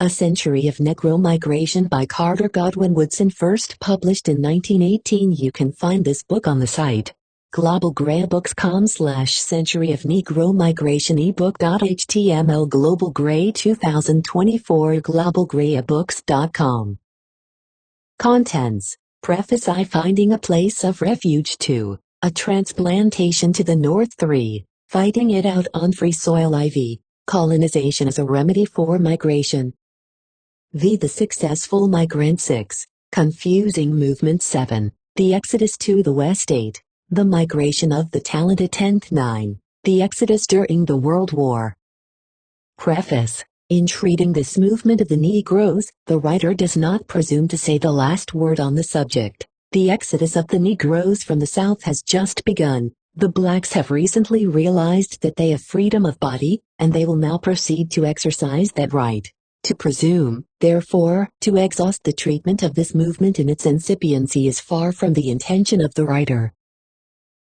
A Century of Negro Migration by Carter Godwin Woodson, first published in 1918. You can find this book on the site globalgraybooks.com/Century of Negro Migration ebook.html Global Gray 2024 globalgraybooks.com. Contents. Preface. I Finding a Place of Refuge 2. A Transplantation to the North 3. Fighting It Out on Free Soil IV. Colonization as a Remedy for Migration. The Successful Migrant 6. Confusing Movement 7. The Exodus to the West 8. The Migration of the Talented 10th 9. The Exodus during the World War. Preface. In treating this movement of the Negroes, the writer does not presume to say the last word on the subject. The exodus of the Negroes from the South has just begun. The blacks have recently realized that they have freedom of body, and they will now proceed to exercise that right. To presume, therefore, to exhaust the treatment of this movement in its incipiency is far from the intention of the writer.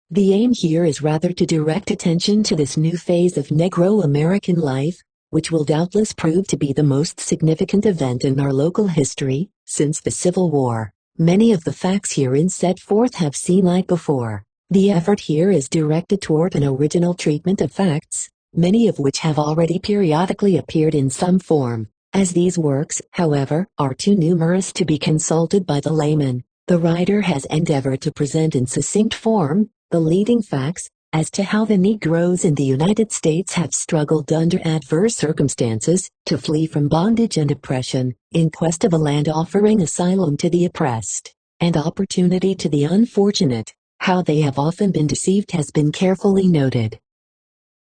The aim here is rather to direct attention to this new phase of Negro American life, which will doubtless prove to be the most significant event in our local history since the Civil War. Many of the facts herein set forth have seen light before. The effort here is directed toward an original treatment of facts, many of which have already periodically appeared in some form. As these works, however, are too numerous to be consulted by the layman, the writer has endeavored to present in succinct form the leading facts as to how the Negroes in the United States have struggled under adverse circumstances to flee from bondage and oppression, in quest of a land offering asylum to the oppressed, and opportunity to the unfortunate. How they have often been deceived has been carefully noted.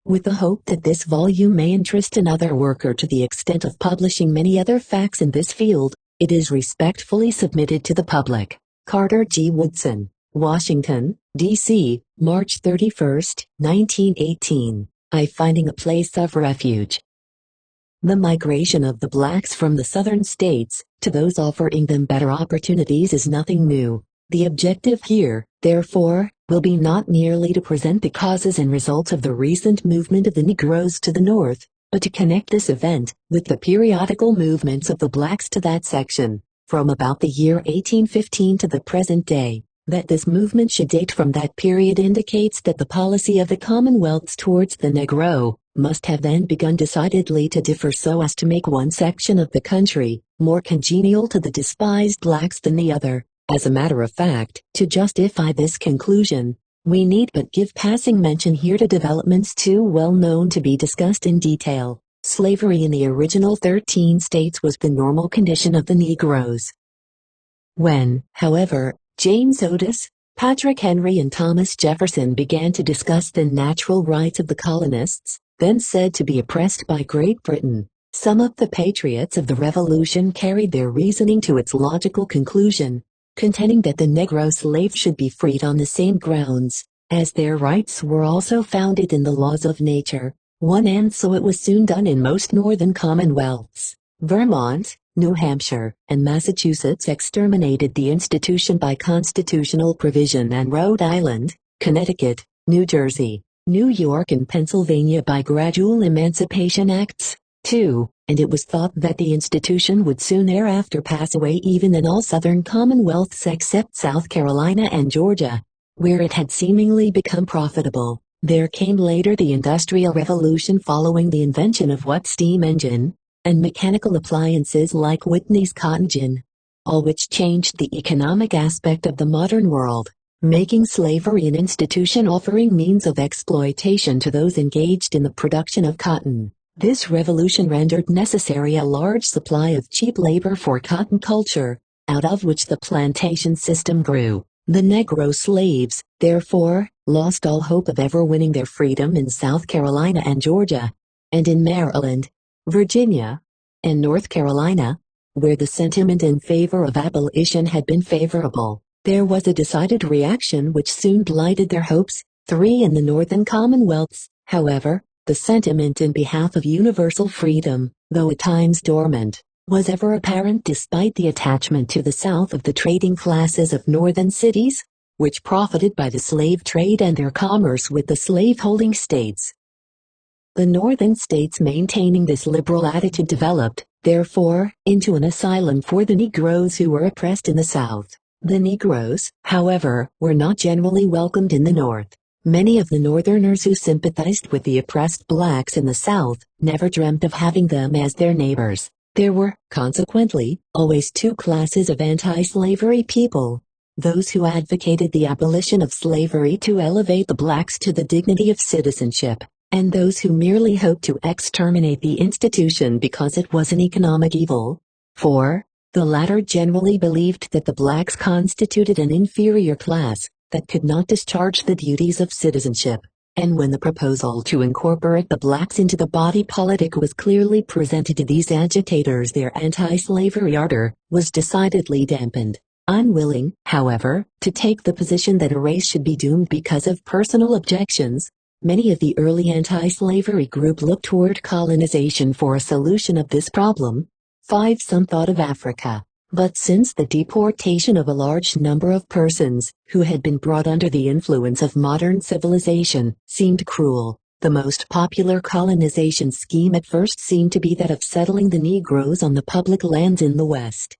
With the hope that this volume may interest another worker to the extent of publishing many other facts in this field, it is respectfully submitted to the public. Carter G. Woodson, Washington, D.C., March 31, 1918. I Finding a Place of Refuge. The migration of the blacks from the southern states to those offering them better opportunities is nothing new. The objective here, therefore, will be not merely to present the causes and results of the recent movement of the Negroes to the north, but to connect this event with the periodical movements of the blacks to that section, from about the year 1815 to the present day. That this movement should date from that period indicates that the policy of the Commonwealths towards the Negro must have then begun decidedly to differ so as to make one section of the country more congenial to the despised blacks than the other. As a matter of fact, to justify this conclusion, we need but give passing mention here to developments too well known to be discussed in detail. Slavery in the original 13 states was the normal condition of the Negroes. When, however, James Otis, Patrick Henry and Thomas Jefferson began to discuss the natural rights of the colonists, then said to be oppressed by Great Britain, some of the patriots of the Revolution carried their reasoning to its logical conclusion, contending that the Negro slave should be freed on the same grounds, as their rights were also founded in the laws of nature. And so it was soon done in most northern commonwealths. Vermont, New Hampshire, and Massachusetts exterminated the institution by constitutional provision, and Rhode Island, Connecticut, New Jersey, New York, and Pennsylvania by gradual emancipation acts, too, and it was thought that the institution would soon thereafter pass away even in all southern commonwealths except South Carolina and Georgia, where it had seemingly become profitable. There came later the Industrial Revolution following the invention of what steam engine, and mechanical appliances like Whitney's cotton gin, all which changed the economic aspect of the modern world, making slavery an institution offering means of exploitation to those engaged in the production of cotton. This revolution rendered necessary a large supply of cheap labor for cotton culture, out of which the plantation system grew. The Negro slaves, therefore, lost all hope of ever winning their freedom in South Carolina and Georgia, and in Maryland, Virginia, and North Carolina, where the sentiment in favor of abolition had been favorable, there was a decided reaction which soon blighted their hopes. 3 In the northern commonwealths, however, the sentiment in behalf of universal freedom, though at times dormant, was ever apparent despite the attachment to the South of the trading classes of northern cities, which profited by the slave trade and their commerce with the slaveholding states. The northern states maintaining this liberal attitude developed, therefore, into an asylum for the Negroes who were oppressed in the South. The Negroes, however, were not generally welcomed in the North. Many of the Northerners who sympathized with the oppressed blacks in the South never dreamt of having them as their neighbors. There were, consequently, always two classes of anti-slavery people: those who advocated the abolition of slavery to elevate the blacks to the dignity of citizenship, and those who merely hoped to exterminate the institution because it was an economic evil. For the latter generally believed that the blacks constituted an inferior class that could not discharge the duties of citizenship, and when the proposal to incorporate the blacks into the body politic was clearly presented to these agitators, their anti-slavery ardor was decidedly dampened. Unwilling, however, to take the position that a race should be doomed because of personal objections, many of the early anti-slavery group looked toward colonization for a solution of this problem. 5. Some thought of Africa. But since the deportation of a large number of persons, who had been brought under the influence of modern civilization, seemed cruel, the most popular colonization scheme at first seemed to be that of settling the Negroes on the public lands in the West.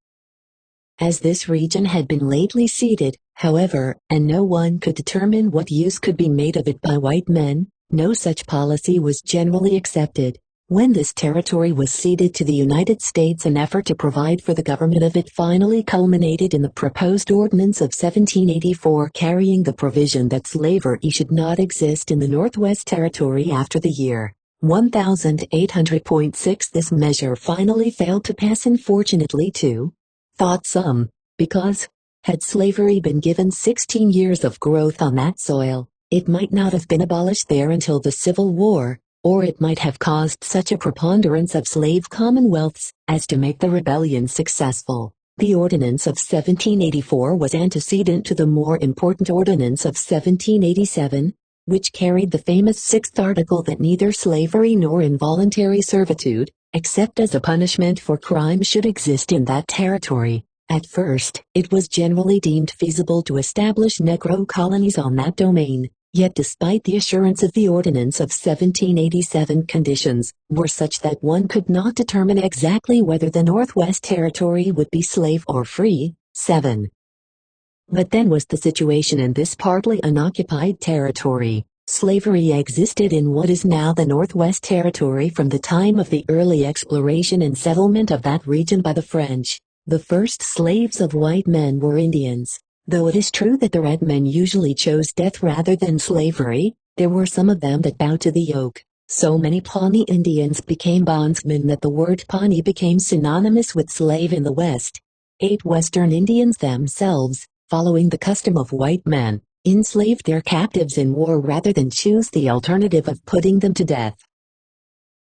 As this region had been lately ceded, however, and no one could determine what use could be made of it by white men, no such policy was generally accepted. When this territory was ceded to the United States, an effort to provide for the government of it finally culminated in the proposed Ordinance of 1784, carrying the provision that slavery should not exist in the Northwest Territory after the year 1800.6. This measure finally failed to pass, unfortunately too, thought some, because, had slavery been given 16 years of growth on that soil, it might not have been abolished there until the Civil War, or it might have caused such a preponderance of slave commonwealths as to make the rebellion successful. The Ordinance of 1784 was antecedent to the more important Ordinance of 1787, which carried the famous sixth article that neither slavery nor involuntary servitude, except as a punishment for crime, should exist in that territory. At first, it was generally deemed feasible to establish Negro colonies on that domain. Yet despite the assurance of the Ordinance of 1787, conditions were such that one could not determine exactly whether the Northwest Territory would be slave or free. 7. But then was the situation in this partly unoccupied territory. Slavery existed in what is now the Northwest Territory from the time of the early exploration and settlement of that region by the French. The first slaves of white men were Indians. Though it is true that the red men usually chose death rather than slavery, there were some of them that bowed to the yoke. So many Pawnee Indians became bondsmen that the word Pawnee became synonymous with slave in the West. 8. Western Indians themselves, following the custom of white men, enslaved their captives in war rather than choose the alternative of putting them to death.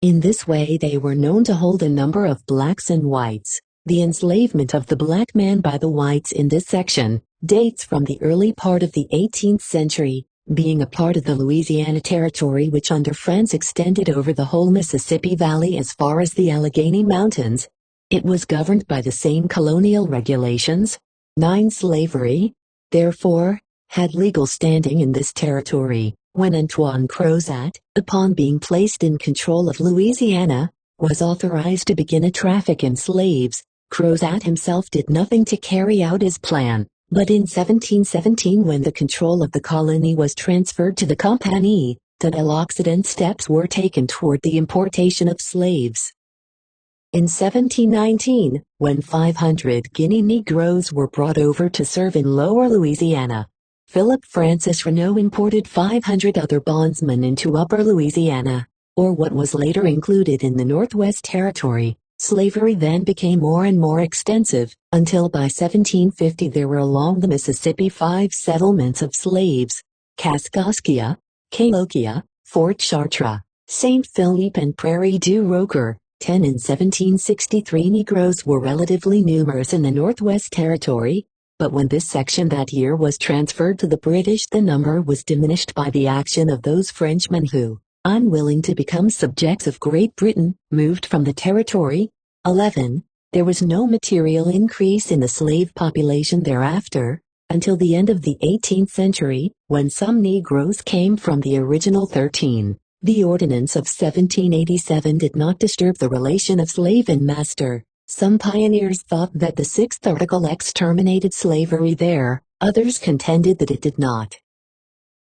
In this way they were known to hold a number of blacks and whites. The enslavement of the black man by the whites in this section dates from the early part of the 18th century, being a part of the Louisiana Territory, which under France extended over the whole Mississippi Valley as far as the Allegheny Mountains. It was governed by the same colonial regulations. 9. Slavery, therefore, had legal standing in this territory. When Antoine Crozat, upon being placed in control of Louisiana, was authorized to begin a traffic in slaves, Crozat himself did nothing to carry out his plan. But in 1717, when the control of the colony was transferred to the Compagnie, antioxidant steps were taken toward the importation of slaves. In 1719, when 500 Guinea Negroes were brought over to serve in Lower Louisiana, Philip Francis Renault imported 500 other bondsmen into Upper Louisiana, or what was later included in the Northwest Territory. Slavery then became more and more extensive, until by 1750 there were along the Mississippi 5 settlements of slaves: Kaskaskia, Cahokia, Fort Chartres, St. Philippe and Prairie du Rocher. 10. In 1763 Negroes were relatively numerous in the Northwest Territory, but when this section that year was transferred to the British, the number was diminished by the action of those Frenchmen who, unwilling to become subjects of Great Britain, moved from the territory. 11. There was no material increase in the slave population thereafter, until the end of the 18th century, when some Negroes came from the original 13. The Ordinance of 1787 did not disturb the relation of slave and master. Some pioneers thought that the sixth article exterminated slavery there, others contended that it did not.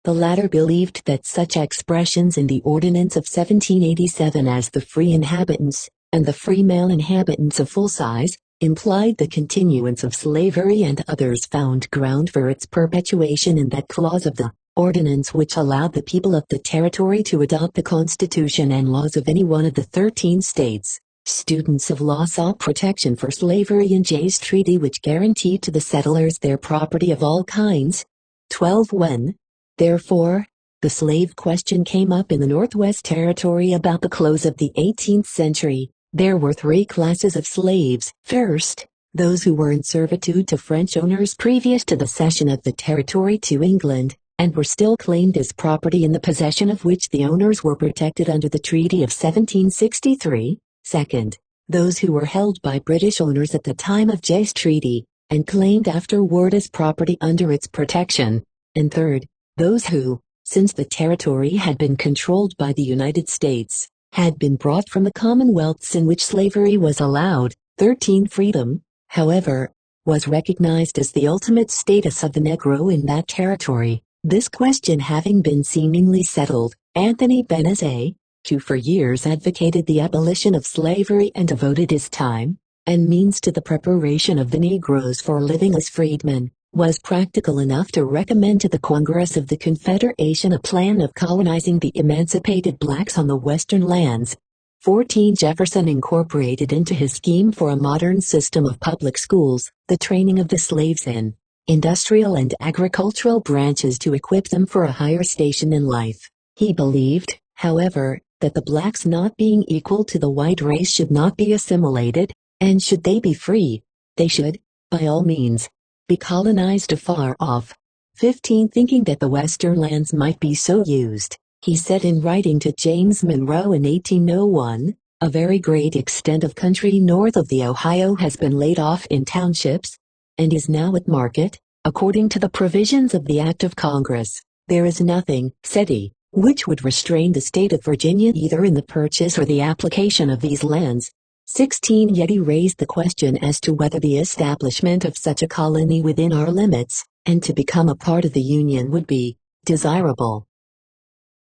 The latter believed that such expressions in the Ordinance of 1787 as the free inhabitants, and the free male inhabitants of full size, implied the continuance of slavery, and others found ground for its perpetuation in that clause of the ordinance which allowed the people of the territory to adopt the Constitution and laws of any one of the 13 states. Students of law saw protection for slavery in Jay's Treaty, which guaranteed to the settlers their property of all kinds. 12. When, therefore, the slave question came up in the Northwest Territory about the close of the 18th century, there were three classes of slaves. First, those who were in servitude to French owners previous to the cession of the territory to England, and were still claimed as property in the possession of which the owners were protected under the Treaty of 1763. Second, those who were held by British owners at the time of Jay's Treaty, and claimed afterward as property under its protection. And third, those who, since the territory had been controlled by the United States, had been brought from the commonwealths in which slavery was allowed. 13. Freedom, however, was recognized as the ultimate status of the Negro in that territory. This question having been seemingly settled, Anthony Benezet, who for years advocated the abolition of slavery and devoted his time and means to the preparation of the Negroes for living as freedmen, was practical enough to recommend to the Congress of the Confederation a plan of colonizing the emancipated blacks on the western lands. 14. Jefferson incorporated into his scheme for a modern system of public schools the training of the slaves in industrial and agricultural branches to equip them for a higher station in life. He believed, however, that the blacks not being equal to the white race should not be assimilated, and should they be free, they should, by all means, be colonized afar off. 15. Thinking that the western lands might be so used, he said in writing to James Monroe in 1801, "A very great extent of country north of the Ohio has been laid off in townships, and is now at market, according to the provisions of the Act of Congress. There is nothing," said he, "which would restrain the state of Virginia either in the purchase or the application of these lands." 16. Yet he raised the question as to whether the establishment of such a colony within our limits, and to become a part of the Union, would be desirable.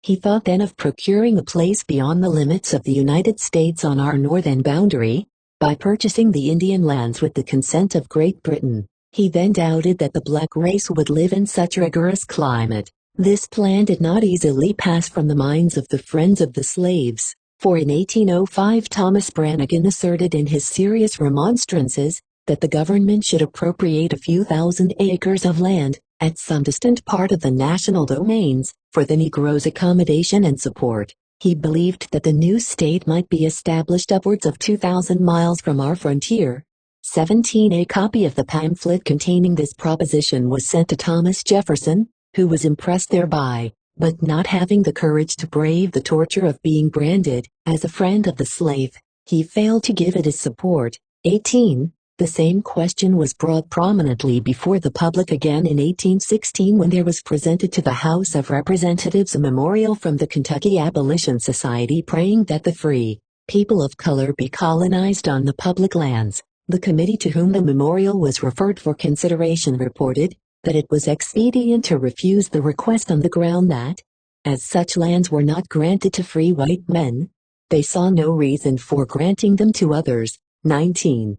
He thought then of procuring a place beyond the limits of the United States on our northern boundary, by purchasing the Indian lands with the consent of Great Britain. He then doubted that the black race would live in such rigorous climate. This plan did not easily pass from the minds of the friends of the slaves, for in 1805 Thomas Brannigan asserted in his serious remonstrances that the government should appropriate a few thousand acres of land, at some distant part of the national domains, for the Negroes' accommodation and support. He believed that the new state might be established upwards of 2,000 miles from our frontier. 17. A copy of the pamphlet containing this proposition was sent to Thomas Jefferson, who was impressed thereby, but not having the courage to brave the torture of being branded as a friend of the slave, he failed to give it his support. 18. The same question was brought prominently before the public again in 1816 when there was presented to the House of Representatives a memorial from the Kentucky Abolition Society praying that the free people of color be colonized on the public lands. The committee to whom the memorial was referred for consideration reported that it was expedient to refuse the request on the ground that, as such lands were not granted to free white men, they saw no reason for granting them to others. 19.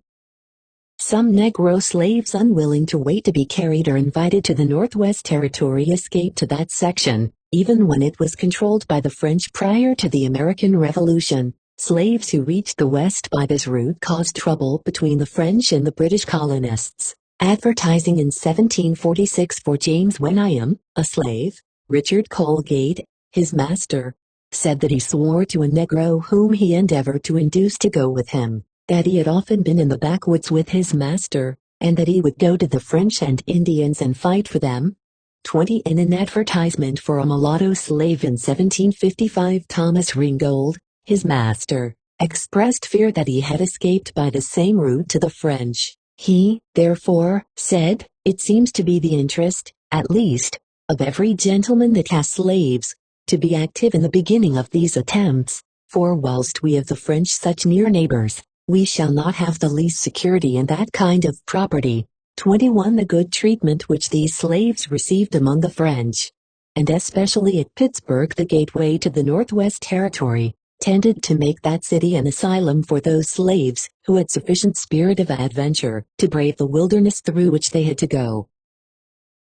Some Negro slaves unwilling to wait to be carried or invited to the Northwest Territory escaped to that section, even when it was controlled by the French prior to the American Revolution. Slaves who reached the West by this route caused trouble between the French and the British colonists. Advertising in 1746 for James Wenham, a slave, Richard Colgate, his master, said that he swore to a Negro whom he endeavored to induce to go with him, that he had often been in the backwoods with his master, and that he would go to the French and Indians and fight for them. 20. In an advertisement for a mulatto slave in 1755, Thomas Ringgold, his master, expressed fear that he had escaped by the same route to the French. He, therefore, said, "It seems to be the interest, at least, of every gentleman that has slaves, to be active in the beginning of these attempts, for whilst we of the French such near neighbors, we shall not have the least security in that kind of property. 21. The good treatment which these slaves received among the French, and especially at Pittsburgh, the gateway to the Northwest Territory, tended to make that city an asylum for those slaves who had sufficient spirit of adventure to brave the wilderness through which they had to go.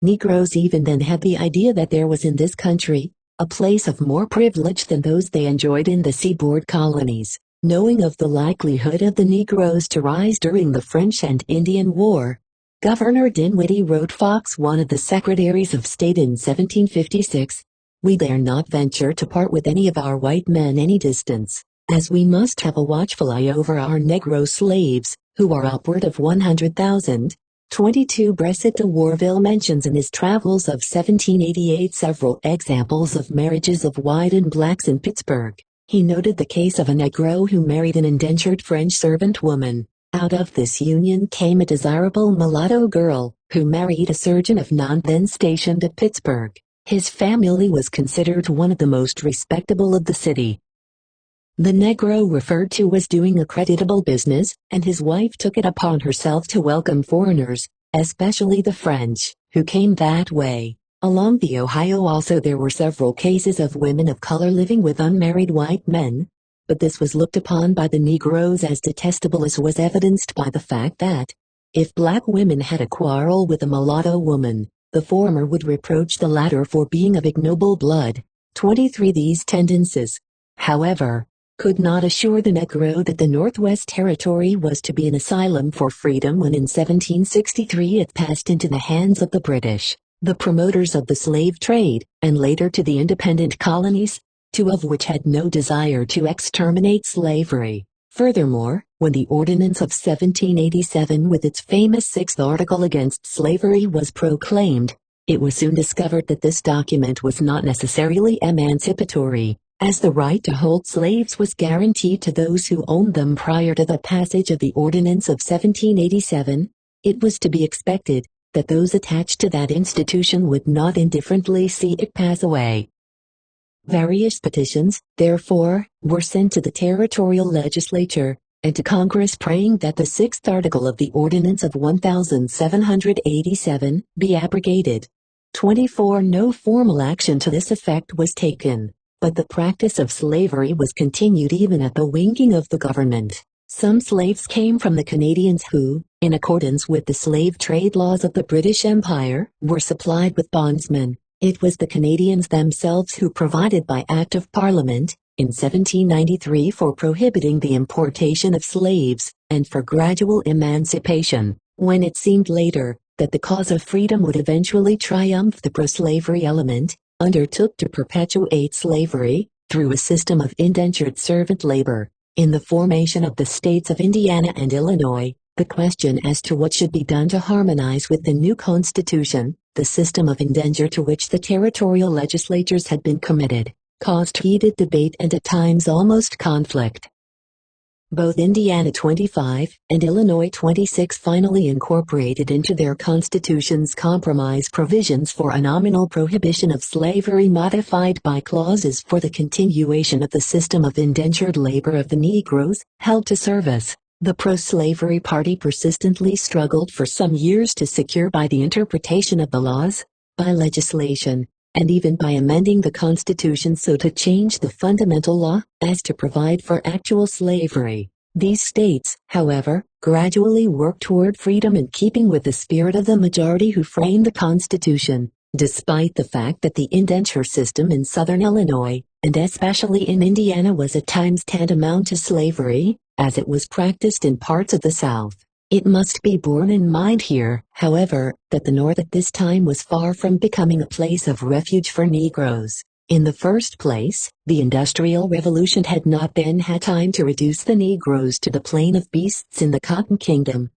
Negroes even then had the idea that there was in this country a place of more privilege than those they enjoyed in the seaboard colonies. Knowing of the likelihood of the Negroes to rise during the French and Indian War, Governor Dinwiddie wrote Fox, one of the Secretaries of State, in 1756, "We dare not venture to part with any of our white men any distance, as we must have a watchful eye over our Negro slaves, who are upward of 100,000. 22. Bresset de Warville mentions in his Travels of 1788 several examples of marriages of white and blacks in Pittsburgh. He noted the case of a Negro who married an indentured French servant woman. Out of this union came a desirable mulatto girl, who married a surgeon of Nantes then stationed at Pittsburgh. His family was considered one of the most respectable of the city. The Negro referred to was doing a creditable business, and his wife took it upon herself to welcome foreigners, especially the French, who came that way. Along the Ohio also there were several cases of women of color living with unmarried white men, but this was looked upon by the Negroes as detestable, as was evidenced by the fact that, if black women had a quarrel with a mulatto woman, the former would reproach the latter for being of ignoble blood. 23. These tendencies, however, could not assure the Negro that the Northwest Territory was to be an asylum for freedom when in 1763 it passed into the hands of the British, the promoters of the slave trade, and later to the independent colonies, two of which had no desire to exterminate slavery. Furthermore, when the Ordinance of 1787 with its famous Sixth Article against slavery was proclaimed, it was soon discovered that this document was not necessarily emancipatory, as the right to hold slaves was guaranteed to those who owned them prior to the passage of the Ordinance of 1787. It was to be expected that those attached to that institution would not indifferently see it pass away. Various petitions, therefore, were sent to the territorial legislature and to Congress praying that the Sixth Article of the Ordinance of 1787 be abrogated. 24. No formal action to this effect was taken, but the practice of slavery was continued even at the winging of the government. Some slaves came from the Canadians who, in accordance with the slave trade laws of the British Empire, were supplied with bondsmen. It was the Canadians themselves who provided by Act of Parliament, in 1793, for prohibiting the importation of slaves, and for gradual emancipation. When it seemed later that the cause of freedom would eventually triumph, the pro-slavery element undertook to perpetuate slavery through a system of indentured servant labor. In the formation of the states of Indiana and Illinois, the question as to what should be done to harmonize with the new Constitution, the system of indenture to which the territorial legislatures had been committed, caused heated debate and at times almost conflict. Both Indiana 25 and Illinois 26 finally incorporated into their constitutions compromise provisions for a nominal prohibition of slavery modified by clauses for the continuation of the system of indentured labor of the Negroes held to service. The pro-slavery party persistently struggled for some years to secure by the interpretation of the laws, by legislation, and even by amending the Constitution so to change the fundamental law as to provide for actual slavery. These states, however, gradually worked toward freedom in keeping with the spirit of the majority who framed the Constitution, despite the fact that the indenture system in southern Illinois, and especially in Indiana, was at times tantamount to slavery, as it was practiced in parts of the South. It must be borne in mind here, however, that the North at this time was far from becoming a place of refuge for Negroes. In the first place, the Industrial Revolution had not then had time to reduce the Negroes to the plane of beasts in the Cotton Kingdom.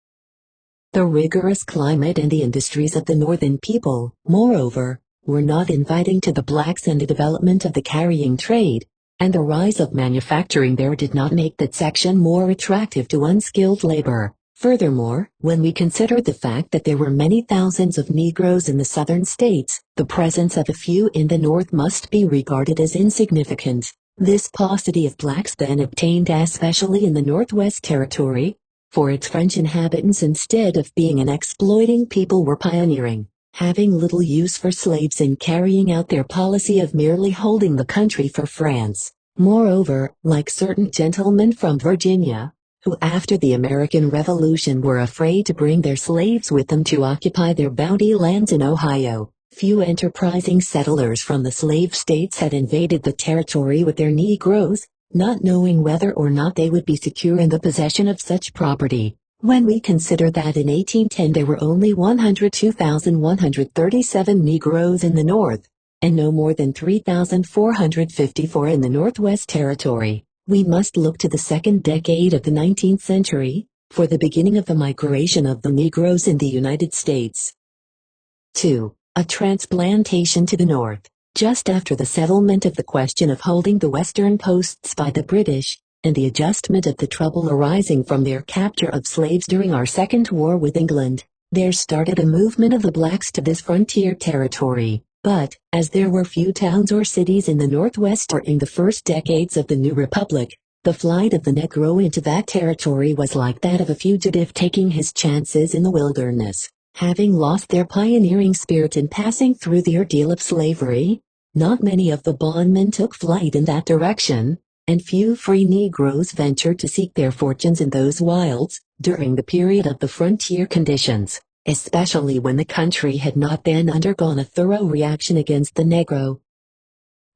The rigorous climate and the industries of the Northern people, moreover, were not inviting to the blacks, and the development of the carrying trade and the rise of manufacturing there did not make that section more attractive to unskilled labor. Furthermore, when we consider the fact that there were many thousands of Negroes in the southern states, the presence of a few in the north must be regarded as insignificant. This paucity of blacks then obtained especially in the Northwest Territory, for its French inhabitants instead of being an exploiting people were pioneering, having little use for slaves and carrying out their policy of merely holding the country for France. Moreover, like certain gentlemen from Virginia, who after the American Revolution were afraid to bring their slaves with them to occupy their bounty lands in Ohio, few enterprising settlers from the slave states had invaded the territory with their Negroes, not knowing whether or not they would be secure in the possession of such property. When we consider that in 1810 there were only 102,137 Negroes in the North, and no more than 3,454 in the Northwest Territory, we must look to the second decade of the 19th century, for the beginning of the migration of the Negroes in the United States. 2. A transplantation to the North. Just after the settlement of the question of holding the western posts by the British, and the adjustment of the trouble arising from their capture of slaves during our second war with England, there started a movement of the blacks to this frontier territory. But, as there were few towns or cities in the Northwest during the first decades of the new republic, the flight of the Negro into that territory was like that of a fugitive taking his chances in the wilderness. Having lost their pioneering spirit in passing through the ordeal of slavery, not many of the bondmen took flight in that direction, and few free Negroes ventured to seek their fortunes in those wilds, during the period of the frontier conditions, especially when the country had not then undergone a thorough reaction against the Negro.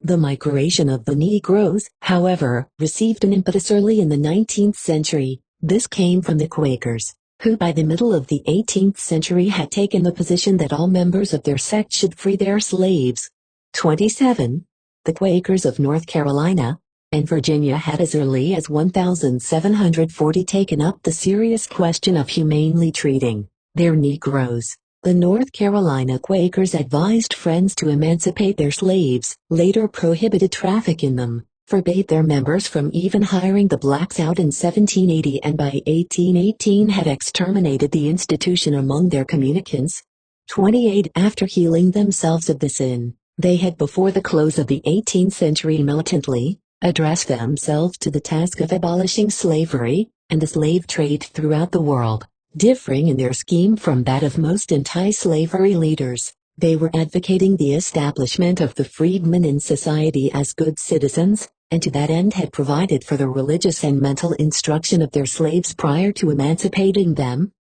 The migration of the Negroes, however, received an impetus early in the 19th century. This came from the Quakers, who by the middle of the 18th century had taken the position that all members of their sect should free their slaves. 27. The Quakers of North Carolina and Virginia had as early as 1740 taken up the serious question of humanely treating their Negroes. The North Carolina Quakers advised Friends to emancipate their slaves, later prohibited traffic in them, forbade their members from even hiring the blacks out in 1780, and by 1818 had exterminated the institution among their communicants. 28. After healing themselves of the sin, they had before the close of the 18th century militantly addressed themselves to the task of abolishing slavery and the slave trade throughout the world. Differing in their scheme from that of most anti-slavery leaders, they were advocating the establishment of the freedmen in society as good citizens, and to that end had provided for the religious and mental instruction of their slaves prior to emancipating them.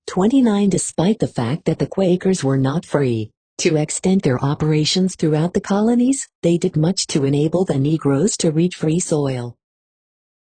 29. Despite the fact that the Quakers were not free to extend their operations throughout the colonies, they did much to enable the Negroes to reach free soil.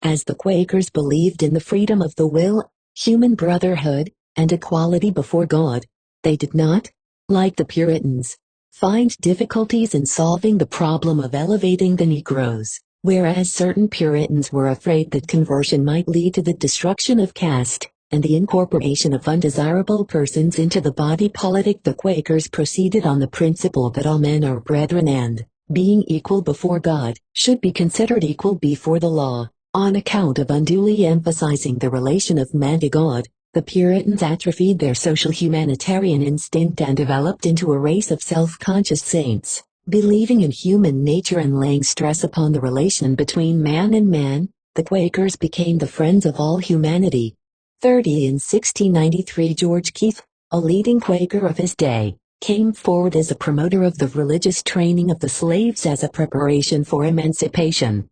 As the Quakers believed in the freedom of the will, human brotherhood, and equality before God, they did not, like the Puritans, find difficulties in solving the problem of elevating the Negroes, whereas certain Puritans were afraid that conversion might lead to the destruction of caste and the incorporation of undesirable persons into the body politic. The Quakers proceeded on the principle that all men are brethren and, being equal before God, should be considered equal before the law. On account of unduly emphasizing the relation of man to God, the Puritans atrophied their social humanitarian instinct and developed into a race of self-conscious saints, believing in human nature and laying stress upon the relation between man and man. The Quakers became the friends of all humanity. 30. In 1693, George Keith, a leading Quaker of his day, came forward as a promoter of the religious training of the slaves as a preparation for emancipation.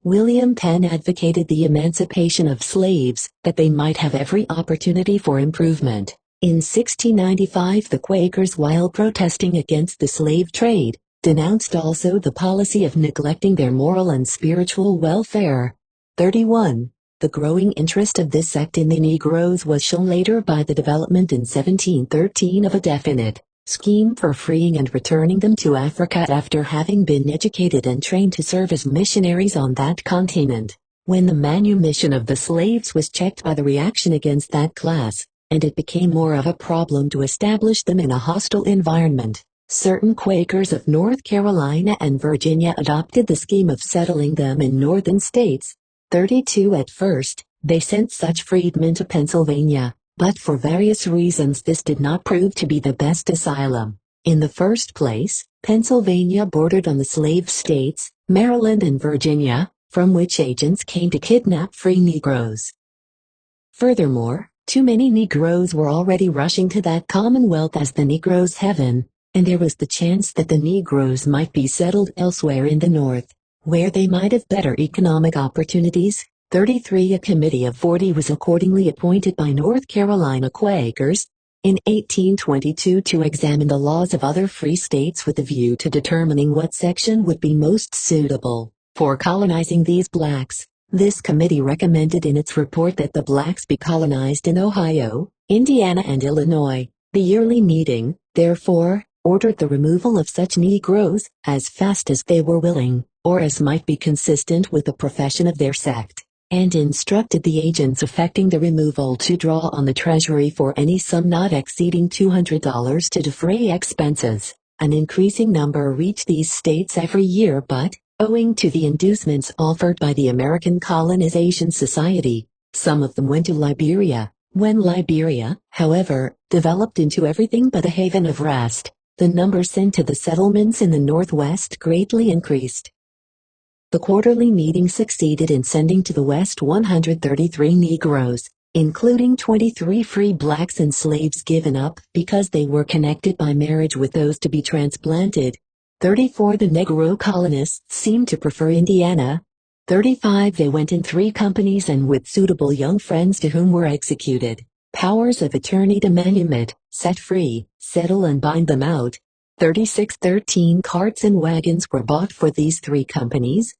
William Penn advocated the emancipation of slaves, that they might have every opportunity for improvement. In 1695, the Quakers, while protesting against the slave trade, denounced also the policy of neglecting their moral and spiritual welfare. 31. The growing interest of this sect in the Negroes was shown later by the development in 1713 of a definite scheme for freeing and returning them to Africa after having been educated and trained to serve as missionaries on that continent. When the manumission of the slaves was checked by the reaction against that class, and it became more of a problem to establish them in a hostile environment, certain Quakers of North Carolina and Virginia adopted the scheme of settling them in northern states. 32. At first, They sent such freedmen to Pennsylvania, but for various reasons this did not prove to be the best asylum. In the first place, Pennsylvania bordered on the slave states, Maryland and Virginia, from which agents came to kidnap free Negroes. Furthermore, too many Negroes were already rushing to that commonwealth as the Negroes' heaven, and there was the chance that the Negroes might be settled elsewhere in the North, where they might have better economic opportunities. 33 A committee of 40 was accordingly appointed by North Carolina Quakers in 1822 to examine the laws of other free states with a view to determining what section would be most suitable for colonizing these blacks. This committee recommended in its report that the blacks be colonized in Ohio, Indiana and Illinois. The yearly meeting, therefore, ordered the removal of such Negroes as fast as they were willing, or as might be consistent with the profession of their sect, and instructed the agents effecting the removal to draw on the Treasury for any sum not exceeding $200 to defray expenses. An increasing number reached these states every year, but, owing to the inducements offered by the American Colonization Society, some of them went to Liberia. When Liberia, however, developed into everything but a haven of rest, the number sent to the settlements in the Northwest greatly increased. The quarterly meeting succeeded in sending to the West 133 Negroes, including 23 free blacks and slaves given up because they were connected by marriage with those to be transplanted. 34 The Negro colonists seemed to prefer Indiana. 35 They went in 3 companies and with suitable young friends to whom were executed powers of attorney to manumit, set free, settle and bind them out. 36 13 carts and wagons were bought for these 3 companies.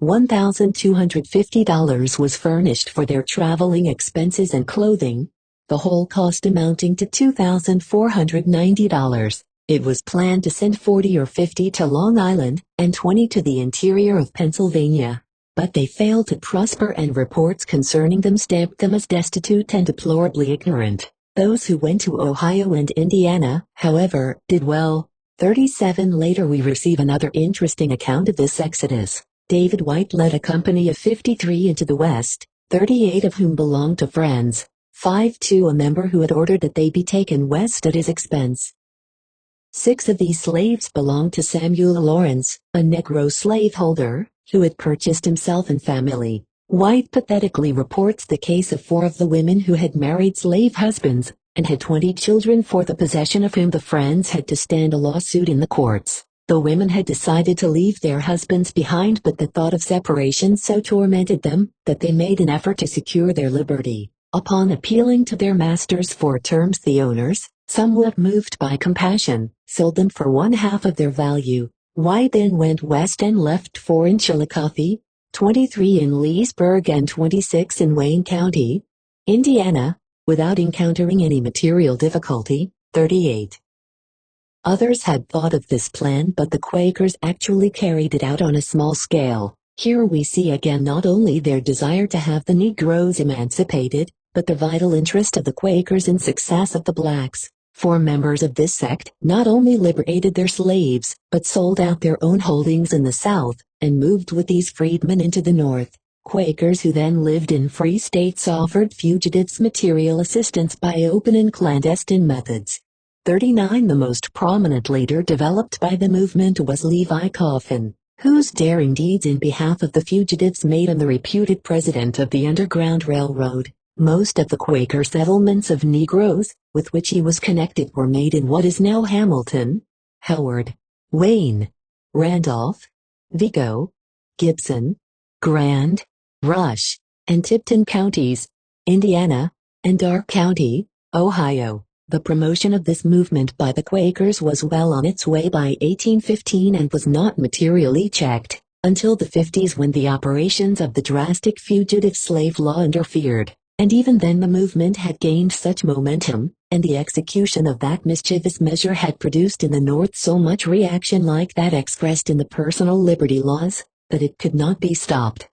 $1,250 was furnished for their traveling expenses and clothing, the whole cost amounting to $2,490. It was planned to send 40 or 50 to Long Island and 20 to the interior of Pennsylvania, but they failed to prosper and reports concerning them stamped them as destitute and deplorably ignorant. Those who went to Ohio and Indiana, however, did well. 37 Later we receive another interesting account of this exodus. David White led a company of 53 into the West, 38 of whom belonged to friends, 5 to a member who had ordered that they be taken west at his expense. 6 of these slaves belonged to Samuel Lawrence, a Negro slaveholder, who had purchased himself and family. White pathetically reports the case of 4 of the women who had married slave husbands, and had 20 children for the possession of whom the friends had to stand a lawsuit in the courts. The women had decided to leave their husbands behind, but the thought of separation so tormented them that they made an effort to secure their liberty. Upon appealing to their masters for terms, the owners, somewhat moved by compassion, sold them for 1/2 of their value. White then went west and left 4 in Chillicothe, 23 in Leesburg and 26 in Wayne County, Indiana, without encountering any material difficulty. 38. Others had thought of this plan, but the Quakers actually carried it out on a small scale. Here we see again not only their desire to have the Negroes emancipated, but the vital interest of the Quakers in success of the blacks. For members of this sect not only liberated their slaves, but sold out their own holdings in the South, and moved with these freedmen into the North. Quakers who then lived in free states offered fugitives material assistance by open and clandestine methods. 39 The most prominent leader developed by the movement was Levi Coffin, whose daring deeds in behalf of the fugitives made him the reputed president of the Underground Railroad. Most of the Quaker settlements of Negroes, with which he was connected, were made in what is now Hamilton, Howard, Wayne, Randolph, Vigo, Gibson, Grand, Rush, and Tipton counties, Indiana, and Darke County, Ohio. The promotion of this movement by the Quakers was well on its way by 1815 and was not materially checked until the 50s, when the operations of the drastic fugitive slave law interfered, and even then the movement had gained such momentum, and the execution of that mischievous measure had produced in the North so much reaction like that expressed in the personal liberty laws, that it could not be stopped.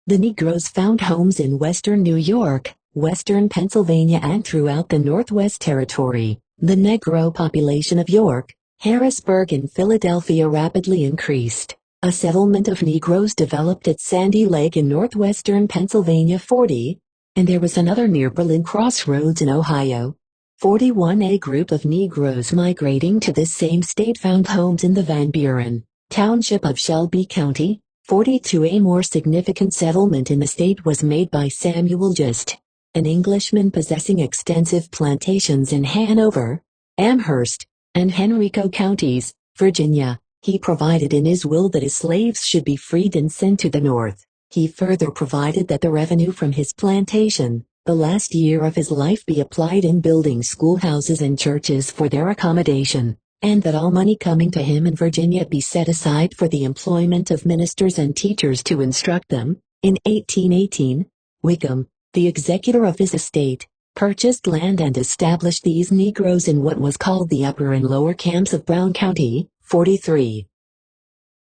The Negroes found homes in western New York, western Pennsylvania and throughout the Northwest Territory. The Negro population of York, Harrisburg and Philadelphia rapidly increased. A settlement of Negroes developed at Sandy Lake in northwestern Pennsylvania 40, and there was another near Berlin Crossroads in Ohio. 41. A group of Negroes migrating to this same state found homes in the Van Buren Township of Shelby County. 42. A more significant settlement in the state was made by Samuel Gist, an Englishman possessing extensive plantations in Hanover, Amherst, and Henrico counties, Virginia. He provided in his will that his slaves should be freed and sent to the North. He further provided that the revenue from his plantation, the last year of his life, be applied in building schoolhouses and churches for their accommodation, and that all money coming to him in Virginia be set aside for the employment of ministers and teachers to instruct them. In 1818, Wickham, the executor of his estate, purchased land and established these Negroes in what was called the Upper and Lower Camps of Brown County. 43.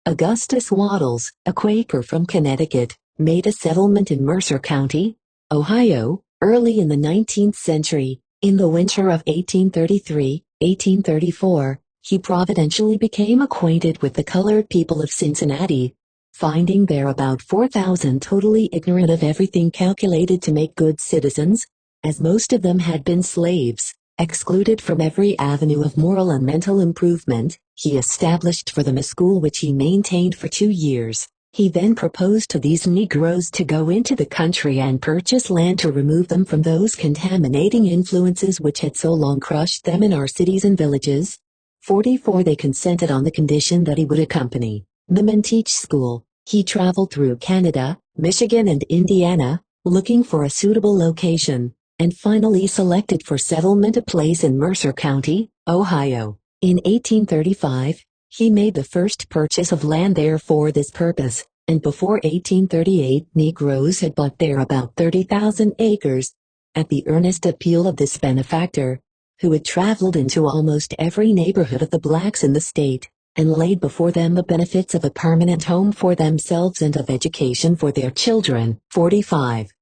Augustus Waddles, a Quaker from Connecticut, made a settlement in Mercer County, Ohio, early in the 19th century. In the winter of 1833-1834, he providentially became acquainted with the colored people of Cincinnati, finding there about 4,000 totally ignorant of everything calculated to make good citizens, as most of them had been slaves. Excluded from every avenue of moral and mental improvement, he established for them a school which he maintained for 2 years. He then proposed to these Negroes to go into the country and purchase land to remove them from those contaminating influences which had so long crushed them in our cities and villages. 44. They consented on the condition that he would accompany them and teach school. He traveled through Canada, Michigan, and Indiana, looking for a suitable location, and finally selected for settlement a place in Mercer County, Ohio. In 1835, he made the first purchase of land there for this purpose, and before 1838 Negroes had bought there about 30,000 acres. At the earnest appeal of this benefactor, who had traveled into almost every neighborhood of the blacks in the state, and laid before them the benefits of a permanent home for themselves and of education for their children. 45.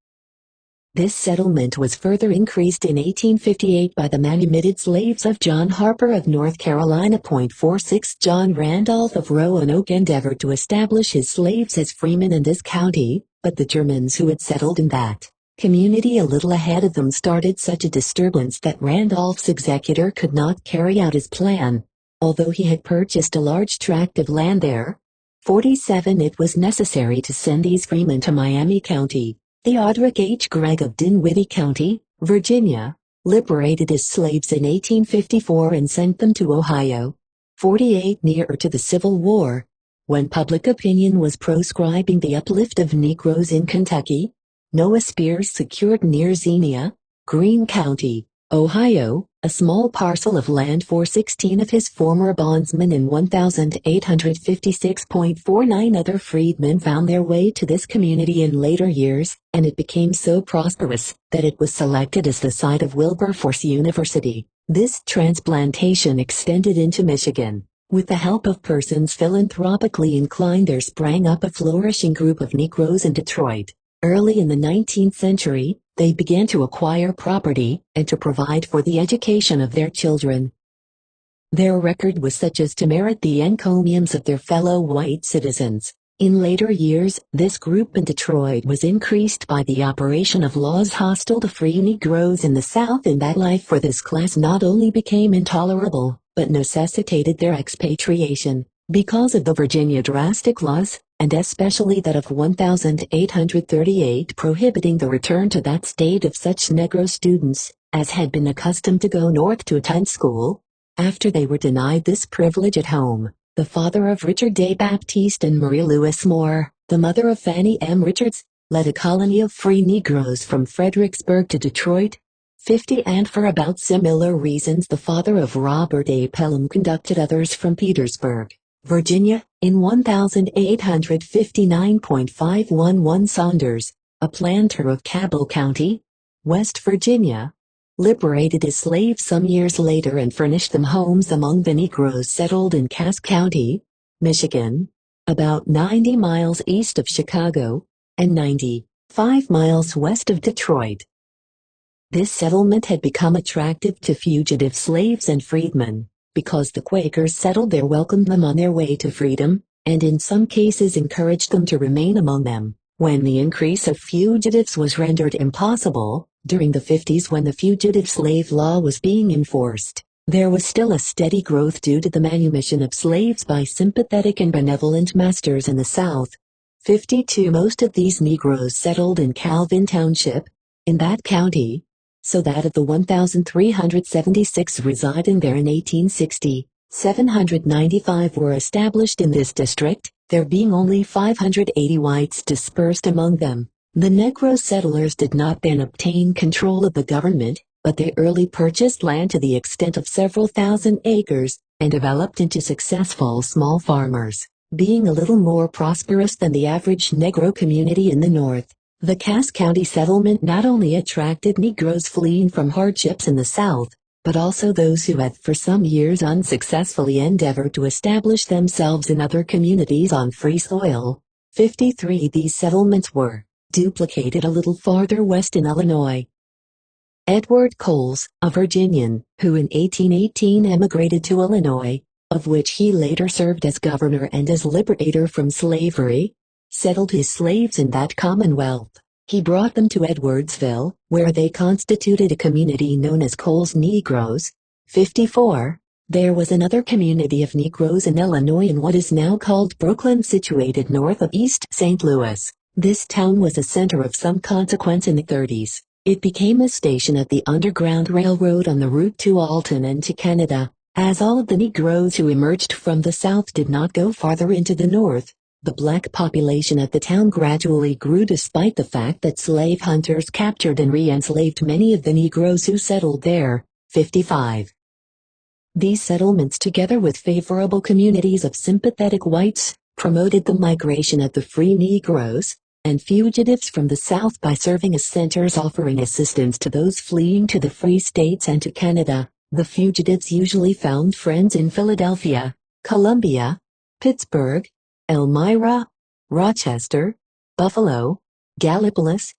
This settlement was further increased in 1858 by the manumitted slaves of John Harper of North Carolina. 46. John Randolph of Roanoke endeavored to establish his slaves as freemen in this county, but the Germans who had settled in that community a little ahead of them started such a disturbance that Randolph's executor could not carry out his plan, although he had purchased a large tract of land there. 47. It was necessary to send these freemen to Miami County. Theodoric H. Gregg of Dinwiddie County, Virginia, liberated his slaves in 1854 and sent them to Ohio. 48. Nearer to the Civil War, when public opinion was proscribing the uplift of Negroes in Kentucky, Noah Spears secured near Xenia, Greene County, Ohio, a small parcel of land for 16 of his former bondsmen and 1,856.49 other freedmen found their way to this community in later years, and it became so prosperous that it was selected as the site of Wilberforce University. This transplantation extended into Michigan. With the help of persons philanthropically inclined, there sprang up a flourishing group of Negroes in Detroit. Early in the 19th century, they began to acquire property and to provide for the education of their children. Their record was such as to merit the encomiums of their fellow white citizens. In later years, this group in Detroit was increased by the operation of laws hostile to free Negroes in the South, and that life for this class not only became intolerable, but necessitated their expatriation. Because of the Virginia drastic laws, and especially that of 1838 prohibiting the return to that state of such Negro students as had been accustomed to go north to attend school, after they were denied this privilege at home, the father of Richard A. Baptiste and Marie Lewis Moore, the mother of Fannie M. Richards, led a colony of free Negroes from Fredericksburg to Detroit. 50. And for about similar reasons the father of Robert A. Pelham conducted others from Petersburg, Virginia, in 1859.511. Saunders, a planter of Cabell County, West Virginia, liberated his slaves some years later and furnished them homes among the Negroes settled in Cass County, Michigan, about 90 miles east of Chicago, and 95 miles west of Detroit. This settlement had become attractive to fugitive slaves and freedmen, because the Quakers settled there welcomed them on their way to freedom, and in some cases encouraged them to remain among them. When the increase of fugitives was rendered impossible, during the 50s when the fugitive slave law was being enforced, there was still a steady growth due to the manumission of slaves by sympathetic and benevolent masters in the South. 52 Most of these Negroes settled in Calvin Township, in that county, so that of the 1,376 residing there in 1860, 795 were established in this district, there being only 580 whites dispersed among them. The Negro settlers did not then obtain control of the government, but they early purchased land to the extent of several thousand acres, and developed into successful small farmers, being a little more prosperous than the average Negro community in the North. The Cass County settlement not only attracted Negroes fleeing from hardships in the South, but also those who had for some years unsuccessfully endeavored to establish themselves in other communities on free soil. 53 These settlements were duplicated a little farther west in Illinois. Edward Coles, a Virginian, who in 1818 emigrated to Illinois, of which he later served as governor and as liberator from slavery, settled his slaves in that commonwealth. He brought them to Edwardsville, where they constituted a community known as Coles Negroes. 54. There was another community of Negroes in Illinois in what is now called Brooklyn, situated north of East St. Louis. This town was a center of some consequence in the 30s. It became a station of the Underground Railroad on the route to Alton and to Canada. As all of the Negroes who emerged from the South did not go farther into the North, the black population of the town gradually grew despite the fact that slave hunters captured and re-enslaved many of the Negroes who settled there. 55. These settlements, together with favorable communities of sympathetic whites, promoted the migration of the free Negroes and fugitives from the South by serving as centers offering assistance to those fleeing to the free states and to Canada. The fugitives usually found friends in Philadelphia, Columbia, Pittsburgh, Elmira, Rochester, Buffalo, Gallipolis,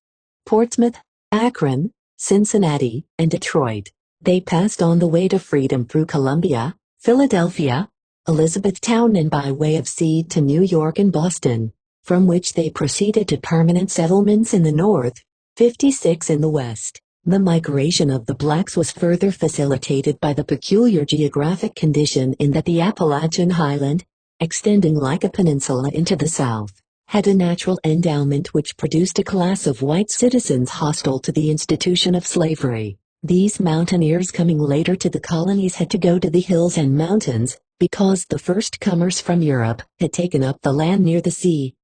Portsmouth, Akron, Cincinnati, and Detroit. They passed on the way to freedom through Columbia, Philadelphia, Elizabethtown, and by way of sea to New York and Boston, from which they proceeded to permanent settlements in the North. 56 In the West, the migration of the blacks was further facilitated by the peculiar geographic condition in that the Appalachian Highland, extending like a peninsula into the south, had a natural endowment which produced a class of white citizens hostile to the institution of slavery. These mountaineers coming later to the colonies had to go to the hills and mountains, because the first comers from Europe had taken up the land near the sea.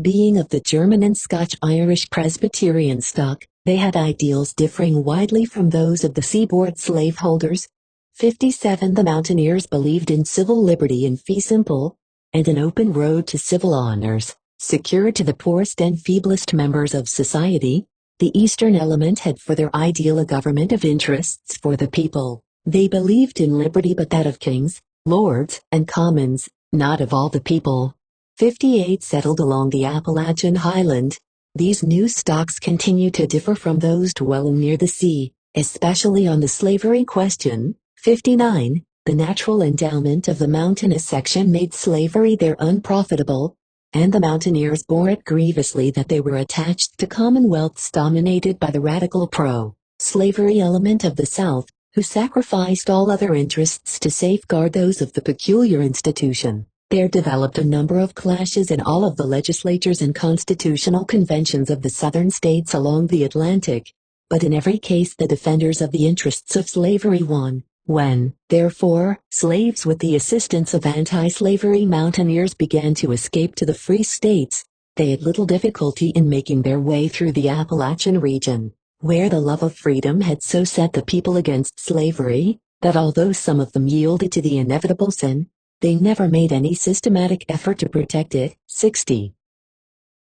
Being of the German and Scotch-Irish Presbyterian stock, they had ideals differing widely from those of the seaboard slaveholders. 57 The mountaineers believed in civil liberty and fee simple, and an open road to civil honors, secured to the poorest and feeblest members of society. The Eastern element had for their ideal a government of interests for the people. They believed in liberty, but that of kings, lords, and commons, not of all the people. 58 Settled along the Appalachian Highland. These new stocks continue to differ from those dwelling near the sea, especially on the slavery question. 59. The natural endowment of the mountainous section made slavery there unprofitable, and the mountaineers bore it grievously that they were attached to commonwealths dominated by the radical pro-slavery element of the South, who sacrificed all other interests to safeguard those of the peculiar institution. There developed a number of clashes in all of the legislatures and constitutional conventions of the southern states along the Atlantic, but in every case the defenders of the interests of slavery won. When, therefore, slaves with the assistance of anti-slavery mountaineers began to escape to the free states, they had little difficulty in making their way through the Appalachian region, where the love of freedom had so set the people against slavery, that although some of them yielded to the inevitable sin, they never made any systematic effort to protect it. 60.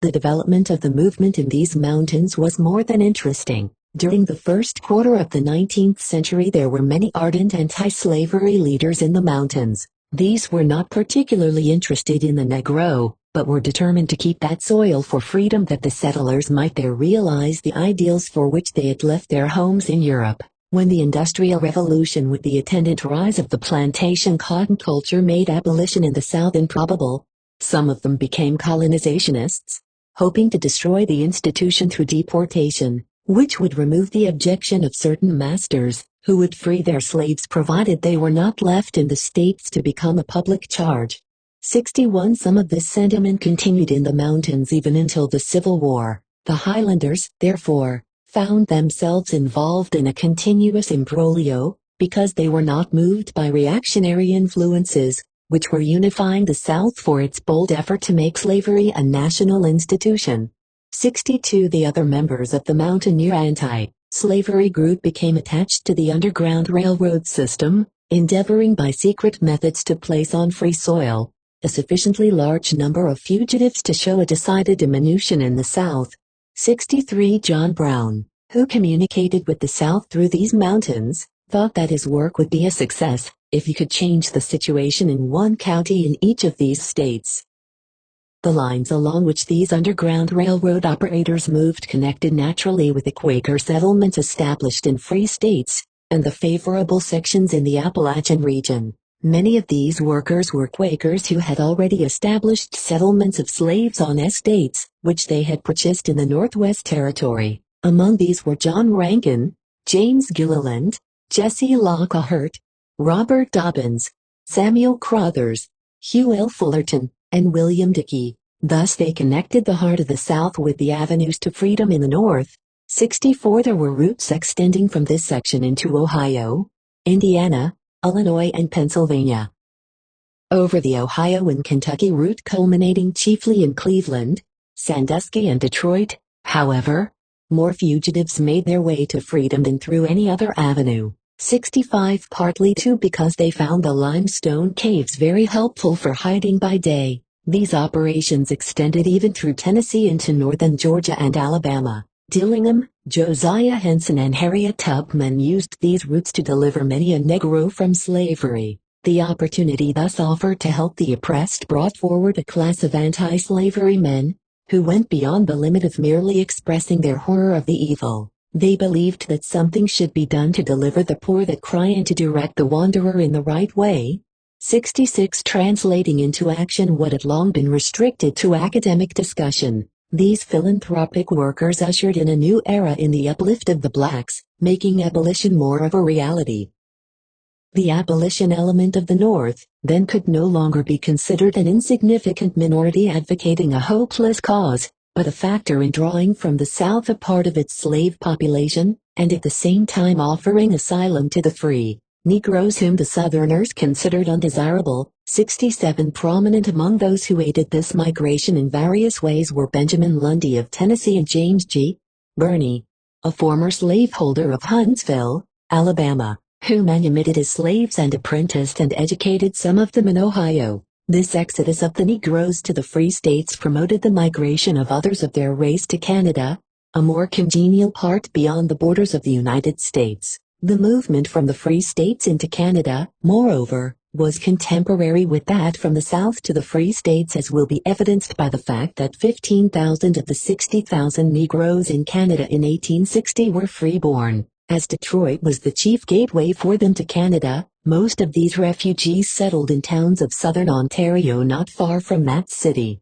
The development of the movement in these mountains was more than interesting. During the first quarter of the 19th century there were many ardent anti-slavery leaders in the mountains. These were not particularly interested in the Negro, but were determined to keep that soil for freedom that the settlers might there realize the ideals for which they had left their homes in Europe. When the Industrial Revolution with the attendant rise of the plantation cotton culture made abolition in the South improbable, Some of them became colonizationists, hoping to destroy the institution through deportation, which would remove the objection of certain masters, who would free their slaves provided they were not left in the states to become a public charge. 61 Some of this sentiment continued in the mountains even until the Civil War. The Highlanders, therefore, found themselves involved in a continuous imbroglio, because they were not moved by reactionary influences, which were unifying the South for its bold effort to make slavery a national institution. 62 The other members of the mountaineer anti-slavery group became attached to the Underground Railroad system, endeavoring by secret methods to place on free soil a sufficiently large number of fugitives to show a decided diminution in the South. 63 John Brown, who communicated with the South through these mountains, thought that his work would be a success if he could change the situation in one county in each of these states. The lines along which these Underground Railroad operators moved connected naturally with the Quaker settlements established in free states, and the favorable sections in the Appalachian region. Many of these workers were Quakers who had already established settlements of slaves on estates, which they had purchased in the Northwest Territory. Among these were John Rankin, James Gilliland, Jesse Lockhart, Robert Dobbins, Samuel Crothers, Hugh L. Fullerton, and William Dickey. Thus they connected the heart of the South with the avenues to freedom in the North. 64 There were routes extending from this section into Ohio, Indiana, Illinois and Pennsylvania. Over the Ohio and Kentucky route culminating chiefly in Cleveland, Sandusky and Detroit, however, more fugitives made their way to freedom than through any other avenue. 65 Partly too because they found the limestone caves very helpful for hiding by day. These operations extended even through Tennessee into northern Georgia and Alabama. Dillingham, Josiah Henson and Harriet Tubman used these routes to deliver many a Negro from slavery. The opportunity thus offered to help the oppressed brought forward a class of anti-slavery men, who went beyond the limit of merely expressing their horror of the evil. They believed that something should be done to deliver the poor that cry and to direct the wanderer in the right way. 66 Translating into action what had long been restricted to academic discussion. These philanthropic workers ushered in a new era in the uplift of the blacks, making abolition more of a reality. The abolition element of the North, then, could no longer be considered an insignificant minority advocating a hopeless cause, but a factor in drawing from the South a part of its slave population, and at the same time offering asylum to the free Negroes whom the Southerners considered undesirable. 67 Prominent among those who aided this migration in various ways were Benjamin Lundy of Tennessee and James G. Birney, a former slaveholder of Huntsville, Alabama, who manumitted his slaves and apprenticed and educated some of them in Ohio. This exodus of the Negroes to the free states promoted the migration of others of their race to Canada, a more congenial part beyond the borders of the United States. The movement from the free states into Canada, moreover, was contemporary with that from the South to the free states, as will be evidenced by the fact that 15,000 of the 60,000 Negroes in Canada in 1860 were freeborn. As Detroit was the chief gateway for them to Canada, most of these refugees settled in towns of southern Ontario not far from that city.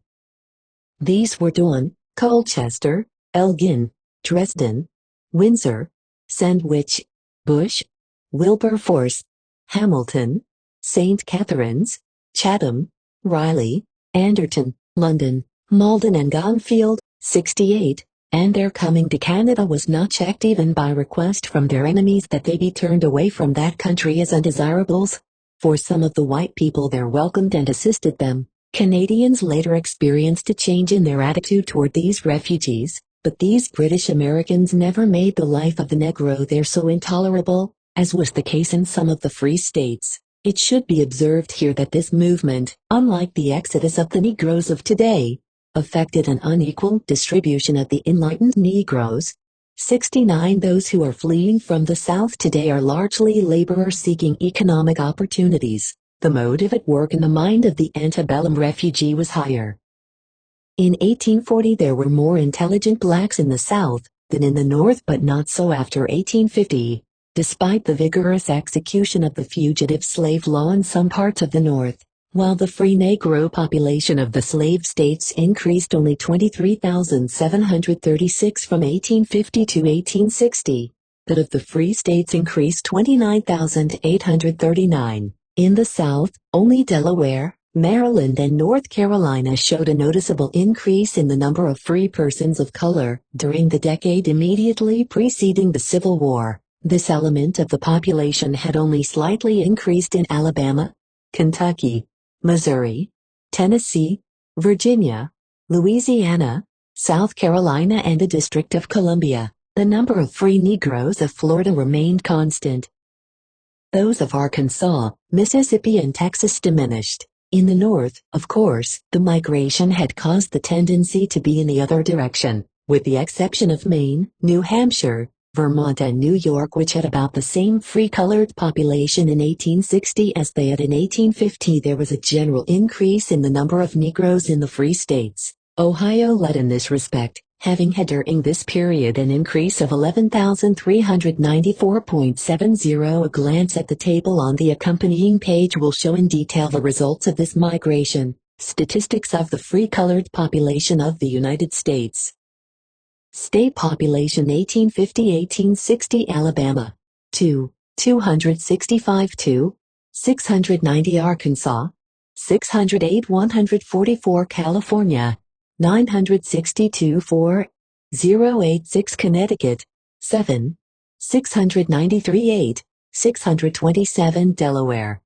These were Dawn, Colchester, Elgin, Dresden, Windsor, Sandwich, Bush, Wilberforce, Hamilton, St. Catharines, Chatham, Riley, Anderton, London, Malden and Gonfield. 68, and their coming to Canada was not checked even by request from their enemies that they be turned away from that country as undesirables. For some of the white people there welcomed and assisted them. Canadians later experienced a change in their attitude toward these refugees, but these British Americans never made the life of the Negro there so intolerable, as was the case in some of the free states. It should be observed here that this movement, unlike the exodus of the Negroes of today, affected an unequal distribution of the enlightened Negroes. 69 Those who are fleeing from the South today are largely laborers seeking economic opportunities. The motive at work in the mind of the antebellum refugee was higher. In 1840 there were more intelligent blacks in the South than in the North, but not so after 1850. Despite the vigorous execution of the fugitive slave law in some parts of the North, While the free Negro population of the slave states increased only 23,736 from 1850 to 1860, that of the free states increased 29,839. In the South, only Delaware, Maryland, and North Carolina showed a noticeable increase in the number of free persons of color during the decade immediately preceding the Civil War. This element of the population had only slightly increased in Alabama, Kentucky, Missouri, Tennessee, Virginia, Louisiana, South Carolina, and the District of Columbia. The number of free Negroes of Florida remained constant. Those of Arkansas, Mississippi, and Texas diminished. In the North, of course, the migration had caused the tendency to be in the other direction, with the exception of Maine, New Hampshire, Vermont, and New York, which had about the same free-colored population in 1860 as they had in 1850. There was a general increase in the number of Negroes in the free states. Ohio led in this respect, having had during this period an increase of 11,394.70. A glance at the table on the accompanying page will show in detail the results of this migration. Statistics of the free-colored population of the United States. State population 1850-1860. Alabama 265 690. Arkansas 608 144. California 962 086. Connecticut 693 627. Delaware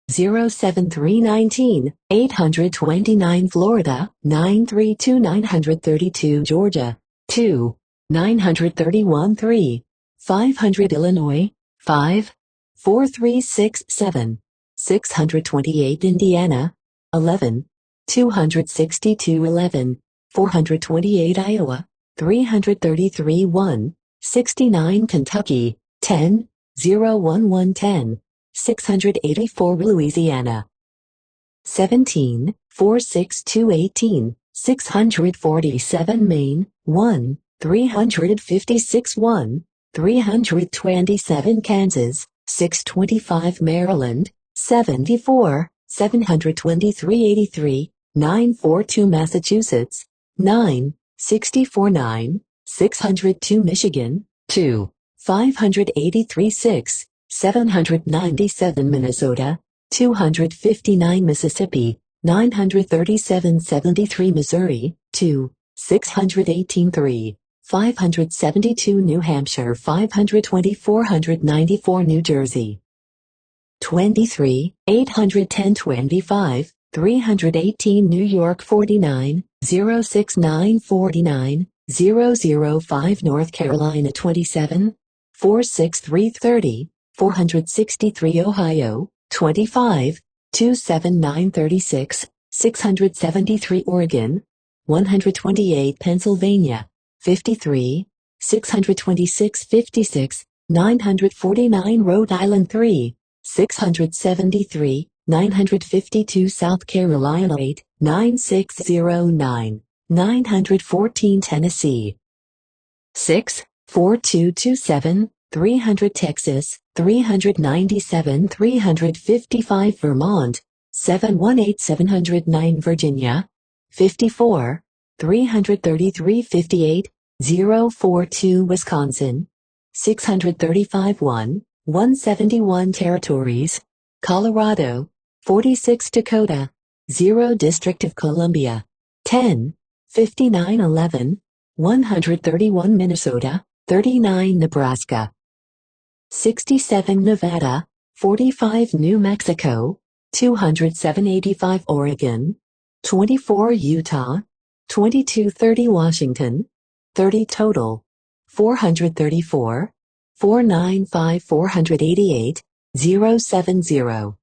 07319 829. Florida 932 932. Georgia 931 500. Illinois 4367 628. Indiana 262 428. Iowa 333 69. Kentucky 10 684. Louisiana 18 647. Maine 356 327. Kansas 625. Maryland 723 83 942. Massachusetts 964 602. Michigan 583 797. Minnesota 259. Mississippi 937 73. Missouri 618 572. New Hampshire 520 494. New Jersey 23 810 25 318. New York 49 069 49 005. North Carolina 27 463 30 463. Ohio 25 279 36 673. Oregon 128. Pennsylvania 53 626 56 949. Rhode Island 3 673 952. South Carolina 8 9609 914. Tennessee 6 4227 300. Texas 397 355. Vermont 718 709. Virginia 54 333 58 042. Wisconsin 635 171. Territories Colorado 46. Dakota 0. District of Columbia 10 59 11 131. Minnesota 39. Nebraska 67. Nevada 45. New Mexico 207. 85. Oregon 24. Utah 22. 30. Washington 30. Total 434 495 488 070.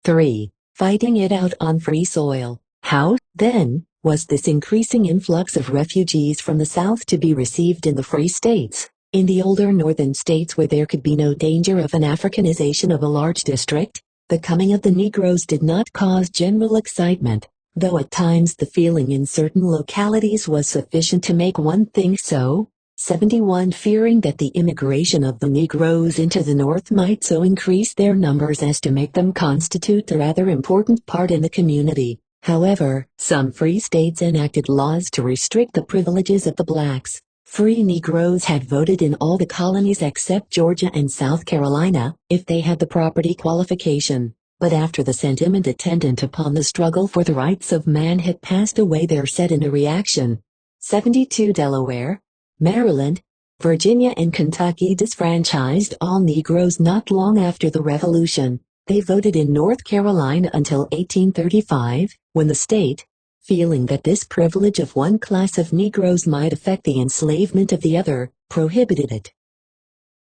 3. Fighting it out on free soil. How, then, was this increasing influx of refugees from the South to be received in the free states? In the older northern states where there could be no danger of an Africanization of a large district, the coming of the Negroes did not cause general excitement, though at times the feeling in certain localities was sufficient to make one think so. 71 fearing that the immigration of the Negroes into the North might so increase their numbers as to make them constitute a rather important part in the community. However, some free states enacted laws to restrict the privileges of the blacks. Free Negroes had voted in all the colonies except Georgia and South Carolina, if they had the property qualification. But after the sentiment attendant upon the struggle for the rights of man had passed away, there set in a reaction. 72 Delaware, Maryland, Virginia and Kentucky disfranchised all Negroes not long after the Revolution. They voted in North Carolina until 1835, when the state, feeling that this privilege of one class of Negroes might affect the enslavement of the other, prohibited it.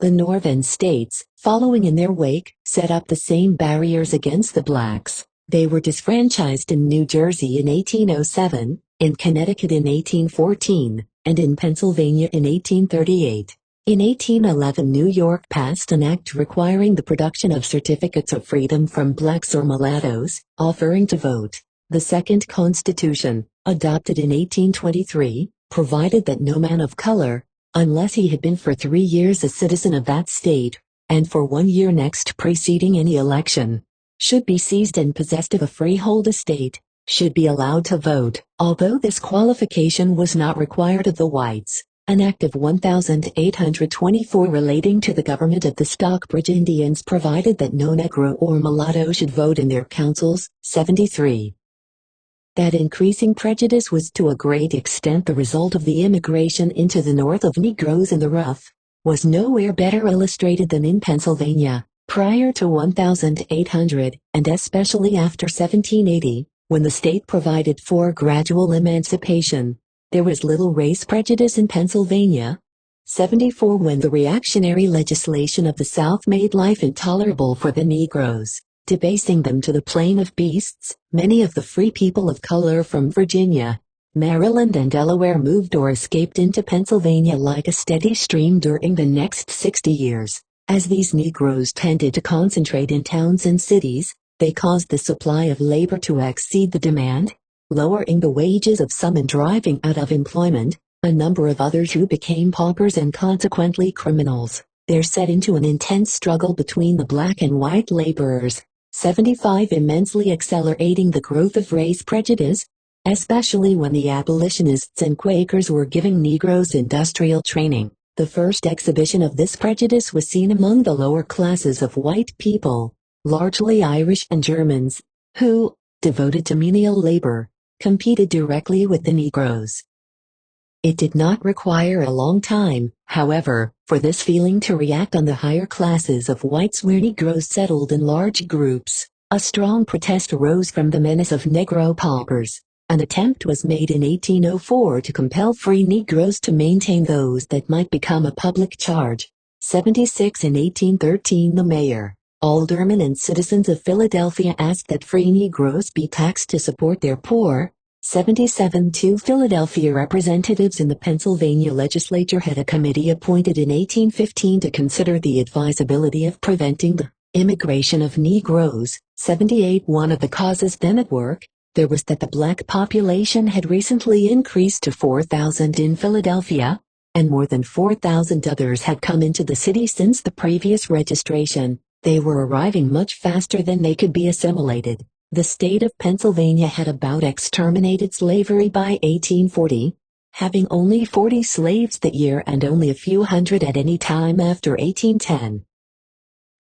The northern states, following in their wake, set up the same barriers against the blacks. They were disfranchised in New Jersey in 1807, in Connecticut in 1814, and in Pennsylvania in 1838. In 1811, New York passed an act requiring the production of certificates of freedom from blacks or mulattoes, offering to vote. The Second Constitution, adopted in 1823, provided that no man of color, unless he had been for 3 years a citizen of that state, and for 1 year next preceding any election, should be seized and possessed of a freehold estate, should be allowed to vote, although this qualification was not required of the whites. An Act of 1824 relating to the government of the Stockbridge Indians provided that no Negro or mulatto should vote in their councils. 73. That increasing prejudice was to a great extent the result of the immigration into the North of Negroes in the rough, was nowhere better illustrated than in Pennsylvania, prior to 1800, and especially after 1780, when the state provided for gradual emancipation. There was little race prejudice in Pennsylvania. 74. When the reactionary legislation of the South made life intolerable for the Negroes, debasing them to the plane of beasts, many of the free people of color from Virginia, Maryland and Delaware moved or escaped into Pennsylvania like a steady stream during the next 60 years. As these Negroes tended to concentrate in towns and cities, they caused the supply of labor to exceed the demand, lowering the wages of some and driving out of employment a number of others who became paupers and consequently criminals. There set into an intense struggle between the black and white laborers. 75. Immensely accelerating the growth of race prejudice, especially when the abolitionists and Quakers were giving Negroes industrial training. The first exhibition of this prejudice was seen among the lower classes of white people, largely Irish and Germans, who, devoted to menial labor, competed directly with the Negroes. It did not require a long time, however, for this feeling to react on the higher classes of whites where Negroes settled in large groups. A strong protest arose from the menace of Negro paupers. An attempt was made in 1804 to compel free Negroes to maintain those that might become a public charge. 76. In 1813, the mayor, aldermen and citizens of Philadelphia asked that free Negroes be taxed to support their poor. 77. Two Philadelphia representatives in the Pennsylvania legislature had a committee appointed in 1815 to consider the advisability of preventing the immigration of Negroes. 78. One of the causes then at work, there was that the black population had recently increased to 4,000 in Philadelphia, and more than 4,000 others had come into the city since the previous registration. They were arriving much faster than they could be assimilated. The state of Pennsylvania had about exterminated slavery by 1840, having only 40 slaves that year and only a few hundred at any time after 1810.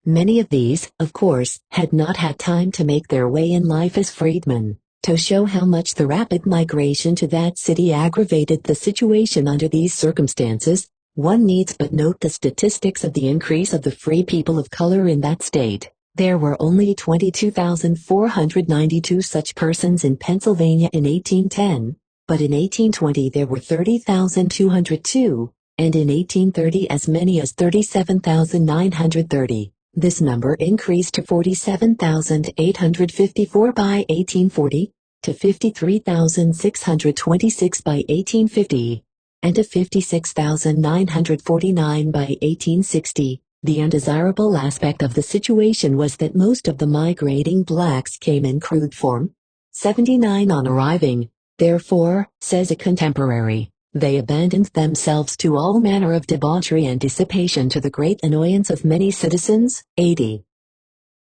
Many of these, of course, had not had time to make their way in life as freedmen. To show how much the rapid migration to that city aggravated the situation under these circumstances, one needs but note the statistics of the increase of the free people of color in that state. There were only 22,492 such persons in Pennsylvania in 1810, but in 1820 there were 30,202, and in 1830 as many as 37,930. This number increased to 47,854 by 1840, to 53,626 by 1850, and to 56,949 by 1860. The undesirable aspect of the situation was that most of the migrating blacks came in crude form. 79. On arriving, therefore, says a contemporary, They abandoned themselves to all manner of debauchery and dissipation to the great annoyance of many citizens. 80.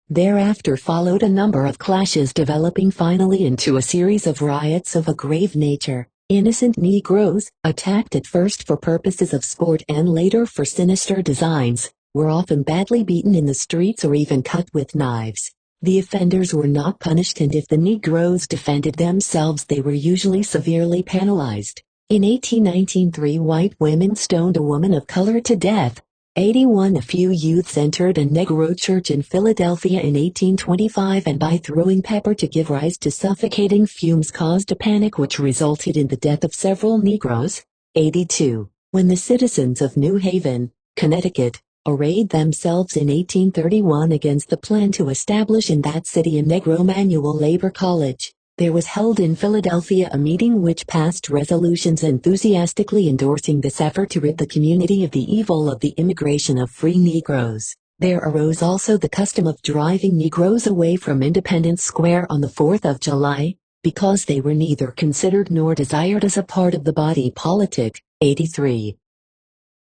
Thereafter followed a number of clashes developing finally into a series of riots of a grave nature. Innocent Negroes, attacked at first for purposes of sport and later for sinister designs, were often badly beaten in the streets or even cut with knives. The offenders were not punished, and if the Negroes defended themselves they were usually severely penalized. In 1819 3 white women stoned a woman of color to death. 81 A few youths entered a Negro church in Philadelphia in 1825 and by throwing pepper to give rise to suffocating fumes caused a panic which resulted in the death of several Negroes. 82. When the citizens of New Haven, Connecticut, arrayed themselves in 1831 against the plan to establish in that city a Negro Manual Labor College, there was held in Philadelphia a meeting which passed resolutions enthusiastically endorsing this effort to rid the community of the evil of the immigration of free Negroes. There arose also the custom of driving Negroes away from Independence Square on the 4th of July, because they were neither considered nor desired as a part of the body politic. 83.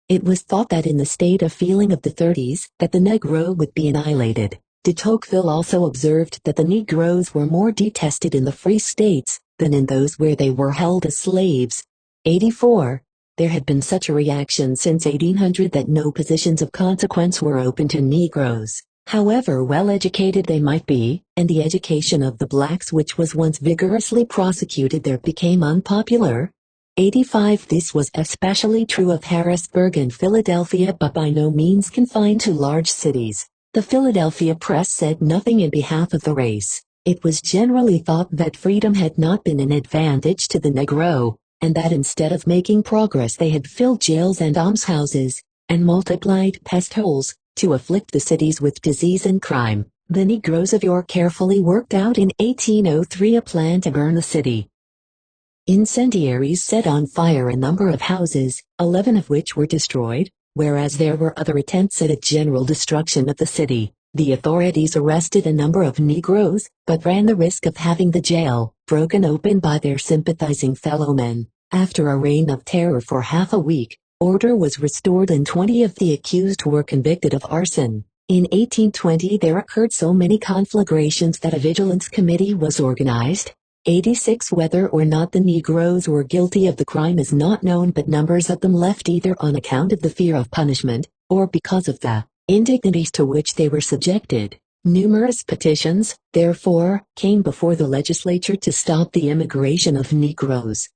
It was thought that in the state of feeling of the 30s, that the Negro would be annihilated. De Tocqueville also observed that the Negroes were more detested in the free states than in those where they were held as slaves. 84. There had been such a reaction since 1800 that no positions of consequence were open to Negroes, however well educated they might be, and the education of the blacks which was once vigorously prosecuted there became unpopular. 85. This was especially true of Harrisburg and Philadelphia, but by no means confined to large cities. The Philadelphia press said nothing in behalf of the race. It was generally thought that freedom had not been an advantage to the Negro, and that instead of making progress they had filled jails and almshouses, and multiplied pest holes, to afflict the cities with disease and crime. The Negroes of York carefully worked out in 1803 a plan to burn the city. Incendiaries set on fire a number of houses, 11 of which were destroyed. Whereas there were other attempts at a general destruction of the city. The authorities arrested a number of Negroes, but ran the risk of having the jail broken open by their sympathizing fellowmen. After a reign of terror for half a week, order was restored and 20 of the accused were convicted of arson. In 1820 there occurred so many conflagrations that a vigilance committee was organized. 86 Whether or not the Negroes were guilty of the crime is not known, but numbers of them left either on account of the fear of punishment, or because of the indignities to which they were subjected. Numerous petitions, therefore, came before the legislature to stop the immigration of Negroes.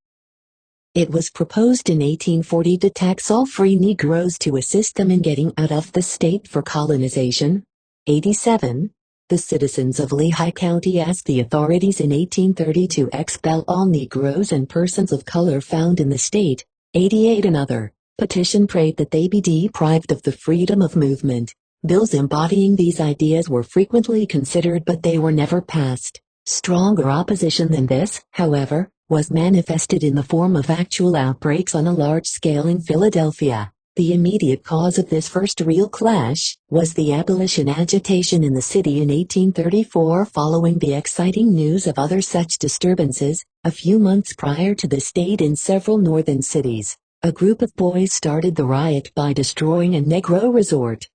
It was proposed in 1840 to tax all free Negroes to assist them in getting out of the state for colonization. 87. The citizens of Lehigh County asked the authorities in 1830 to expel all Negroes and persons of color found in the state. 88 Another petition prayed that they be deprived of the freedom of movement. Bills embodying these ideas were frequently considered, but they were never passed. Stronger opposition than this, however, was manifested in the form of actual outbreaks on a large scale in Philadelphia. The immediate cause of this first real clash was the abolition agitation in the city in 1834, following the exciting news of other such disturbances. A few months prior to this date in several northern cities, a group of boys started the riot by destroying a Negro resort.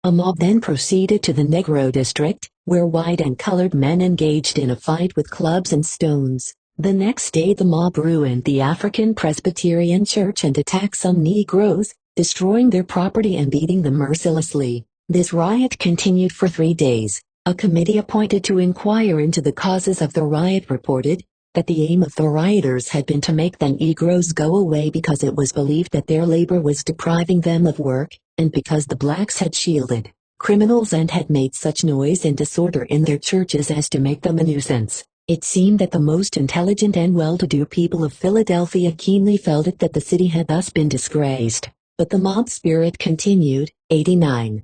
A mob then proceeded to the Negro district, where white and colored men engaged in a fight with clubs and stones. The next day the mob ruined the African Presbyterian Church and attacked some Negroes, destroying their property and beating them mercilessly. This riot continued for 3 days. A committee appointed to inquire into the causes of the riot reported that the aim of the rioters had been to make the Negroes go away because it was believed that their labor was depriving them of work, and because the blacks had shielded criminals and had made such noise and disorder in their churches as to make them a nuisance. It seemed that the most intelligent and well-to-do people of Philadelphia keenly felt it that the city had thus been disgraced, but the mob spirit continued. 89.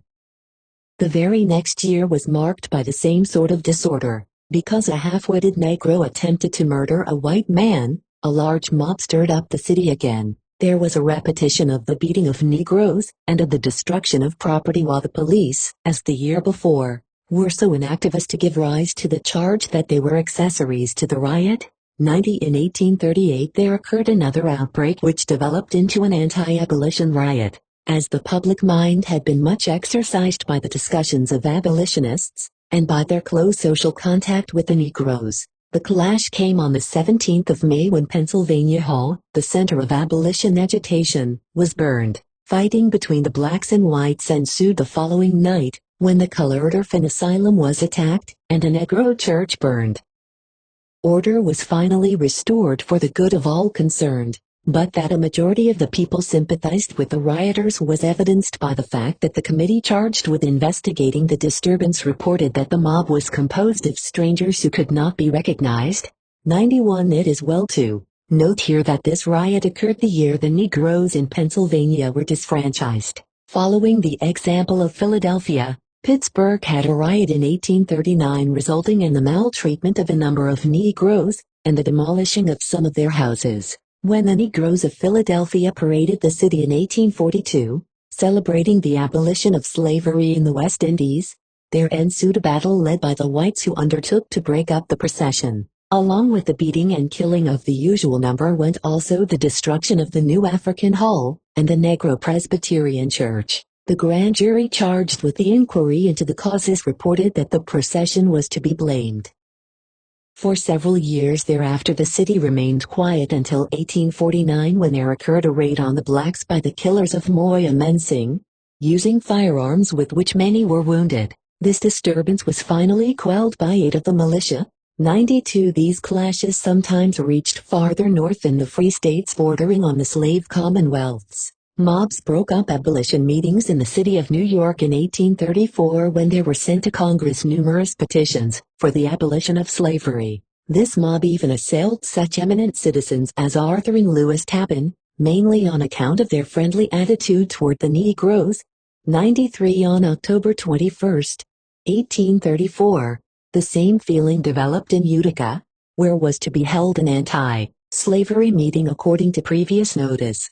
The very next year was marked by the same sort of disorder. Because a half-witted Negro attempted to murder a white man, a large mob stirred up the city again. There was a repetition of the beating of Negroes and of the destruction of property, while the police, as the year before, were so inactive as to give rise to the charge that they were accessories to the riot. 90 In 1838 there occurred another outbreak which developed into an anti-abolition riot. As the public mind had been much exercised by the discussions of abolitionists, and by their close social contact with the Negroes, the clash came on the 17th of May when Pennsylvania Hall, the center of abolition agitation, was burned. Fighting between the blacks and whites ensued the following night, when the colored orphan asylum was attacked, and a Negro church burned. Order was finally restored for the good of all concerned, but that a majority of the people sympathized with the rioters was evidenced by the fact that the committee charged with investigating the disturbance reported that the mob was composed of strangers who could not be recognized. 91 It is well to note here that this riot occurred the year the Negroes in Pennsylvania were disfranchised. Following the example of Philadelphia, Pittsburgh had a riot in 1839 resulting in the maltreatment of a number of Negroes, and the demolishing of some of their houses. When the Negroes of Philadelphia paraded the city in 1842, celebrating the abolition of slavery in the West Indies, there ensued a battle led by the whites who undertook to break up the procession. Along with the beating and killing of the usual number went also the destruction of the New African Hall, and the Negro Presbyterian Church. The grand jury charged with the inquiry into the causes reported that the procession was to be blamed. For several years thereafter the city remained quiet until 1849 when there occurred a raid on the blacks by the killers of Moya Mensing, using firearms with which many were wounded. This disturbance was finally quelled by aid of the militia. 92 These clashes sometimes reached farther north in the free states bordering on the slave commonwealths. Mobs broke up abolition meetings in the city of New York in 1834 when there were sent to Congress numerous petitions for the abolition of slavery. This mob even assailed such eminent citizens as Arthur and Lewis Tappan, mainly on account of their friendly attitude toward the Negroes. 93 On October 21, 1834, the same feeling developed in Utica, where was to be held an anti-slavery meeting according to previous notice.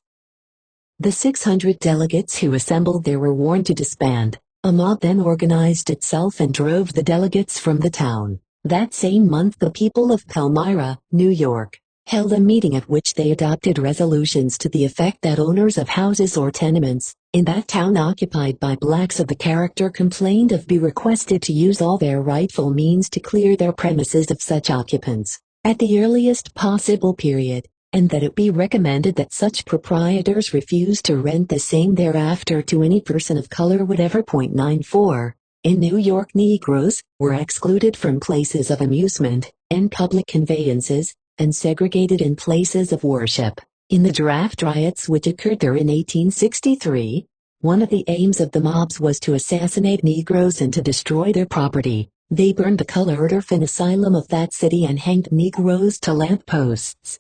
The 600 delegates who assembled there were warned to disband. A mob then organized itself and drove the delegates from the town. That same month the people of Palmyra, New York, held a meeting at which they adopted resolutions to the effect that owners of houses or tenements, in that town occupied by blacks of the character complained of be requested to use all their rightful means to clear their premises of such occupants, at the earliest possible period, and that it be recommended that such proprietors refuse to rent the same thereafter to any person of color whatever. 94. In New York Negroes were excluded from places of amusement, and public conveyances, and segregated in places of worship. In the draft riots which occurred there in 1863, one of the aims of the mobs was to assassinate Negroes and to destroy their property. They burned the colored orphan asylum of that city and hanged Negroes to lamp posts.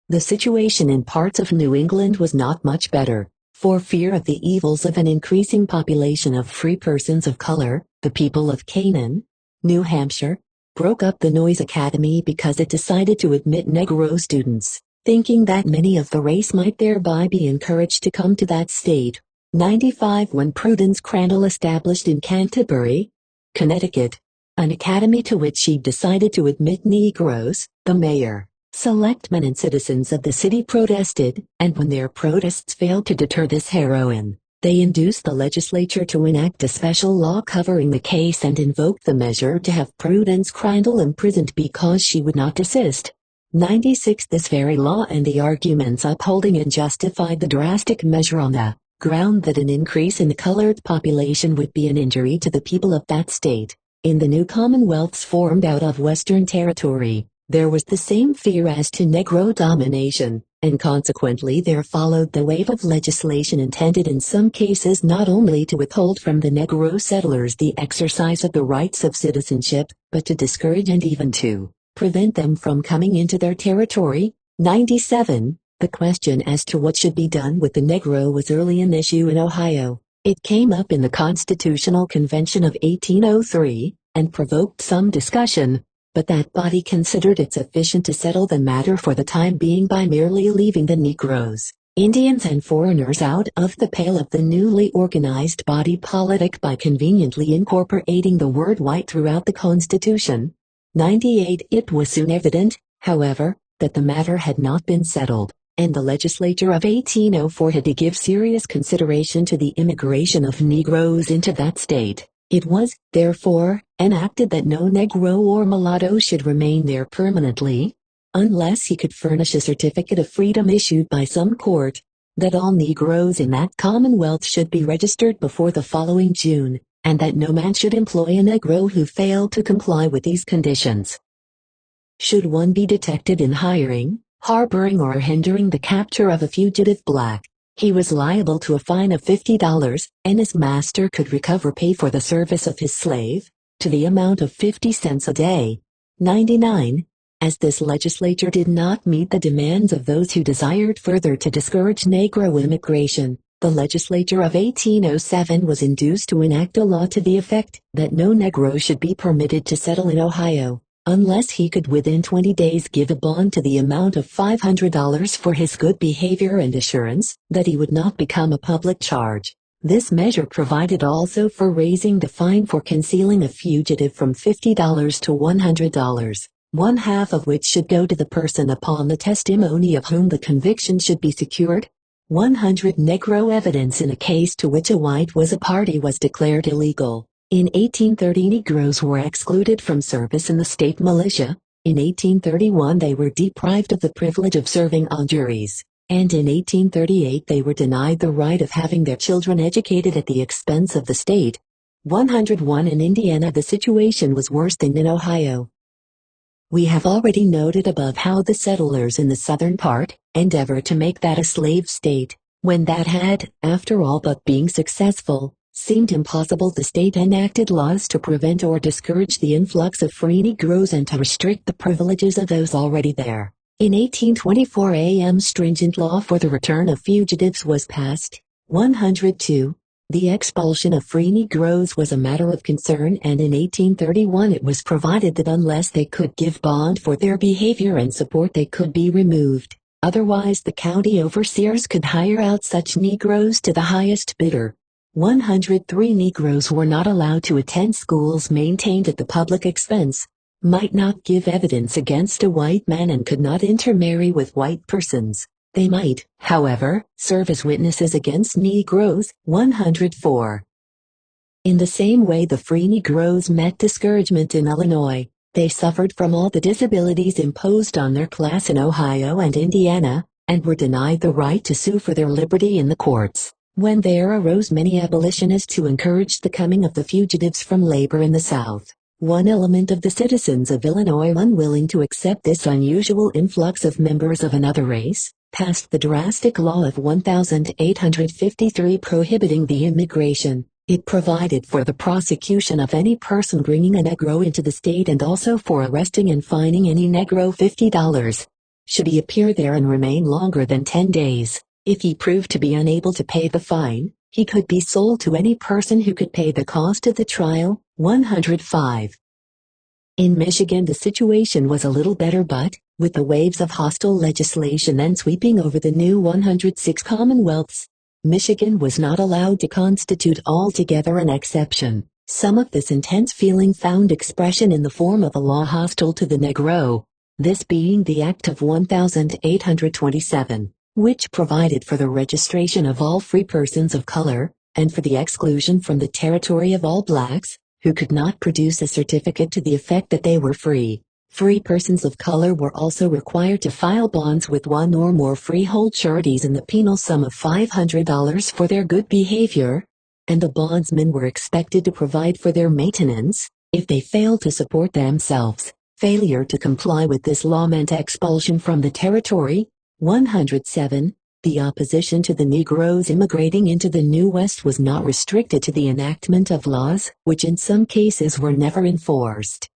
The situation in parts of New England was not much better. For fear of the evils of an increasing population of free persons of color, the people of Canaan, New Hampshire, broke up the Noyes Academy because it decided to admit Negro students, thinking that many of the race might thereby be encouraged to come to that state. 95 When Prudence Crandall established in Canterbury, Connecticut, an academy to which she decided to admit Negroes, the mayor, selectmen and citizens of the city protested, and when their protests failed to deter this heroine, they induced the legislature to enact a special law covering the case and invoked the measure to have Prudence Crandall imprisoned because she would not desist. 96 This very law and the arguments upholding it justified the drastic measure on the ground that an increase in the colored population would be an injury to the people of that state. In the new commonwealths formed out of Western Territory, there was the same fear as to Negro domination, and consequently there followed the wave of legislation intended in some cases not only to withhold from the Negro settlers the exercise of the rights of citizenship, but to discourage and even to prevent them from coming into their territory. 97. The question as to what should be done with the Negro was early an issue in Ohio. It came up in the Constitutional Convention of 1803, and provoked some discussion, but that body considered it sufficient to settle the matter for the time being by merely leaving the Negroes, Indians and foreigners out of the pale of the newly organized body politic by conveniently incorporating the word white throughout the Constitution. 98 It was soon evident however, that the matter had not been settled, and the legislature of 1804 had to give serious consideration to the immigration of Negroes into that state. It was, therefore, enacted that no Negro or mulatto should remain there permanently, unless he could furnish a certificate of freedom issued by some court, that all Negroes in that Commonwealth should be registered before the following June, and that no man should employ a Negro who failed to comply with these conditions. Should one be detected in hiring, harboring or hindering the capture of a fugitive black, he was liable to a fine of $50, and his master could recover pay for the service of his slave, to the amount of 50 cents a day. 99. As this legislature did not meet the demands of those who desired further to discourage Negro immigration, the legislature of 1807 was induced to enact a law to the effect that no Negro should be permitted to settle in Ohio, unless he could within 20 days give a bond to the amount of $500 for his good behavior and assurance that he would not become a public charge. This measure provided also for raising the fine for concealing a fugitive from $50 to $100. One half of which should go to the person upon the testimony of whom the conviction should be secured. 100 Negro evidence in a case to which a white was a party was declared illegal. In 1830 Negroes were excluded from service in the state militia. In 1831 they were deprived of the privilege of serving on juries, and in 1838 they were denied the right of having their children educated at the expense of the state. 101 In Indiana the situation was worse than in Ohio. We have already noted above how the settlers in the southern part endeavored to make that a slave state. When that had, after all but being successful, seemed impossible, the state enacted laws to prevent or discourage the influx of free Negroes and to restrict the privileges of those already there. In 1824 a stringent law for the return of fugitives was passed. 102. The expulsion of free Negroes was a matter of concern, and in 1831 it was provided that unless they could give bond for their behavior and support they could be removed. Otherwise the county overseers could hire out such Negroes to the highest bidder. 103 Negroes were not allowed to attend schools maintained at the public expense, might not give evidence against a white man, and could not intermarry with white persons. They might, however, serve as witnesses against Negroes. 104. In the same way the free Negroes met discouragement in Illinois. They suffered from all the disabilities imposed on their class in Ohio and Indiana, and were denied the right to sue for their liberty in the courts. When there arose many abolitionists who encouraged the coming of the fugitives from labor in the South, one element of the citizens of Illinois, unwilling to accept this unusual influx of members of another race, passed the drastic law of 1853 prohibiting the immigration. It provided for the prosecution of any person bringing a Negro into the state, and also for arresting and fining any Negro $50. Should he appear there and remain longer than 10 days, if he proved to be unable to pay the fine, he could be sold to any person who could pay the cost of the trial. 105. In Michigan the situation was a little better, but, with the waves of hostile legislation then sweeping over the new 106 commonwealths, Michigan was not allowed to constitute altogether an exception. Some of this intense feeling found expression in the form of a law hostile to the Negro, this being the Act of 1827, which provided for the registration of all free persons of color, and for the exclusion from the territory of all blacks, who could not produce a certificate to the effect that they were free. Free persons of color were also required to file bonds with one or more freehold sureties in the penal sum of $500 for their good behavior, and the bondsmen were expected to provide for their maintenance, if they failed to support themselves. Failure to comply with this law meant expulsion from the territory. 107. The opposition to the Negroes immigrating into the New West was not restricted to the enactment of laws, which in some cases were never enforced.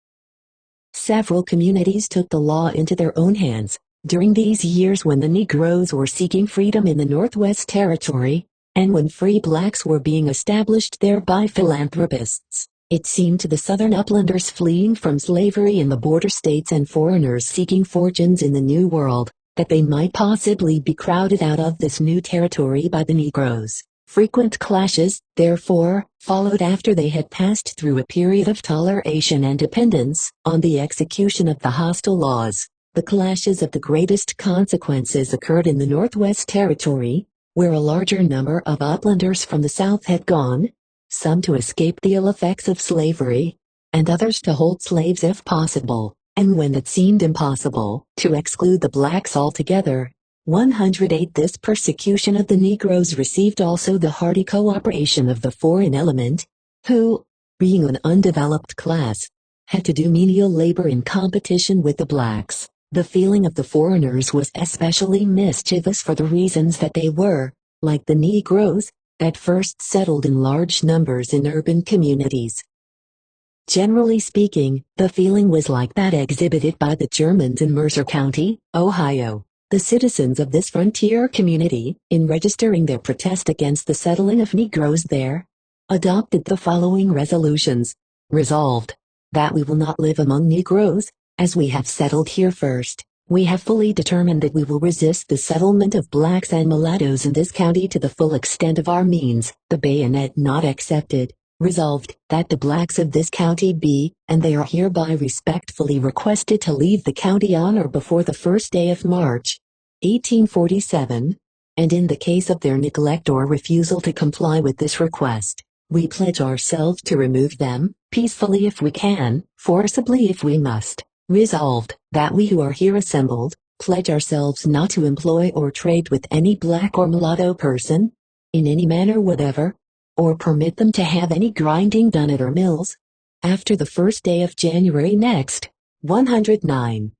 Several communities took the law into their own hands. During these years when the Negroes were seeking freedom in the Northwest Territory, and when free blacks were being established there by philanthropists, it seemed to the Southern uplanders fleeing from slavery in the border states and foreigners seeking fortunes in the New World, that they might possibly be crowded out of this new territory by the Negroes. Frequent clashes, therefore, followed after they had passed through a period of toleration and dependence on the execution of the hostile laws. The clashes of the greatest consequences occurred in the Northwest Territory, where a larger number of uplanders from the South had gone, some to escape the ill effects of slavery, and others to hold slaves if possible, and when it seemed impossible, to exclude the blacks altogether. 108 This persecution of the Negroes received also the hearty cooperation of the foreign element, who, being an undeveloped class, had to do menial labor in competition with the blacks. The feeling of the foreigners was especially mischievous for the reasons that they were, like the Negroes, at first settled in large numbers in urban communities. Generally speaking, the feeling was like that exhibited by the Germans in Mercer County, Ohio. The citizens of this frontier community, in registering their protest against the settling of Negroes there, adopted the following resolutions. Resolved, that we will not live among Negroes, as we have settled here first. We have fully determined that we will resist the settlement of blacks and mulattoes in this county to the full extent of our means, the bayonet not excepted. Resolved, that the blacks of this county be, and they are hereby respectfully requested to leave the county on or before the first day of March, 1847, and in the case of their neglect or refusal to comply with this request, we pledge ourselves to remove them, peacefully if we can, forcibly if we must. Resolved, that we who are here assembled, pledge ourselves not to employ or trade with any black or mulatto person, in any manner whatever, or permit them to have any grinding done at our mills, after the first day of January next. 109.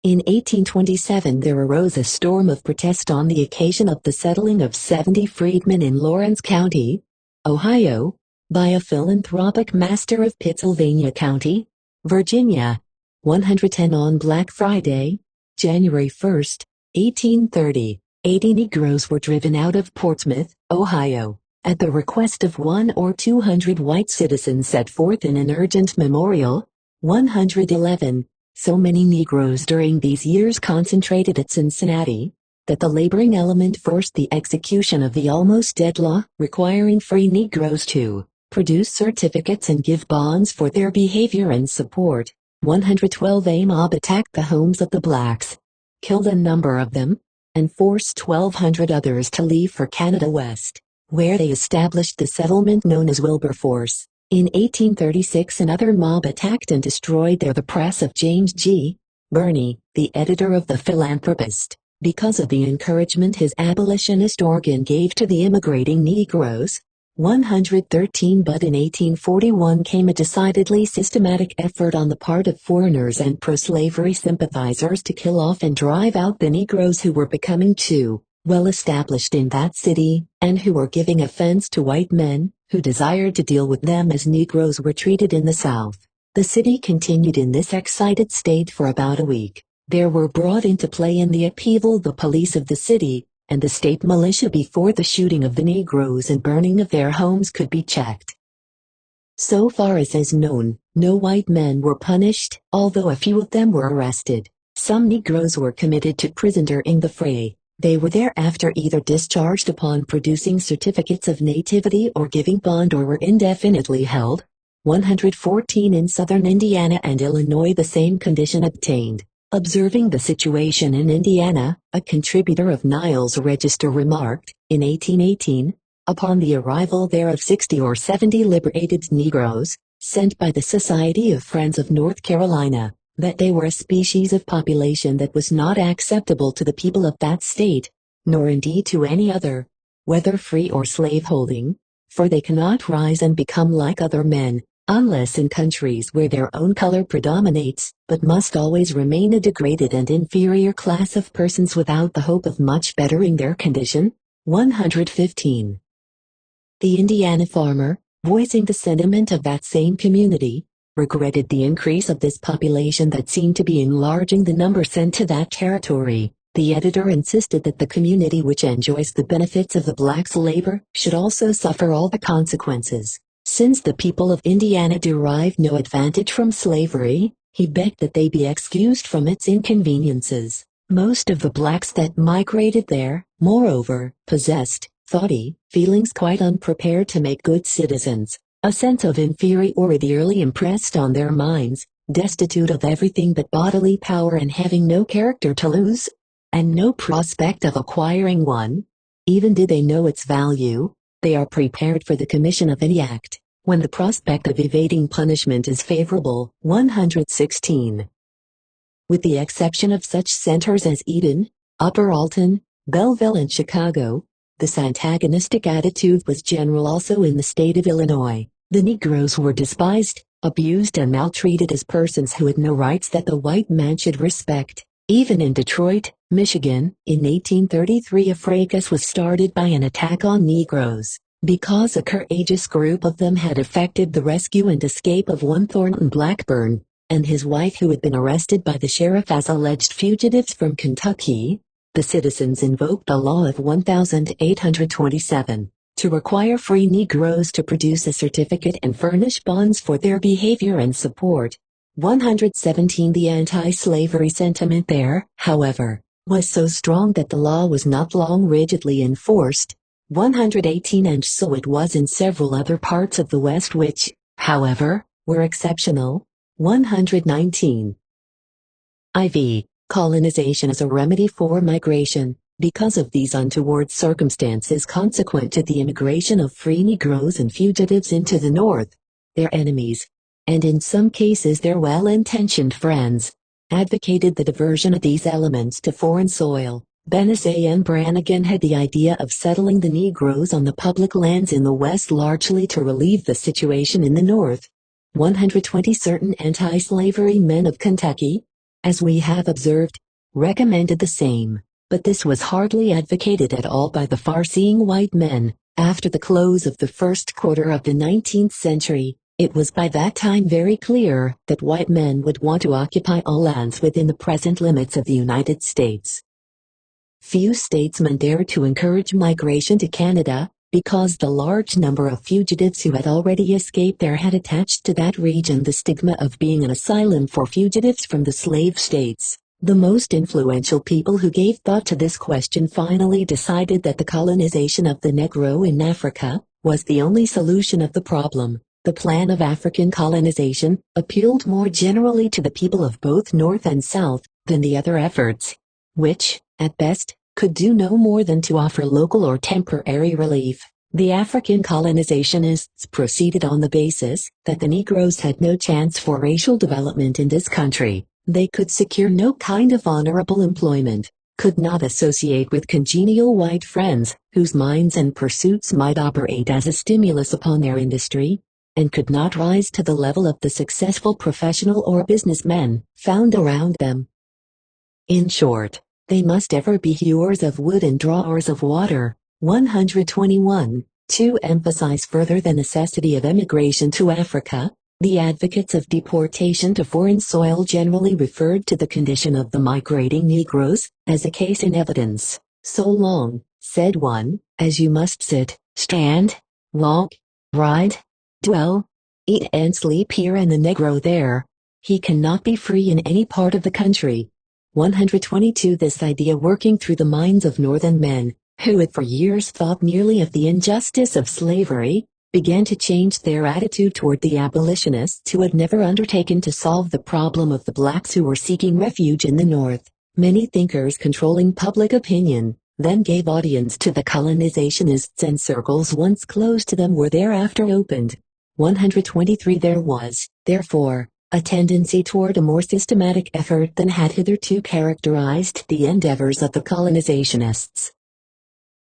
In 1827 there arose a storm of protest on the occasion of the settling of 70 freedmen in Lawrence County, Ohio, by a philanthropic master of Pittsylvania County, Virginia. 110 On Black Friday, January 1, 1830, 80 Negroes were driven out of Portsmouth, Ohio, at the request of 100 or 200 white citizens set forth in an urgent memorial. 111. So many Negroes during these years concentrated at Cincinnati, that the laboring element forced the execution of the almost dead law requiring free Negroes to produce certificates and give bonds for their behavior and support. 112 A mob attacked the homes of the blacks, killed a number of them, and forced 1,200 others to leave for Canada West, where they established the settlement known as Wilberforce. In 1836 another mob attacked and destroyed the press of James G. Birney, the editor of The Philanthropist, because of the encouragement his abolitionist organ gave to the immigrating Negroes. 113 But in 1841 came a decidedly systematic effort on the part of foreigners and pro-slavery sympathizers to kill off and drive out the Negroes who were becoming too well established in that city, and who were giving offense to white men, who desired to deal with them as Negroes were treated in the South. The city continued in this excited state for about a week. There were brought into play in the upheaval the police of the city, and the state militia before the shooting of the Negroes and burning of their homes could be checked. So far as is known, no white men were punished, although a few of them were arrested. Some Negroes were committed to prison during the fray. They were thereafter either discharged upon producing certificates of nativity or giving bond or were indefinitely held. 114 In southern Indiana and Illinois the same condition obtained. Observing the situation in Indiana, a contributor of Niles' Register remarked, in 1818, upon the arrival there of 60 or 70 liberated Negroes, sent by the Society of Friends of North Carolina, that they were a species of population that was not acceptable to the people of that state, nor indeed to any other, whether free or slave-holding, for they cannot rise and become like other men, unless in countries where their own color predominates, but must always remain a degraded and inferior class of persons without the hope of much bettering their condition. 115. The Indiana farmer, voicing the sentiment of that same community, regretted the increase of this population that seemed to be enlarging the number sent to that territory. The editor insisted that the community which enjoys the benefits of the blacks' labor should also suffer all the consequences. Since the people of Indiana derived no advantage from slavery, he begged that they be excused from its inconveniences. Most of the blacks that migrated there, moreover, possessed, thought he, feelings quite unprepared to make good citizens. A sense of inferiority early impressed on their minds, destitute of everything but bodily power and having no character to lose, and no prospect of acquiring one. Even did they know its value, they are prepared for the commission of any act, when the prospect of evading punishment is favorable. 116. With the exception of such centers as Eden, Upper Alton, Belleville and Chicago, this antagonistic attitude was general also in the state of Illinois. The Negroes were despised, abused and maltreated as persons who had no rights that the white man should respect. Even in Detroit, Michigan, in 1833 a fracas was started by an attack on Negroes, because a courageous group of them had effected the rescue and escape of one Thornton Blackburn, and his wife who had been arrested by the sheriff as alleged fugitives from Kentucky. The citizens invoked the law of 1827, to require free Negroes to produce a certificate and furnish bonds for their behavior and support. 117. The anti-slavery sentiment there, however, was so strong that the law was not long rigidly enforced. 118. And so it was in several other parts of the West which, however, were exceptional. 119. IV. Colonization as a remedy for migration. Because of these untoward circumstances consequent to the immigration of free Negroes and fugitives into the North, their enemies, and in some cases their well-intentioned friends, advocated the diversion of these elements to foreign soil. Benesse and Brannigan had the idea of settling the Negroes on the public lands in the West largely to relieve the situation in the North. 120. Certain anti-slavery men of Kentucky, as we have observed, recommended the same, but this was hardly advocated at all by the far-seeing white men. After the close of the first quarter of the 19th century, it was by that time very clear that white men would want to occupy all lands within the present limits of the United States. Few statesmen dared to encourage migration to Canada, because the large number of fugitives who had already escaped there had attached to that region the stigma of being an asylum for fugitives from the slave states. The most influential people who gave thought to this question finally decided that the colonization of the Negro in Africa was the only solution of the problem. The plan of African colonization appealed more generally to the people of both North and South than the other efforts, which, at best, could do no more than to offer local or temporary relief. The African colonizationists proceeded on the basis that the Negroes had no chance for racial development in this country. They could secure no kind of honorable employment, could not associate with congenial white friends whose minds and pursuits might operate as a stimulus upon their industry, and could not rise to the level of the successful professional or businessmen found around them. In short, they must ever be hewers of wood and drawers of water. 121. To emphasize further the necessity of emigration to Africa, the advocates of deportation to foreign soil generally referred to the condition of the migrating Negroes as a case in evidence. So long, said one, as you must sit, stand, walk, ride, dwell, eat and sleep here and the Negro there, he cannot be free in any part of the country. 122. This idea working through the minds of Northern men, who had for years thought merely of the injustice of slavery, began to change their attitude toward the abolitionists who had never undertaken to solve the problem of the blacks who were seeking refuge in the North. Many thinkers controlling public opinion then gave audience to the colonizationists, and circles once closed to them were thereafter opened. 123. There was, therefore, a tendency toward a more systematic effort than had hitherto characterized the endeavors of the colonizationists.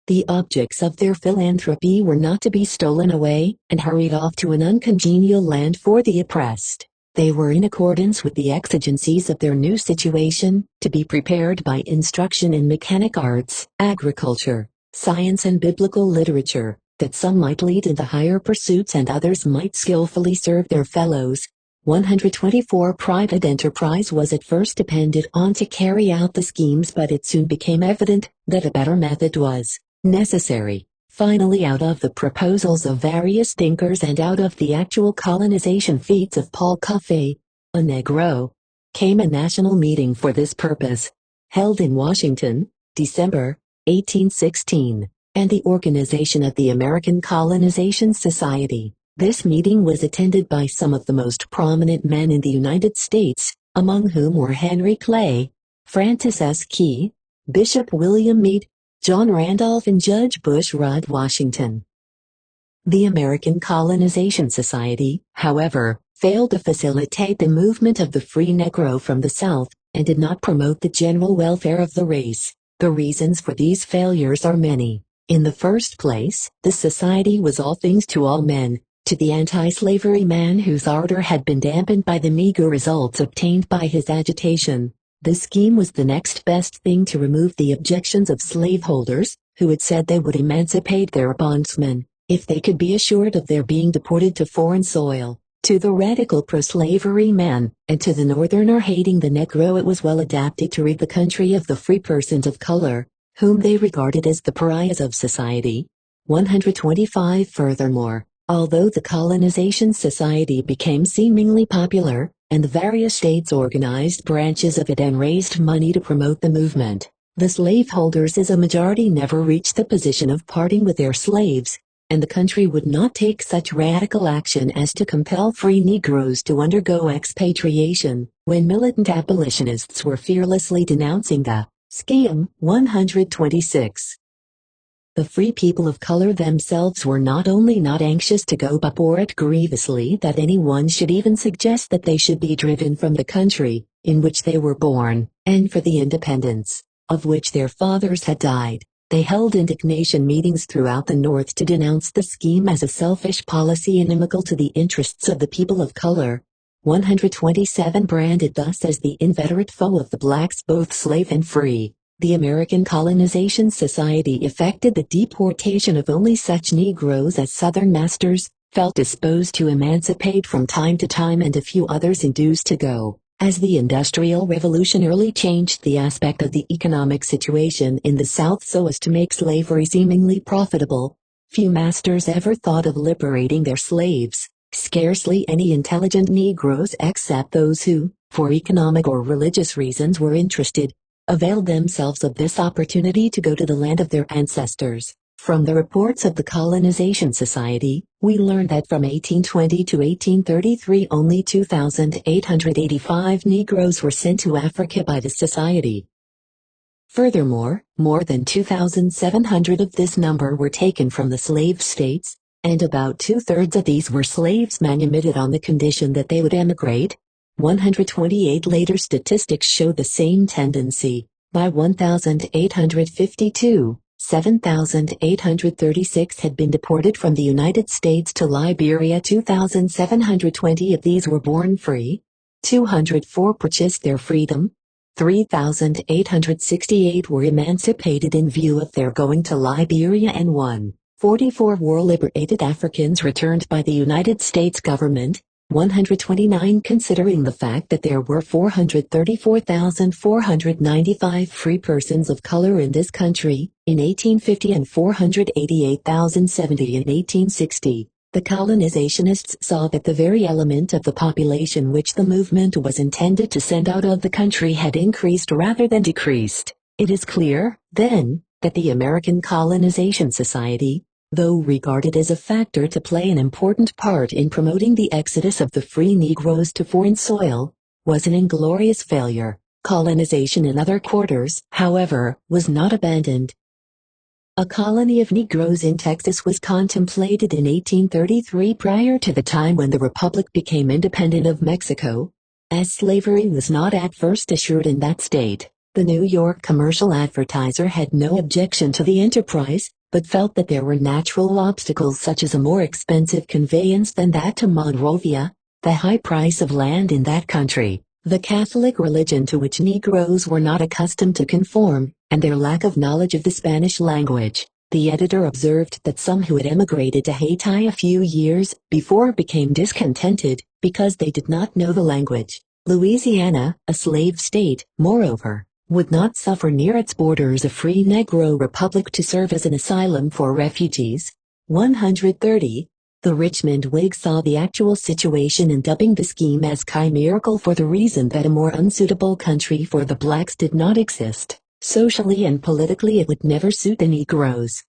The objects of their philanthropy were not to be stolen away and hurried off to an uncongenial land for the oppressed. They were in accordance with the exigencies of their new situation, to be prepared by instruction in mechanic arts, agriculture, science and biblical literature, that some might lead into higher pursuits and others might skillfully serve their fellows. 124. Private enterprise was at first depended on to carry out the schemes, but it soon became evident that a better method was necessary. Finally, out of the proposals of various thinkers and out of the actual colonization feats of Paul Coffey, a Negro, came a national meeting for this purpose, held in Washington, December, 1816, and the organization of the American Colonization Society. This meeting was attended by some of the most prominent men in the United States, among whom were Henry Clay, Francis S. Key, Bishop William Meade, John Randolph and Judge Bushrod Washington. The American Colonization Society, however, failed to facilitate the movement of the free Negro from the South, and did not promote the general welfare of the race. The reasons for these failures are many. In the first place, the society was all things to all men. To the anti-slavery man whose ardor had been dampened by the meager results obtained by his agitation, the scheme was the next best thing to remove the objections of slaveholders, who had said they would emancipate their bondsmen, if they could be assured of their being deported to foreign soil. To the radical pro-slavery man, and to the northerner hating the Negro, it was well adapted to rid the country of the free persons of color, whom they regarded as the pariahs of society. 125 Furthermore, although the Colonization Society became seemingly popular, and the various states organized branches of it and raised money to promote the movement, the slaveholders as a majority never reached the position of parting with their slaves, and the country would not take such radical action as to compel free Negroes to undergo expatriation, when militant abolitionists were fearlessly denouncing the scheme. 126. The free people of color themselves were not only not anxious to go but bore it grievously that anyone should even suggest that they should be driven from the country in which they were born, and for the independence of which their fathers had died. They held indignation meetings throughout the North to denounce the scheme as a selfish policy inimical to the interests of the people of color. 127 Branded thus as the inveterate foe of the blacks, both slave and free, the American Colonization Society effected the deportation of only such Negroes as Southern masters felt disposed to emancipate from time to time, and a few others induced to go. As the Industrial Revolution early changed the aspect of the economic situation in the South so as to make slavery seemingly profitable, few masters ever thought of liberating their slaves. Scarcely any intelligent Negroes, except those who, for economic or religious reasons, were interested, availed themselves of this opportunity to go to the land of their ancestors. From the reports of the Colonization Society, we learn that from 1820 to 1833 only 2,885 Negroes were sent to Africa by the Society. Furthermore, more than 2,700 of this number were taken from the slave states, and about two-thirds of these were slaves manumitted on the condition that they would emigrate. 128 later statistics show the same tendency. By 1852, 7,836 had been deported from the United States to Liberia. 2,720 of these were born free. 204 purchased their freedom. 3,868 were emancipated in view of their going to Liberia, and 144 were liberated Africans returned by the United States government. 129 Considering the fact that there were 434,495 free persons of color in this country in 1850 and 488,070 in 1860, the colonizationists saw that the very element of the population which the movement was intended to send out of the country had increased rather than decreased. It is clear, then, that the American Colonization Society, though regarded as a factor to play an important part in promoting the exodus of the free Negroes to foreign soil, was an inglorious failure. Colonization in other quarters, however, was not abandoned. A colony of Negroes in Texas was contemplated in 1833, prior to the time when the Republic became independent of Mexico. As slavery was not at first assured in that state, the New York Commercial Advertiser had no objection to the enterprise, but felt that there were natural obstacles such as a more expensive conveyance than that to Monrovia, the high price of land in that country, the Catholic religion to which Negroes were not accustomed to conform, and their lack of knowledge of the Spanish language. The editor observed that some who had emigrated to Haiti a few years before became discontented because they did not know the language. Louisiana, a slave state, moreover, would not suffer near its borders a free Negro republic to serve as an asylum for refugees. 130. The Richmond Whigs saw the actual situation in dubbing the scheme as chimerical for the reason that a more unsuitable country for the blacks did not exist. Socially and politically it would never suit the Negroes.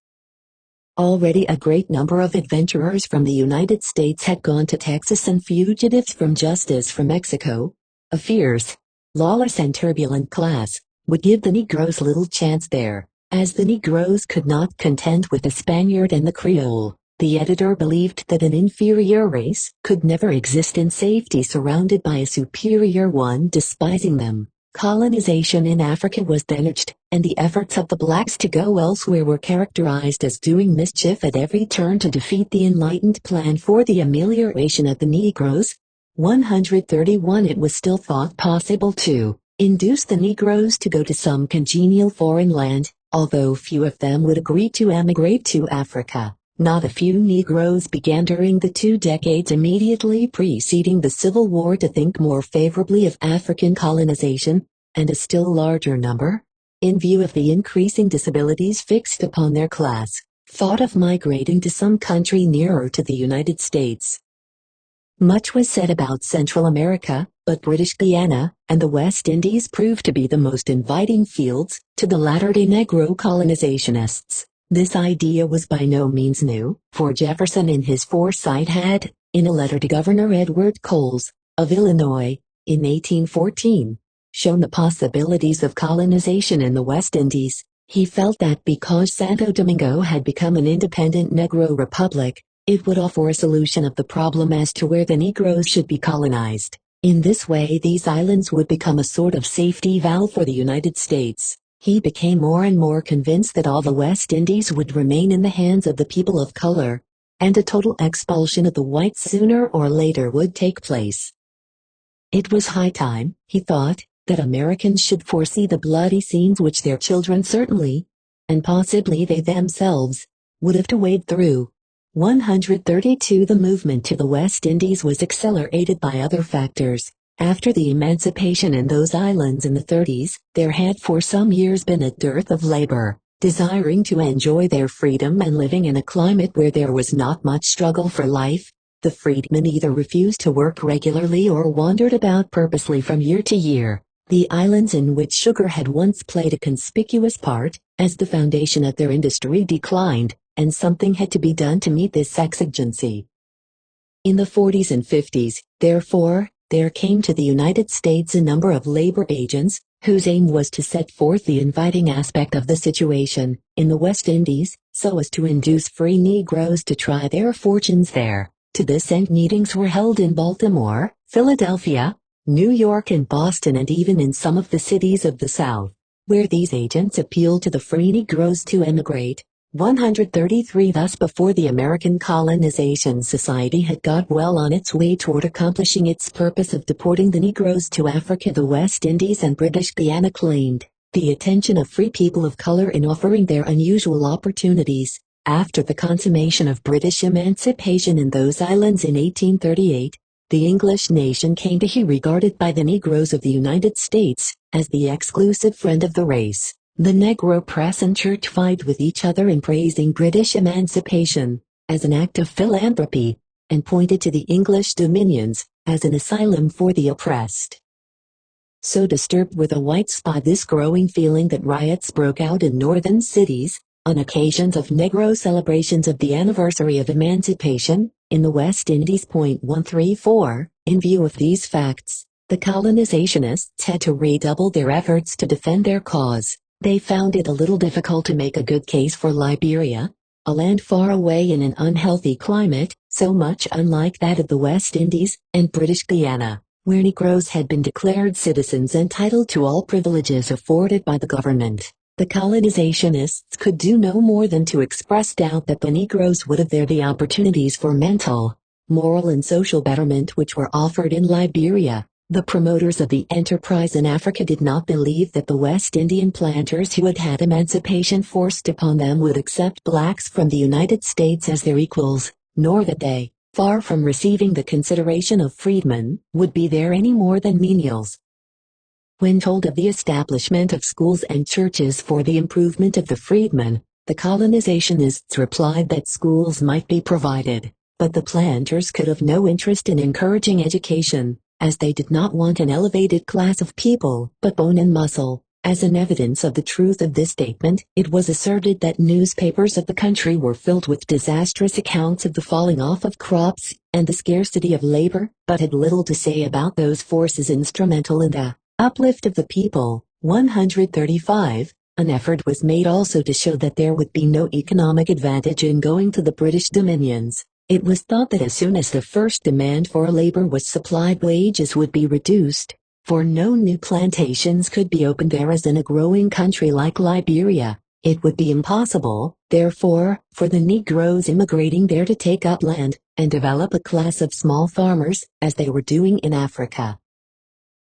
Already a great number of adventurers from the United States had gone to Texas and fugitives from justice from Mexico. A fierce, lawless and turbulent class would give the Negroes little chance there, as the Negroes could not contend with the Spaniard and the Creole. The editor believed that an inferior race could never exist in safety surrounded by a superior one despising them. Colonization in Africa was then urged, and the efforts of the blacks to go elsewhere were characterized as doing mischief at every turn to defeat the enlightened plan for the amelioration of the Negroes. 131 It was still thought possible to induce the Negroes to go to some congenial foreign land, although few of them would agree to emigrate to Africa. Not a few Negroes began during the 2 decades immediately preceding the Civil War to think more favorably of African colonization, and a still larger number, in view of the increasing disabilities fixed upon their class, thought of migrating to some country nearer to the United States. Much was said about Central America, but British Guiana and the West Indies proved to be the most inviting fields to the latter-day Negro colonizationists. This idea was by no means new, for Jefferson in his foresight had, in a letter to Governor Edward Coles, of Illinois, in 1814, shown the possibilities of colonization in the West Indies. He felt that because Santo Domingo had become an independent Negro republic, it would offer a solution of the problem as to where the Negroes should be colonized. In this way these islands would become a sort of safety valve for the United States. He became more and more convinced that all the West Indies would remain in the hands of the people of color, and a total expulsion of the whites sooner or later would take place. It was high time, he thought, that Americans should foresee the bloody scenes which their children certainly, and possibly they themselves, would have to wade through. 132 The movement to the West Indies was accelerated by other factors. After the emancipation in those islands in the 30s, there had for some years been a dearth of labor, desiring to enjoy their freedom and living in a climate where there was not much struggle for life. The freedmen either refused to work regularly or wandered about purposely from year to year. The islands in which sugar had once played a conspicuous part, as the foundation of their industry declined, and something had to be done to meet this exigency. In the 40s and 50s, therefore, there came to the United States a number of labor agents, whose aim was to set forth the inviting aspect of the situation in the West Indies, so as to induce free Negroes to try their fortunes there. To this end meetings were held in Baltimore, Philadelphia, New York and Boston and even in some of the cities of the South, where these agents appealed to the free Negroes to emigrate. 133 Thus before the American Colonization Society had got well on its way toward accomplishing its purpose of deporting the Negroes to Africa, the West Indies and British Guiana claimed the attention of free people of color in offering their unusual opportunities. After the consummation of British emancipation in those islands in 1838, the English nation came to be regarded by the Negroes of the United States as the exclusive friend of the race. The Negro press and church vied with each other in praising British emancipation as an act of philanthropy, and pointed to the English dominions as an asylum for the oppressed. So disturbed were the whites by this growing feeling that riots broke out in northern cities, on occasions of Negro celebrations of the anniversary of emancipation, in the West Indies. 134. In view of these facts, the colonizationists had to redouble their efforts to defend their cause. They found it a little difficult to make a good case for Liberia, a land far away in an unhealthy climate, so much unlike that of the West Indies and British Guiana, where Negroes had been declared citizens entitled to all privileges afforded by the government. The colonizationists could do no more than to express doubt that the Negroes would have there the opportunities for mental, moral and social betterment which were offered in Liberia. The promoters of the enterprise in Africa did not believe that the West Indian planters who had had emancipation forced upon them would accept blacks from the United States as their equals, nor that they, far from receiving the consideration of freedmen, would be there any more than menials. When told of the establishment of schools and churches for the improvement of the freedmen, the colonizationists replied that schools might be provided, but the planters could have no interest in encouraging education, as they did not want an elevated class of people, but bone and muscle, As an evidence of the truth of this statement, it was asserted that newspapers of the country were filled with disastrous accounts of the falling off of crops and the scarcity of labor, but had little to say about those forces instrumental in the uplift of the people. 135. An effort was made also to show that there would be no economic advantage in going to the British dominions. It was thought that as soon as the first demand for labor was supplied, wages would be reduced, for no new plantations could be opened there as in a growing country like Liberia. It would be impossible, therefore, for the Negroes immigrating there to take up land and develop a class of small farmers, as they were doing in Africa.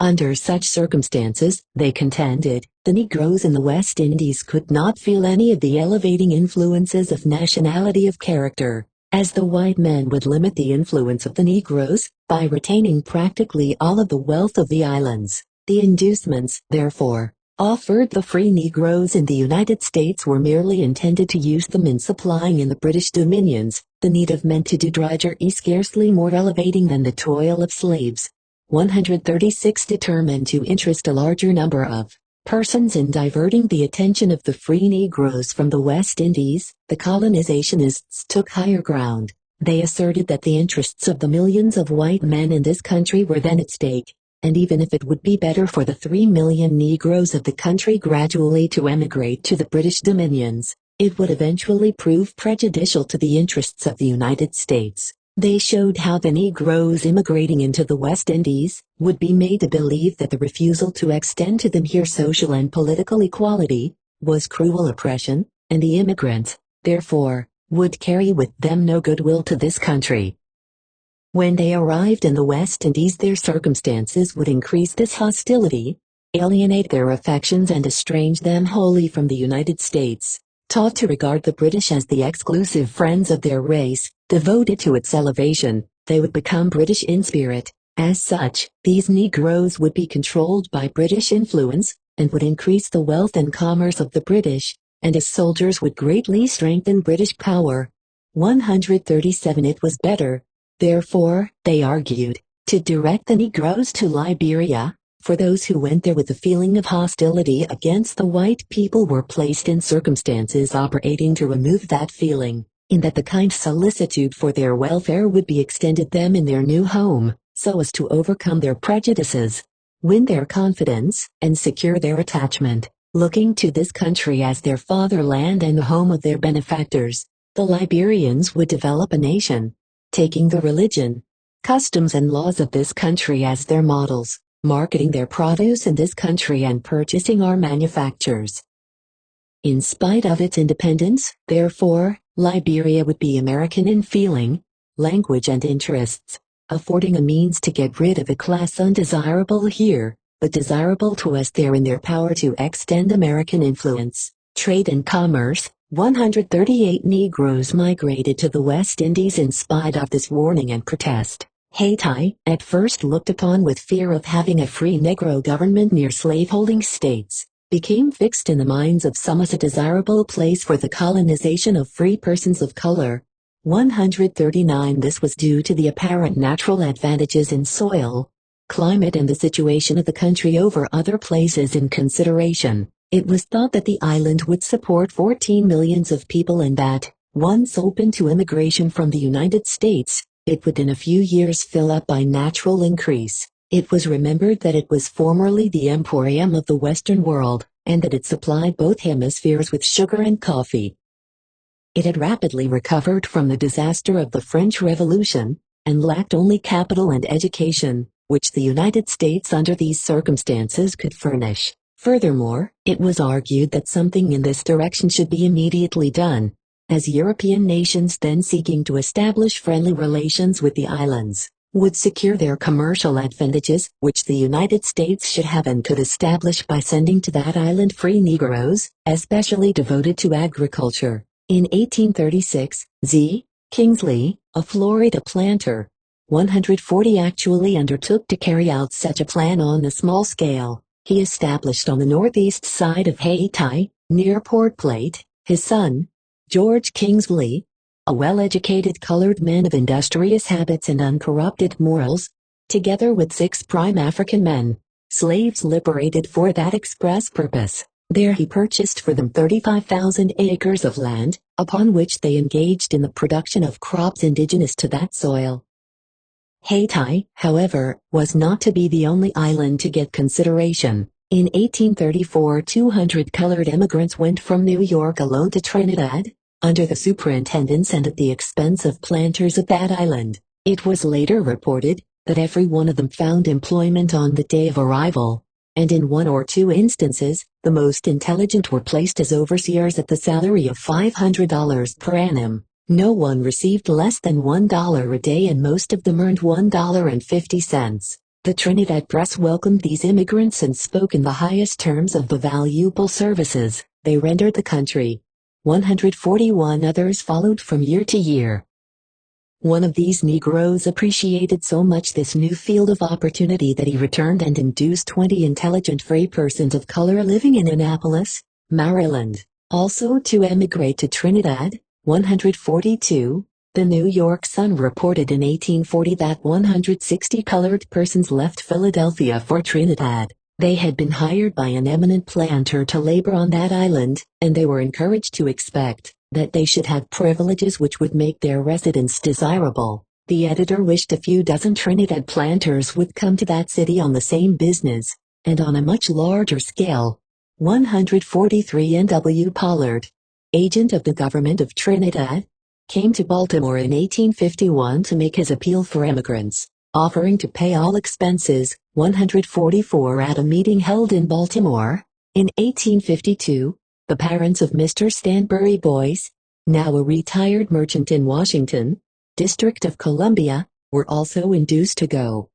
Under such circumstances, they contended, the Negroes in the West Indies could not feel any of the elevating influences of nationality of character, as the white men would limit the influence of the Negroes by retaining practically all of the wealth of the islands. The inducements, therefore, offered the free Negroes in the United States were merely intended to use them in supplying in the British dominions the need of men to do drudgery scarcely more elevating than the toil of slaves. 136 Determined to interest a larger number of persons in diverting the attention of the free Negroes from the West Indies, the colonizationists took higher ground. They asserted that the interests of the millions of white men in this country were then at stake, and even if it would be better for the 3 million Negroes of the country gradually to emigrate to the British dominions, it would eventually prove prejudicial to the interests of the United States. They showed how the Negroes immigrating into the West Indies would be made to believe that the refusal to extend to them here social and political equality was cruel oppression, and the immigrants, therefore, would carry with them no goodwill to this country. When they arrived in the West Indies, their circumstances would increase this hostility, alienate their affections, and estrange them wholly from the United States. Taught to regard the British as the exclusive friends of their race, devoted to its elevation, they would become British in spirit. As such, these Negroes would be controlled by British influence, and would increase the wealth and commerce of the British, and as soldiers would greatly strengthen British power. 137 It was better, therefore, they argued, to direct the Negroes to Liberia, for those who went there with a feeling of hostility against the white people were placed in circumstances operating to remove that feeling, in that the kind solicitude for their welfare would be extended them in their new home, so as to overcome their prejudices, win their confidence, and secure their attachment. Looking to this country as their fatherland and the home of their benefactors, the Liberians would develop a nation, taking the religion, customs and laws of this country as their models, marketing their produce in this country and purchasing our manufactures. In spite of its independence, therefore, Liberia would be American in feeling, language and interests, affording a means to get rid of a class undesirable here, but desirable to us there in their power to extend American influence, trade and commerce. 138 Negroes migrated to the West Indies in spite of this warning and protest. Haiti, at first looked upon with fear of having a free Negro government near slaveholding states, became fixed in the minds of some as a desirable place for the colonization of free persons of color. 139 This was due to the apparent natural advantages in soil, climate and the situation of the country over other places in consideration. It was thought that the island would support 14 millions of people and that, once open to immigration from the United States, it would in a few years fill up by natural increase. It was remembered that it was formerly the emporium of the Western world, and that it supplied both hemispheres with sugar and coffee. It had rapidly recovered from the disaster of the French Revolution, and lacked only capital and education, which the United States under these circumstances could furnish. Furthermore, it was argued that something in this direction should be immediately done, as European nations then seeking to establish friendly relations with the islands would secure their commercial advantages, which the United States should have and could establish by sending to that island free Negroes, especially devoted to agriculture. In 1836, Z. Kingsley, a Florida planter, 140 actually undertook to carry out such a plan on a small scale. He established on the northeast side of Haiti, near Port Plate, his son, George Kingsley, a well-educated colored man of industrious habits and uncorrupted morals, together with 6 prime African men. slaves liberated for that express purpose. There he purchased for them 35,000 acres of land, upon which they engaged in the production of crops indigenous to that soil. Haiti, however, was not to be the only island to get consideration. In 1834, 200 colored immigrants went from New York alone to Trinidad, under the superintendence and at the expense of planters of that island. It was later reported that every one of them found employment on the day of arrival, and in one or two instances, the most intelligent were placed as overseers at the salary of $500 per annum. No one received less than $1 a day and most of them earned $1.50. The Trinidad press welcomed these immigrants and spoke in the highest terms of the valuable services they rendered the country. 141 others followed from year to year. One of these Negroes appreciated so much this new field of opportunity that he returned and induced 20 intelligent free persons of color living in Annapolis, Maryland, also to emigrate to Trinidad. 142. The New York Sun reported in 1840 that 160 colored persons left Philadelphia for Trinidad. They had been hired by an eminent planter to labor on that island, and they were encouraged to expect that they should have privileges which would make their residence desirable. The editor wished a few dozen Trinidad planters would come to that city on the same business, and on a much larger scale. 143. N.W. Pollard, agent of the government of Trinidad, came to Baltimore in 1851 to make his appeal for emigrants, offering to pay all expenses. 144. At a meeting held in Baltimore, in 1852, the parents of Mr. Stanbury Boyce, now a retired merchant in Washington, District of Columbia, were also induced to go.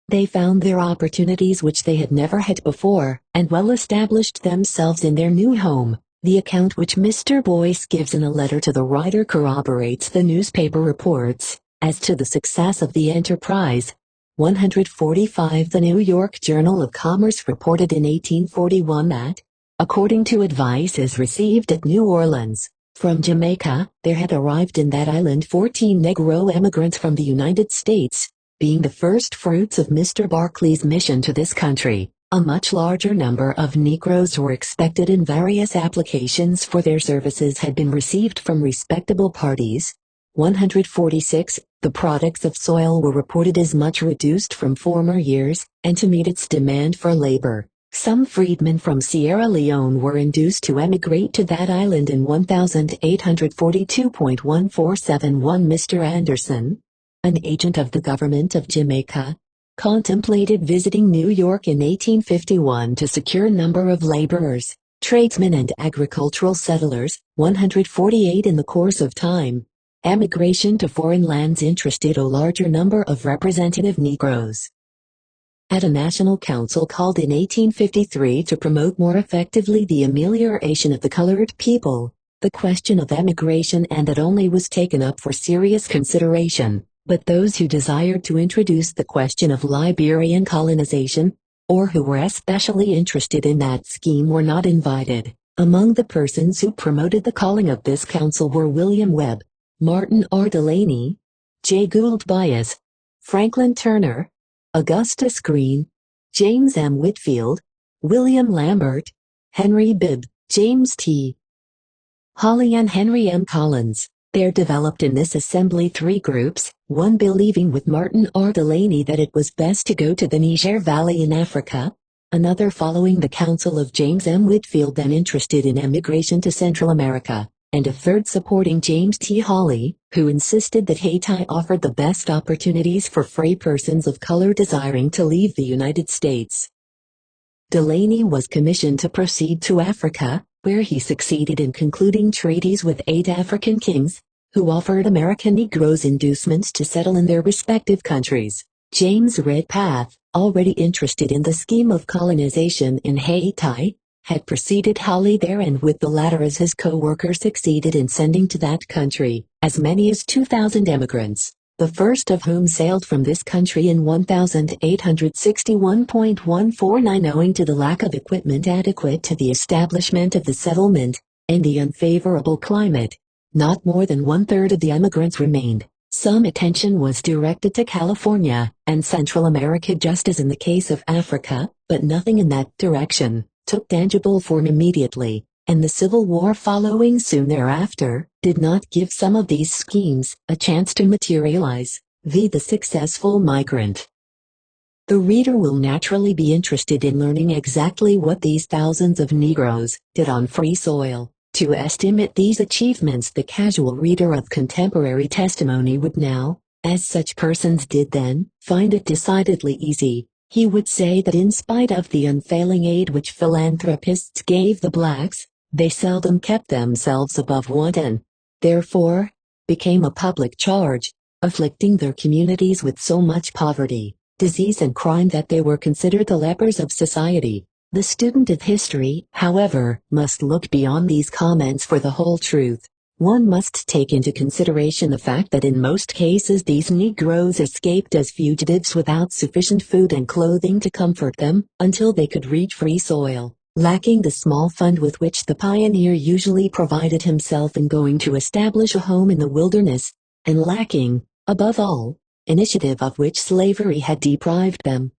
They found their opportunities which they had never had before, and well established themselves in their new home. The account which Mr. Boyce gives in a letter to the writer corroborates the newspaper reports as to the success of the enterprise. 145. The New York Journal of Commerce reported in 1841 that, according to advices received at New Orleans, from Jamaica, there had arrived in that island 14 Negro emigrants from the United States, being the first fruits of Mr. Barclay's mission to this country. A much larger number of Negroes were expected and various applications for their services had been received from respectable parties. 146. The products of soil were reported as much reduced from former years, and to meet its demand for labor, some freedmen from Sierra Leone were induced to emigrate to that island in 1842.1471. Mr. Anderson, an agent of the government of Jamaica, contemplated visiting New York in 1851 to secure a number of laborers, tradesmen and agricultural settlers. 148. In the course of time, emigration to foreign lands interested a larger number of representative Negroes. At a national council called in 1853 to promote more effectively the amelioration of the colored people, the question of emigration and that only was taken up for serious consideration, but those who desired to introduce the question of Liberian colonization, or who were especially interested in that scheme, were not invited. Among the persons who promoted the calling of this council were William Webb, Martin R. Delaney, J. Gould Byas, Franklin Turner, Augustus Green, James M. Whitfield, William Lambert, Henry Bibb, James T. Hawley and Henry M. Collins. There developed in this assembly three groups, one believing with Martin R. Delaney that it was best to go to the Niger Valley in Africa, another following the counsel of James M. Whitfield then interested in emigration to Central America, and a third supporting James T. Hawley, who insisted that Haiti offered the best opportunities for free persons of color desiring to leave the United States. Delaney was commissioned to proceed to Africa, where he succeeded in concluding treaties with 8 African kings, who offered American Negroes inducements to settle in their respective countries. James Redpath, already interested in the scheme of colonization in Haiti, had preceded Hawley there and with the latter as his co-worker succeeded in sending to that country as many as 2,000 emigrants, the first of whom sailed from this country in 1861.149 owing to the lack of equipment adequate to the establishment of the settlement, and the unfavorable climate. Not more than one-third of the emigrants remained. Some attention was directed to California and Central America just as in the case of Africa, but nothing in that direction took tangible form immediately, and the Civil War following soon thereafter did not give some of these schemes a chance to materialize, the successful migrant. The reader will naturally be interested in learning exactly what these thousands of Negroes did on free soil. To estimate these achievements, the casual reader of contemporary testimony would now, as such persons did then, find it decidedly easy. He would say that in spite of the unfailing aid which philanthropists gave the blacks, they seldom kept themselves above want and, therefore, became a public charge, afflicting their communities with so much poverty, disease and crime that they were considered the lepers of society. The student of history, however, must look beyond these comments for the whole truth. One must take into consideration the fact that in most cases these Negroes escaped as fugitives without sufficient food and clothing to comfort them, until they could reach free soil, lacking the small fund with which the pioneer usually provided himself in going to establish a home in the wilderness, and lacking, above all, initiative of which slavery had deprived them.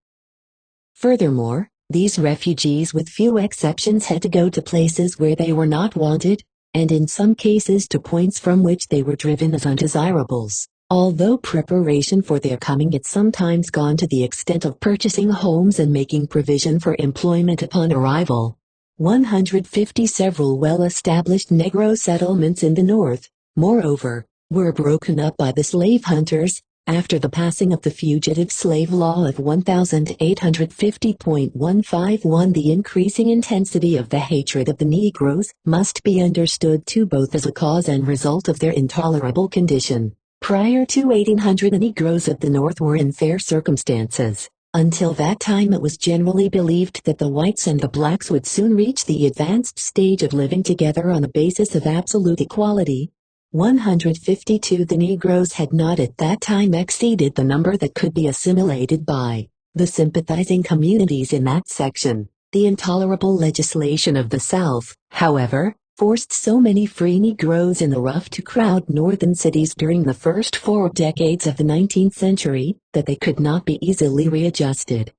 Furthermore, these refugees with few exceptions had to go to places where they were not wanted, and in some cases to points from which they were driven as undesirables. Although preparation for their coming had sometimes gone to the extent of purchasing homes and making provision for employment upon arrival, 150 several well-established Negro settlements in the North, moreover, were broken up by the slave hunters, after the passing of the Fugitive Slave Law of 1850.151. The increasing intensity of the hatred of the Negroes must be understood too both as a cause and result of their intolerable condition. Prior to 1800 the Negroes of the North were in fair circumstances. Until that time it was generally believed that the whites and the blacks would soon reach the advanced stage of living together on a basis of absolute equality. 152 The Negroes had not at that time exceeded the number that could be assimilated by the sympathizing communities in that section. The intolerable legislation of the South, however, forced so many free Negroes in the rough to crowd northern cities during the first 4 decades of the 19th century, that they could not be easily readjusted.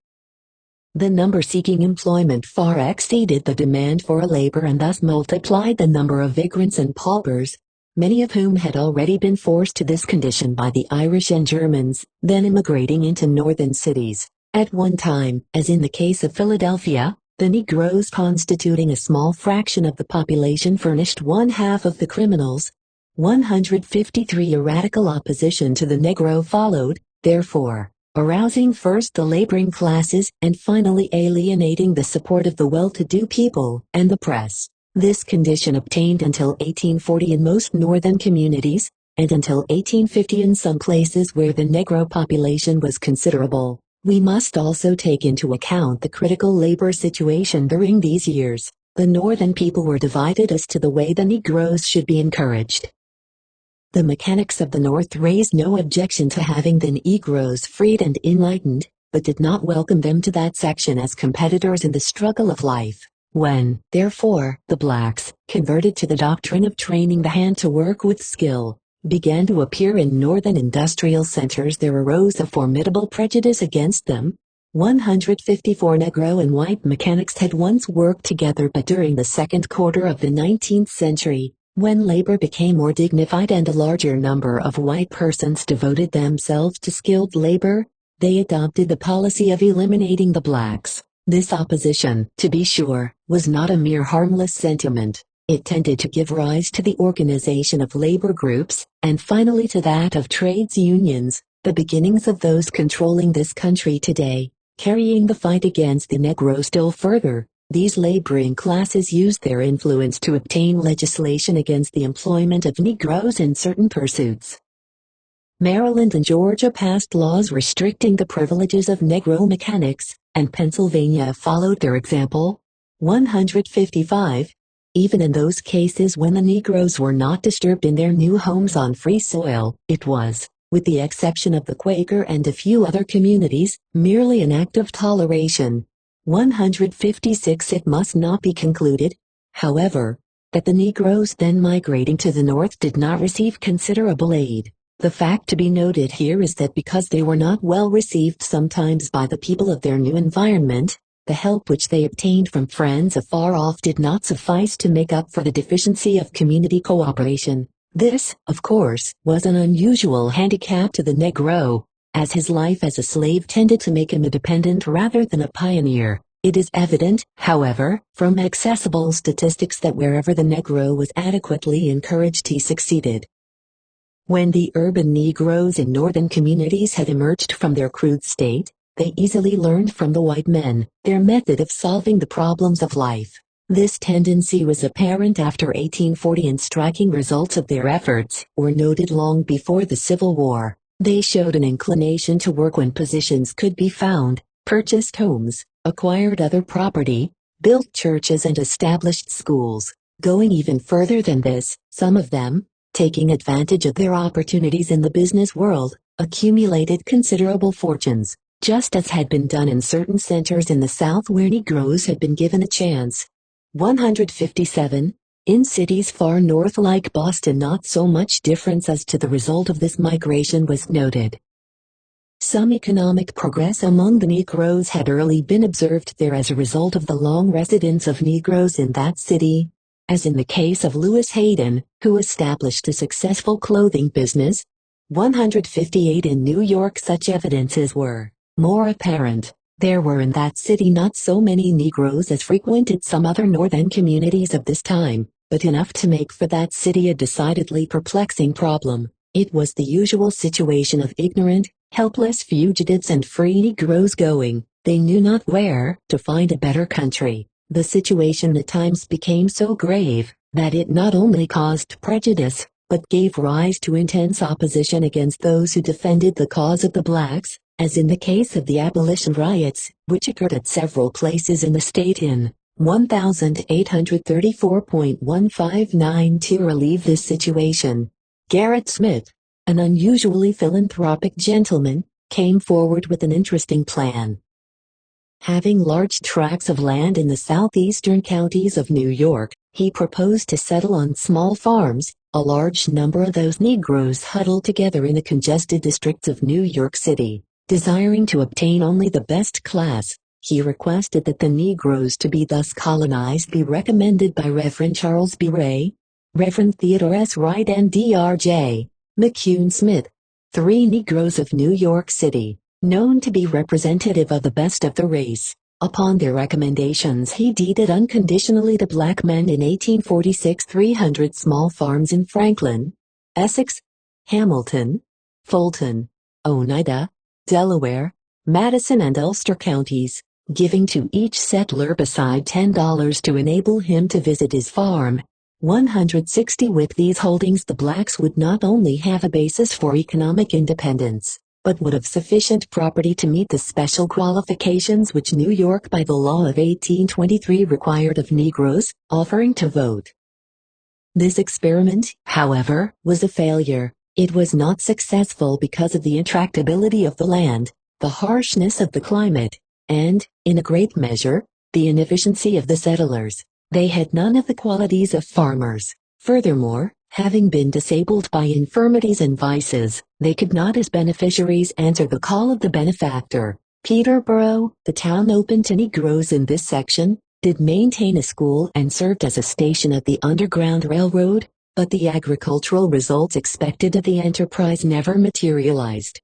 The number seeking employment far exceeded the demand for labor and thus multiplied the number of vagrants and paupers, many of whom had already been forced to this condition by the Irish and Germans, then immigrating into northern cities. At one time, as in the case of Philadelphia, the Negroes constituting a small fraction of the population furnished one half of the criminals. 153 A radical opposition to the Negro followed, therefore, arousing first the laboring classes and finally alienating the support of the well-to-do people and the press. This condition obtained until 1840 in most northern communities, and until 1850 in some places where the Negro population was considerable. We must also take into account the critical labor situation during these years. The northern people were divided as to the way the Negroes should be encouraged. The mechanics of the North raised no objection to having the Negroes freed and enlightened, but did not welcome them to that section as competitors in the struggle of life. When, therefore, the blacks, converted to the doctrine of training the hand to work with skill, began to appear in northern industrial centers, there arose a formidable prejudice against them. 154 Negro and white mechanics had once worked together, but during the second quarter of the 19th century, when labor became more dignified and a larger number of white persons devoted themselves to skilled labor, they adopted the policy of eliminating the blacks. This opposition, to be sure, was not a mere harmless sentiment. It tended to give rise to the organization of labor groups, and finally to that of trades unions, the beginnings of those controlling this country today. Carrying the fight against the Negro still further, these laboring classes used their influence to obtain legislation against the employment of Negroes in certain pursuits. Maryland and Georgia passed laws restricting the privileges of Negro mechanics, and Pennsylvania followed their example. 155. Even in those cases when the Negroes were not disturbed in their new homes on free soil, it was, with the exception of the Quaker and a few other communities, merely an act of toleration. 156. It must not be concluded, however, that the Negroes then migrating to the North did not receive considerable aid. The fact to be noted here is that because they were not well received sometimes by the people of their new environment, the help which they obtained from friends afar off did not suffice to make up for the deficiency of community cooperation. This, of course, was an unusual handicap to the Negro, as his life as a slave tended to make him a dependent rather than a pioneer. It is evident, however, from accessible statistics that wherever the Negro was adequately encouraged he succeeded. When the urban Negroes in northern communities had emerged from their crude state, they easily learned from the white men their method of solving the problems of life. This tendency was apparent after 1840 and striking results of their efforts were noted long before the Civil War. They showed an inclination to work when positions could be found, purchased homes, acquired other property, built churches and established schools. Going even further than this, some of them, taking advantage of their opportunities in the business world, accumulated considerable fortunes, just as had been done in certain centers in the South where Negroes had been given a chance. 157. In cities far north like Boston, not so much difference as to the result of this migration was noted. Some economic progress among the Negroes had early been observed there as a result of the long residence of Negroes in that city, as in the case of Lewis Hayden, who established a successful clothing business. 158. In New York such evidences were more apparent. There were in that city not so many Negroes as frequented some other northern communities of this time, but enough to make for that city a decidedly perplexing problem. It was the usual situation of ignorant, helpless fugitives and free Negroes going, they knew not where, to find a better country. The situation at times became so grave, that it not only caused prejudice, but gave rise to intense opposition against those who defended the cause of the blacks, as in the case of the abolition riots, which occurred at several places in the state in 1834.159. To relieve this situation, Gerrit Smith, an unusually philanthropic gentleman, came forward with an interesting plan. Having large tracts of land in the southeastern counties of New York, he proposed to settle on small farms, a large number of those Negroes huddled together in the congested districts of New York City. Desiring to obtain only the best class, he requested that the Negroes to be thus colonized be recommended by Reverend Charles B. Ray, Reverend Theodore S. Wright and Dr.J. McCune Smith, 3 Negroes of New York City, known to be representative of the best of the race. Upon their recommendations he deeded unconditionally to black men in 1846 300 small farms in Franklin, Essex, Hamilton, Fulton, Oneida, Delaware, Madison and Ulster counties, giving to each settler beside $10 to enable him to visit his farm. 160. With these holdings the blacks would not only have a basis for economic independence, but would have sufficient property to meet the special qualifications which New York by the law of 1823 required of Negroes, offering to vote. This experiment, however, was a failure. It was not successful because of the intractability of the land, the harshness of the climate, and, in a great measure, the inefficiency of the settlers. They had none of the qualities of farmers. Furthermore, having been disabled by infirmities and vices, they could not as beneficiaries answer the call of the benefactor. Peterborough, the town open to Negroes in this section, did maintain a school and served as a station of the Underground Railroad, but the agricultural results expected of the enterprise never materialized.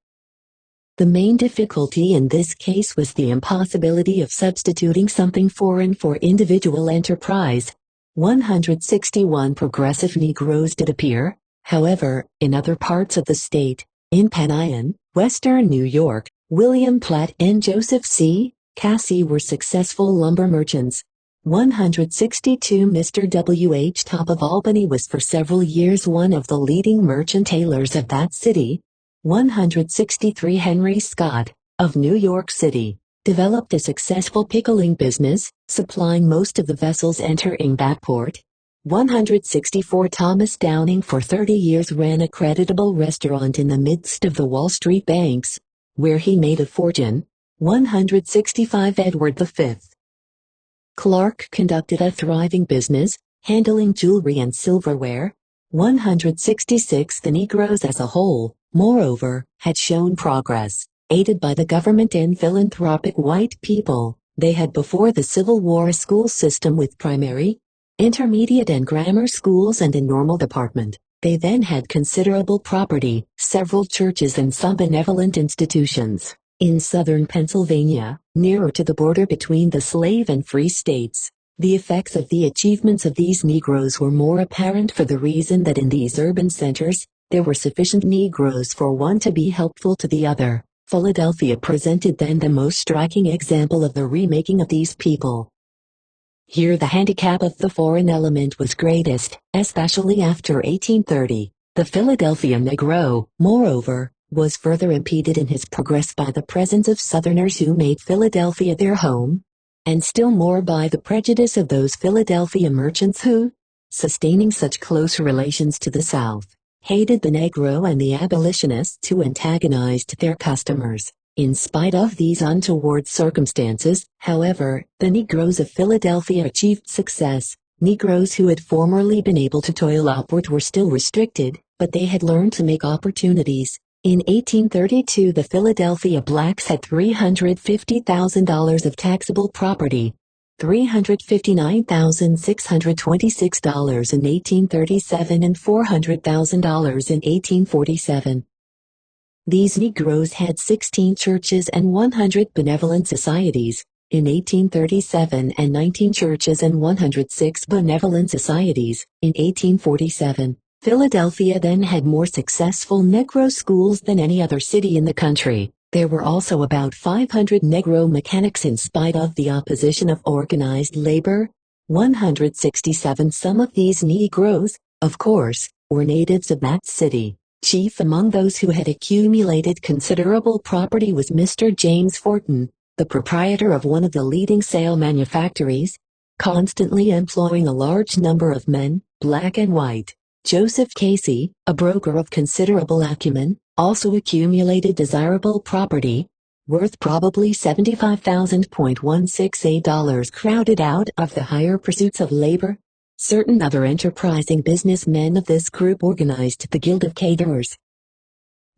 The main difficulty in this case was the impossibility of substituting something foreign for individual enterprise. 161 progressive Negroes did appear, however, in other parts of the state. In Panion, western New York, William Platt and Joseph C. Cassie were successful lumber merchants. 162. Mr. W. H. Top of Albany was for several years one of the leading merchant tailors of that city. 163. Henry Scott, of New York City, developed a successful pickling business, supplying most of the vessels entering that port. 164. Thomas Downing for 30 years ran a creditable restaurant in the midst of the Wall Street banks, where he made a fortune. 165. Edward V. Clark conducted a thriving business, handling jewelry and silverware. 166. The Negroes as a whole, moreover, had shown progress, aided by the government and philanthropic white people. They had before the Civil War a school system with primary, intermediate and grammar schools and a normal department. They then had considerable property, several churches and some benevolent institutions. In southern Pennsylvania, nearer to the border between the slave and free states, the effects of the achievements of these Negroes were more apparent for the reason that in these urban centers, there were sufficient Negroes for one to be helpful to the other. Philadelphia presented then the most striking example of the remaking of these people. Here the handicap of the foreign element was greatest, especially after 1830. The Philadelphia Negro, moreover, was further impeded in his progress by the presence of Southerners who made Philadelphia their home, and still more by the prejudice of those Philadelphia merchants who, sustaining such close relations to the South, hated the Negro and the abolitionists who antagonized their customers. In spite of these untoward circumstances, however, the Negroes of Philadelphia achieved success. Negroes who had formerly been able to toil upward were still restricted, but they had learned to make opportunities. In 1832 the Philadelphia blacks had $350,000 of taxable property, $359,626 in 1837 and $400,000 in 1847. These Negroes had 16 churches and 100 benevolent societies in 1837 and 19 churches and 106 benevolent societies in 1847. Philadelphia then had more successful Negro schools than any other city in the country. There were also about 500 Negro mechanics in spite of the opposition of organized labor. 167. Some of these Negroes, of course, were natives of that city. Chief among those who had accumulated considerable property was Mr. James Fortin, the proprietor of one of the leading sail manufactories, constantly employing a large number of men, black and white. Joseph Casey, a broker of considerable acumen, also accumulated desirable property, worth probably $75,000.168, crowded out of the higher pursuits of labor. Certain other enterprising businessmen of this group organized the Guild of Caterers.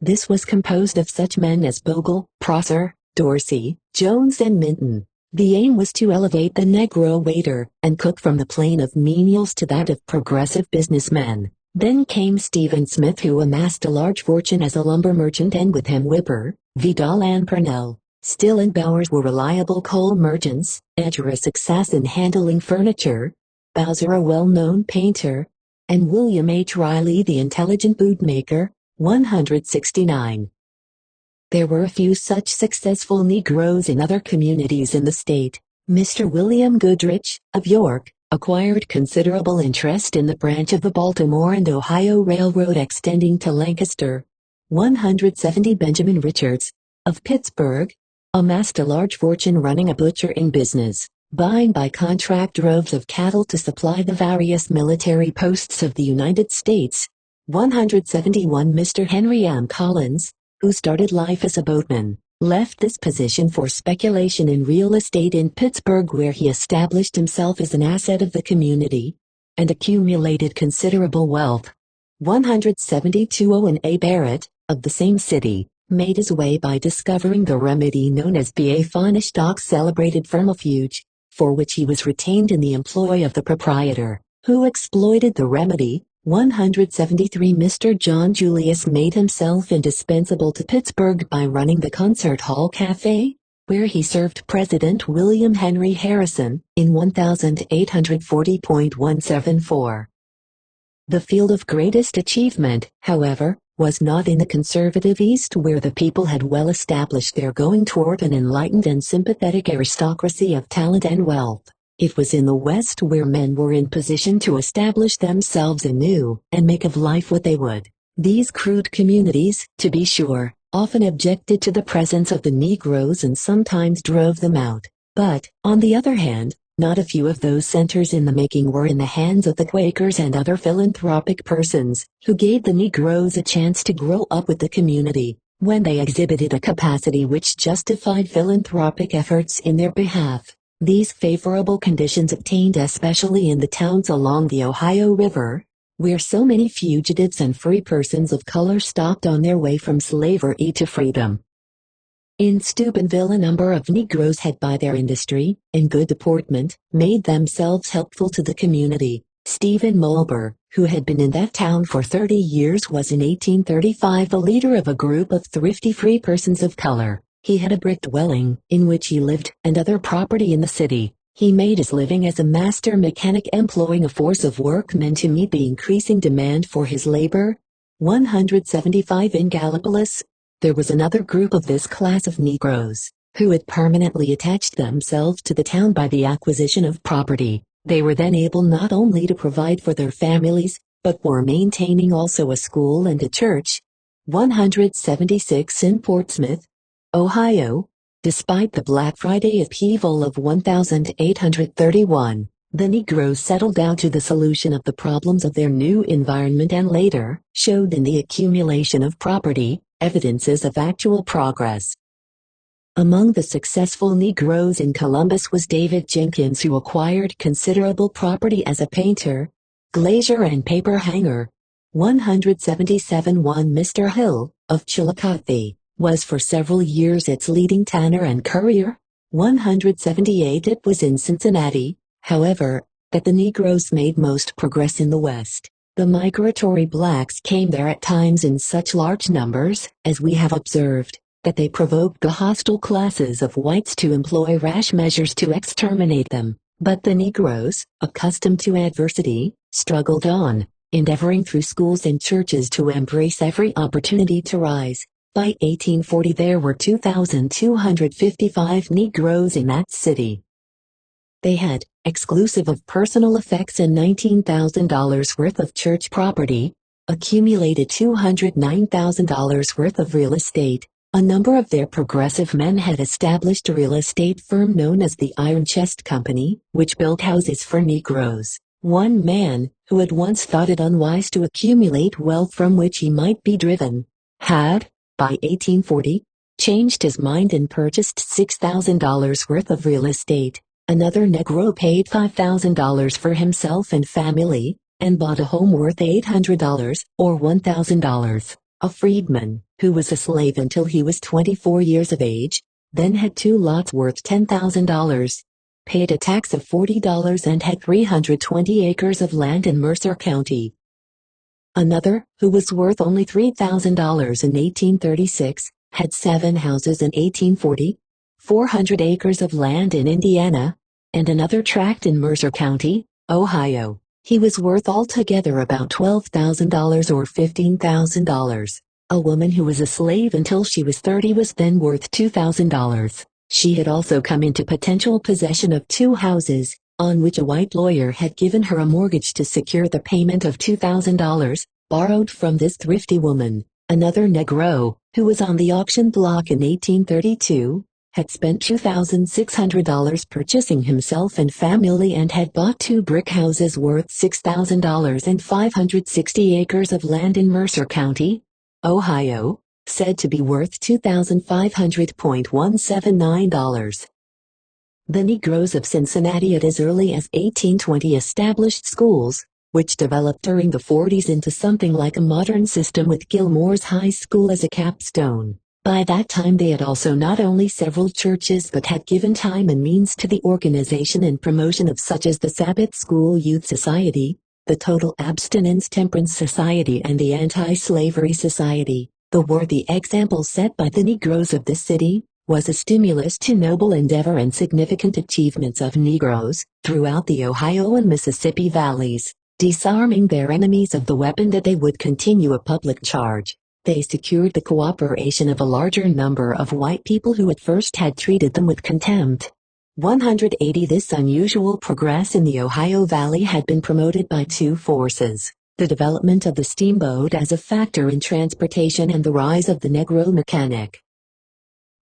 This was composed of such men as Bogle, Prosser, Dorsey, Jones and Minton. The aim was to elevate the Negro waiter and cook from the plane of menials to that of progressive businessmen. Then came Stephen Smith, who amassed a large fortune as a lumber merchant, and with him Whipper, Vidal and Purnell. Still and Bowers were reliable coal merchants, Edger a success in handling furniture, Bowser a well-known painter, and William H. Riley the intelligent bootmaker. 169. There were a few such successful Negroes in other communities in the state. Mr. William Goodrich, of York, acquired considerable interest in the branch of the Baltimore and Ohio Railroad extending to Lancaster. 170. Benjamin Richards, of Pittsburgh, amassed a large fortune running a butchering business, buying by contract droves of cattle to supply the various military posts of the United States. 171. Mr. Henry M. Collins, who started life as a boatman, left this position for speculation in real estate in Pittsburgh, where he established himself as an asset of the community, and accumulated considerable wealth. 172. Owen A. Barrett, of the same city, made his way by discovering the remedy known as B.A. Feinstock's celebrated vermifuge, for which he was retained in the employ of the proprietor, who exploited the remedy. 173. Mr. John Julius made himself indispensable to Pittsburgh by running the Concert Hall Cafe, where he served President William Henry Harrison, in 1840.174. The field of greatest achievement, however, was not in the conservative East, where the people had well established their going toward an enlightened and sympathetic aristocracy of talent and wealth. It was in the West, where men were in position to establish themselves anew and make of life what they would. These crude communities, to be sure, often objected to the presence of the Negroes and sometimes drove them out. But, on the other hand, not a few of those centers in the making were in the hands of the Quakers and other philanthropic persons, who gave the Negroes a chance to grow up with the community, when they exhibited a capacity which justified philanthropic efforts in their behalf. These favorable conditions obtained especially in the towns along the Ohio River, where so many fugitives and free persons of color stopped on their way from slavery to freedom. In Steubenville, a number of Negroes had by their industry and good deportment made themselves helpful to the community. Stephen Mulber, who had been in that town for 30 years, was in 1835 the leader of a group of thrifty free persons of color. He had a brick dwelling in which he lived and other property in the city. He made his living as a master mechanic, employing a force of workmen to meet the increasing demand for his labor. 175 in Gallipolis. There was another group of this class of Negroes, who had permanently attached themselves to the town by the acquisition of property. They were then able not only to provide for their families, but were maintaining also a school and a church. 176 in Portsmouth, Ohio. Despite the Black Friday upheaval of 1831, the Negroes settled down to the solution of the problems of their new environment and later showed in the accumulation of property evidences of actual progress. Among the successful Negroes in Columbus was David Jenkins, who acquired considerable property as a painter, glazier and paper hanger. 177 Mr. Hill, of Chillicothe, was for several years its leading tanner and currier. 178 It was in Cincinnati, however, that the Negroes made most progress in the West. The migratory blacks came there at times in such large numbers, as we have observed, that they provoked the hostile classes of whites to employ rash measures to exterminate them. But the Negroes, accustomed to adversity, struggled on, endeavoring through schools and churches to embrace every opportunity to rise. By 1840 there were 2,255 Negroes in that city. They had, exclusive of personal effects and $19,000 worth of church property, accumulated $209,000 worth of real estate. A number of their progressive men had established a real estate firm known as the Iron Chest Company, which built houses for Negroes. One man, who had once thought it unwise to accumulate wealth from which he might be driven, had, by 1840, changed his mind and purchased $6,000 worth of real estate. Another Negro paid $5,000 for himself and family, and bought a home worth $800, or $1,000. A freedman, who was a slave until he was 24 years of age, then had 2 lots worth $10,000, paid a tax of $40 and had 320 acres of land in Mercer County. Another, who was worth only $3,000 in 1836, had 7 houses in 1840, 400 acres of land in Indiana, and another tract in Mercer County, Ohio. He was worth altogether about $12,000 or $15,000. A woman who was a slave until she was 30 was then worth $2,000. She had also come into potential possession of 2 houses, on which a white lawyer had given her a mortgage to secure the payment of $2,000, borrowed from this thrifty woman. Another Negro, who was on the auction block in 1832, had spent $2,600 purchasing himself and family and had bought 2 brick houses worth $6,000 and 560 acres of land in Mercer County, Ohio, said to be worth $2,500.179. The Negroes of Cincinnati at as early as 1820 established schools, which developed during the 40s into something like a modern system with Gilmore's High School as a capstone. By that time they had also not only several churches but had given time and means to the organization and promotion of such as the Sabbath School Youth Society, the Total Abstinence Temperance Society and the Anti-Slavery Society. The worthy example set by the Negroes of this city was a stimulus to noble endeavor and significant achievements of Negroes throughout the Ohio and Mississippi valleys, disarming their enemies of the weapon that they would continue a public charge. They secured the cooperation of a larger number of white people who at first had treated them with contempt. 180 This unusual progress in the Ohio Valley had been promoted by 2 forces: the development of the steamboat as a factor in transportation and the rise of the Negro mechanic.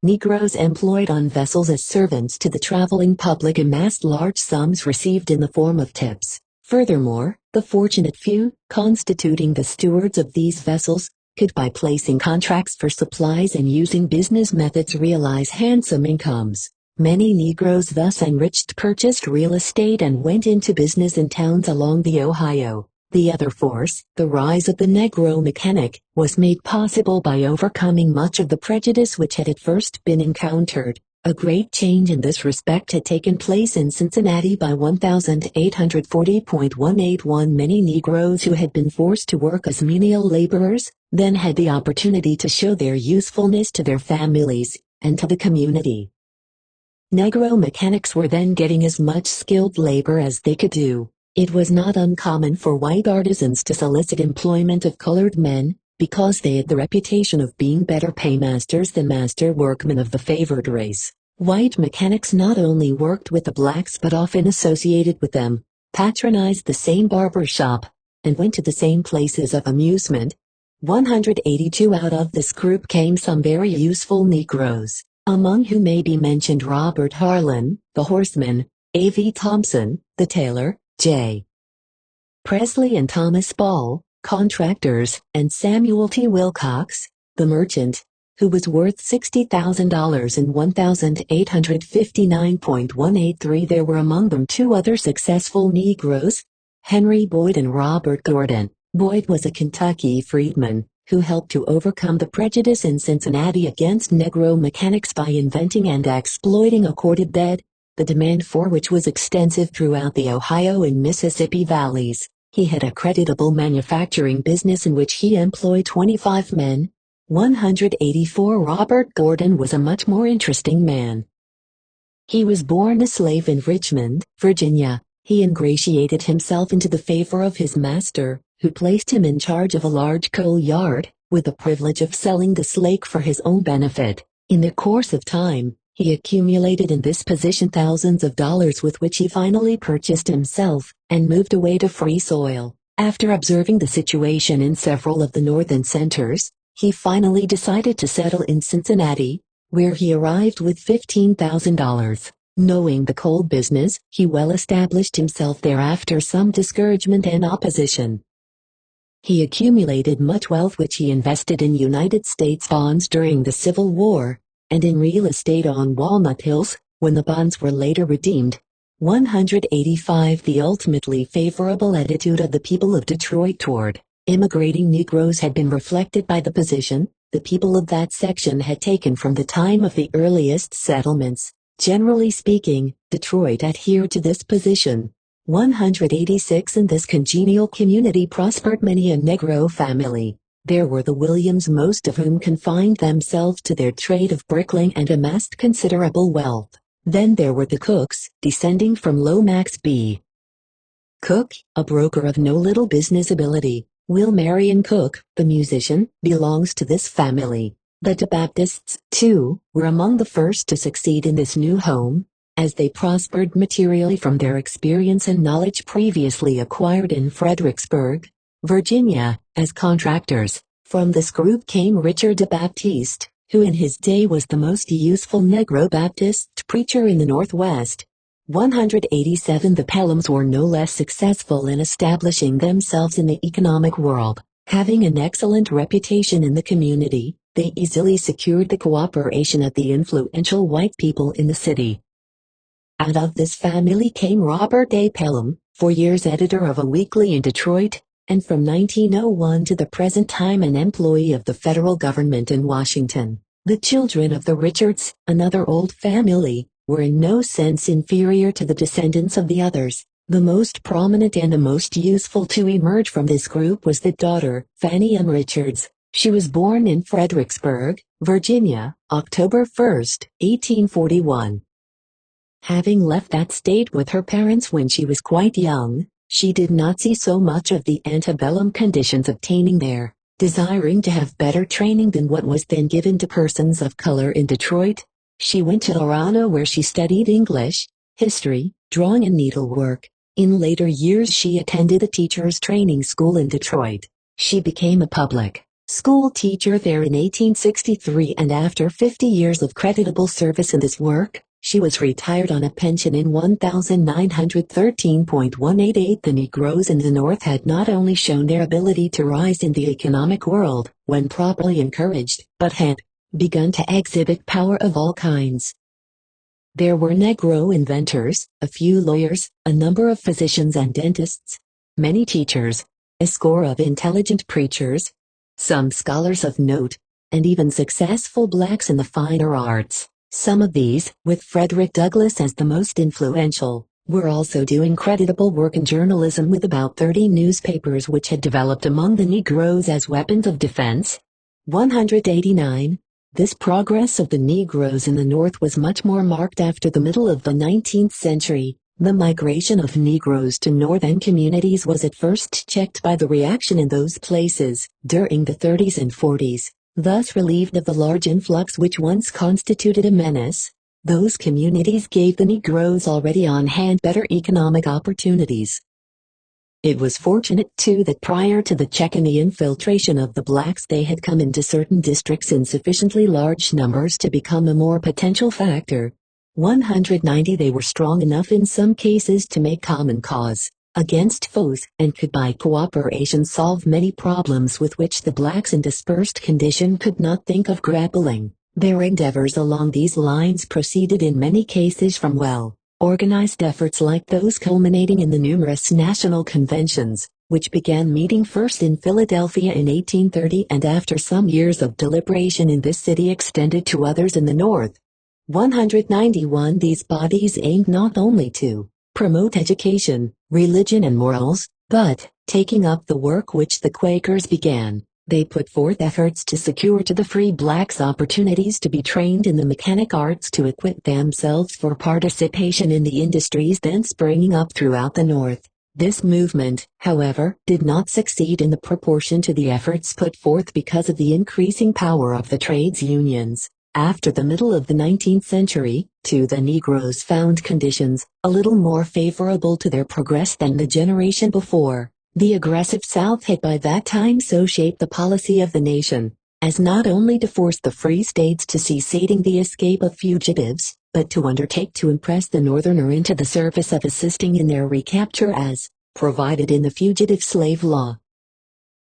Negroes employed on vessels as servants to the traveling public amassed large sums received in the form of tips. Furthermore, the fortunate few, constituting the stewards of these vessels, could by placing contracts for supplies and using business methods realize handsome incomes. Many Negroes thus enriched purchased real estate and went into business in towns along the Ohio. The other force, the rise of the Negro mechanic, was made possible by overcoming much of the prejudice which had at first been encountered. A great change in this respect had taken place in Cincinnati by 1840.181. Many Negroes who had been forced to work as menial laborers, then had the opportunity to show their usefulness to their families, and to the community. Negro mechanics were then getting as much skilled labor as they could do. It was not uncommon for white artisans to solicit employment of colored men, because they had the reputation of being better paymasters than master workmen of the favored race. White mechanics not only worked with the blacks but often associated with them, patronized the same barber shop, and went to the same places of amusement. 182 out of this group came some very useful Negroes, among whom may be mentioned Robert Harlan, the horseman, A.V. Thompson, the tailor, J. Presley and Thomas Ball, contractors, and Samuel T. Wilcox, the merchant, who was worth $60,000 in 1859.183. There were among them two other successful Negroes, Henry Boyd and Robert Gordon. Boyd was a Kentucky freedman, who helped to overcome the prejudice in Cincinnati against Negro mechanics by inventing and exploiting a corded bed, the demand for which was extensive throughout the Ohio and Mississippi valleys. He had a creditable manufacturing business in which he employed 25 men. 184. Robert Gordon was a much more interesting man. He was born a slave in Richmond, Virginia. He ingratiated himself into the favor of his master, who placed him in charge of a large coal yard, with the privilege of selling the slake for his own benefit. In the course of time, he accumulated in this position thousands of dollars with which he finally purchased himself, and moved away to free soil. After observing the situation in several of the northern centers, he finally decided to settle in Cincinnati, where he arrived with $15,000. Knowing the coal business, he well established himself there after some discouragement and opposition. He accumulated much wealth which he invested in United States bonds during the Civil War, and in real estate on Walnut Hills, when the bonds were later redeemed. 185. The ultimately favorable attitude of the people of Detroit toward immigrating Negroes had been reflected by the position the people of that section had taken from the time of the earliest settlements. Generally speaking, Detroit adhered to this position. 186. In this congenial community prospered many a Negro family. There were the Williams, most of whom confined themselves to their trade of bricklaying and amassed considerable wealth. Then there were the Cooks, descending from Lomax B. Cook, a broker of no little business ability. Will Marion Cook, the musician, belongs to this family. The DeBaptists, too, were among the first to succeed in this new home, as they prospered materially from their experience and knowledge previously acquired in Fredericksburg, Virginia, as contractors. From this group came Richard DeBaptiste, who in his day was the most useful Negro Baptist preacher in the Northwest. 187. The Pelhams were no less successful in establishing themselves in the economic world. Having an excellent reputation in the community, they easily secured the cooperation of the influential white people in the city. Out of this family came Robert A. Pelham, for years editor of a weekly in Detroit, and from 1901 to the present time an employee of the federal government in Washington. The children of the Richards, another old family, were in no sense inferior to the descendants of the others. The most prominent and the most useful to emerge from this group was the daughter, Fanny M. Richards. She was born in Fredericksburg, Virginia, October 1, 1841. Having left that state with her parents when she was quite young, she did not see so much of the antebellum conditions obtaining there. Desiring to have better training than what was then given to persons of color in Detroit, she went to Toronto where she studied English, history, drawing and needlework. In later years she attended a teacher's training school in Detroit. She became a public school teacher there in 1863, and after 50 years of creditable service in this work, she was retired on a pension in 1913.188. The Negroes in the North had not only shown their ability to rise in the economic world, when properly encouraged, but had begun to exhibit power of all kinds. There were Negro inventors, a few lawyers, a number of physicians and dentists, many teachers, a score of intelligent preachers, some scholars of note, and even successful blacks in the finer arts. Some of these, with Frederick Douglass as the most influential, were also doing creditable work in journalism with about 30 newspapers which had developed among the Negroes as weapons of defense. 189. This progress of the Negroes in the North was much more marked after the middle of the 19th century. The migration of Negroes to northern communities was at first checked by the reaction in those places during the 30s and 40s, thus relieved of the large influx which once constituted a menace. Those communities gave the Negroes already on hand better economic opportunities. It was fortunate too that prior to the check and the infiltration of the blacks they had come into certain districts in sufficiently large numbers to become a more potential factor. 190 They were strong enough in some cases to make common cause against foes and could by cooperation solve many problems with which the blacks in dispersed condition could not think of grappling. Their endeavors along these lines proceeded in many cases from well-organized efforts like those culminating in the numerous national conventions, which began meeting first in Philadelphia in 1830 and after some years of deliberation in this city extended to others in the North. 191 These bodies aimed not only to promote education, religion and morals, but, taking up the work which the Quakers began, they put forth efforts to secure to the free blacks opportunities to be trained in the mechanic arts to equip themselves for participation in the industries then springing up throughout the North. This movement, however, did not succeed in the proportion to the efforts put forth because of the increasing power of the trades unions. After the middle of the 19th century, too, the Negroes found conditions a little more favorable to their progress than the generation before. The aggressive South had by that time so shaped the policy of the nation as not only to force the free states to cease aiding the escape of fugitives, but to undertake to impress the Northerner into the service of assisting in their recapture as provided in the fugitive slave law.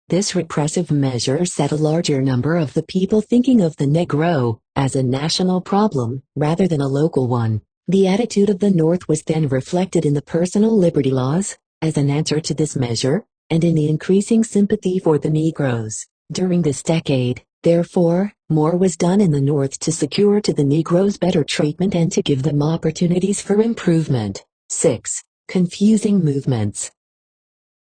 This repressive measure set a larger number of the people thinking of the Negro as a national problem rather than a local one. The attitude of the North was then reflected in the personal liberty laws, as an answer to this measure, and in the increasing sympathy for the Negroes. During this decade, therefore, more was done in the North to secure to the Negroes better treatment and to give them opportunities for improvement. 6. Confusing movements.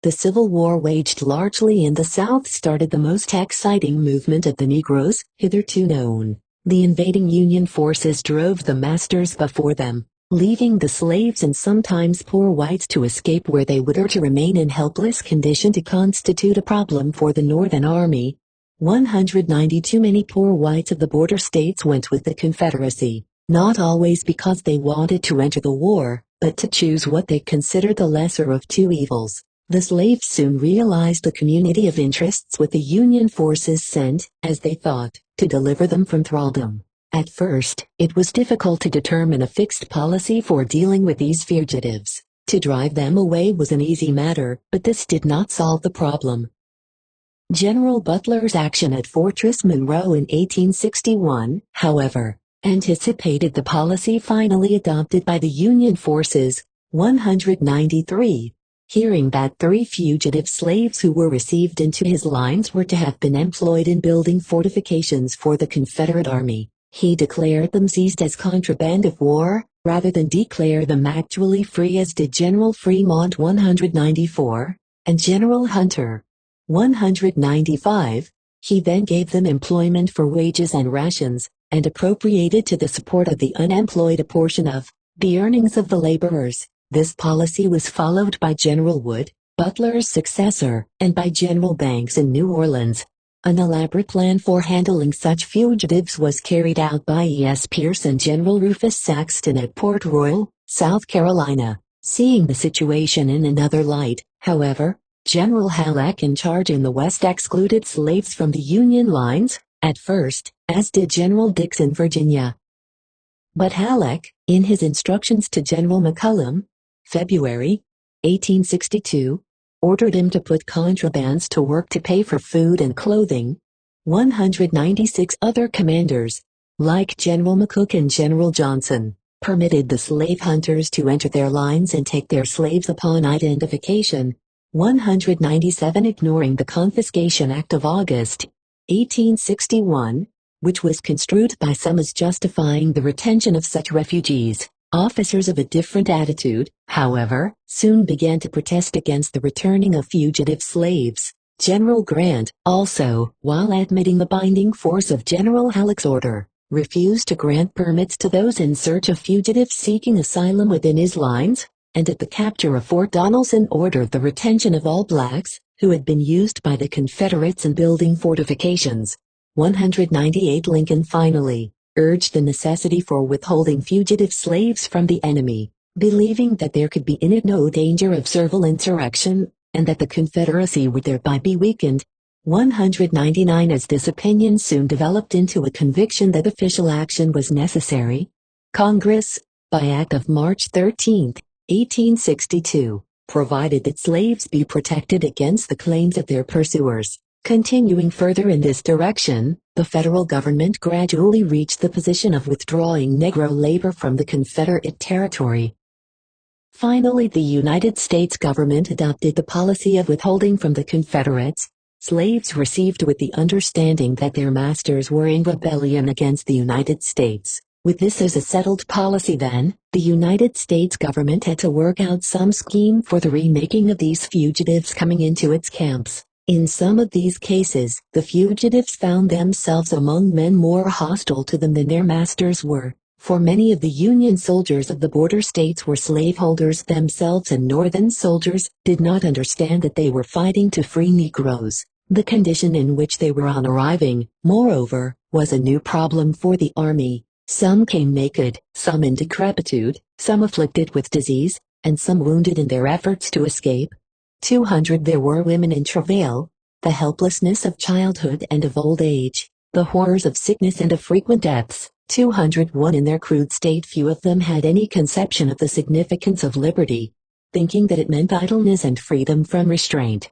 The Civil War waged largely in the South started the most exciting movement of the Negroes hitherto known. The invading Union forces drove the masters before them, leaving the slaves and sometimes poor whites to escape where they would or to remain in helpless condition to constitute a problem for the Northern Army. 192 Many poor whites of the border states went with the Confederacy, not always because they wanted to enter the war, but to choose what they considered the lesser of two evils. The slaves soon realized the community of interests with the Union forces sent, as they thought, to deliver them from thraldom. At first, it was difficult to determine a fixed policy for dealing with these fugitives. To drive them away was an easy matter, but this did not solve the problem. General Butler's action at Fortress Monroe in 1861, however, anticipated the policy finally adopted by the Union forces. 193. Hearing that 3 fugitive slaves who were received into his lines were to have been employed in building fortifications for the Confederate Army, he declared them seized as contraband of war, rather than declare them actually free as did General Fremont. 194, and General Hunter. 195. He then gave them employment for wages and rations, and appropriated to the support of the unemployed a portion of the earnings of the laborers. This policy was followed by General Wood, Butler's successor, and by General Banks in New Orleans. An elaborate plan for handling such fugitives was carried out by E.S. Pierce and General Rufus Saxton at Port Royal, South Carolina. Seeing the situation in another light, however, General Halleck in charge in the West excluded slaves from the Union lines, at first, as did General Dix in Virginia. But Halleck, in his instructions to General McCullum, February 1862, ordered him to put contrabands to work to pay for food and clothing. 196 other commanders, like General McCook and General Johnson, permitted the slave hunters to enter their lines and take their slaves upon identification. 197 ignoring the Confiscation Act of August 1861, which was construed by some as justifying the retention of such refugees. Officers of a different attitude, however, soon began to protest against the returning of fugitive slaves. General Grant, also, while admitting the binding force of General Halleck's order, refused to grant permits to those in search of fugitives seeking asylum within his lines, and at the capture of Fort Donelson ordered the retention of all blacks, who had been used by the Confederates in building fortifications. 198 Lincoln finally urged the necessity for withholding fugitive slaves from the enemy, believing that there could be in it no danger of servile insurrection, and that the Confederacy would thereby be weakened. 199 As this opinion soon developed into a conviction that official action was necessary, Congress, by Act of March 13, 1862, provided that slaves be protected against the claims of their pursuers. Continuing further in this direction, the federal government gradually reached the position of withdrawing Negro labor from the Confederate territory. Finally, the United States government adopted the policy of withholding from the Confederates slaves received with the understanding that their masters were in rebellion against the United States. With this as a settled policy then, the United States government had to work out some scheme for the remaking of these fugitives coming into its camps. In some of these cases, the fugitives found themselves among men more hostile to them than their masters were, for many of the Union soldiers of the border states were slaveholders themselves, and Northern soldiers did not understand that they were fighting to free Negroes. The condition in which they were on arriving, moreover, was a new problem for the army. Some came naked, some in decrepitude, some afflicted with disease, and some wounded in their efforts to escape. 200 There were women in travail, the helplessness of childhood and of old age, the horrors of sickness and of frequent deaths. 201 In their crude state few of them had any conception of the significance of liberty, thinking that it meant idleness and freedom from restraint.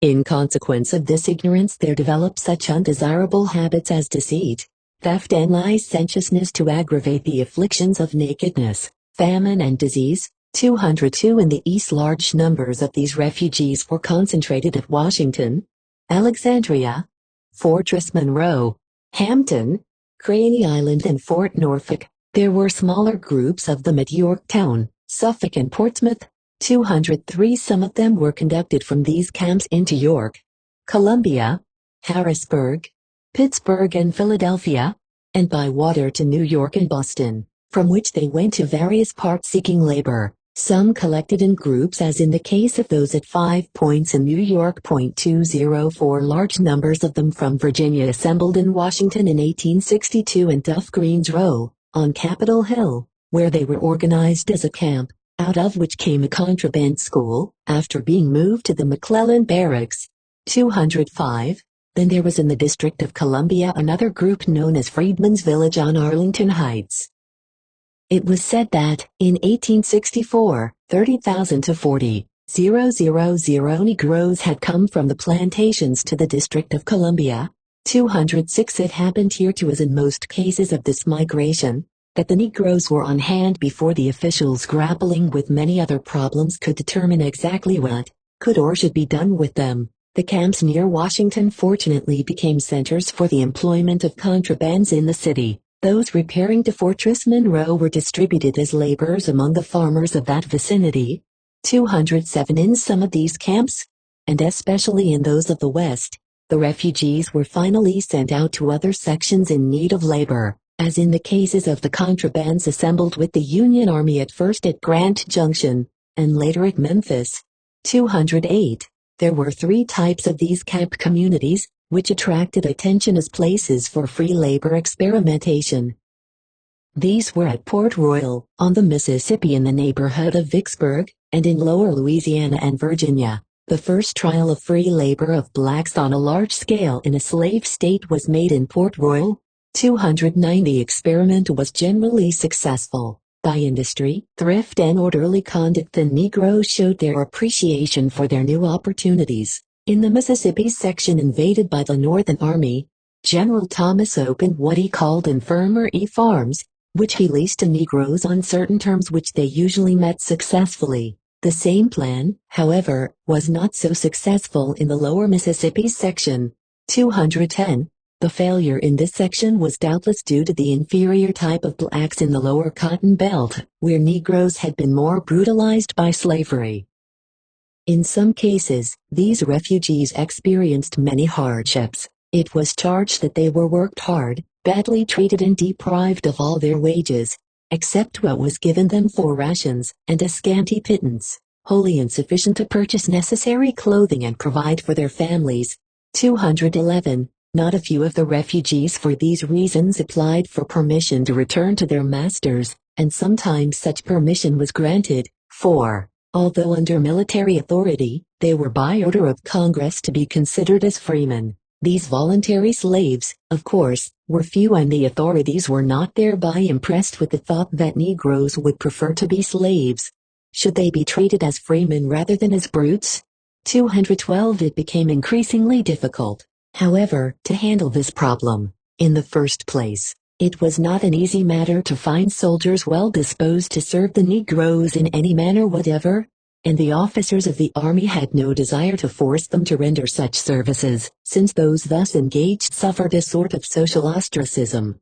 In consequence of this ignorance there developed such undesirable habits as deceit, theft and licentiousness to aggravate the afflictions of nakedness, famine and disease. 202 In the East large numbers of these refugees were concentrated at Washington, Alexandria, Fortress Monroe, Hampton, Craney Island and Fort Norfolk. There were smaller groups of them at Yorktown, Suffolk and Portsmouth. 203 Some of them were conducted from these camps into York, Columbia, Harrisburg, Pittsburgh and Philadelphia, and by water to New York and Boston, from which they went to various parts seeking labor. Some collected in groups as in the case of those at 5 Points in New York. 204 Large numbers of them from Virginia assembled in Washington in 1862 and Duff Green's Row, on Capitol Hill, where they were organized as a camp, out of which came a contraband school, after being moved to the McClellan Barracks. 205 Then there was in the District of Columbia another group known as Freedman's Village on Arlington Heights. It was said that, in 1864, 30,000 to 40,000 Negroes had come from the plantations to the District of Columbia. 206 It happened here too, as in most cases of this migration, that the Negroes were on hand before the officials grappling with many other problems could determine exactly what could or should be done with them. The camps near Washington fortunately became centers for the employment of contrabands in the city. Those repairing to Fortress Monroe were distributed as laborers among the farmers of that vicinity. 207 In some of these camps, and especially in those of the West, the refugees were finally sent out to other sections in need of labor, as in the cases of the contrabands assembled with the Union Army at first at Grant Junction, and later at Memphis. 208 There were 3 types of these camp communities, which attracted attention as places for free labor experimentation. These were at Port Royal, on the Mississippi in the neighborhood of Vicksburg, and in Lower Louisiana and Virginia. The first trial of free labor of blacks on a large scale in a slave state was made in Port Royal. 209 The experiment was generally successful. By industry, thrift and orderly conduct the Negroes showed their appreciation for their new opportunities. In the Mississippi section invaded by the Northern Army, General Thomas opened what he called infirmary farms, which he leased to Negroes on certain terms which they usually met successfully. The same plan, however, was not so successful in the lower Mississippi section. 210. The failure in this section was doubtless due to the inferior type of blacks in the lower Cotton Belt, where Negroes had been more brutalized by slavery. In some cases, these refugees experienced many hardships. It was charged that they were worked hard, badly treated and deprived of all their wages, except what was given them for rations, and a scanty pittance, wholly insufficient to purchase necessary clothing and provide for their families. 211. Not a few of the refugees for these reasons applied for permission to return to their masters, and sometimes such permission was granted, for, although under military authority, they were by order of Congress to be considered as freemen. These voluntary slaves, of course, were few, and the authorities were not thereby impressed with the thought that Negroes would prefer to be slaves. Should they be treated as freemen rather than as brutes? 212. It became increasingly difficult, however, to handle this problem. In the first place, it was not an easy matter to find soldiers well disposed to serve the Negroes in any manner whatever, and the officers of the army had no desire to force them to render such services, since those thus engaged suffered a sort of social ostracism.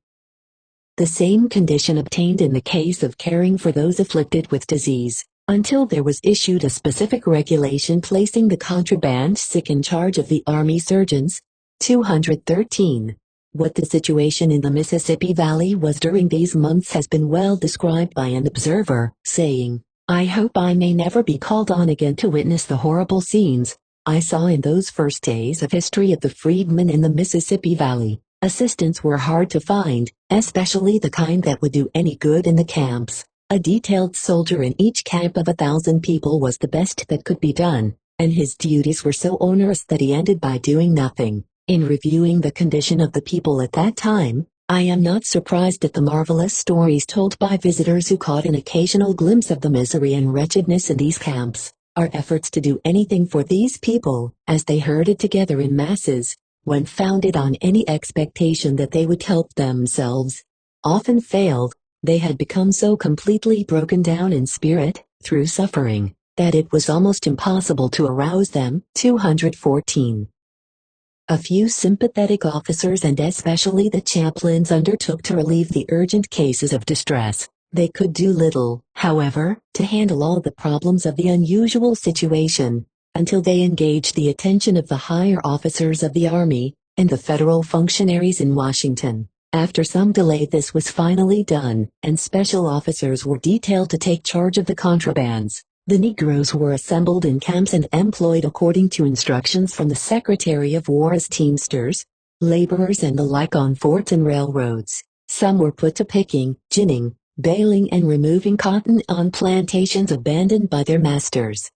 The same condition obtained in the case of caring for those afflicted with disease, until there was issued a specific regulation placing the contraband sick in charge of the army surgeons. 213. What the situation in the Mississippi Valley was during these months has been well described by an observer, saying, "I hope I may never be called on again to witness the horrible scenes I saw in those first days of history of the freedmen in the Mississippi Valley. Assistants were hard to find, especially the kind that would do any good in the camps. A detailed soldier in each camp of 1,000 people was the best that could be done, and his duties were so onerous that he ended by doing nothing." In reviewing the condition of the people at that time, I am not surprised at the marvelous stories told by visitors who caught an occasional glimpse of the misery and wretchedness in these camps. Our efforts to do anything for these people, as they herded together in masses, when founded on any expectation that they would help themselves, often failed. They had become so completely broken down in spirit, through suffering, that it was almost impossible to arouse them. 214. A few sympathetic officers and especially the chaplains undertook to relieve the urgent cases of distress. They could do little, however, to handle all the problems of the unusual situation, until they engaged the attention of the higher officers of the Army, and the federal functionaries in Washington. After some delay this was finally done, and special officers were detailed to take charge of the contrabands. The Negroes were assembled in camps and employed according to instructions from the Secretary of War as teamsters, laborers and the like on forts and railroads. Some were put to picking, ginning, baling and removing cotton on plantations abandoned by their masters.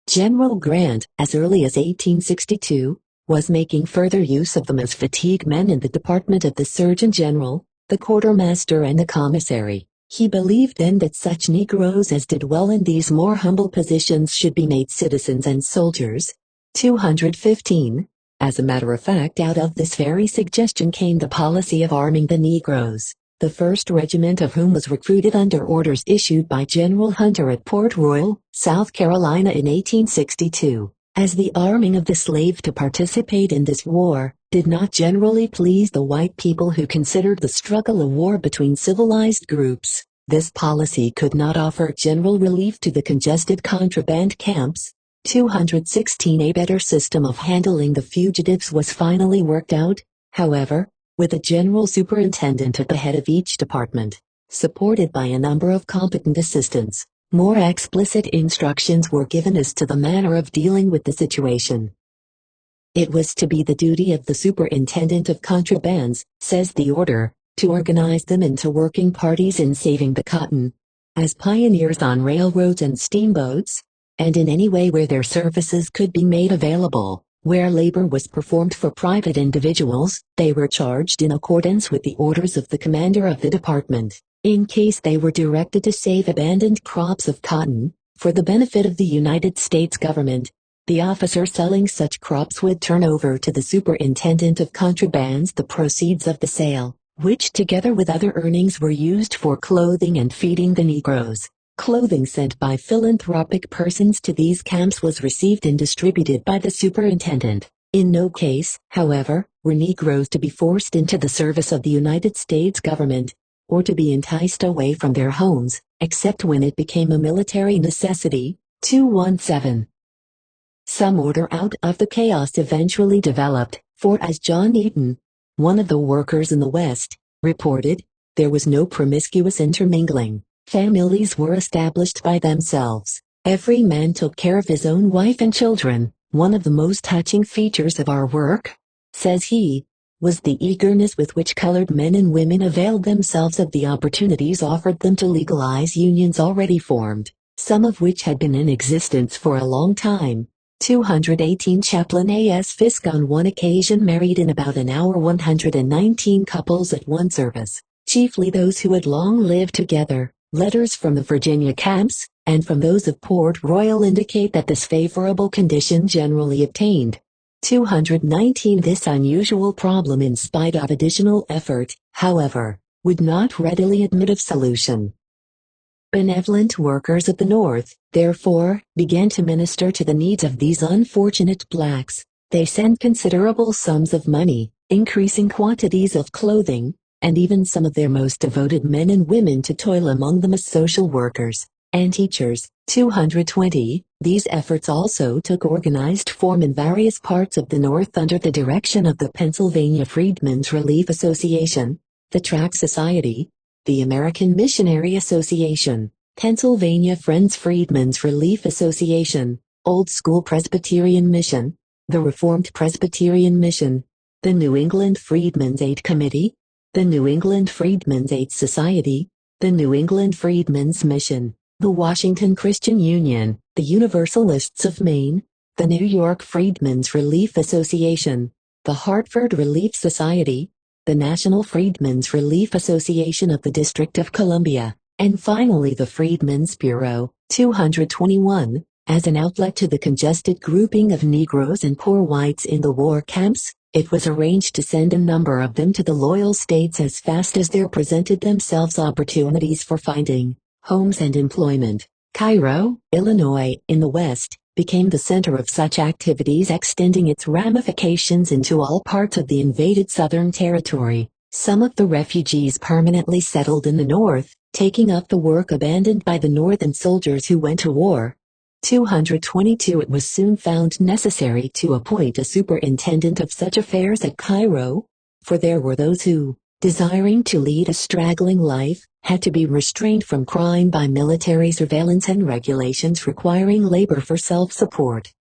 General Grant, as early as 1862, was making further use of them as fatigue men in the department of the Surgeon General, the Quartermaster and the Commissary. He believed then that such Negroes as did well in these more humble positions should be made citizens and soldiers. 215. As a matter of fact, out of this very suggestion came the policy of arming the Negroes, the 1st Regiment of whom was recruited under orders issued by General Hunter at Port Royal, South Carolina in 1862. As the arming of the slave to participate in this war did not generally please the white people who considered the struggle a war between civilized groups, this policy could not offer general relief to the congested contraband camps. 216. A better system of handling the fugitives was finally worked out, however, with a general superintendent at the head of each department, supported by a number of competent assistants. More explicit instructions were given as to the manner of dealing with the situation. It was to be the duty of the superintendent of contrabands, says the order, to organize them into working parties in saving the cotton, as pioneers on railroads and steamboats, and in any way where their services could be made available. Where labor was performed for private individuals, they were charged in accordance with the orders of the commander of the department. In case they were directed to save abandoned crops of cotton, for the benefit of the United States government, the officer selling such crops would turn over to the superintendent of contrabands the proceeds of the sale, which together with other earnings were used for clothing and feeding the Negroes. Clothing sent by philanthropic persons to these camps was received and distributed by the superintendent. In no case, however, were Negroes to be forced into the service of the United States government, or to be enticed away from their homes, except when it became a military necessity. 217. Some order out of the chaos eventually developed, for as John Eaton, one of the workers in the West, reported, there was no promiscuous intermingling. Families were established by themselves. Every man took care of his own wife and children. One of the most touching features of our work, says he, was the eagerness with which colored men and women availed themselves of the opportunities offered them to legalize unions already formed, some of which had been in existence for a long time. 218 Chaplain A.S. Fisk on one occasion married in about an hour 119 couples at one service, chiefly those who had long lived together. Letters from the Virginia camps, and from those of Port Royal indicate that this favorable condition generally obtained. 219 This unusual problem, in spite of additional effort, however, would not readily admit of solution. Benevolent workers of the North, therefore, began to minister to the needs of these unfortunate blacks. They sent considerable sums of money, increasing quantities of clothing, and even some of their most devoted men and women to toil among them as social workers and teachers. 220. These efforts also took organized form in various parts of the North under the direction of the Pennsylvania Freedmen's Relief Association, the Tract Society, the American Missionary Association, Pennsylvania Friends Freedmen's Relief Association, Old School Presbyterian Mission, the Reformed Presbyterian Mission, the New England Freedmen's Aid Committee, the New England Freedmen's Aid Society, the New England Freedmen's Mission, the Washington Christian Union, the Universalists of Maine, the New York Freedmen's Relief Association, the Hartford Relief Society, the National Freedmen's Relief Association of the District of Columbia, and finally the Freedmen's Bureau. 221, as an outlet to the congested grouping of Negroes and poor whites in the war camps, it was arranged to send a number of them to the loyal states as fast as there presented themselves opportunities for finding homes and employment. Cairo, Illinois, in the West, became the center of such activities, extending its ramifications into all parts of the invaded Southern territory. Some of the refugees permanently settled in the North, taking up the work abandoned by the Northern soldiers who went to war. 222 It was soon found necessary to appoint a superintendent of such affairs at Cairo, for there were those who, desiring to lead a straggling life, had to be restrained from crime by military surveillance and regulations requiring labor for self-support.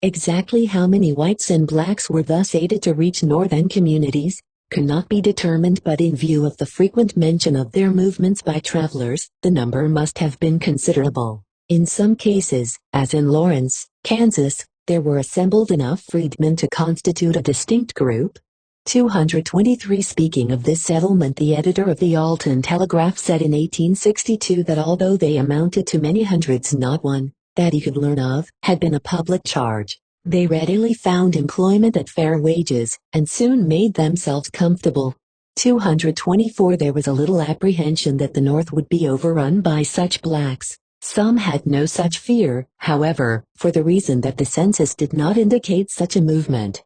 Exactly how many whites and blacks were thus aided to reach northern communities cannot be determined, but in view of the frequent mention of their movements by travelers, the number must have been considerable. In some cases, as in Lawrence, Kansas, there were assembled enough freedmen to constitute a distinct group. 223 Speaking of this settlement, the editor of the Alton Telegraph said in 1862 that although they amounted to many hundreds, not one, that he could learn of, had been a public charge. They readily found employment at fair wages, and soon made themselves comfortable. 224 There was a little apprehension that the North would be overrun by such blacks. Some had no such fear, however, for the reason that the census did not indicate such a movement.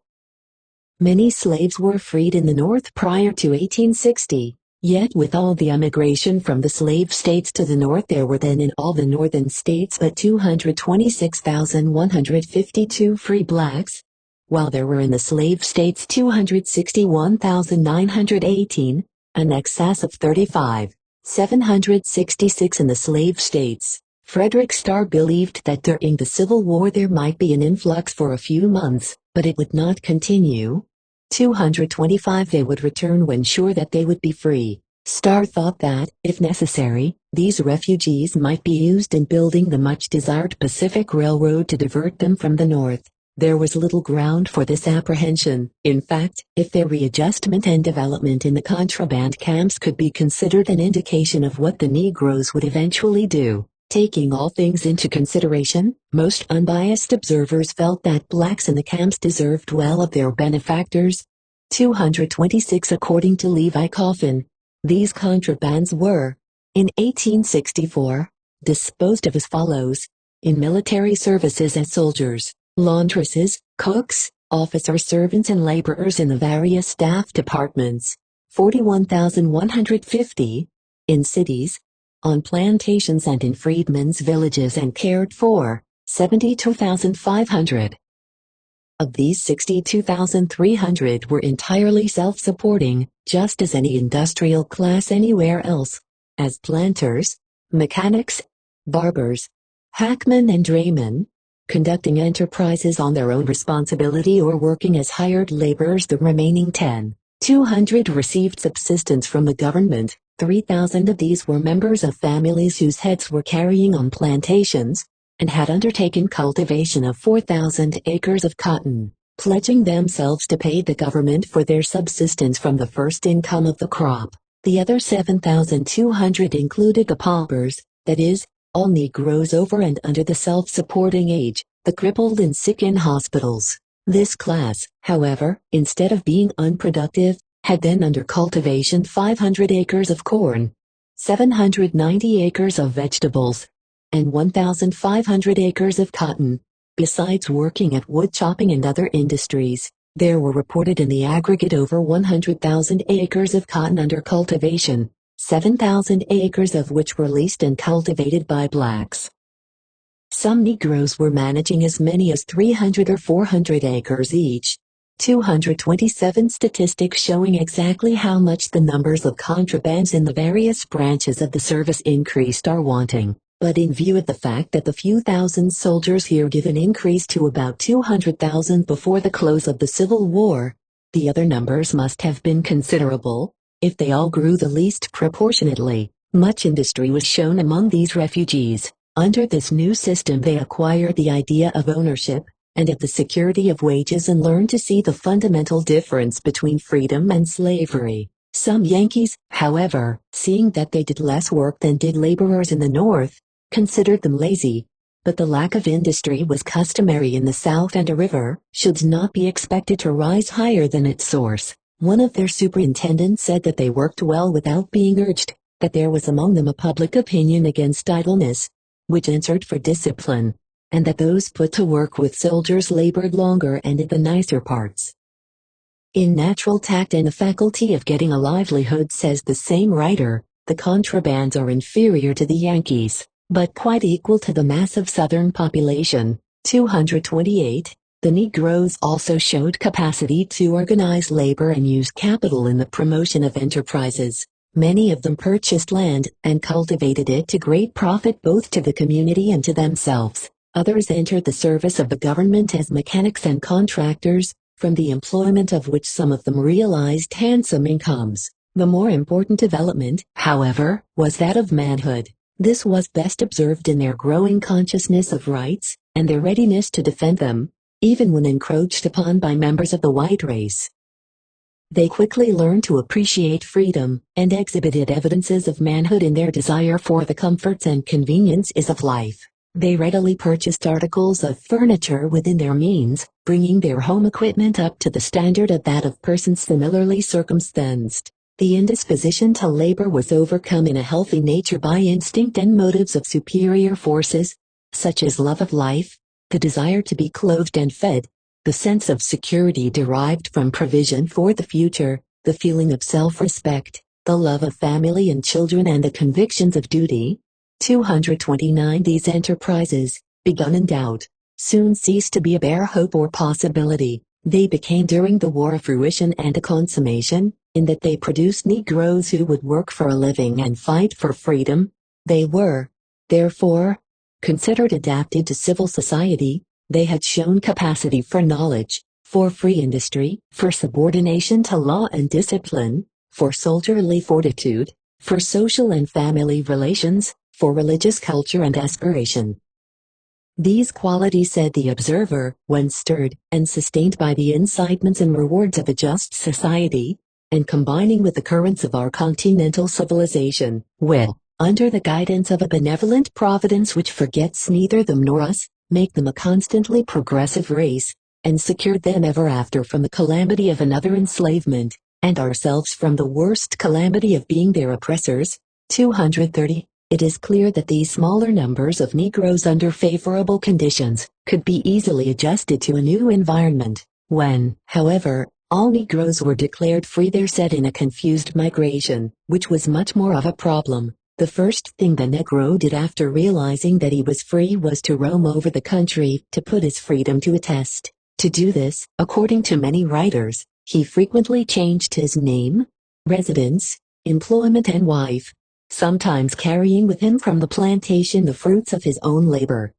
Many slaves were freed in the North prior to 1860, yet with all the emigration from the slave states to the North, there were then in all the northern states but 226,152 free blacks, while there were in the slave states 261,918, an excess of 35,766 in the slave states. Frederick Starr believed that during the Civil War there might be an influx for a few months, but it would not continue. 225 They would return when sure that they would be free. Starr thought that, if necessary, these refugees might be used in building the much-desired Pacific Railroad to divert them from the North. There was little ground for this apprehension. In fact, if their readjustment and development in the contraband camps could be considered an indication of what the Negroes would eventually do, taking all things into consideration, most unbiased observers felt that blacks in the camps deserved well of their benefactors. 226 According to Levi Coffin, these contrabands were, in 1864, disposed of as follows: in military services as soldiers, laundresses, cooks, officer servants and laborers in the various staff departments, 41,150, in cities, on plantations and in freedmen's villages and cared for, 72,500. Of these 62,300 were entirely self-supporting, just as any industrial class anywhere else, as planters, mechanics, barbers, hackmen and draymen, conducting enterprises on their own responsibility or working as hired laborers. The remaining 10,200 received subsistence from the government. 3,000 of these were members of families whose heads were carrying on plantations, and had undertaken cultivation of 4,000 acres of cotton, pledging themselves to pay the government for their subsistence from the first income of the crop. The other 7,200 included the paupers, that is, all Negroes over and under the self-supporting age, the crippled and sick in hospitals. This class, however, instead of being unproductive, had then under cultivation 500 acres of corn, 790 acres of vegetables, and 1,500 acres of cotton. Besides working at wood chopping and other industries, there were reported in the aggregate over 100,000 acres of cotton under cultivation, 7,000 acres of which were leased and cultivated by blacks. Some Negroes were managing as many as 300 or 400 acres each. 227 statistics showing exactly how much the numbers of contrabands in the various branches of the service increased are wanting. But in view of the fact that the few thousand soldiers here given increased to about 200,000 before the close of the Civil War, the other numbers must have been considerable, if they all grew the least proportionately. Much industry was shown among these refugees. Under this new system they acquired the idea of ownership, and of the security of wages, and learned to see the fundamental difference between freedom and slavery. Some Yankees, however, seeing that they did less work than did laborers in the North, considered them lazy, but the lack of industry was customary in the South, and a river should not be expected to rise higher than its source. One of their superintendents said that they worked well without being urged, that there was among them a public opinion against idleness, which answered for discipline, and that those put to work with soldiers labored longer and at the nicer parts. In natural tact and the faculty of getting a livelihood, says the same writer, the contrabands are inferior to the Yankees, but quite equal to the mass of Southern population. 228. The Negroes also showed capacity to organize labor and use capital in the promotion of enterprises. Many of them purchased land and cultivated it to great profit both to the community and to themselves. Others entered the service of the government as mechanics and contractors, from the employment of which some of them realized handsome incomes. The more important development, however, was that of manhood. This was best observed in their growing consciousness of rights, and their readiness to defend them, even when encroached upon by members of the white race. They quickly learned to appreciate freedom, and exhibited evidences of manhood in their desire for the comforts and conveniences of life. They readily purchased articles of furniture within their means, bringing their home equipment up to the standard of that of persons similarly circumstanced. The indisposition to labor was overcome in a healthy nature by instinct and motives of superior forces, such as love of life, the desire to be clothed and fed, the sense of security derived from provision for the future, the feeling of self-respect, the love of family and children, and the convictions of duty. 229. These enterprises, begun in doubt, soon ceased to be a bare hope or possibility. They became during the war a fruition and a consummation, in that they produced Negroes who would work for a living and fight for freedom. They were, therefore, considered adapted to civil society. They had shown capacity for knowledge, for free industry, for subordination to law and discipline, for soldierly fortitude, for social and family relations, for religious culture and aspiration. These qualities, said the observer, when stirred and sustained by the incitements and rewards of a just society, and combining with the currents of our continental civilization, will, under the guidance of a benevolent providence which forgets neither them nor us, make them a constantly progressive race, and secure them ever after from the calamity of another enslavement, and ourselves from the worst calamity of being their oppressors. 230. it is clear that these smaller numbers of Negroes under favorable conditions could be easily adjusted to a new environment. When, however, all Negroes were declared free, there set in a confused migration, which was much more of a problem. The first thing the Negro did after realizing that he was free was to roam over the country to put his freedom to a test. To do this, according to many writers, he frequently changed his name, residence, employment and wife, sometimes carrying with him from the plantation the fruits of his own labor.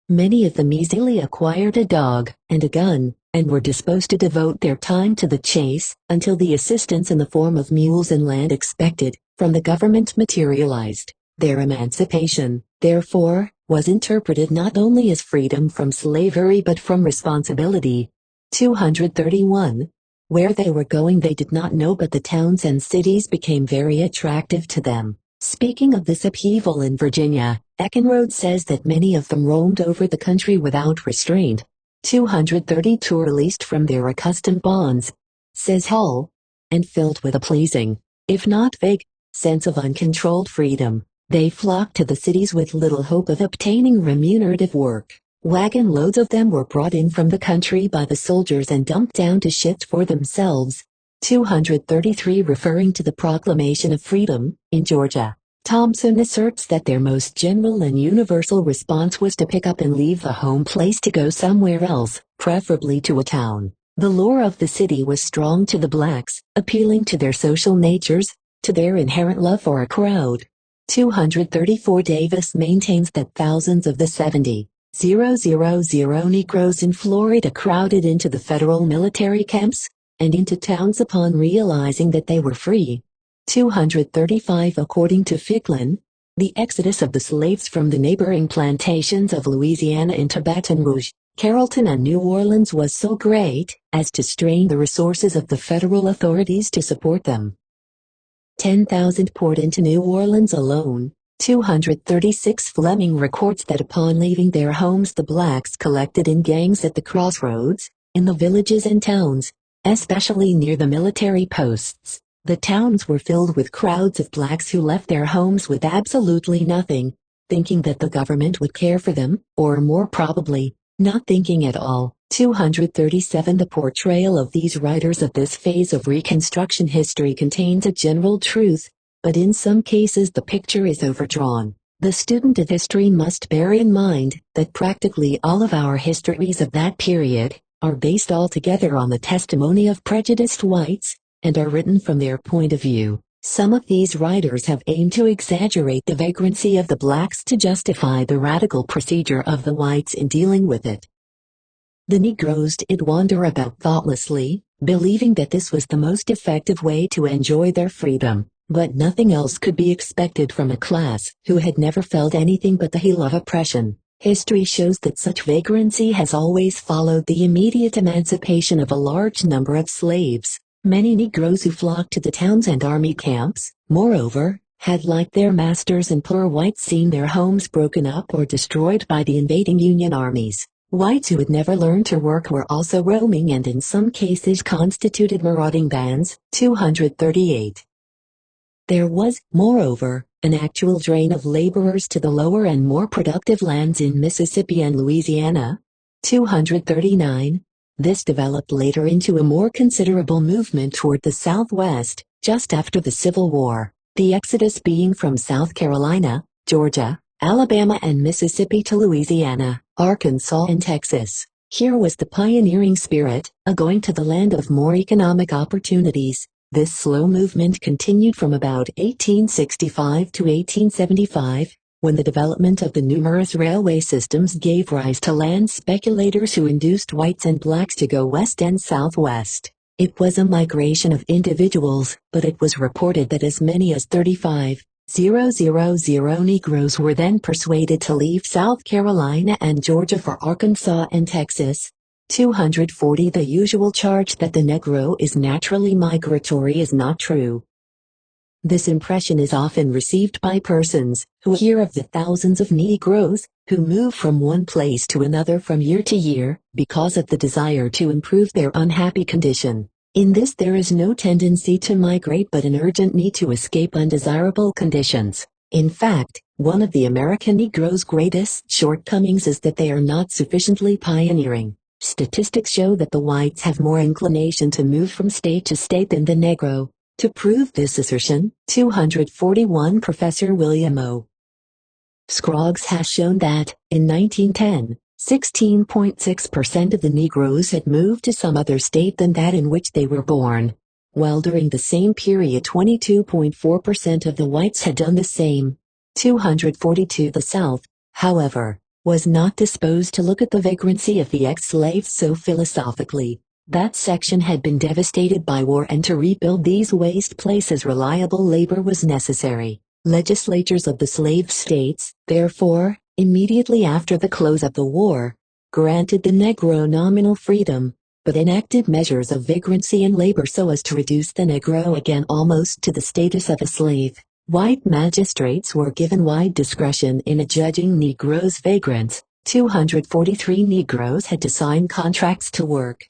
Many of them easily acquired a dog and a gun, and were disposed to devote their time to the chase until the assistance in the form of mules and land expected from the government materialized. Their emancipation, therefore, was interpreted not only as freedom from slavery but from responsibility. 231. Where they were going they did not know, but the towns and cities became very attractive to them. Speaking of this upheaval in Virginia, Eckenrode says that many of them roamed over the country without restraint. 232 released from their accustomed bonds, says Hall, and filled with a pleasing, if not vague, sense of uncontrolled freedom, they flocked to the cities with little hope of obtaining remunerative work. Wagon loads of them were brought in from the country by the soldiers and dumped down to shift for themselves. 233 referring to the Proclamation of Freedom, in Georgia. Thompson asserts that their most general and universal response was to pick up and leave the home place to go somewhere else, preferably to a town. The lure of the city was strong to the blacks, appealing to their social natures, to their inherent love for a crowd. 234 Davis maintains that thousands of the 70,000 Negroes in Florida crowded into the federal military camps and into towns upon realizing that they were free. 235 According to Ficklin, the exodus of the slaves from the neighboring plantations of Louisiana into Baton Rouge, Carrollton and New Orleans was so great as to strain the resources of the federal authorities to support them. 10,000 poured into New Orleans alone. 236 Fleming records that upon leaving their homes the blacks collected in gangs at the crossroads, in the villages and towns, especially near the military posts. The towns were filled with crowds of blacks who left their homes with absolutely nothing, thinking that the government would care for them, or more probably, not thinking at all. 237 The portrayal of these writers of this phase of Reconstruction history contains a general truth, but in some cases the picture is overdrawn. The student of history must bear in mind that practically all of our histories of that period are based altogether on the testimony of prejudiced whites, and are written from their point of view. Some of these writers have aimed to exaggerate the vagrancy of the blacks to justify the radical procedure of the whites in dealing with it. The Negroes did wander about thoughtlessly, believing that this was the most effective way to enjoy their freedom, but nothing else could be expected from a class who had never felt anything but the heel of oppression. History shows that such vagrancy has always followed the immediate emancipation of a large number of slaves. Many Negroes who flocked to the towns and army camps, moreover, had like their masters and poor whites seen their homes broken up or destroyed by the invading Union armies. Whites who had never learned to work were also roaming and in some cases constituted marauding bands. 238. There was, moreover, an actual drain of laborers to the lower and more productive lands in Mississippi and Louisiana. 239. This developed later into a more considerable movement toward the Southwest, just after the Civil War, the exodus being from South Carolina, Georgia, Alabama and Mississippi to Louisiana, Arkansas and Texas. Here was the pioneering spirit, a going to the land of more economic opportunities. This slow movement continued from about 1865 to 1875, when the development of the numerous railway systems gave rise to land speculators who induced whites and blacks to go west and southwest. It was a migration of individuals, but it was reported that as many as 35,000 Negroes were then persuaded to leave South Carolina and Georgia for Arkansas and Texas. 240 The usual charge that the Negro is naturally migratory is not true. This impression is often received by persons who hear of the thousands of Negroes who move from one place to another from year to year because of the desire to improve their unhappy condition. In this there is no tendency to migrate but an urgent need to escape undesirable conditions. In fact, one of the American Negro's greatest shortcomings is that they are not sufficiently pioneering. Statistics show that the whites have more inclination to move from state to state than the Negro. To prove this assertion, 241 Professor William O. Scroggs has shown that, in 1910, 16.6% of the Negroes had moved to some other state than that in which they were born, while during the same period 22.4% of the whites had done the same. 242 The South, however, was not disposed to look at the vagrancy of the ex-slaves so philosophically. That section had been devastated by war, and to rebuild these waste places reliable labor was necessary. Legislatures of the slave states, therefore, immediately after the close of the war, granted the Negro nominal freedom, but enacted measures of vagrancy and labor so as to reduce the Negro again almost to the status of a slave. White magistrates were given wide discretion in adjudging Negroes vagrants. 243 Negroes had to sign contracts to work.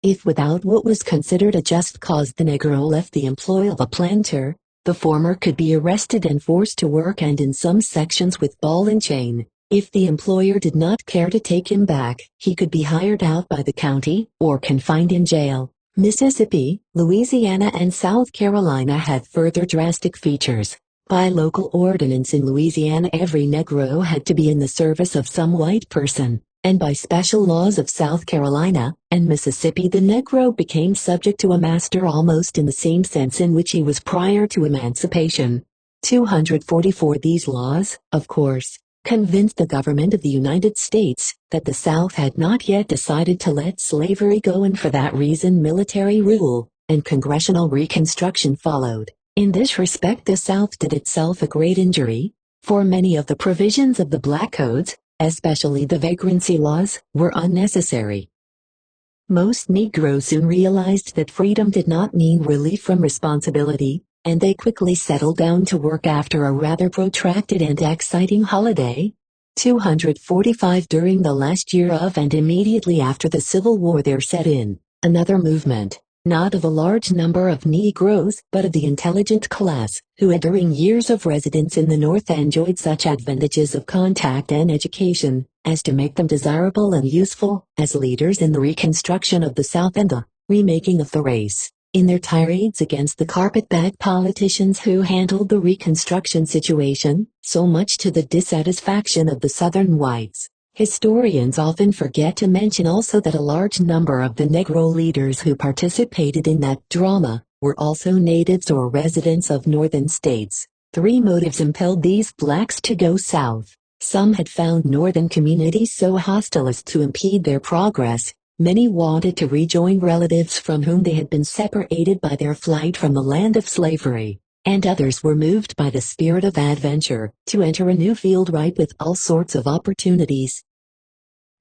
If without what was considered a just cause the Negro left the employ of a planter, the former could be arrested and forced to work, and in some sections with ball and chain. If the employer did not care to take him back, he could be hired out by the county or confined in jail. Mississippi, Louisiana and South Carolina had further drastic features. By local ordinance in Louisiana, every Negro had to be in the service of some white person, and by special laws of South Carolina and Mississippi the Negro became subject to a master almost in the same sense in which he was prior to emancipation. 244 These laws, of course, convinced the government of the United States that the South had not yet decided to let slavery go, and for that reason military rule and congressional reconstruction followed. In this respect the South did itself a great injury, for many of the provisions of the black codes, especially the vagrancy laws, were unnecessary. Most Negroes soon realized that freedom did not mean relief from responsibility, and they quickly settled down to work after a rather protracted and exciting holiday. 245 During the last year of and immediately after the Civil War there set in another movement, not of a large number of Negroes but of the intelligent class, who had during years of residence in the North enjoyed such advantages of contact and education as to make them desirable and useful as leaders in the reconstruction of the South and the remaking of the race. In their tirades against the carpetbag politicians who handled the Reconstruction situation, so much to the dissatisfaction of the Southern whites, historians often forget to mention also that a large number of the Negro leaders who participated in that drama were also natives or residents of northern states. Three motives impelled these blacks to go south. Some had found northern communities so hostile as to impede their progress. Many wanted to rejoin relatives from whom they had been separated by their flight from the land of slavery, and others were moved by the spirit of adventure to enter a new field ripe with all sorts of opportunities.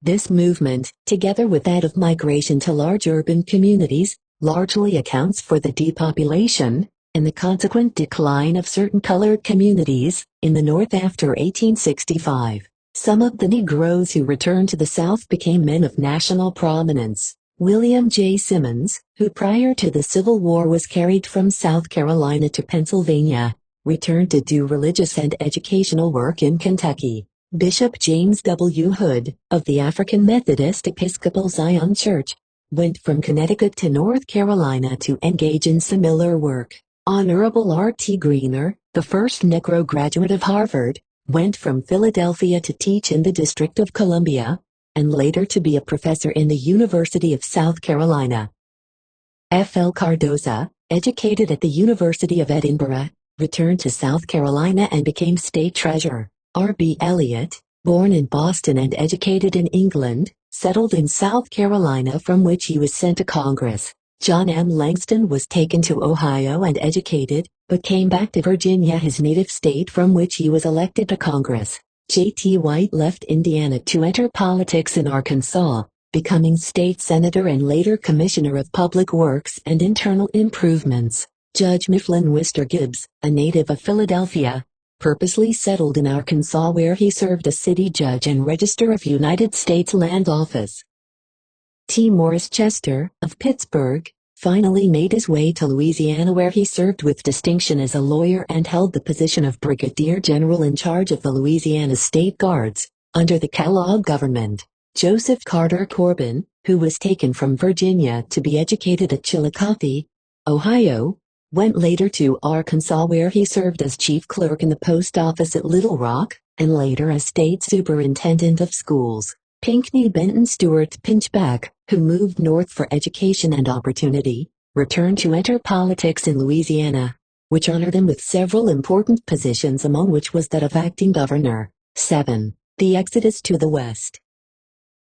This movement, together with that of migration to large urban communities, largely accounts for the depopulation and the consequent decline of certain colored communities in the North after 1865. Some of the Negroes who returned to the South became men of national prominence. William J. Simmons, who prior to the Civil War was carried from South Carolina to Pennsylvania, returned to do religious and educational work in Kentucky. Bishop James W. Hood, of the African Methodist Episcopal Zion Church, went from Connecticut to North Carolina to engage in similar work. Honorable R.T. Greener, the first Negro graduate of Harvard, went from Philadelphia to teach in the District of Columbia, and later to be a professor in the University of South Carolina. F. L. Cardoza, educated at the University of Edinburgh, returned to South Carolina and became state treasurer. R. B. Eliot, born in Boston and educated in England, settled in South Carolina, from which he was sent to Congress. John M. Langston was taken to Ohio and educated, but came back to Virginia, his native state, from which he was elected to Congress. J. T. White left Indiana to enter politics in Arkansas, becoming state senator and later commissioner of public works and internal improvements. Judge Mifflin Wister Gibbs, a native of Philadelphia, purposely settled in Arkansas, where he served as city judge and register of United States Land Office. T. Morris Chester, of Pittsburgh, finally made his way to Louisiana, where he served with distinction as a lawyer and held the position of Brigadier General in charge of the Louisiana State Guards. Under the Kellogg government, Joseph Carter Corbin, who was taken from Virginia to be educated at Chillicothe, Ohio, went later to Arkansas, where he served as chief clerk in the post office at Little Rock, and later as state superintendent of schools. Pinckney Benton Stewart Pinchback, who moved north for education and opportunity, returned to enter politics in Louisiana, which honored him with several important positions, among which was that of acting governor. 7. The exodus to the west.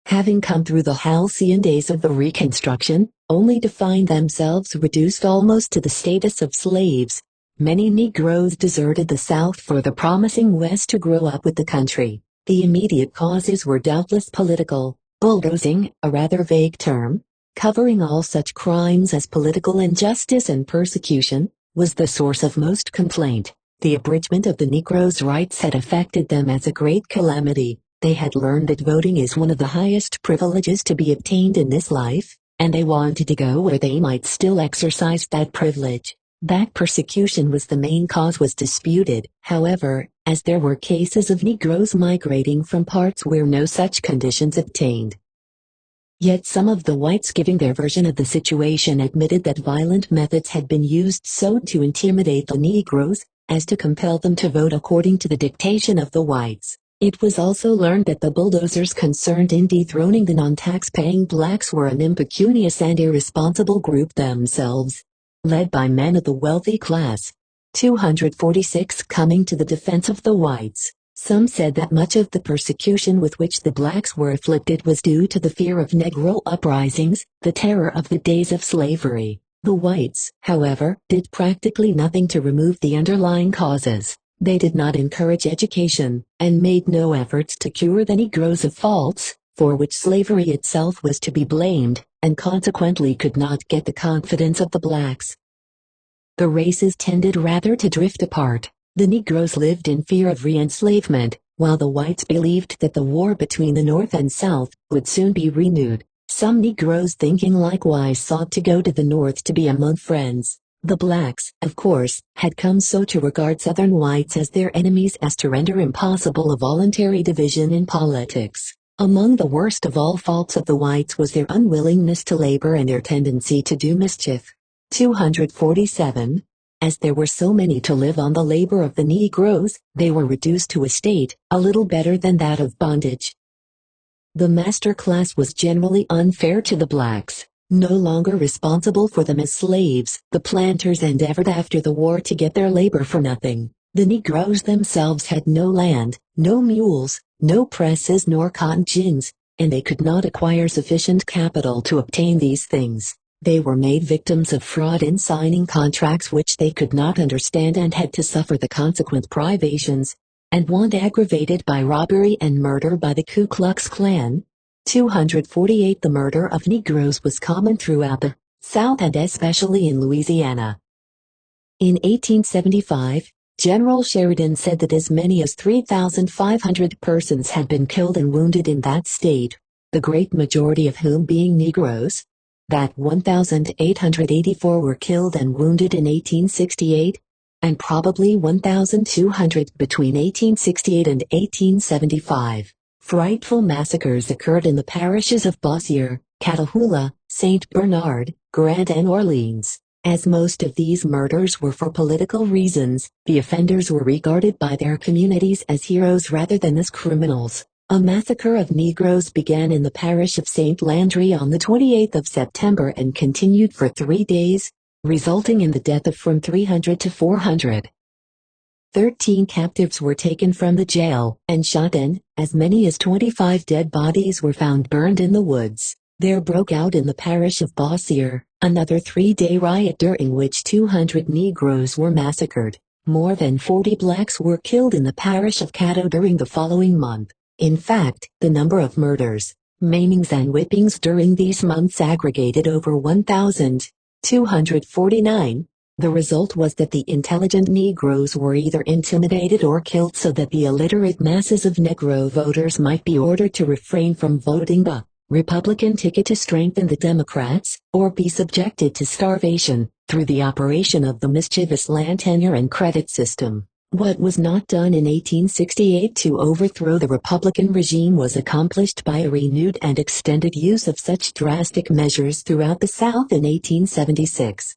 Having come through the halcyon days of the Reconstruction, only to find themselves reduced almost to the status of slaves, many Negroes deserted the South for the promising West to grow up with the country. The immediate causes were doubtless political. Bulldozing, a rather vague term, covering all such crimes as political injustice and persecution, was the source of most complaint. The abridgment of the Negroes' rights had affected them as a great calamity. They had learned that voting is one of the highest privileges to be obtained in this life, and they wanted to go where they might still exercise that privilege. That persecution was the main cause was disputed, however, as there were cases of Negroes migrating from parts where no such conditions obtained. Yet some of the whites, giving their version of the situation, admitted that violent methods had been used so to intimidate the Negroes as to compel them to vote according to the dictation of the whites. It was also learned that the bulldozers concerned in dethroning the non-tax-paying blacks were an impecunious and irresponsible group themselves, led by men of the wealthy class. 246 Coming to the defense of the whites. Some said that much of the persecution with which the blacks were afflicted was due to the fear of Negro uprisings, the terror of the days of slavery. The whites, however, did practically nothing to remove the underlying causes. They did not encourage education, and made no efforts to cure the Negroes of faults, for which slavery itself was to be blamed, and consequently could not get the confidence of the blacks. The races tended rather to drift apart. The Negroes lived in fear of re-enslavement, while the whites believed that the war between the North and South would soon be renewed. Some Negroes, thinking likewise, sought to go to the North to be among friends. The blacks, of course, had come so to regard Southern whites as their enemies as to render impossible a voluntary division in politics. Among the worst of all faults of the whites was their unwillingness to labor and their tendency to do mischief. 247. As there were so many to live on the labor of the Negroes, they were reduced to a state a little better than that of bondage. The master class was generally unfair to the blacks. No longer responsible for them as slaves, the planters endeavored after the war to get their labor for nothing. The Negroes themselves had no land, no mules, no presses nor cotton gins, and they could not acquire sufficient capital to obtain these things. They were made victims of fraud in signing contracts which they could not understand, and had to suffer the consequent privations, and want aggravated by robbery and murder by the Ku Klux Klan. 248 The murder of Negroes was common throughout the South and especially in Louisiana. In 1875, General Sheridan said that as many as 3,500 persons had been killed and wounded in that state, the great majority of whom being Negroes, that 1,884 were killed and wounded in 1868, and probably 1,200 between 1868 and 1875. Frightful massacres occurred in the parishes of Bossier, Catahoula, St. Bernard, Grant and Orleans. As most of these murders were for political reasons, the offenders were regarded by their communities as heroes rather than as criminals. A massacre of Negroes began in the parish of St. Landry on the 28th of September and continued for 3 days, resulting in the death of from 300 to 400. 13 captives were taken from the jail and shot, and as many as 25 dead bodies were found burned in the woods. There broke out in the parish of Bossier another 3-day riot during which 200 Negroes were massacred. More than 40 blacks were killed in the parish of Caddo during the following month. In fact, the number of murders, maimings and whippings during these months aggregated over 1,249. The result was that the intelligent Negroes were either intimidated or killed so that the illiterate masses of Negro voters might be ordered to refrain from voting. The Republican ticket to strengthen the Democrats, or be subjected to starvation, through the operation of the mischievous land tenure and credit system. What was not done in 1868 to overthrow the Republican regime was accomplished by a renewed and extended use of such drastic measures throughout the South in 1876.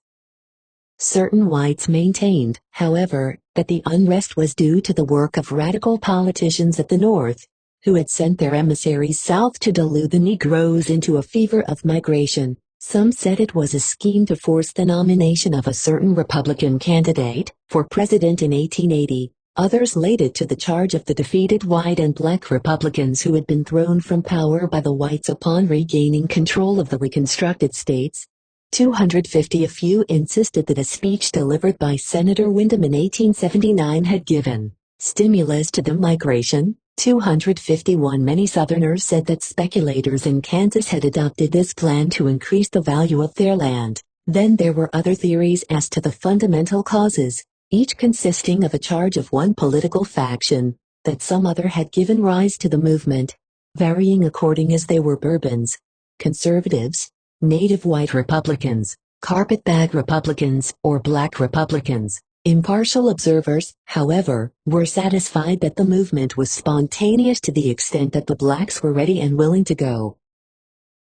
Certain whites maintained, however, that the unrest was due to the work of radical politicians at the North, who had sent their emissaries south to delude the Negroes into a fever of migration. Some said it was a scheme to force the nomination of a certain Republican candidate for president in 1880. Others laid it to the charge of the defeated white and black Republicans who had been thrown from power by the whites upon regaining control of the reconstructed states. 250. A few insisted that a speech delivered by Senator Windom in 1879 had given stimulus to the migration. 251. Many Southerners said that speculators in Kansas had adopted this plan to increase the value of their land. Then there were other theories as to the fundamental causes, each consisting of a charge of one political faction, that some other had given rise to the movement, varying according as they were Bourbons, conservatives, native white Republicans, carpetbag Republicans, or black Republicans. Impartial observers, however, were satisfied that the movement was spontaneous to the extent that the blacks were ready and willing to go.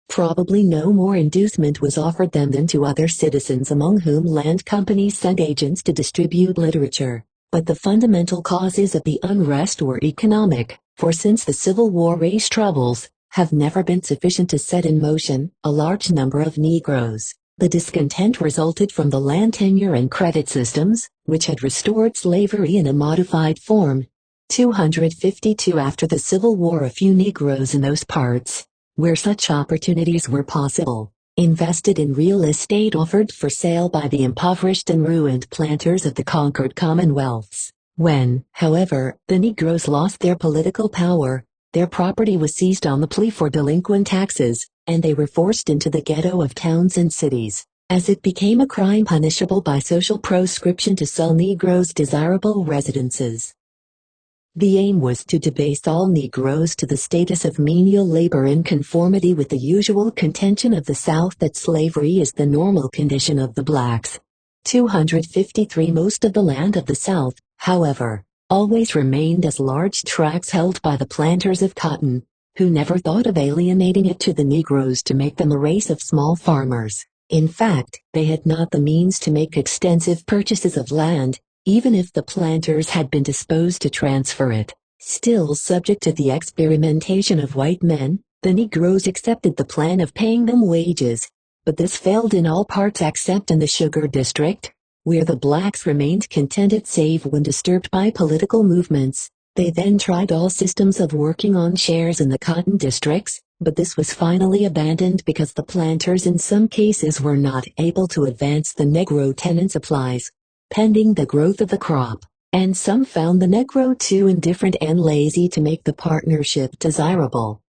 Probably no more inducement was offered them than to other citizens among whom land companies sent agents to distribute literature. But the fundamental causes of the unrest were economic, for since the Civil War race troubles have never been sufficient to set in motion a large number of Negroes. The discontent resulted from the land tenure and credit systems, which had restored slavery in a modified form. 252. After the Civil War, a few Negroes in those parts, where such opportunities were possible, invested in real estate offered for sale by the impoverished and ruined planters of the conquered commonwealths. When, however, the Negroes lost their political power, their property was seized on the plea for delinquent taxes, and they were forced into the ghetto of towns and cities, as it became a crime punishable by social proscription to sell Negroes desirable residences. The aim was to debase all Negroes to the status of menial labor in conformity with the usual contention of the South that slavery is the normal condition of the blacks. 253. Most of the land of the South, however, always remained as large tracts held by the planters of cotton, who never thought of alienating it to the Negroes to make them a race of small farmers. In fact, they had not the means to make extensive purchases of land, even if the planters had been disposed to transfer it. Still subject to the experimentation of white men, the Negroes accepted the plan of paying them wages, but this failed in all parts except in the sugar district, where the blacks remained contented save when disturbed by political movements. They then tried all systems of working on shares in the cotton districts, but this was finally abandoned because the planters in some cases were not able to advance the Negro tenant supplies, pending the growth of the crop, and some found the Negro too indifferent and lazy to make the partnership desirable.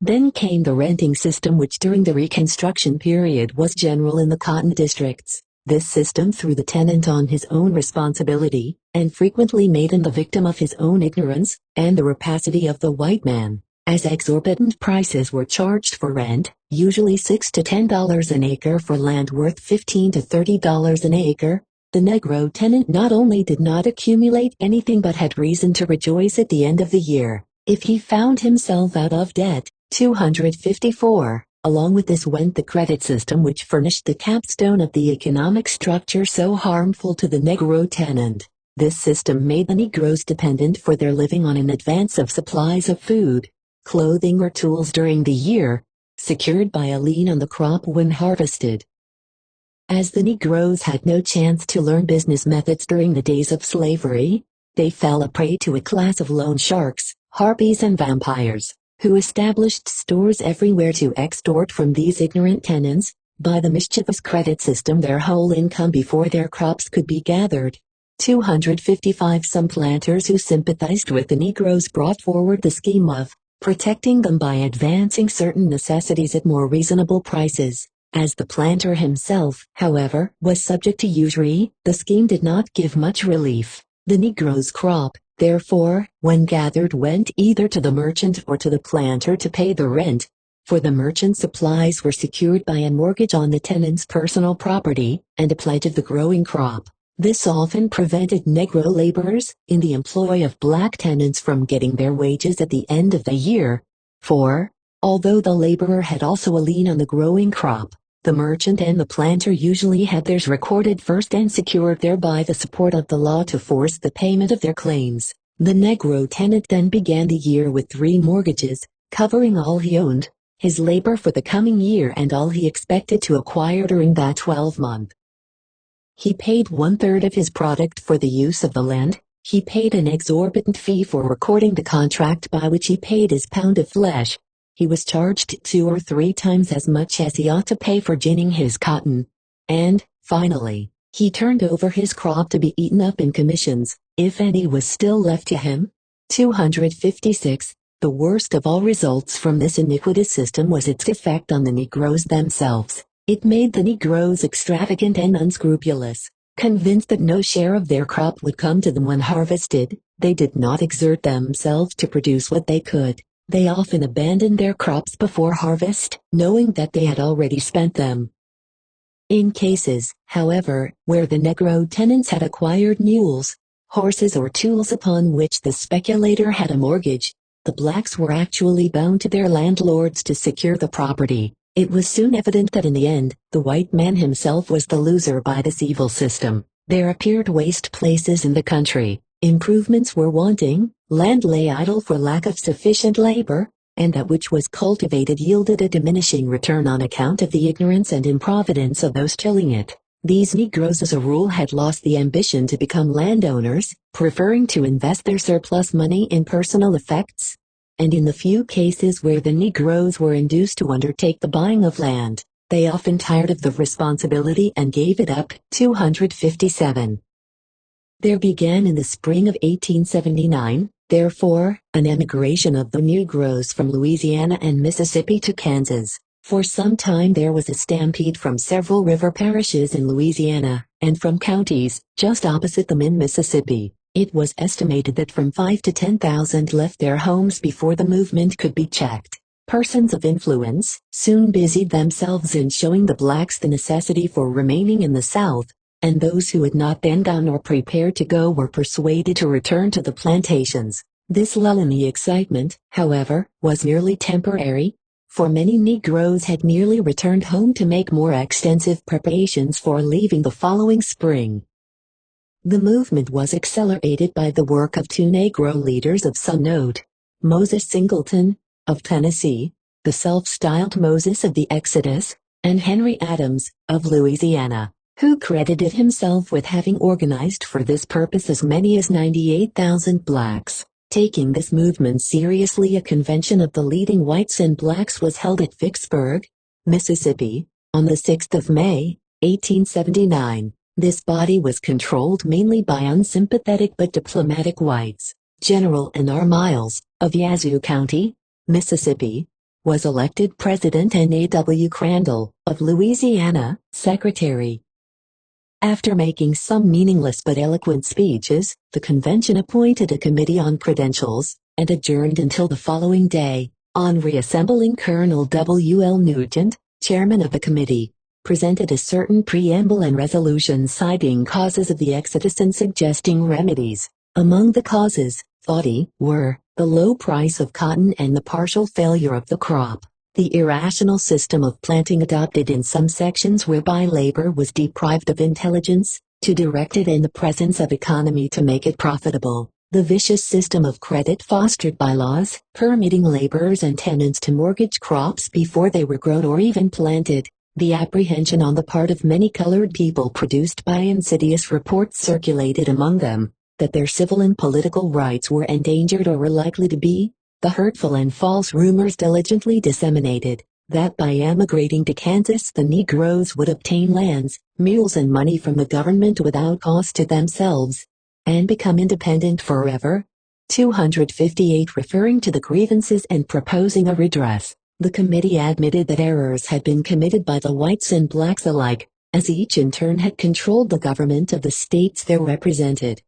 Then came the renting system, which during the Reconstruction period was general in the cotton districts. This system threw the tenant on his own responsibility, and frequently made him the victim of his own ignorance, and the rapacity of the white man, as exorbitant prices were charged for rent, usually $6 to $10 an acre for land worth $15 to $30 an acre. The Negro tenant not only did not accumulate anything but had reason to rejoice at the end of the year, if he found himself out of debt. 254. Along with this went the credit system, which furnished the capstone of the economic structure so harmful to the Negro tenant. This system made the Negroes dependent for their living on an advance of supplies of food, clothing or tools during the year, secured by a lien on the crop when harvested. As the Negroes had no chance to learn business methods during the days of slavery, they fell a prey to a class of loan sharks, harpies and vampires, who established stores everywhere to extort from these ignorant tenants, by the mischievous credit system, their whole income before their crops could be gathered. 255. Some planters who sympathized with the Negroes brought forward the scheme of protecting them by advancing certain necessities at more reasonable prices. As the planter himself, however, was subject to usury, the scheme did not give much relief. The Negro's crop, therefore, when gathered, went either to the merchant or to the planter to pay the rent. for the merchant supplies were secured by a mortgage on the tenant's personal property and a pledge of the growing crop. This often prevented Negro laborers in the employ of black tenants from getting their wages at the end of the year. 4. Although the laborer had also a lien on the growing crop, the merchant and the planter usually had theirs recorded first and secured thereby the support of the law to force the payment of their claims. The Negro tenant then began the year with 3 mortgages, covering all he owned, his labor for the coming year and all he expected to acquire during that 12-month. He paid 1/3 of his product for the use of the land. He paid an exorbitant fee for recording the contract by which he paid his pound of flesh. He was charged 2 or 3 times as much as he ought to pay for ginning his cotton. And, finally, he turned over his crop to be eaten up in commissions, if any was still left to him. 256. The worst of all results from this iniquitous system was its effect on the Negroes themselves. It made the Negroes extravagant and unscrupulous. Convinced that no share of their crop would come to them when harvested, they did not exert themselves to produce what they could. They often abandoned their crops before harvest, knowing that they had already spent them. In cases, however, where the Negro tenants had acquired mules, horses or tools upon which the speculator had a mortgage, the blacks were actually bound to their landlords to secure the property. It was soon evident that in the end, the white man himself was the loser by this evil system. There appeared waste places in the country, improvements were wanting, land lay idle for lack of sufficient labor, and that which was cultivated yielded a diminishing return on account of the ignorance and improvidence of those tilling it. These Negroes as a rule had lost the ambition to become landowners, preferring to invest their surplus money in personal effects. And in the few cases where the Negroes were induced to undertake the buying of land, they often tired of the responsibility and gave it up. 257. There began in the spring of 1879, therefore, an emigration of the Negroes from Louisiana and Mississippi to Kansas. For some time there was a stampede from several river parishes in Louisiana, and from counties just opposite them in Mississippi. It was estimated that from 5,000 to 10,000 left their homes before the movement could be checked. Persons of influence soon busied themselves in showing the blacks the necessity for remaining in the South, and those who had not then gone or prepared to go were persuaded to return to the plantations. This lull in the excitement, however, was merely temporary, for many Negroes had merely returned home to make more extensive preparations for leaving the following spring. The movement was accelerated by the work of 2 Negro leaders of some note. Moses Singleton, of Tennessee, the self-styled Moses of the Exodus, and Henry Adams, of Louisiana, who credited himself with having organized for this purpose as many as 98,000 blacks. Taking this movement seriously, a convention of the leading whites and blacks was held at Vicksburg, Mississippi, on the 6th of May, 1879. This body was controlled mainly by unsympathetic but diplomatic whites. General N.R. Miles, of Yazoo County, Mississippi, was elected president and A.W. Crandall, of Louisiana, secretary. After making some meaningless but eloquent speeches, the convention appointed a committee on credentials, and adjourned until the following day. On reassembling, Colonel W. L. Nugent, chairman of the committee, presented a certain preamble and resolution citing causes of the exodus and suggesting remedies. Among the causes, thought he, were the low price of cotton and the partial failure of the crop, the irrational system of planting adopted in some sections whereby labor was deprived of intelligence, to direct it in the presence of economy to make it profitable, the vicious system of credit fostered by laws, permitting laborers and tenants to mortgage crops before they were grown or even planted, the apprehension on the part of many colored people produced by insidious reports circulated among them, that their civil and political rights were endangered or were likely to be, the hurtful and false rumors diligently disseminated, that by emigrating to Kansas the Negroes would obtain lands, mules and money from the government without cost to themselves, and become independent forever. 258. Referring to the grievances and proposing a redress, the committee admitted that errors had been committed by the whites and blacks alike, as each in turn had controlled the government of the states there represented.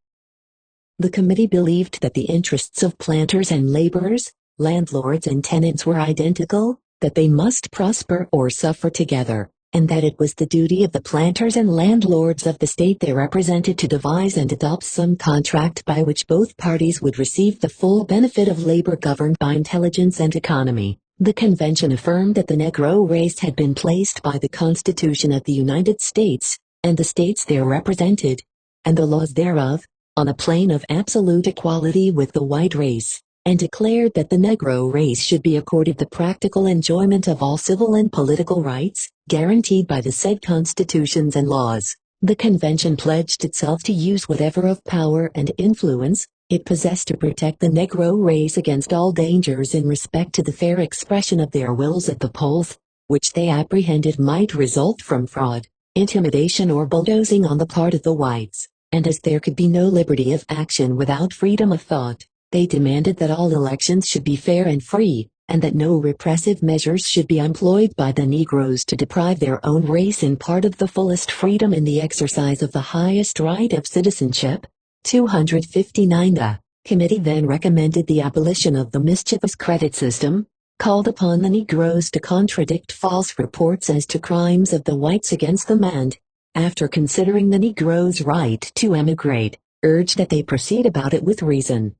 The committee believed that the interests of planters and laborers, landlords and tenants were identical, that they must prosper or suffer together, and that it was the duty of the planters and landlords of the state they represented to devise and adopt some contract by which both parties would receive the full benefit of labor governed by intelligence and economy. The convention affirmed that the Negro race had been placed by the Constitution of the United States, and the states there represented, and the laws thereof, on a plane of absolute equality with the white race, and declared that the Negro race should be accorded the practical enjoyment of all civil and political rights, guaranteed by the said constitutions and laws. The convention pledged itself to use whatever of power and influence it possessed to protect the Negro race against all dangers in respect to the fair expression of their wills at the polls, which they apprehended might result from fraud, intimidation or bulldozing on the part of the whites, and as there could be no liberty of action without freedom of thought, they demanded that all elections should be fair and free, and that no repressive measures should be employed by the Negroes to deprive their own race in part of the fullest freedom in the exercise of the highest right of citizenship. 259. The committee then recommended the abolition of the mischievous credit system, called upon the Negroes to contradict false reports as to crimes of the whites against them and, after considering the Negroes' right to emigrate, urged that they proceed about it with reason.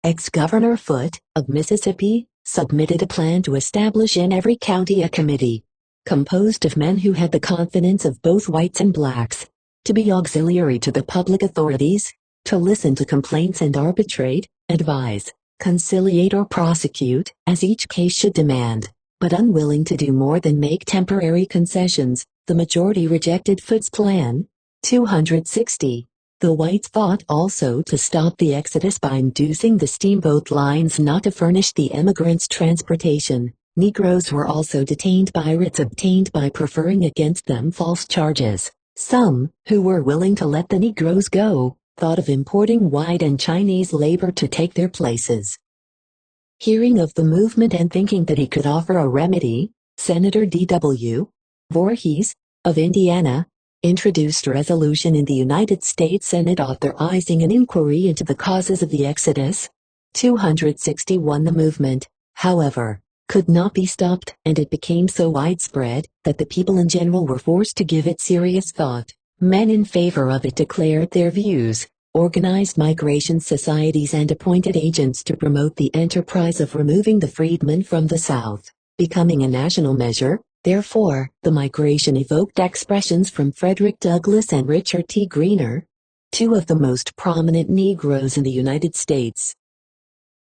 Ex-Governor Foote, of Mississippi, submitted a plan to establish in every county a committee, composed of men who had the confidence of both whites and blacks, to be auxiliary to the public authorities, to listen to complaints and arbitrate, advise, conciliate or prosecute, as each case should demand, but unwilling to do more than make temporary concessions. The majority rejected Foote's plan. 260. The whites fought also to stop the exodus by inducing the steamboat lines not to furnish the emigrants transportation. Negroes were also detained by writs obtained by preferring against them false charges. Some, who were willing to let the Negroes go, thought of importing white and Chinese labor to take their places. Hearing of the movement and thinking that he could offer a remedy, Senator D.W. Voorhees, of Indiana, introduced a resolution in the United States Senate authorizing an inquiry into the causes of the exodus. 261. The movement, however, could not be stopped, and it became so widespread that the people in general were forced to give it serious thought. Men in favor of it declared their views, organized migration societies and appointed agents to promote the enterprise of removing the freedmen from the South. Becoming a national measure, therefore, the migration evoked expressions from Frederick Douglass and Richard T. Greener, two of the most prominent Negroes in the United States.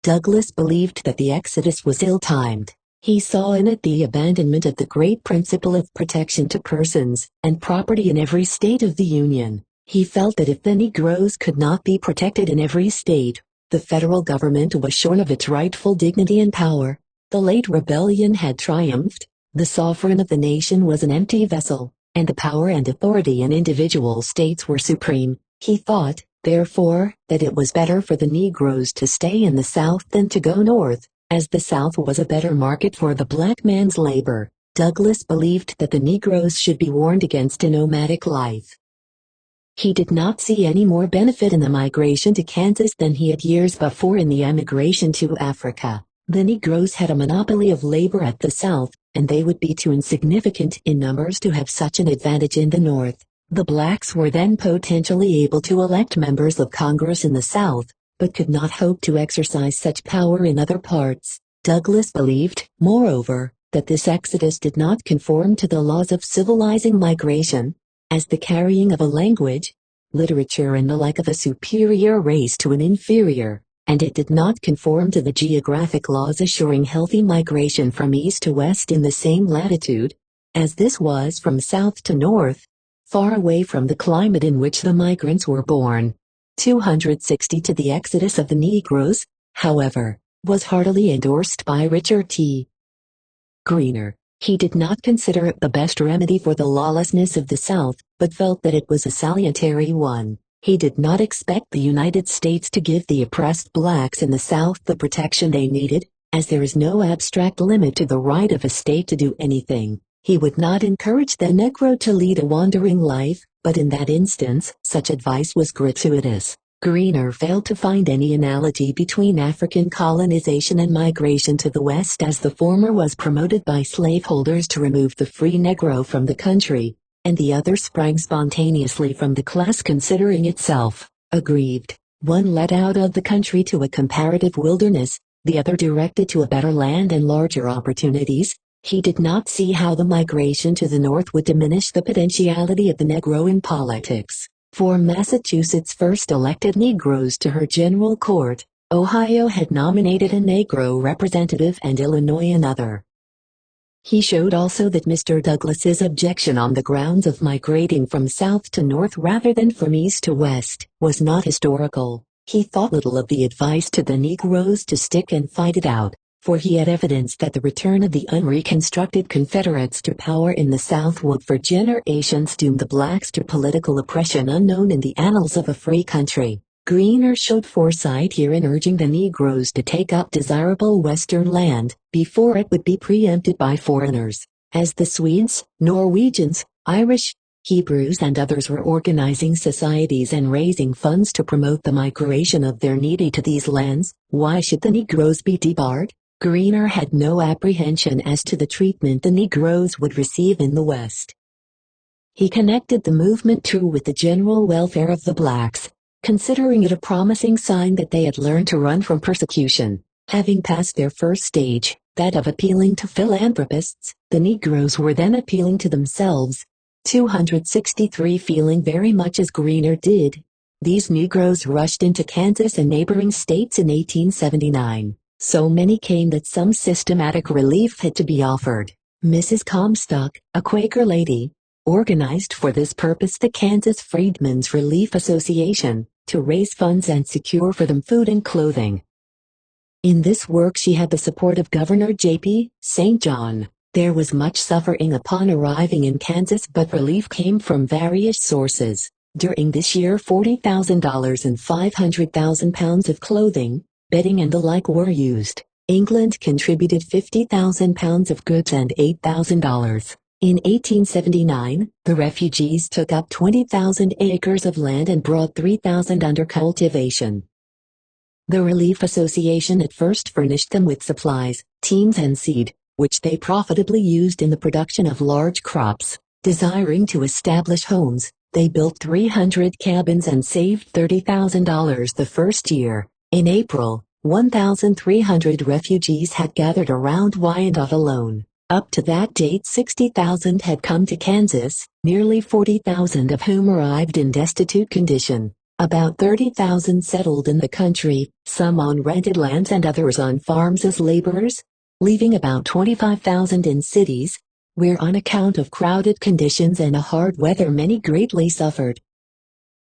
Douglass believed that the exodus was ill-timed. He saw in it the abandonment of the great principle of protection to persons and property in every state of the Union. He felt that if the Negroes could not be protected in every state, the federal government was shorn of its rightful dignity and power. The late rebellion had triumphed. The sovereign of the nation was an empty vessel, and the power and authority in individual states were supreme. He thought, therefore, that it was better for the Negroes to stay in the South than to go north, as the South was a better market for the black man's labor. Douglass believed that the Negroes should be warned against a nomadic life. He did not see any more benefit in the migration to Kansas than he had years before in the emigration to Africa. The Negroes had a monopoly of labor at the South, and they would be too insignificant in numbers to have such an advantage in the North. The blacks were then potentially able to elect members of Congress in the South, but could not hope to exercise such power in other parts. Douglass believed, moreover, that this exodus did not conform to the laws of civilizing migration, as the carrying of a language, literature and the like of a superior race to an inferior, and it did not conform to the geographic laws assuring healthy migration from east to west in the same latitude, as this was from south to north, far away from the climate in which the migrants were born. 260. To the exodus of the Negroes, however, was heartily endorsed by Richard T. Greener. He did not consider it the best remedy for the lawlessness of the South, but felt that it was a salutary one. He did not expect the United States to give the oppressed blacks in the South the protection they needed, as there is no abstract limit to the right of a state to do anything. He would not encourage the Negro to lead a wandering life, but in that instance, such advice was gratuitous. Greener failed to find any analogy between African colonization and migration to the West, as the former was promoted by slaveholders to remove the free Negro from the country, and the other sprang spontaneously from the class considering itself aggrieved. One led out of the country to a comparative wilderness, the other directed to a better land and larger opportunities. He did not see how the migration to the North would diminish the potentiality of the Negro in politics. For Massachusetts first elected Negroes to her general court, Ohio had nominated a Negro representative and Illinois another. He showed also that Mr. Douglas's objection on the grounds of migrating from south to north rather than from east to west was not historical. He thought little of the advice to the Negroes to stick and fight it out, for he had evidence that the return of the unreconstructed Confederates to power in the South would for generations doom the blacks to political oppression unknown in the annals of a free country. Greener showed foresight here in urging the Negroes to take up desirable Western land before it would be preempted by foreigners, as the Swedes, Norwegians, Irish, Hebrews and others were organizing societies and raising funds to promote the migration of their needy to these lands. Why should the Negroes be debarred? Greener had no apprehension as to the treatment the Negroes would receive in the West. He connected the movement too with the general welfare of the blacks, considering it a promising sign that they had learned to run from persecution. Having passed their first stage, that of appealing to philanthropists, the Negroes were then appealing to themselves. 263 feeling very much as Greener did. These Negroes rushed into Kansas and neighboring states in 1879. So many came that some systematic relief had to be offered. Mrs. Comstock, a Quaker lady, organized for this purpose the Kansas Freedmen's Relief Association, to raise funds and secure for them food and clothing. In this work she had the support of Governor J.P. St. John. There was much suffering upon arriving in Kansas, but relief came from various sources. During this year $40,000 and 500,000 pounds of clothing, bedding and the like were used. England contributed 50,000 pounds of goods and $8,000. In 1879, the refugees took up 20,000 acres of land and brought 3,000 under cultivation. The Relief Association at first furnished them with supplies, teams and seed, which they profitably used in the production of large crops. Desiring to establish homes, they built 300 cabins and saved $30,000 the first year. In April, 1,300 refugees had gathered around Wyandotte alone. Up to that date 60,000 had come to Kansas, nearly 40,000 of whom arrived in destitute condition. About 30,000 settled in the country, some on rented lands and others on farms as laborers, leaving about 25,000 in cities, where on account of crowded conditions and hard weather many greatly suffered.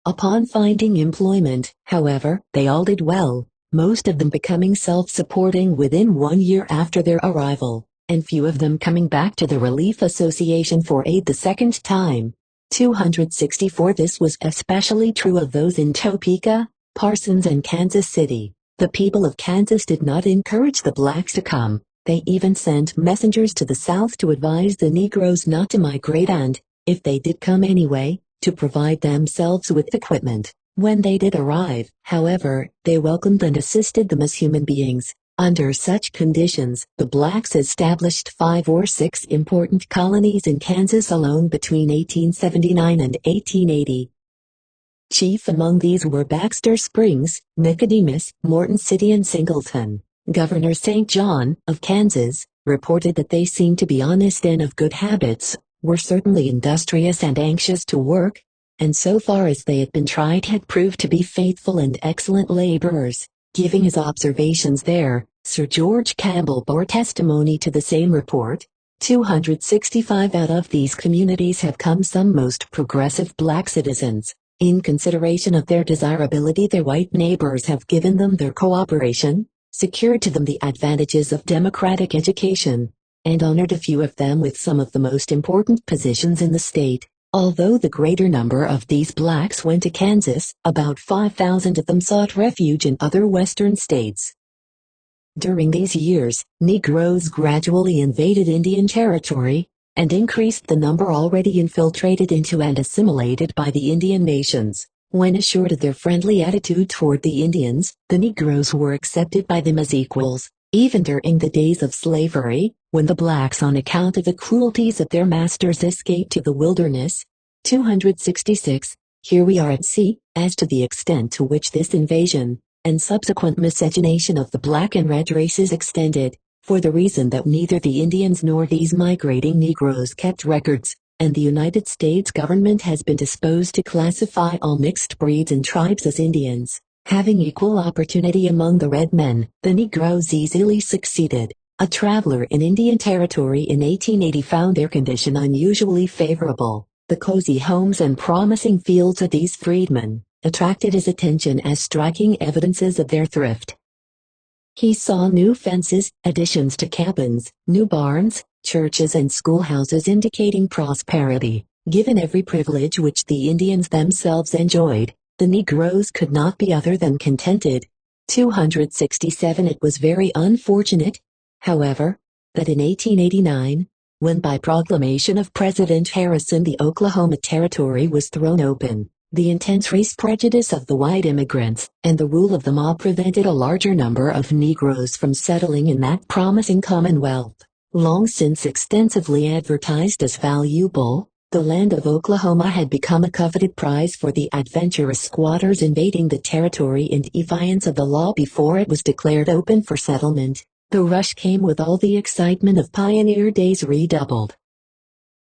Upon finding employment, however, they all did well, most of them becoming self-supporting within 1 year after their arrival, and few of them coming back to the Relief Association for aid the second time. 264 This was especially true of those in Topeka, Parsons and Kansas City. The people of Kansas did not encourage the blacks to come. They even sent messengers to the South to advise the Negroes not to migrate and, if they did come anyway, to provide themselves with equipment. When they did arrive, however, they welcomed and assisted them as human beings. Under such conditions, the blacks established 5 or 6 important colonies in Kansas alone between 1879 and 1880. Chief among these were Baxter Springs, Nicodemus, Morton City and Singleton. Governor St. John, of Kansas, reported that they seemed to be honest and of good habits, were certainly industrious and anxious to work, and so far as they had been tried had proved to be faithful and excellent laborers. Giving his observations there, Sir George Campbell bore testimony to the same report. 265 out of these communities have come some most progressive black citizens. In consideration of their desirability, their white neighbors have given them their cooperation, secured to them the advantages of democratic education, and honored a few of them with some of the most important positions in the state. Although the greater number of these blacks went to Kansas, about 5,000 of them sought refuge in other western states. During these years, Negroes gradually invaded Indian territory, and increased the number already infiltrated into and assimilated by the Indian nations. When assured of their friendly attitude toward the Indians, the Negroes were accepted by them as equals, even during the days of slavery, when the blacks on account of the cruelties of their masters escaped to the wilderness. 266. Here we are at sea, as to the extent to which this invasion, and subsequent miscegenation of the black and red races extended, for the reason that neither the Indians nor these migrating Negroes kept records, and the United States government has been disposed to classify all mixed breeds and tribes as Indians, having equal opportunity among the red men. The Negroes easily succeeded. A traveler in Indian Territory in 1880 found their condition unusually favorable. The cozy homes and promising fields of these freedmen attracted his attention as striking evidences of their thrift. He saw new fences, additions to cabins, new barns, churches and schoolhouses indicating prosperity. Given every privilege which the Indians themselves enjoyed, the Negroes could not be other than contented. 267. It was very unfortunate, however, that in 1889, when by proclamation of President Harrison the Oklahoma Territory was thrown open, the intense race prejudice of the white immigrants and the rule of the mob prevented a larger number of Negroes from settling in that promising commonwealth. Long since extensively advertised as valuable, the land of Oklahoma had become a coveted prize for the adventurous squatters invading the territory in defiance of the law before it was declared open for settlement. The rush came with all the excitement of pioneer days redoubled.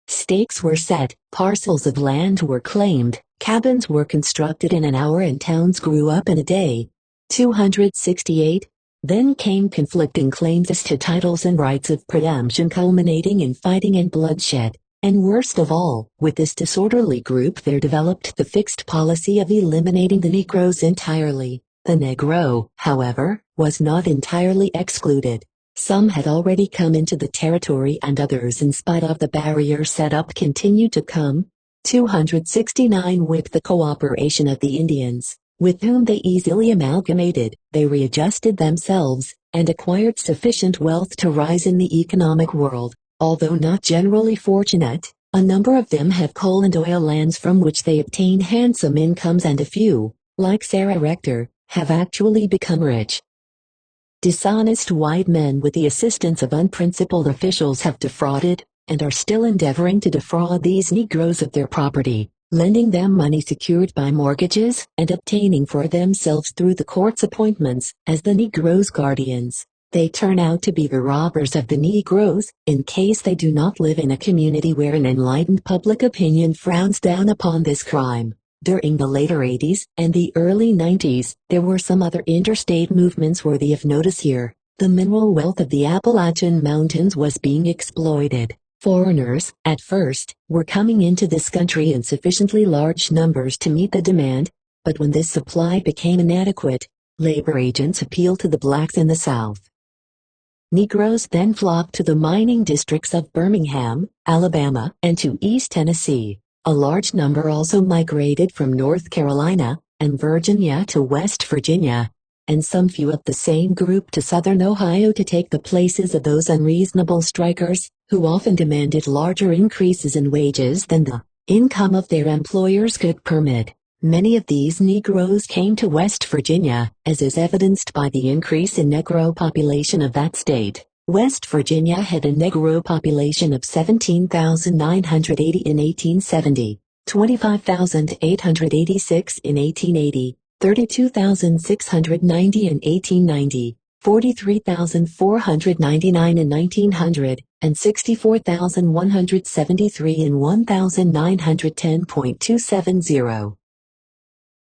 Stakes were set, parcels of land were claimed, cabins were constructed in an hour and towns grew up in a day. 268. Then came conflicting claims as to titles and rights of preemption culminating in fighting and bloodshed. And worst of all, with this disorderly group there developed the fixed policy of eliminating the Negroes entirely. The Negro, however, was not entirely excluded. Some had already come into the territory and others in spite of the barrier set up continued to come. 269. With the cooperation of the Indians, with whom they easily amalgamated, they readjusted themselves, and acquired sufficient wealth to rise in the economic world. Although not generally fortunate, a number of them have coal and oil lands from which they obtain handsome incomes, and a few, like Sarah Rector, have actually become rich. Dishonest white men with the assistance of unprincipled officials have defrauded, and are still endeavoring to defraud these Negroes of their property, lending them money secured by mortgages, and obtaining for themselves through the court's appointments, as the Negroes' guardians. They turn out to be the robbers of the Negroes, in case they do not live in a community where an enlightened public opinion frowns down upon this crime. During the later 80s and the early 90s, there were some other interstate movements worthy of notice here. The mineral wealth of the Appalachian Mountains was being exploited. Foreigners, at first, were coming into this country in sufficiently large numbers to meet the demand, but when this supply became inadequate, labor agents appealed to the blacks in the South. Negroes then flocked to the mining districts of Birmingham, Alabama, and to East Tennessee. A large number also migrated from North Carolina and Virginia to West Virginia, and some few of the same group to Southern Ohio to take the places of those unreasonable strikers, who often demanded larger increases in wages than the income of their employers could permit. Many of these Negroes came to West Virginia, as is evidenced by the increase in Negro population of that state. West Virginia had a Negro population of 17,980 in 1870, 25,886 in 1880, 32,690 in 1890, 43,499 in 1900, and 64,173 in 1910.270.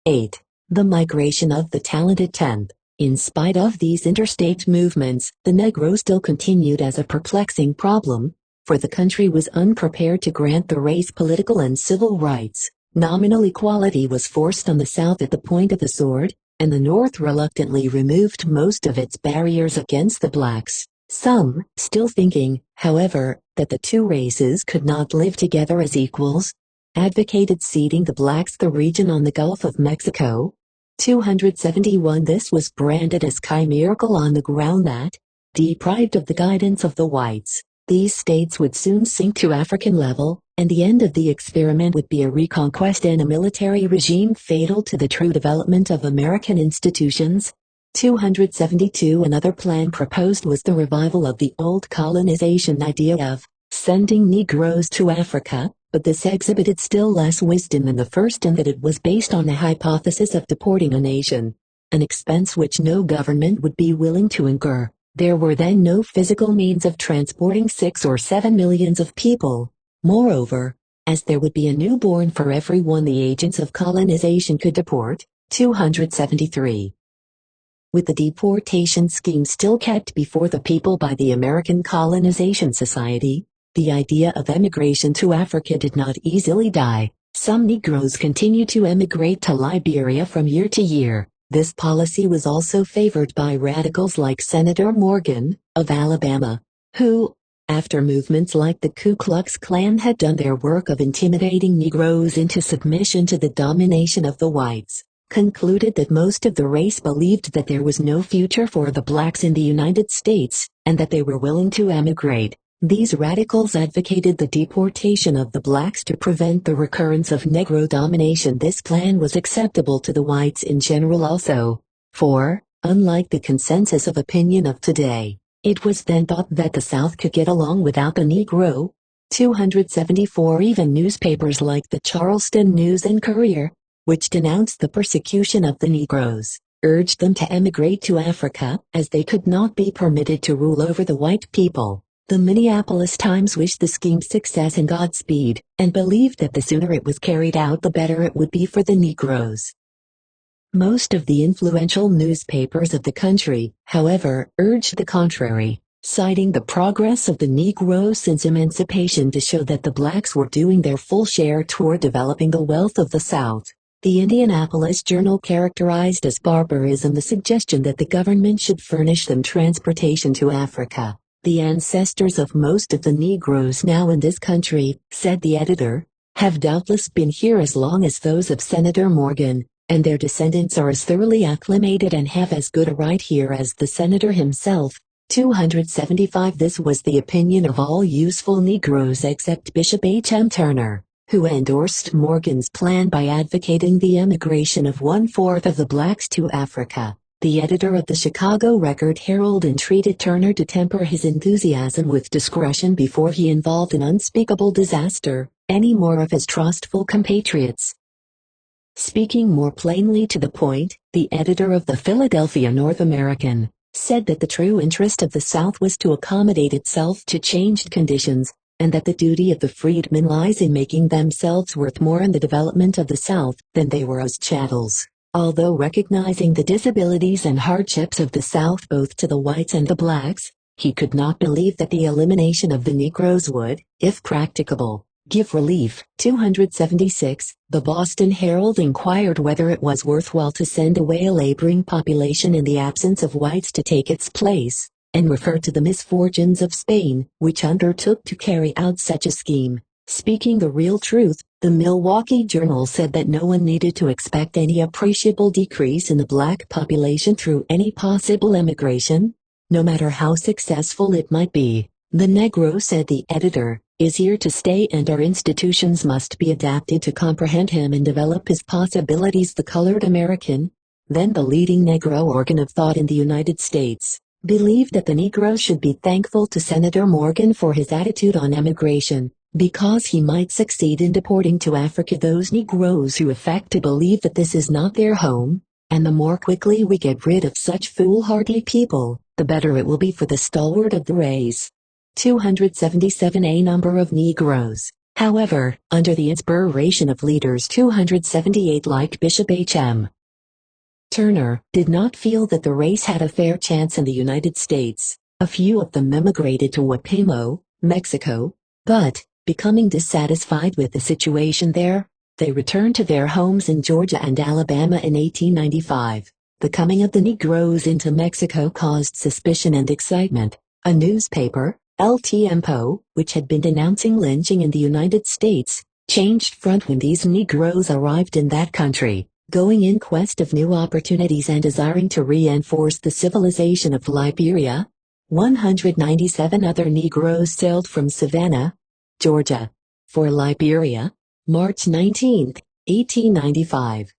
8. The migration of the talented tenth. In spite of these interstate movements, the Negro still continued as a perplexing problem, for the country was unprepared to grant the race political and civil rights. Nominal equality was forced on the South at the point of the sword, and the North reluctantly removed most of its barriers against the blacks. Some, still thinking, however, that the two races could not live together as equals, advocated ceding the blacks the region on the Gulf of Mexico. 271. This was branded as chimerical on the ground that, deprived of the guidance of the whites, these states would soon sink to African level, and the end of the experiment would be a reconquest and a military regime fatal to the true development of American institutions. 272 Another plan proposed was the revival of the old colonization idea of sending Negroes to Africa, but this exhibited still less wisdom than the first in that it was based on the hypothesis of deporting a nation, an expense which no government would be willing to incur. There were then no physical means of transporting 6 or 7 millions of people. Moreover, as there would be a newborn for every one the agents of colonization could deport, 273. With the deportation scheme still kept before the people by the American Colonization Society, the idea of emigration to Africa did not easily die. Some Negroes continued to emigrate to Liberia from year to year. This policy was also favored by radicals like Senator Morgan, of Alabama, who, after movements like the Ku Klux Klan had done their work of intimidating Negroes into submission to the domination of the whites, concluded that most of the race believed that there was no future for the blacks in the United States, and that they were willing to emigrate. These radicals advocated the deportation of the blacks to prevent the recurrence of Negro domination. This plan was acceptable to the whites in general also, for, unlike the consensus of opinion of today, it was then thought that the South could get along without the Negro. 274 Even newspapers like the Charleston News and Courier, which denounced the persecution of the Negroes, urged them to emigrate to Africa, as they could not be permitted to rule over the white people. The Minneapolis Times wished the scheme success and Godspeed, and believed that the sooner it was carried out the better it would be for the Negroes. Most of the influential newspapers of the country, however, urged the contrary, citing the progress of the Negro since emancipation to show that the blacks were doing their full share toward developing the wealth of the South. The Indianapolis Journal characterized as barbarism the suggestion that the government should furnish them transportation to Africa. The ancestors of most of the Negroes now in this country, said the editor, have doubtless been here as long as those of Senator Morgan, and their descendants are as thoroughly acclimated and have as good a right here as the senator himself. 275 This was the opinion of all useful Negroes except Bishop H.M. Turner, who endorsed Morgan's plan by advocating the emigration of 1/4 of the blacks to Africa. The editor of the Chicago Record-Herald entreated Turner to temper his enthusiasm with discretion before he involved in unspeakable disaster any more of his trustful compatriots. Speaking more plainly to the point, the editor of the Philadelphia North American said that the true interest of the South was to accommodate itself to changed conditions, and that the duty of the freedmen lies in making themselves worth more in the development of the South than they were as chattels. Although recognizing the disabilities and hardships of the South both to the whites and the blacks, he could not believe that the elimination of the Negroes would, if practicable, give relief. 276 The Boston Herald inquired whether it was worthwhile to send away a laboring population in the absence of whites to take its place, and referred to the misfortunes of Spain, which undertook to carry out such a scheme. Speaking the real truth, the Milwaukee Journal said that no one needed to expect any appreciable decrease in the black population through any possible emigration, no matter how successful it might be. The Negro, said the editor, is here to stay, and our institutions must be adapted to comprehend him and develop his possibilities. The Colored American, then the leading Negro organ of thought in the United States, believed that the Negro should be thankful to Senator Morgan for his attitude on emigration, because he might succeed in deporting to Africa those Negroes who affect to believe that this is not their home, and the more quickly we get rid of such foolhardy people, the better it will be for the stalwart of the race. 277 A number of Negroes, however, under the inspiration of leaders 278 like Bishop H.M. Turner, did not feel that the race had a fair chance in the United States. A few of them emigrated to Wapimo, Mexico, but, becoming dissatisfied with the situation there, they returned to their homes in Georgia and Alabama in 1895. The coming of the Negroes into Mexico caused suspicion and excitement. A newspaper, El Tiempo, which had been denouncing lynching in the United States, changed front when these Negroes arrived in that country, going in quest of new opportunities and desiring to reinforce the civilization of Liberia. 197 other Negroes sailed from Savannah, Georgia, For Liberia, March 19, 1895.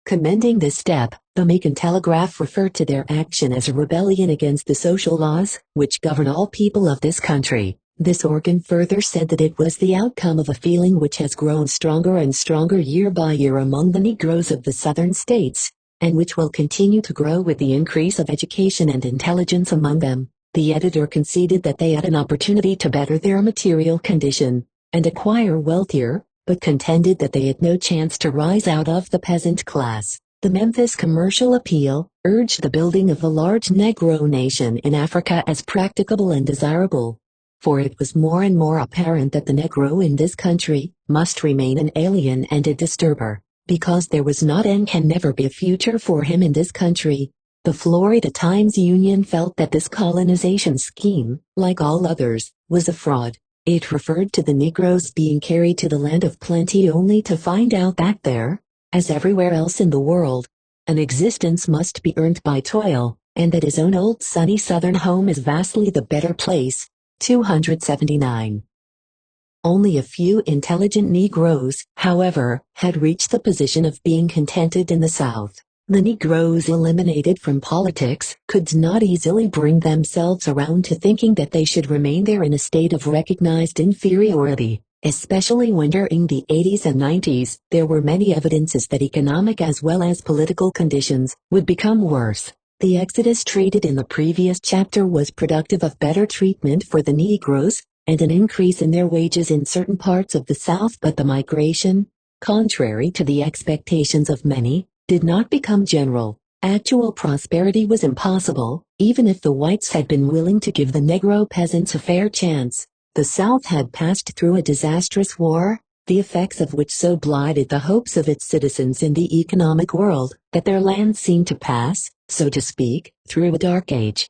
Commending this step, the Macon Telegraph referred to their action as a rebellion against the social laws which govern all people of this country. This organ further said that it was the outcome of a feeling which has grown stronger and stronger year by year among the Negroes of the Southern states, and which will continue to grow with the increase of education and intelligence among them. The editor conceded that they had an opportunity to better their material condition and acquire wealthier, but contended that they had no chance to rise out of the peasant class. The Memphis Commercial Appeal urged the building of a large Negro nation in Africa as practicable and desirable, for it was more and more apparent that the Negro in this country must remain an alien and a disturber, because there was not and can never be a future for him in this country. The Florida Times Union felt that this colonization scheme, like all others, was a fraud. It referred to the Negroes being carried to the land of plenty only to find out that there, as everywhere else in the world, an existence must be earned by toil, and that his own old sunny southern home is vastly the better place. 279. Only a few intelligent Negroes, however, had reached the position of being contented in the South. The Negroes eliminated from politics could not easily bring themselves around to thinking that they should remain there in a state of recognized inferiority, especially when during the 80s and 90s there were many evidences that economic as well as political conditions would become worse. The exodus treated in the previous chapter was productive of better treatment for the Negroes and an increase in their wages in certain parts of the South, but the migration, contrary to the expectations of many, did not become general. Actual prosperity was impossible, even if the whites had been willing to give the Negro peasants a fair chance. The South had passed through a disastrous war, the effects of which so blighted the hopes of its citizens in the economic world, that their land seemed to pass, so to speak, through a dark age.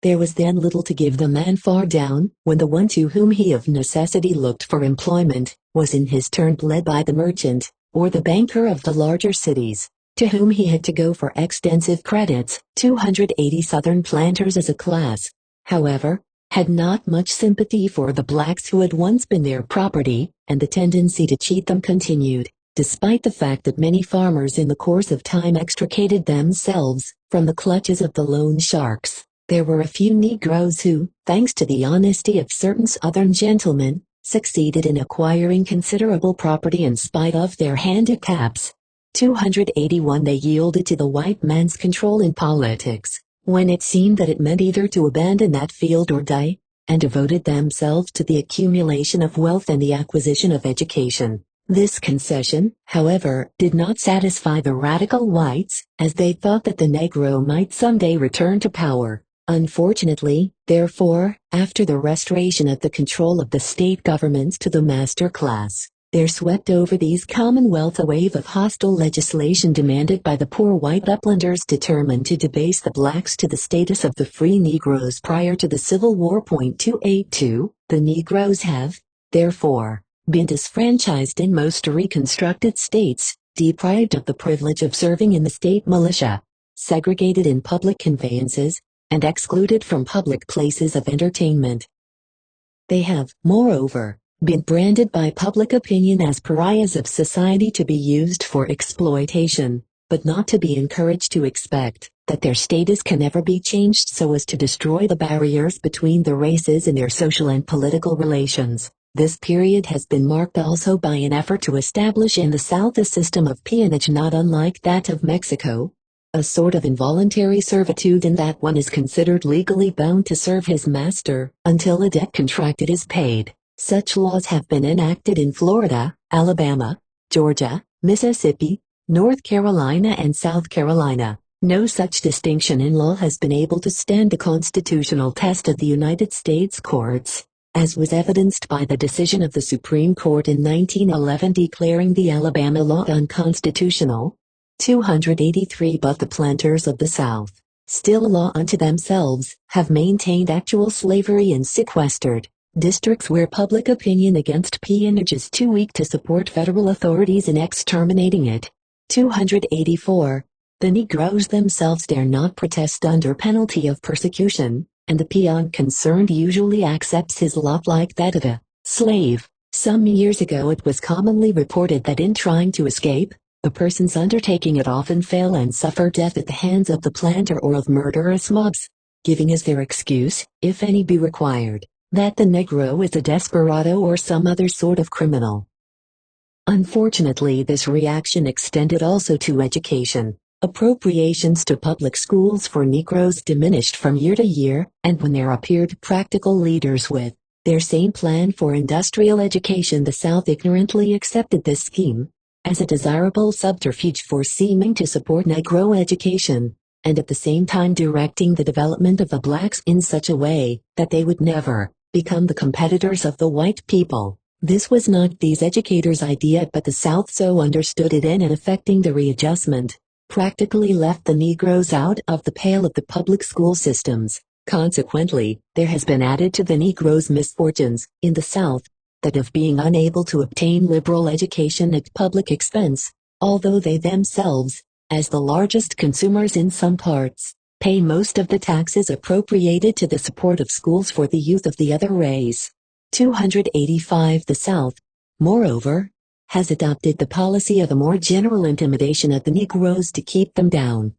There was then little to give the man far down, when the one to whom he of necessity looked for employment, was in his turn led by the merchant, or the banker of the larger cities, to whom he had to go for extensive credits. 280 Southern planters as a class, however, had not much sympathy for the blacks who had once been their property, and the tendency to cheat them continued, despite the fact that many farmers in the course of time extricated themselves from the clutches of the loan sharks. There were a few Negroes who, thanks to the honesty of certain Southern gentlemen, succeeded in acquiring considerable property in spite of their handicaps. 281 They yielded to the white man's control in politics, when it seemed that it meant either to abandon that field or die, and devoted themselves to the accumulation of wealth and the acquisition of education. This concession, however, did not satisfy the radical whites, as they thought that the Negro might someday return to power. Unfortunately, therefore, after the restoration of the control of the state governments to the master class, there swept over these Commonwealth a wave of hostile legislation demanded by the poor white uplanders determined to debase the blacks to the status of the free Negroes prior to the Civil War. 282 The Negroes have, therefore, been disfranchised in most reconstructed states, deprived of the privilege of serving in the state militia, segregated in public conveyances, and excluded from public places of entertainment. They have, moreover, been branded by public opinion as pariahs of society to be used for exploitation, but not to be encouraged to expect that their status can ever be changed so as to destroy the barriers between the races in their social and political relations. This period has been marked also by an effort to establish in the South a system of peonage not unlike that of Mexico, a sort of involuntary servitude in that one is considered legally bound to serve his master until a debt contracted is paid. Such laws have been enacted in Florida, Alabama, Georgia, Mississippi, North Carolina and South Carolina. No such distinction in law has been able to stand the constitutional test of the United States courts, as was evidenced by the decision of the Supreme Court in 1911 declaring the Alabama law unconstitutional. 283 But the planters of the South, still a law unto themselves, have maintained actual slavery in sequestered districts where public opinion against peonage is too weak to support federal authorities in exterminating it. 284. The Negroes themselves dare not protest under penalty of persecution, and the peon concerned usually accepts his lot like that of a slave. Some years ago it was commonly reported that in trying to escape, the persons undertaking it often fail and suffer death at the hands of the planter or of murderous mobs, giving as their excuse, if any be required, that the Negro is a desperado or some other sort of criminal. Unfortunately, this reaction extended also to education. Appropriations to public schools for Negroes diminished from year to year, and when there appeared practical leaders with their same plan for industrial education, the South ignorantly accepted this scheme as a desirable subterfuge for seeming to support Negro education, and at the same time directing the development of the blacks in such a way that they would never become the competitors of the white people. This was not these educators' idea, but the South so understood it, and in effecting the readjustment, practically left the Negroes out of the pale of the public school systems. Consequently, there has been added to the Negroes' misfortunes in the South that of being unable to obtain liberal education at public expense, although they themselves, as the largest consumers in some parts, pay most of the taxes appropriated to the support of schools for the youth of the other race. 285 The South, moreover, has adopted the policy of a more general intimidation of the Negroes to keep them down.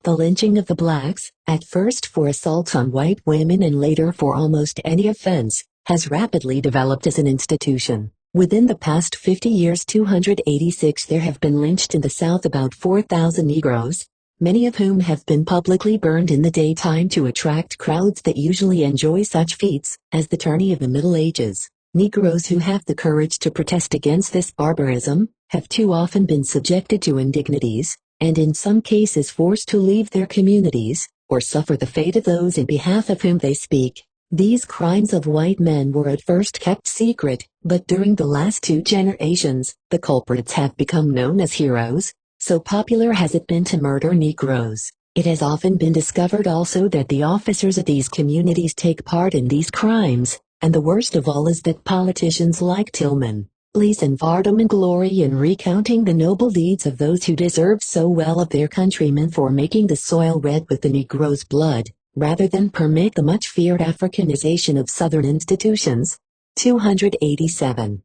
The lynching of the blacks, at first for assaults on white women and later for almost any offense, has rapidly developed as an institution. Within the past 50 years, 286 there have been lynched in the South about 4,000 Negroes, many of whom have been publicly burned in the daytime to attract crowds that usually enjoy such feats as the tourney of the Middle Ages. Negroes who have the courage to protest against this barbarism have too often been subjected to indignities, and in some cases forced to leave their communities, or suffer the fate of those in behalf of whom they speak. These crimes of white men were at first kept secret, but during the last 2 generations, the culprits have become known as heroes. So popular has it been to murder Negroes. It has often been discovered also that the officers of these communities take part in these crimes, and the worst of all is that politicians like Tillman, Lees and Vardaman glory in recounting the noble deeds of those who deserve so well of their countrymen for making the soil red with the Negro's blood, rather than permit the much-feared Africanization of Southern institutions. 287.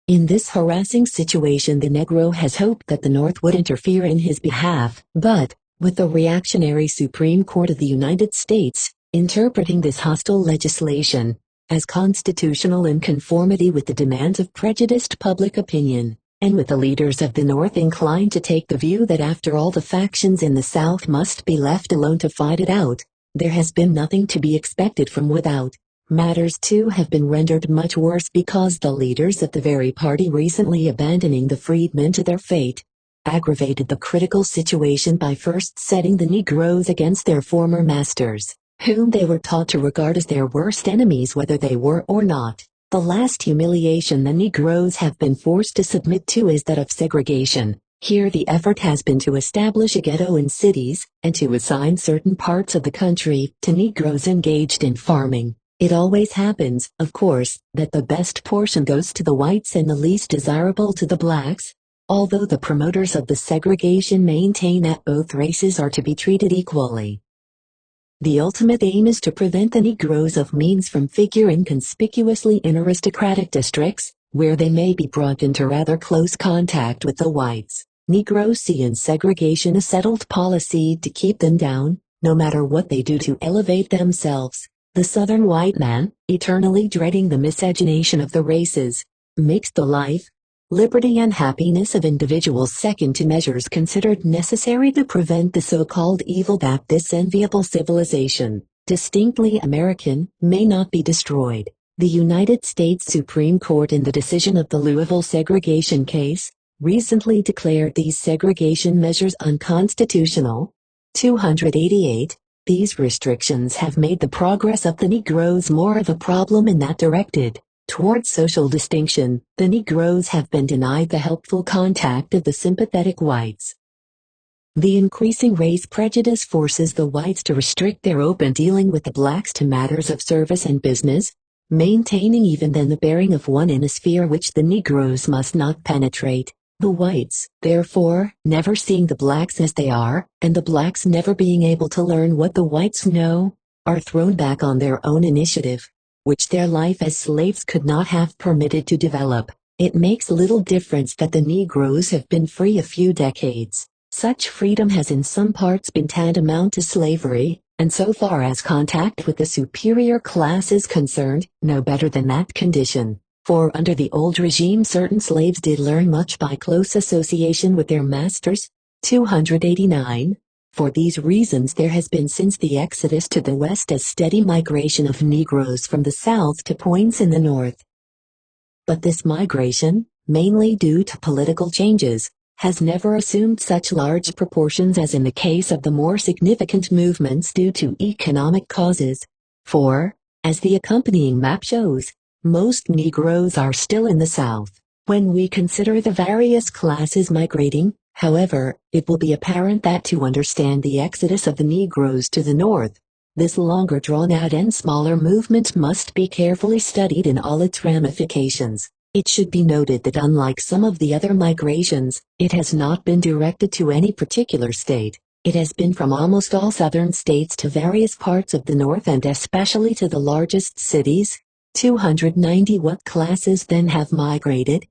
In this harassing situation, the Negro has hoped that the North would interfere in his behalf, but, with the reactionary Supreme Court of the United States interpreting this hostile legislation as constitutional in conformity with the demands of prejudiced public opinion, and with the leaders of the North inclined to take the view that after all the factions in the South must be left alone to fight it out, there has been nothing to be expected from without. Matters too have been rendered much worse because the leaders of the very party recently abandoning the freedmen to their fate aggravated the critical situation by first setting the Negroes against their former masters, whom they were taught to regard as their worst enemies whether they were or not. The last humiliation the Negroes have been forced to submit to is that of segregation. Here the effort has been to establish a ghetto in cities, and to assign certain parts of the country to Negroes engaged in farming. It always happens, of course, that the best portion goes to the whites and the least desirable to the blacks, although the promoters of the segregation maintain that both races are to be treated equally. The ultimate aim is to prevent the Negroes of means from figuring conspicuously in aristocratic districts, where they may be brought into rather close contact with the whites. Negroes see in segregation a settled policy to keep them down, no matter what they do to elevate themselves. The Southern white man, eternally dreading the miscegenation of the races, makes the life, liberty and happiness of individuals second to measures considered necessary to prevent the so-called evil that this enviable civilization, distinctly American, may not be destroyed. The United States Supreme Court in the decision of the Louisville segregation case, recently declared these segregation measures unconstitutional. 288. These restrictions have made the progress of the Negroes more of a problem in that directed towards social distinction. The Negroes have been denied the helpful contact of the sympathetic whites. The increasing race prejudice forces the whites to restrict their open dealing with the blacks to matters of service and business, maintaining even then the bearing of one in a sphere which the Negroes must not penetrate. The whites, therefore, never seeing the blacks as they are, and the blacks never being able to learn what the whites know, are thrown back on their own initiative. which their life as slaves could not have permitted to develop. It makes little difference that the Negroes have been free a few decades. Such freedom has in some parts been tantamount to slavery, and so far as contact with the superior class is concerned, no better than that condition. For under the old regime certain slaves did learn much by close association with their masters. 289. For these reasons there has been since the exodus to the west a steady migration of Negroes from the south to points in the north. But this migration, mainly due to political changes, has never assumed such large proportions as in the case of the more significant movements due to economic causes. For, as the accompanying map shows, most Negroes are still in the South. When we consider the various classes migrating, however, it will be apparent that to understand the exodus of the Negroes to the North, this longer drawn-out and smaller movement must be carefully studied in all its ramifications. It should be noted that unlike some of the other migrations, it has not been directed to any particular state. It has been from almost all southern states to various parts of the North and especially to the largest cities. 290. What classes then have migrated?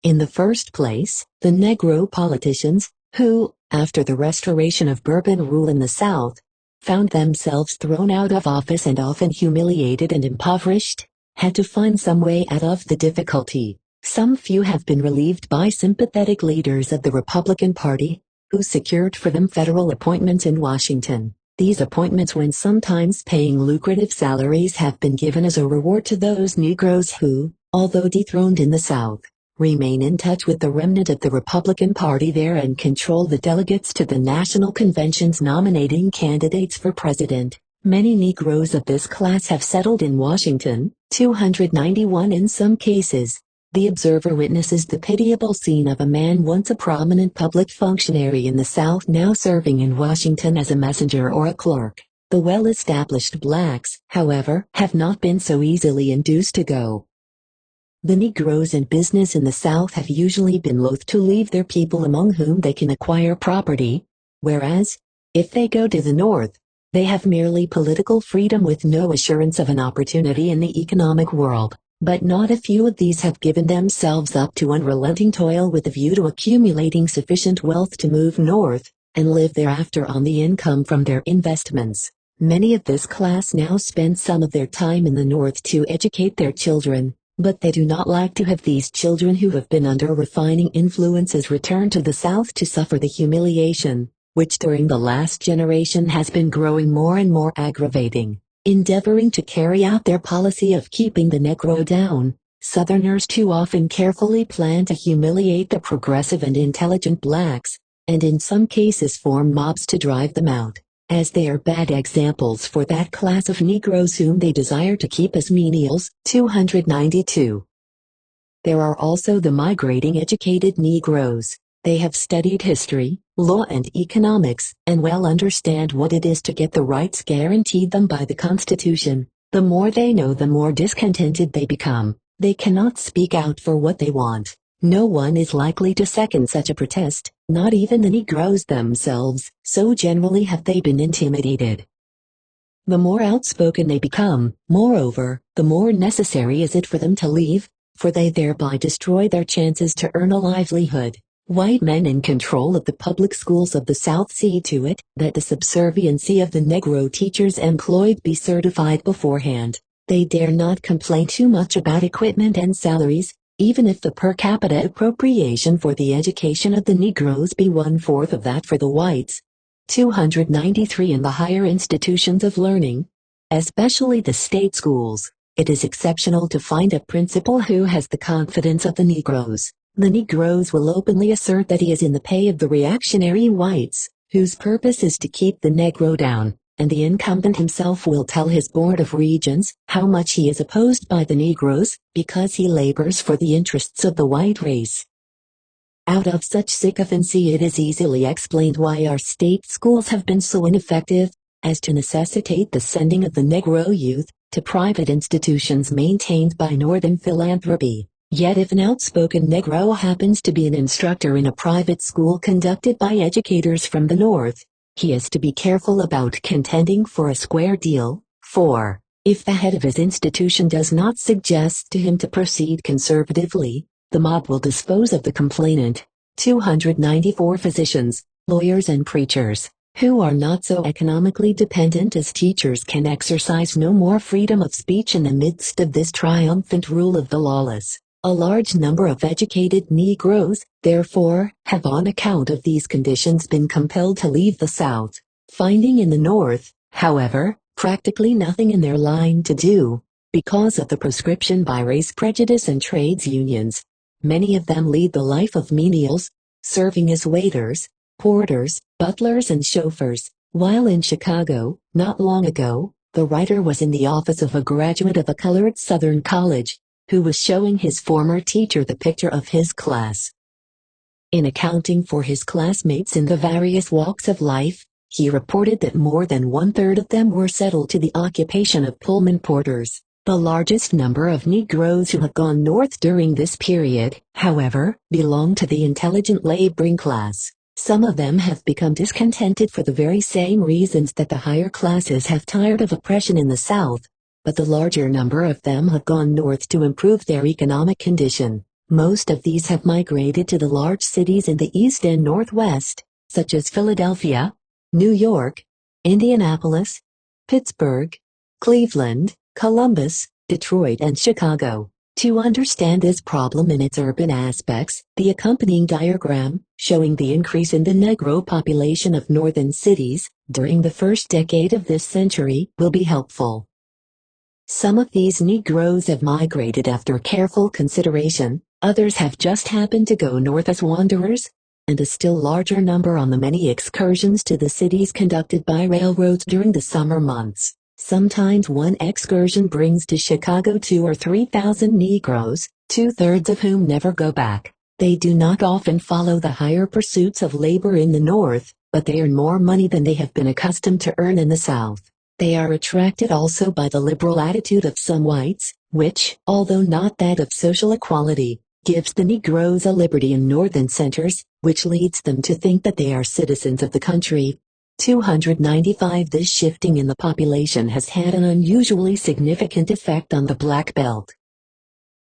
In the first place, the Negro politicians, who, after the restoration of Bourbon rule in the South, found themselves thrown out of office and often humiliated and impoverished, had to find some way out of the difficulty. Some few have been relieved by sympathetic leaders of the Republican Party, who secured for them federal appointments in Washington. These appointments, when sometimes paying lucrative salaries, have been given as a reward to those Negroes who, although dethroned in the South, remain in touch with the remnant of the Republican Party there and control the delegates to the national conventions nominating candidates for president. Many Negroes of this class have settled in Washington. 291. In some cases, the observer witnesses the pitiable scene of a man once a prominent public functionary in the South now serving in Washington as a messenger or a clerk. The well-established blacks, however, have not been so easily induced to go. The Negroes in business in the South have usually been loath to leave their people among whom they can acquire property, whereas, if they go to the North, they have merely political freedom with no assurance of an opportunity in the economic world. But not a few of these have given themselves up to unrelenting toil with a view to accumulating sufficient wealth to move north, and live thereafter on the income from their investments. Many of this class now spend some of their time in the North to educate their children, but they do not like to have these children who have been under refining influences return to the South to suffer the humiliation, which during the last generation has been growing more and more aggravating. Endeavoring to carry out their policy of keeping the Negro down, Southerners too often carefully plan to humiliate the progressive and intelligent blacks, and in some cases form mobs to drive them out, as they are bad examples for that class of Negroes whom they desire to keep as menials. 292. There are also the migrating educated Negroes. They have studied history, law and economics, and well understand what it is to get the rights guaranteed them by the Constitution. The more they know, the more discontented they become. They cannot speak out for what they want. No one is likely to second such a protest, not even the Negroes themselves, so generally have they been intimidated. The more outspoken they become, moreover, the more necessary is it for them to leave, for they thereby destroy their chances to earn a livelihood. White men in control of the public schools of the South see to it that the subserviency of the Negro teachers employed be certified beforehand. They dare not complain too much about equipment and salaries, even if the per capita appropriation for the education of the Negroes be 1/4 of that for the whites. 293. In the higher institutions of learning, especially the state schools, it is exceptional to find a principal who has the confidence of the Negroes. The Negroes will openly assert that he is in the pay of the reactionary whites, whose purpose is to keep the Negro down, and the incumbent himself will tell his Board of Regents how much he is opposed by the Negroes, because he labors for the interests of the white race. Out of such sycophancy it is easily explained why our state schools have been so ineffective, as to necessitate the sending of the Negro youth to private institutions maintained by Northern philanthropy. Yet if an outspoken Negro happens to be an instructor in a private school conducted by educators from the North, he is to be careful about contending for a square deal, for, If the head of his institution does not suggest to him to proceed conservatively, the mob will dispose of the complainant. 294 physicians, lawyers and preachers, who are not so economically dependent as teachers can exercise no more freedom of speech in the midst of this triumphant rule of the lawless. A large number of educated Negroes, therefore, have on account of these conditions been compelled to leave the South, finding in the North, however, practically nothing in their line to do, because of the proscription by race prejudice and trades unions. Many of them lead the life of menials, serving as waiters, porters, butlers and chauffeurs, while in Chicago, not long ago, the writer was in the office of a graduate of a colored Southern college, who was showing his former teacher the picture of his class. In accounting for his classmates in the various walks of life, he reported that more than one-third of them were settled to the occupation of Pullman porters. The largest number of Negroes who have gone north during this period, however, belong to the intelligent laboring class. Some of them have become discontented for the very same reasons that the higher classes have tired of oppression in the South, but the larger number of them have gone north to improve their economic condition. Most of these have migrated to the large cities in the East and Northwest, such as Philadelphia, New York, Indianapolis, Pittsburgh, Cleveland, Columbus, Detroit and Chicago. To understand this problem in its urban aspects, the accompanying diagram, showing the increase in the Negro population of northern cities during the first decade of this century, will be helpful. Some of these Negroes have migrated after careful consideration, others have just happened to go north as wanderers, and a still larger number on the many excursions to the cities conducted by railroads during the summer months. Sometimes one excursion brings to Chicago 2,000 or 3,000 Negroes, two-thirds of whom never go back. They do not often follow the higher pursuits of labor in the North, but they earn more money than they have been accustomed to earn in the South. They are attracted also by the liberal attitude of some whites, which, although not that of social equality, gives the Negroes a liberty in northern centers, which leads them to think that they are citizens of the country. 295 This shifting in the population has had an unusually significant effect on the Black Belt.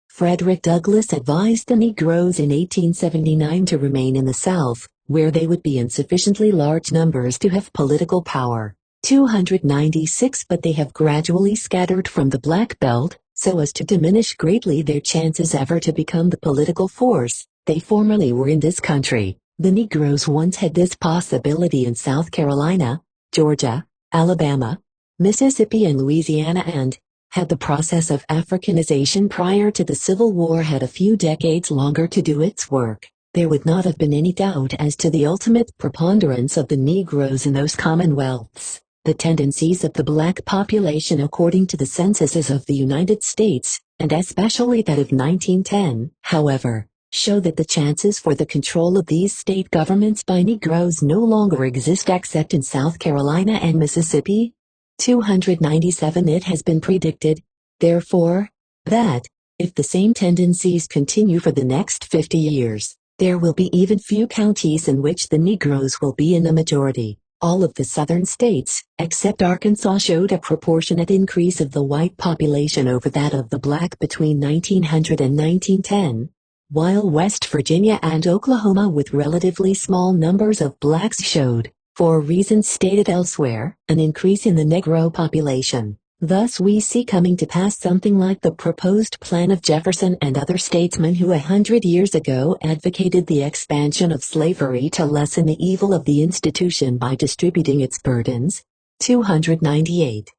Frederick Douglass advised the Negroes in 1879 to remain in the South, where they would be in sufficiently large numbers to have political power. 296 But they have gradually scattered from the Black Belt, so as to diminish greatly their chances ever to become the political force they formerly were in this country. The Negroes once had this possibility in South Carolina, Georgia, Alabama, Mississippi and Louisiana and, had the process of Africanization prior to the Civil War had a few decades longer to do its work, there would not have been any doubt as to the ultimate preponderance of the Negroes in those commonwealths. The tendencies of the black population according to the censuses of the United States, and especially that of 1910, however, show that the chances for the control of these state governments by Negroes no longer exist except in South Carolina and Mississippi. 297 It has been predicted, therefore, that, if the same tendencies continue for the next 50 years, there will be even few counties in which the Negroes will be in the majority. All of the southern states, except Arkansas, showed a proportionate increase of the white population over that of the black between 1900 and 1910. While West Virginia and Oklahoma with relatively small numbers of blacks showed, for reasons stated elsewhere, an increase in the Negro population. Thus we see coming to pass something like the proposed plan of Jefferson and other statesmen who 100 years ago advocated the expansion of slavery to lessen the evil of the institution by distributing its burdens. 298.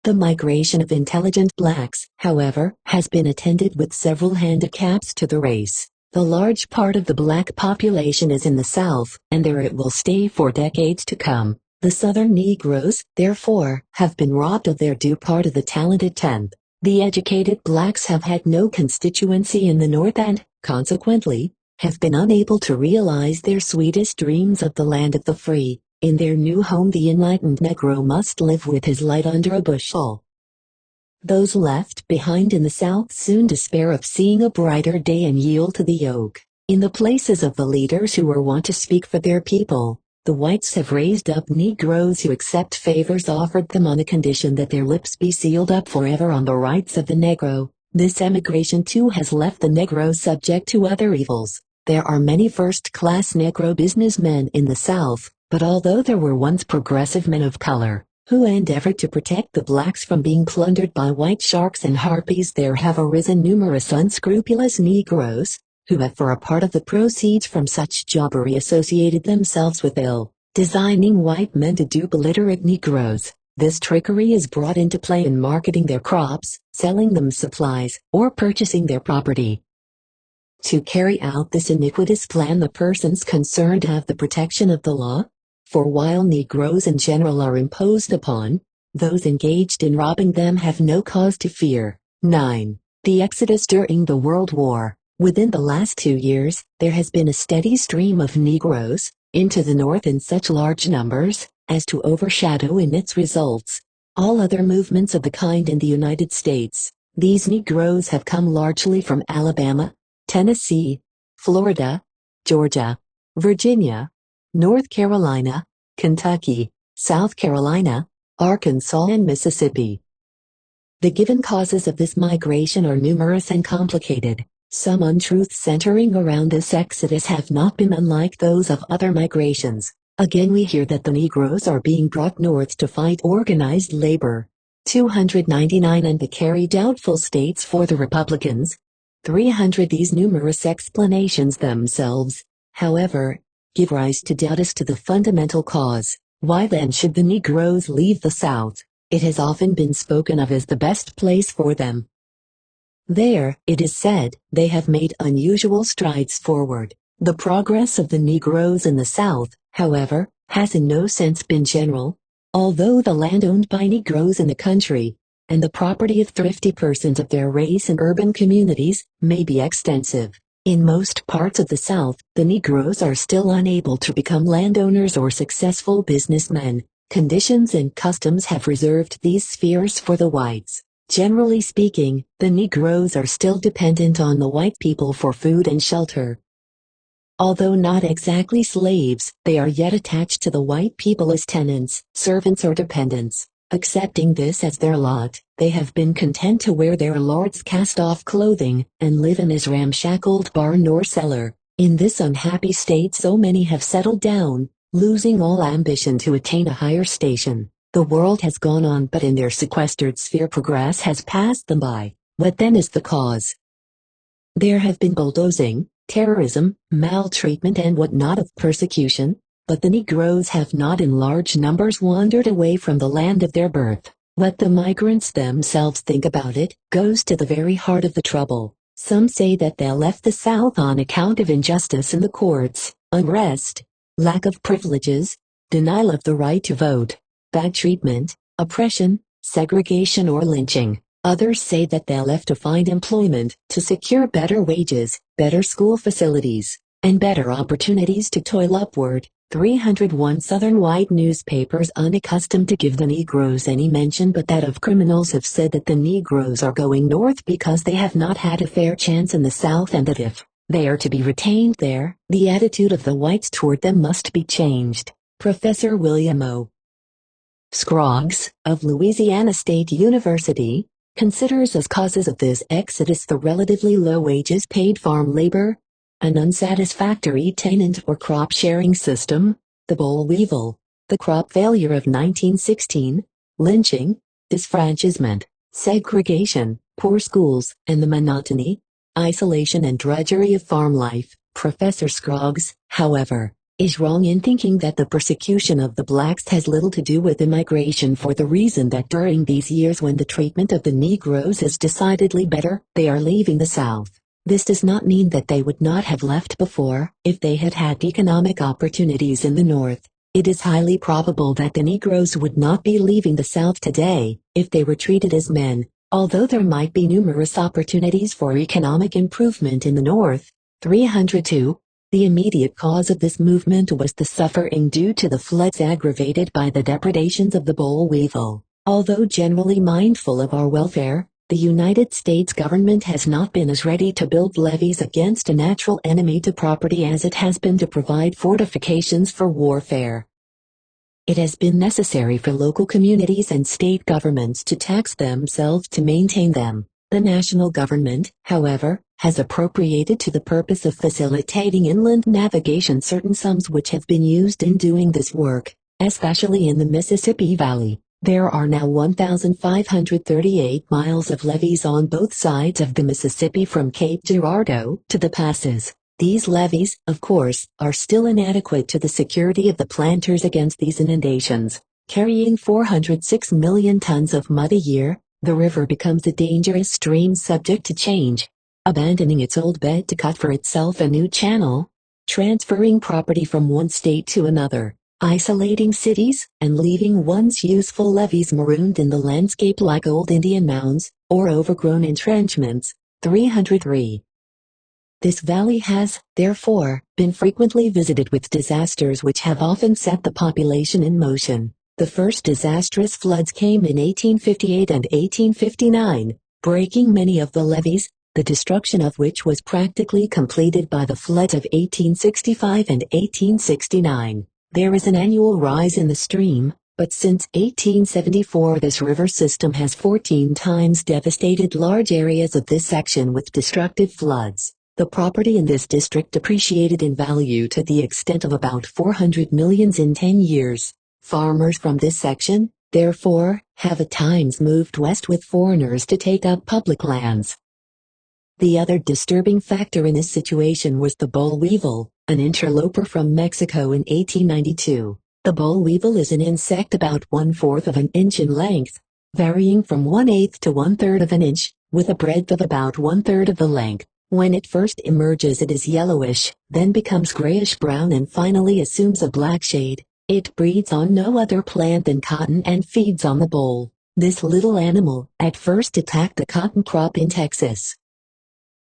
The migration of intelligent blacks, however, has been attended with several handicaps to the race. The large part of the black population is in the South, and there it will stay for decades to come. The Southern Negroes, therefore, have been robbed of their due part of the talented tenth. The educated blacks have had no constituency in the North and, consequently, have been unable to realize their sweetest dreams of the land of the free. In their new home the enlightened Negro must live with his light under a bushel. Those left behind in the South soon despair of seeing a brighter day and yield to the yoke. In the places of the leaders who were wont to speak for their people, The whites have raised up Negroes who accept favors offered them on the condition that their lips be sealed up forever on the rights of the Negro. This emigration too has left the Negro subject to other evils. There are many first-class Negro businessmen in the South, but although there were once progressive men of color, who endeavored to protect the blacks from being plundered by white sharks and harpies, there have arisen numerous unscrupulous Negroes, who have for a part of the proceeds from such jobbery associated themselves with ill-designing white men to dupe illiterate Negroes. This trickery is brought into play in marketing their crops, selling them supplies, or purchasing their property. To carry out this iniquitous plan, the persons concerned have the protection of the law, for while Negroes in general are imposed upon, those engaged in robbing them have no cause to fear. 9. The exodus during the World War. Within the last 2 years, there has been a steady stream of Negroes into the North in such large numbers as to overshadow in its results all other movements of the kind in the United States. These Negroes have come largely from Alabama, Tennessee, Florida, Georgia, Virginia, North Carolina, Kentucky, South Carolina, Arkansas, and Mississippi. The given causes of this migration are numerous and complicated. Some untruths centering around this exodus have not been unlike those of other migrations. Again, we hear that the Negroes are being brought north to fight organized labor. 299 and to carry doubtful states for the Republicans. 300 These numerous explanations themselves, however, give rise to doubt as to the fundamental cause. Why then should the Negroes leave the South? It has often been spoken of as the best place for them. There, it is said, they have made unusual strides forward. The progress of the Negroes in the South, however, has in no sense been general. Although the land owned by Negroes in the country, and the property of thrifty persons of their race in urban communities, may be extensive, in most parts of the South, the Negroes are still unable to become landowners or successful businessmen. Conditions and customs have reserved these spheres for the whites. Generally speaking, the Negroes are still dependent on the white people for food and shelter. Although not exactly slaves, they are yet attached to the white people as tenants, servants, or dependents. Accepting this as their lot, they have been content to wear their lord's cast-off clothing, and live in his ramshackled barn or cellar. In this unhappy state so many have settled down, losing all ambition to attain a higher station. The world has gone on, but in their sequestered sphere progress has passed them by. What then is the cause? There have been bulldozing, terrorism, maltreatment, and whatnot of persecution, but the Negroes have not in large numbers wandered away from the land of their birth. What the migrants themselves think about it goes to the very heart of the trouble. Some say that they left the South on account of injustice in the courts, unrest, lack of privileges, denial of the right to vote, bad treatment, oppression, segregation, or lynching. Others say that they left to find employment, to secure better wages, better school facilities, and better opportunities to toil upward. 301 Southern white newspapers, unaccustomed to give the Negroes any mention but that of criminals, have said that the Negroes are going north because they have not had a fair chance in the South, and that if they are to be retained there, the attitude of the whites toward them must be changed. Professor William O. Scroggs, of Louisiana State University, considers as causes of this exodus the relatively low wages paid farm labor, an unsatisfactory tenant or crop sharing system, the boll weevil, the crop failure of 1916, lynching, disfranchisement, segregation, poor schools, and the monotony, isolation, and drudgery of farm life. Professor Scroggs, however, is wrong in thinking that the persecution of the blacks has little to do with immigration, for the reason that during these years when the treatment of the Negroes is decidedly better, they are leaving the South. This does not mean that they would not have left before, if they had had economic opportunities in the North. It is highly probable that the Negroes would not be leaving the South today, if they were treated as men, although there might be numerous opportunities for economic improvement in the North. 302. The immediate cause of this movement was the suffering due to the floods aggravated by the depredations of the boll weevil. Although generally mindful of our welfare, the United States government has not been as ready to build levees against a natural enemy to property as it has been to provide fortifications for warfare. It has been necessary for local communities and state governments to tax themselves to maintain them. The national government, however, has appropriated to the purpose of facilitating inland navigation certain sums which have been used in doing this work, especially in the Mississippi Valley. There are now 1,538 miles of levees on both sides of the Mississippi from Cape Girardeau to the passes. These levees, of course, are still inadequate to the security of the planters against these inundations. Carrying 406 million tons of mud a year, the river becomes a dangerous stream subject to change, abandoning its old bed to cut for itself a new channel, transferring property from one state to another, isolating cities, and leaving once useful levees marooned in the landscape like old Indian mounds, or overgrown entrenchments. 303. This valley has, therefore, been frequently visited with disasters which have often set the population in motion. The first disastrous floods came in 1858 and 1859, breaking many of the levees, the destruction of which was practically completed by the floods of 1865 and 1869. There is an annual rise in the stream, but since 1874 this river system has 14 times devastated large areas of this section with destructive floods. The property in this district depreciated in value to the extent of about 400 million in 10 years. Farmers from this section, therefore, have at times moved west with foreigners to take up public lands. The other disturbing factor in this situation was the boll weevil, an interloper from Mexico in 1892. The boll weevil is an insect about 1/4 of an inch in length, varying from 1/8 to 1/3 of an inch, with a breadth of about 1/3 of the length. When it first emerges it is yellowish, then becomes grayish-brown and finally assumes a black shade. It breeds on no other plant than cotton and feeds on the boll. This little animal at first attacked the cotton crop in Texas.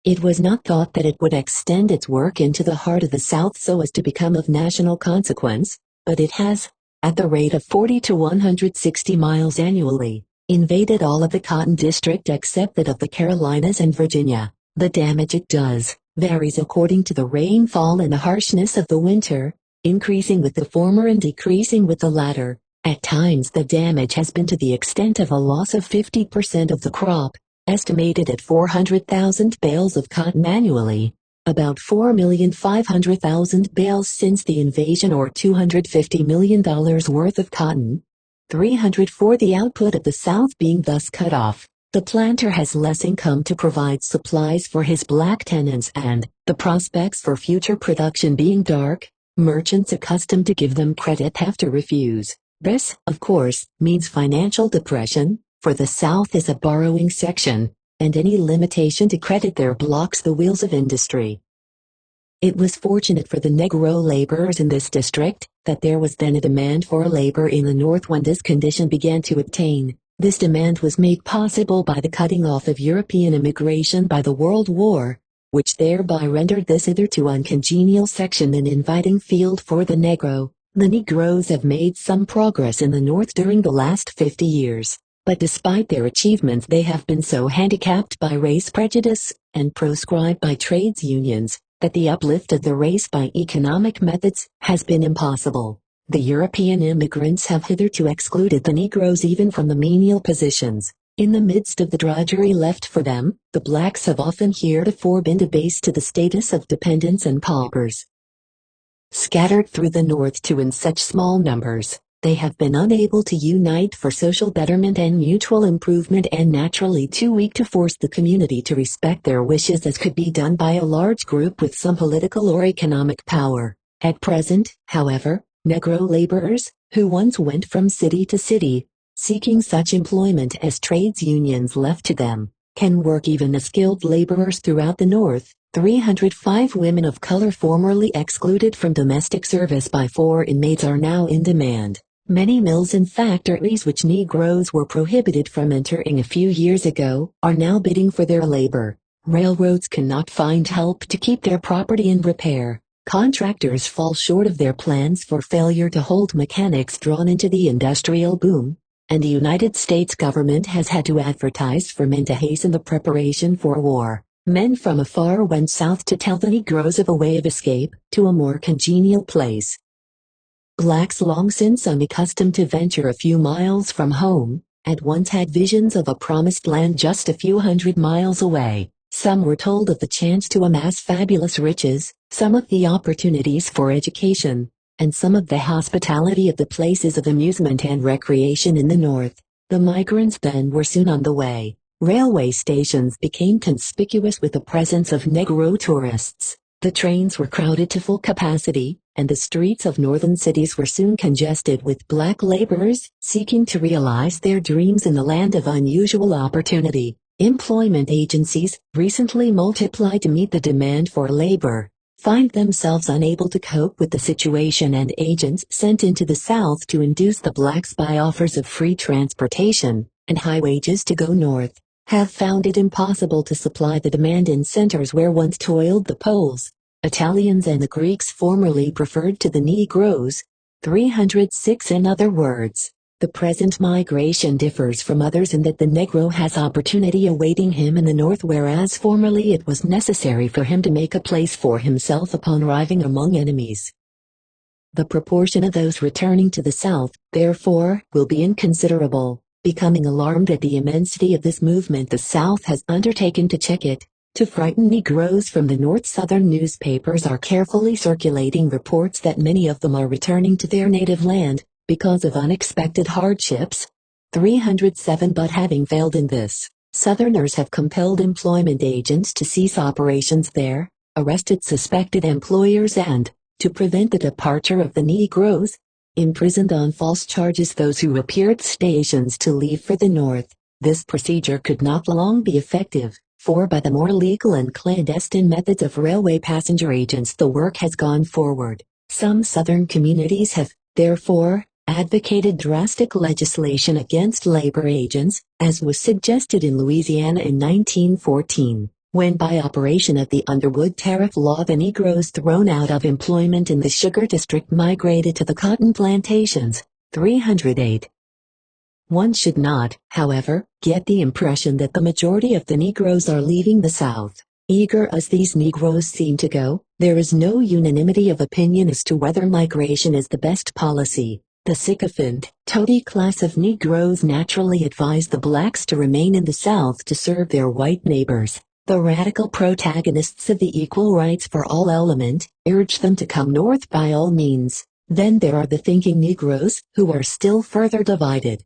It was not thought that it would extend its work into the heart of the South so as to become of national consequence, but it has, at the rate of 40 to 160 miles annually, invaded all of the cotton district except that of the Carolinas and Virginia. The damage it does varies according to the rainfall and the harshness of the winter, increasing with the former and decreasing with the latter. At times the damage has been to the extent of a loss of 50% of the crop, estimated at 400,000 bales of cotton annually, about 4,500,000 bales since the invasion or $250 million worth of cotton. 304. The output of the South being thus cut off, the planter has less income to provide supplies for his black tenants and, the prospects for future production being dark, merchants accustomed to give them credit have to refuse. This, of course, means financial depression, for the South is a borrowing section, and any limitation to credit there blocks the wheels of industry. It was fortunate for the Negro laborers in this district that there was then a demand for labor in the North when this condition began to obtain. This demand was made possible by the cutting off of European immigration by the World War, which thereby rendered this hitherto uncongenial section an inviting field for the Negro. The Negroes have made some progress in the North during the last 50 years, but despite their achievements they have been so handicapped by race prejudice, and proscribed by trades unions, that the uplift of the race by economic methods has been impossible. The European immigrants have hitherto excluded the Negroes even from the menial positions. In the midst of the drudgery left for them, the blacks have often heretofore been debased to the status of dependents and paupers. Scattered through the North too in such small numbers, they have been unable to unite for social betterment and mutual improvement and naturally too weak to force the community to respect their wishes as could be done by a large group with some political or economic power. At present, however, Negro laborers, who once went from city to city, seeking such employment as trades unions left to them, can work even as skilled laborers throughout the North. 305 women of color formerly excluded from domestic service by foreign maids are now in demand. Many mills and factories which Negroes were prohibited from entering a few years ago are now bidding for their labor. Railroads cannot find help to keep their property in repair. Contractors fall short of their plans for failure to hold mechanics drawn into the industrial boom. and the United States government has had to advertise for men to hasten the preparation for war. Men from afar went south to tell the Negroes of a way of escape to a more congenial place. Blacks long since unaccustomed to venture a few miles from home, at once had visions of a promised land just a few hundred miles away. Some were told of the chance to amass fabulous riches, some of the opportunities for education, and some of the hospitality of the places of amusement and recreation in the north. The migrants then were soon on the way. Railway stations became conspicuous with the presence of Negro tourists. The trains were crowded to full capacity, and the streets of northern cities were soon congested with black laborers seeking to realize their dreams in the land of unusual opportunity. Employment agencies, recently multiplied to meet the demand for labor, find themselves unable to cope with the situation, and agents sent into the South to induce the blacks by offers of free transportation and high wages to go north, have found it impossible to supply the demand in centers where once toiled the Poles, Italians and the Greeks formerly preferred to the Negroes. 306. In other words, the present migration differs from others in that the Negro has opportunity awaiting him in the north, whereas formerly it was necessary for him to make a place for himself upon arriving among enemies. The proportion of those returning to the south, therefore, will be inconsiderable. Becoming alarmed at the immensity of this movement, the South has undertaken to check it. To frighten Negroes from the north, Southern newspapers are carefully circulating reports that many of them are returning to their native land because of unexpected hardships. 307. But having failed in this, Southerners have compelled employment agents to cease operations there, arrested suspected employers, and, to prevent the departure of the Negroes, imprisoned on false charges those who appeared stations to leave for the north. This procedure could not long be effective, for by the more legal and clandestine methods of railway passenger agents the work has gone forward. Some Southern communities have, therefore, advocated drastic legislation against labor agents, as was suggested in Louisiana in 1914. When by operation of the Underwood Tariff Law the Negroes thrown out of employment in the sugar district migrated to the cotton plantations. 308. One should not, however, get the impression that the majority of the Negroes are leaving the South. Eager as these Negroes seem to go, there is no unanimity of opinion as to whether migration is the best policy. The sycophant, toady class of Negroes naturally advise the blacks to remain in the South to serve their white neighbors. The radical protagonists of the equal rights for all element urge them to come north by all means. Then there are the thinking Negroes, who are still further divided.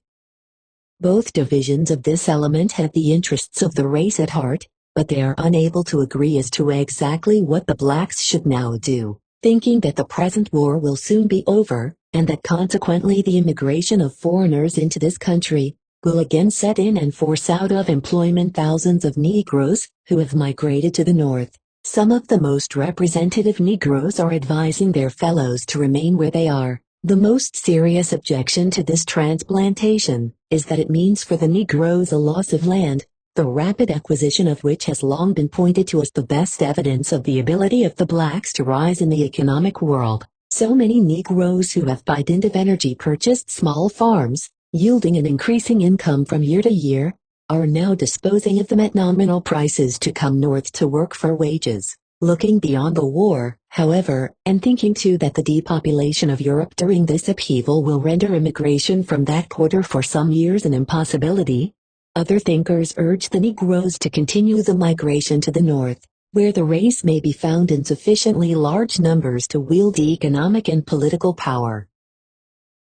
Both divisions of this element have the interests of the race at heart, but they are unable to agree as to exactly what the blacks should now do, thinking that the present war will soon be over, and that consequently the immigration of foreigners into this country will again set in and force out of employment thousands of Negroes who have migrated to the north. Some of the most representative Negroes are advising their fellows to remain where they are. The most serious objection to this transplantation is that it means for the Negroes a loss of land, the rapid acquisition of which has long been pointed to as the best evidence of the ability of the blacks to rise in the economic world. So many Negroes who have by dint of energy purchased small farms, yielding an increasing income from year to year, are now disposing of them at nominal prices to come north to work for wages. Looking beyond the war, however, and thinking too that the depopulation of Europe during this upheaval will render immigration from that quarter for some years an impossibility, other thinkers urge the Negroes to continue the migration to the north, where the race may be found in sufficiently large numbers to wield economic and political power.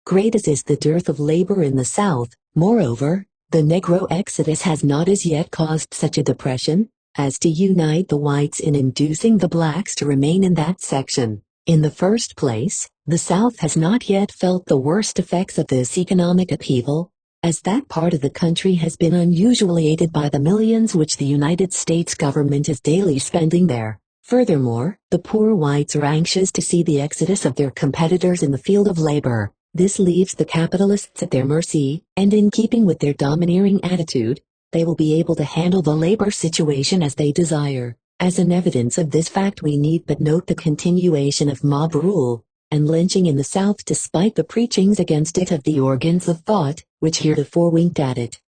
Great as is the dearth of labor in the South, moreover, the Negro exodus has not as yet caused such a depression as to unite the whites in inducing the blacks to remain in that section. In the first place, the South has not yet felt the worst effects of this economic upheaval, as that part of the country has been unusually aided by the millions which the United States government is daily spending there. Furthermore, the poor whites are anxious to see the exodus of their competitors in the field of labor. This leaves the capitalists at their mercy, and in keeping with their domineering attitude, they will be able to handle the labor situation as they desire. As an evidence of this fact we need but note the continuation of mob rule, and lynching in the South despite the preachings against it of the organs of thought, which heretofore winked at it.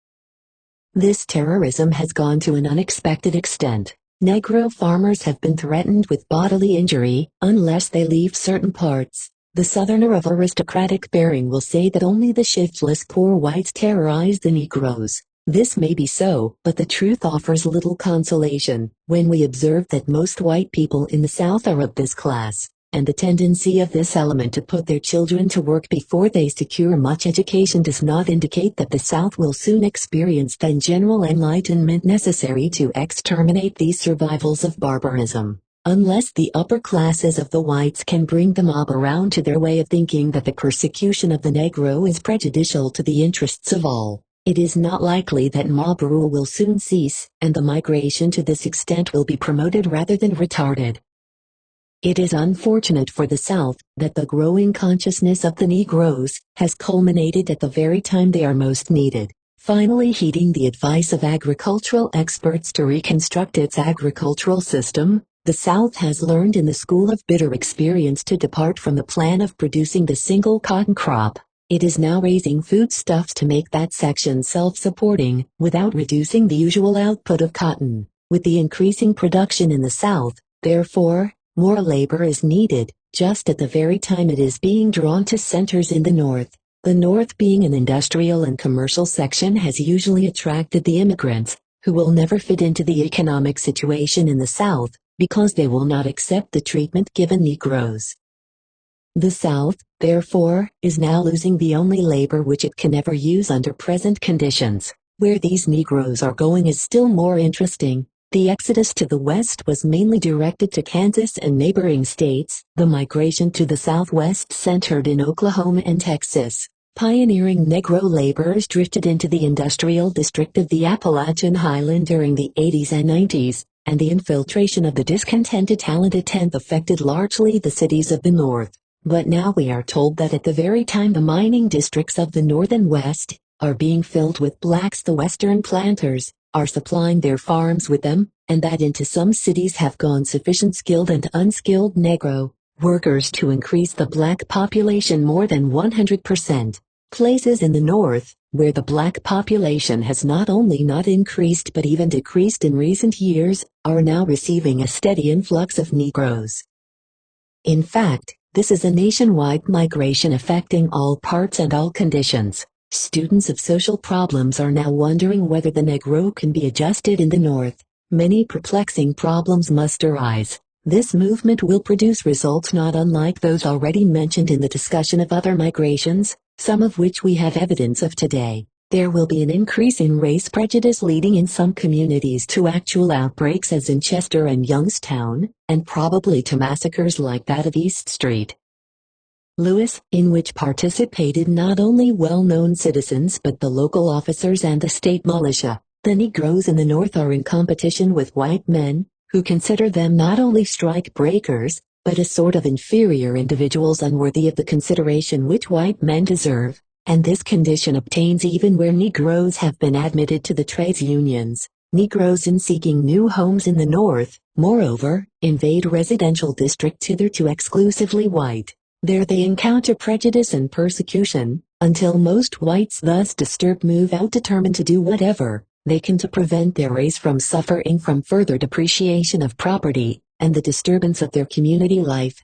This terrorism has gone to an unexpected extent. Negro farmers have been threatened with bodily injury unless they leave certain parts. The Southerner of aristocratic bearing will say that only the shiftless poor whites terrorize the Negroes. This may be so, but the truth offers little consolation when we observe that most white people in the South are of this class, and the tendency of this element to put their children to work before they secure much education does not indicate that the South will soon experience the general enlightenment necessary to exterminate these survivals of barbarism. Unless the upper classes of the whites can bring the mob around to their way of thinking that the persecution of the Negro is prejudicial to the interests of all, it is not likely that mob rule will soon cease, and the migration to this extent will be promoted rather than retarded. It is unfortunate for the South that the growing consciousness of the Negroes has culminated at the very time they are most needed. Finally, heeding the advice of agricultural experts to reconstruct its agricultural system, the South has learned in the school of bitter experience to depart from the plan of producing the single cotton crop. It is now raising foodstuffs to make that section self-supporting, without reducing the usual output of cotton. With the increasing production in the South, therefore, more labor is needed, just at the very time it is being drawn to centers in the North. The North, being an industrial and commercial section, has usually attracted the immigrants, who will never fit into the economic situation in the South, because they will not accept the treatment given Negroes. The South, therefore, is now losing the only labor which it can ever use under present conditions. Where these Negroes are going is still more interesting. The exodus to the West was mainly directed to Kansas and neighboring states. The migration to the Southwest centered in Oklahoma and Texas. Pioneering Negro laborers drifted into the industrial district of the Appalachian Highland during the 80s and 90s, and the infiltration of the discontented talented tenth affected largely the cities of the North. But now we are told that at the very time the mining districts of the North and West are being filled with blacks, the Western planters are supplying their farms with them, and that into some cities have gone sufficient skilled and unskilled Negro workers to increase the black population more than 100%. Places in the North, where the black population has not only not increased but even decreased in recent years, are now receiving a steady influx of Negroes. In fact, this is a nationwide migration affecting all parts and all conditions. Students of social problems are now wondering whether the Negro can be adjusted in the North. Many perplexing problems must arise. This movement will produce results not unlike those already mentioned in the discussion of other migrations, some of which we have evidence of today. There will be an increase in race prejudice leading in some communities to actual outbreaks as in Chester and Youngstown, and probably to massacres like that of East Street Louis, in which participated not only well-known citizens but the local officers and the state militia. The Negroes in the North are in competition with white men, who consider them not only strike breakers, but a sort of inferior individuals unworthy of the consideration which white men deserve. And this condition obtains even where Negroes have been admitted to the trades unions. Negroes in seeking new homes in the North, moreover, invade residential districts hitherto exclusively white. There they encounter prejudice and persecution, until most whites thus disturbed move out determined to do whatever they can to prevent their race from suffering from further depreciation of property, and the disturbance of their community life.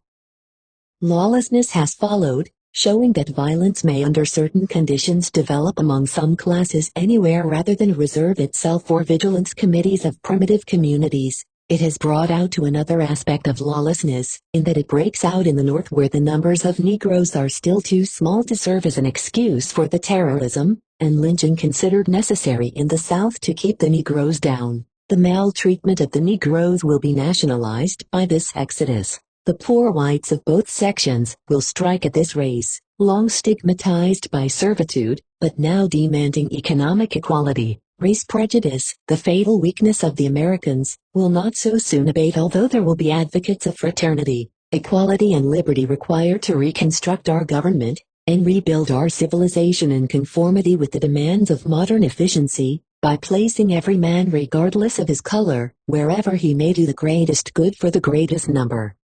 Lawlessness has followed, showing that violence may under certain conditions develop among some classes anywhere rather than reserve itself for vigilance committees of primitive communities. It has brought out to another aspect of lawlessness, in that it breaks out in the North where the numbers of Negroes are still too small to serve as an excuse for the terrorism, and lynching considered necessary in the South to keep the Negroes down. The maltreatment of the Negroes will be nationalized by this exodus. The poor whites of both sections will strike at this race, long stigmatized by servitude, but now demanding economic equality. Race prejudice, the fatal weakness of the Americans, will not so soon abate, although there will be advocates of fraternity, equality and liberty required to reconstruct our government, and rebuild our civilization in conformity with the demands of modern efficiency, by placing every man regardless of his color, wherever he may do the greatest good for the greatest number.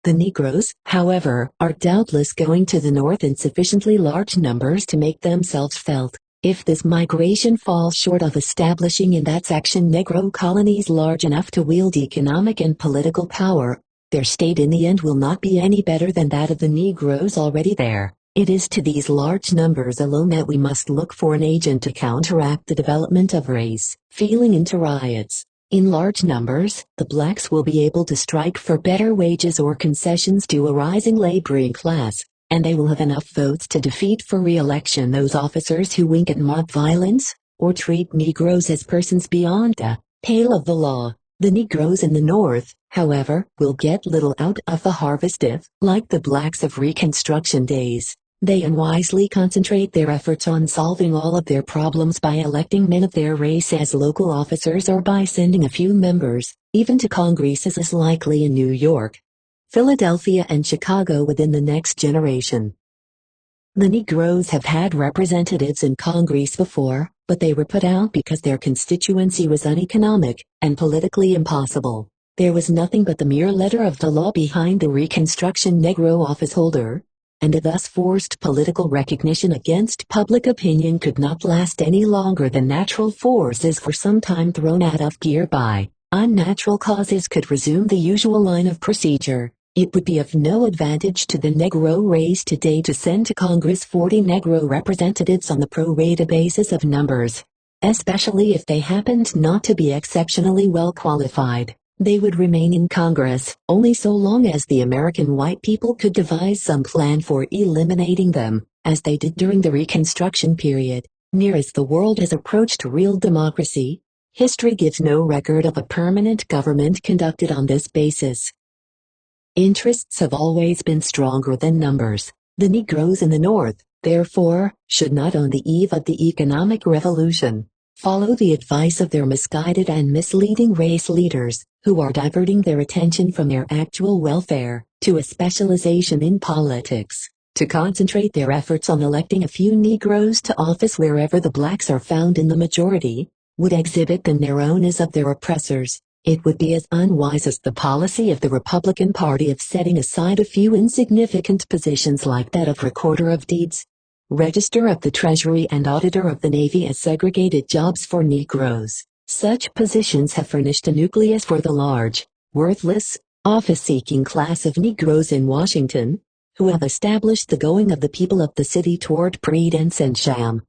The Negroes, however, are doubtless going to the north in sufficiently large numbers to make themselves felt. If this migration falls short of establishing in that section Negro colonies large enough to wield economic and political power, their state in the end will not be any better than that of the Negroes already there. It is to these large numbers alone that we must look for an agent to counteract the development of race feeling into riots. In large numbers, the blacks will be able to strike for better wages or concessions to a rising laboring class, and they will have enough votes to defeat for re-election those officers who wink at mob violence, or treat Negroes as persons beyond the pale of the law. The Negroes in the North, however, will get little out of the harvest if, like the blacks of Reconstruction days, they unwisely concentrate their efforts on solving all of their problems by electing men of their race as local officers or by sending a few members, even to Congress as is likely in New York, Philadelphia and Chicago within the next generation. The Negroes have had representatives in Congress before, but they were put out because their constituency was uneconomic and politically impossible. There was nothing but the mere letter of the law behind the Reconstruction Negro officeholder, and a thus forced political recognition against public opinion could not last any longer than natural forces for some time thrown out of gear by unnatural causes could resume the usual line of procedure. It would be of no advantage to the Negro race today to send to Congress 40 Negro representatives on the pro rata basis of numbers, especially if they happened not to be exceptionally well qualified. They would remain in Congress only so long as the American white people could devise some plan for eliminating them, as they did during the Reconstruction period. Near as the world has approached real democracy, history gives no record of a permanent government conducted on this basis. Interests have always been stronger than numbers. The Negroes in the North, therefore, should not on the eve of the economic revolution follow the advice of their misguided and misleading race leaders, who are diverting their attention from their actual welfare to a specialization in politics, to concentrate their efforts on electing a few Negroes to office wherever the blacks are found in the majority, would exhibit the narrowness of their oppressors. It would be as unwise as the policy of the Republican Party of setting aside a few insignificant positions like that of Recorder of Deeds, Register of the Treasury and Auditor of the Navy as segregated jobs for Negroes. Such positions have furnished a nucleus for the large, worthless, office-seeking class of Negroes in Washington, who have established the going of the people of the city toward pretense and sham.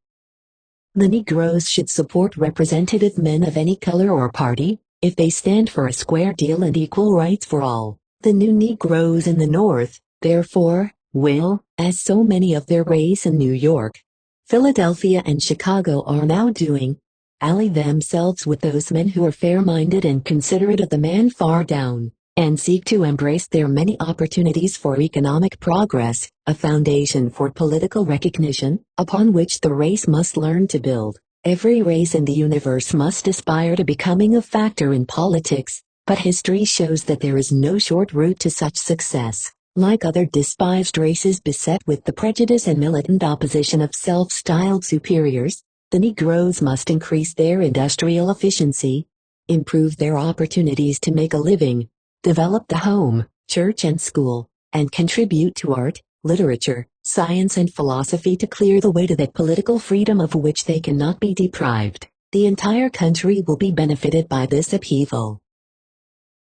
The Negroes should support representative men of any color or party, if they stand for a square deal and equal rights for all. The new Negroes in the North, therefore, will, as so many of their race in New York, Philadelphia and Chicago are now doing, ally themselves with those men who are fair-minded and considerate of the man far down, and seek to embrace their many opportunities for economic progress, a foundation for political recognition, upon which the race must learn to build. Every race in the universe must aspire to becoming a factor in politics, but history shows that there is no short route to such success. Like other despised races beset with the prejudice and militant opposition of self-styled superiors, the Negroes must increase their industrial efficiency, improve their opportunities to make a living, develop the home, church and school, and contribute to art, literature, science and philosophy to clear the way to that political freedom of which they cannot be deprived. The entire country will be benefited by this upheaval.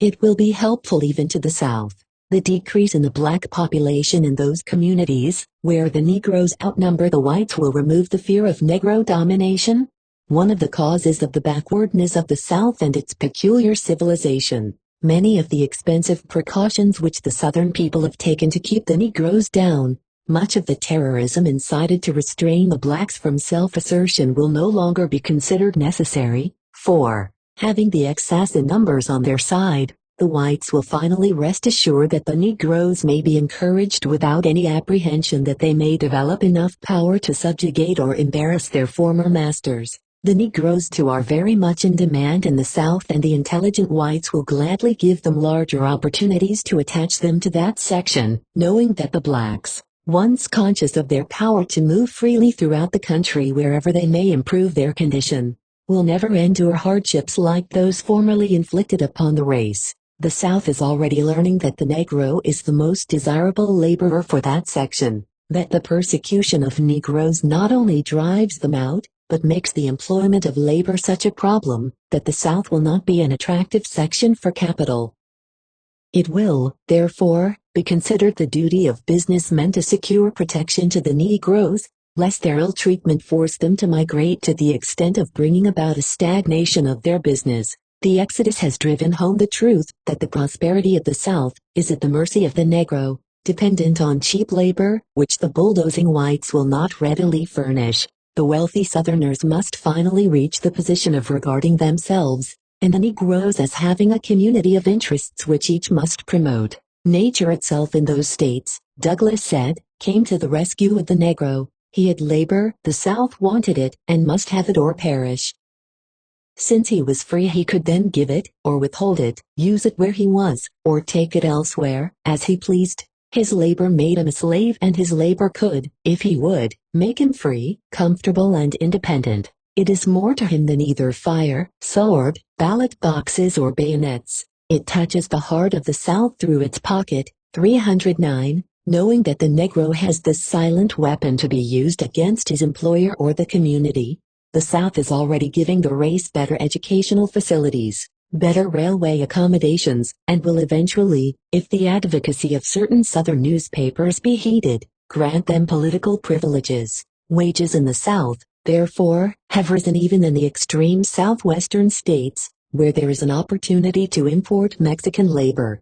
It will be helpful even to the South. The decrease in the black population in those communities, where the Negroes outnumber the whites, will remove the fear of Negro domination, one of the causes of the backwardness of the South and its peculiar civilization. Many of the expensive precautions which the Southern people have taken to keep the Negroes down, much of the terrorism incited to restrain the blacks from self-assertion will no longer be considered necessary, for, having the excess in numbers on their side, the whites will finally rest assured that the Negroes may be encouraged without any apprehension that they may develop enough power to subjugate or embarrass their former masters. The Negroes too are very much in demand in the South, and the intelligent whites will gladly give them larger opportunities to attach them to that section, knowing that the blacks, once conscious of their power to move freely throughout the country wherever they may improve their condition, will never endure hardships like those formerly inflicted upon the race. The South is already learning that the Negro is the most desirable laborer for that section, that the persecution of Negroes not only drives them out, but makes the employment of labor such a problem, that the South will not be an attractive section for capital. It will, therefore, be considered the duty of businessmen to secure protection to the Negroes, lest their ill treatment force them to migrate to the extent of bringing about a stagnation of their business. The exodus has driven home the truth that the prosperity of the South is at the mercy of the Negro, dependent on cheap labor, which the bulldozing whites will not readily furnish. The wealthy Southerners must finally reach the position of regarding themselves and the Negroes as having a community of interests which each must promote. Nature itself in those states, Douglas said, came to the rescue of the Negro. He had labor, the South wanted it, and must have it or perish. Since he was free, he could then give it, or withhold it, use it where he was, or take it elsewhere, as he pleased. His labor made him a slave, and his labor could, if he would, make him free, comfortable and independent. It is more to him than either fire, sword, ballot boxes or bayonets. It touches the heart of the South through its pocket. 309. Knowing that the Negro has this silent weapon to be used against his employer or the community, the South is already giving the race better educational facilities, better railway accommodations, and will eventually, if the advocacy of certain Southern newspapers be heeded, grant them political privileges. Wages in the South, therefore, have risen even in the extreme southwestern states, where there is an opportunity to import Mexican labor.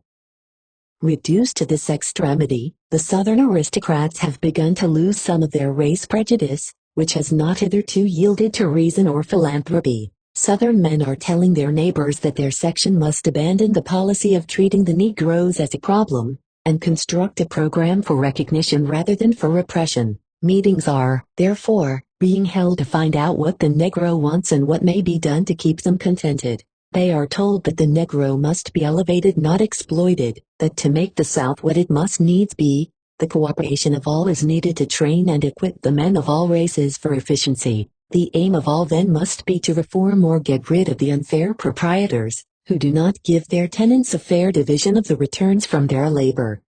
Reduced to this extremity, the Southern aristocrats have begun to lose some of their race prejudice, which has not hitherto yielded to reason or philanthropy. Southern men are telling their neighbors that their section must abandon the policy of treating the Negroes as a problem, and construct a program for recognition rather than for repression. Meetings are, therefore, being held to find out what the Negro wants and what may be done to keep them contented. They are told that the Negro must be elevated, not exploited, that to make the South what it must needs be, the cooperation of all is needed to train and equip the men of all races for efficiency. The aim of all then must be to reform or get rid of the unfair proprietors, who do not give their tenants a fair division of the returns from their labor.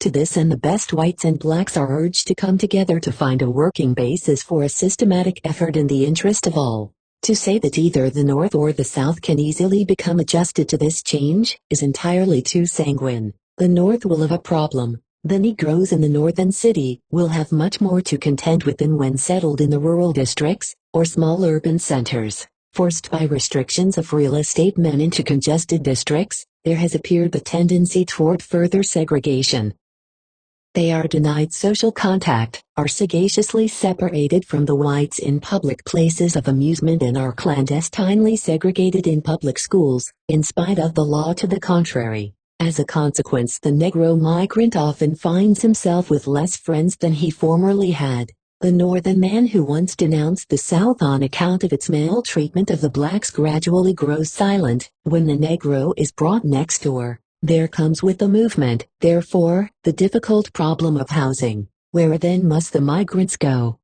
To this end the best whites and blacks are urged to come together to find a working basis for a systematic effort in the interest of all. To say that either the North or the South can easily become adjusted to this change is entirely too sanguine. The North will have a problem. The Negroes in the northern city will have much more to contend with than when settled in the rural districts, or small urban centers. Forced by restrictions of real estate men into congested districts, there has appeared the tendency toward further segregation. They are denied social contact, are sagaciously separated from the whites in public places of amusement, and are clandestinely segregated in public schools, in spite of the law to the contrary. As a consequence, the Negro migrant often finds himself with less friends than he formerly had. The northern man who once denounced the South on account of its maltreatment of the blacks gradually grows silent when the Negro is brought next door. There comes with the movement, therefore, the difficult problem of housing. Where then must the migrants go?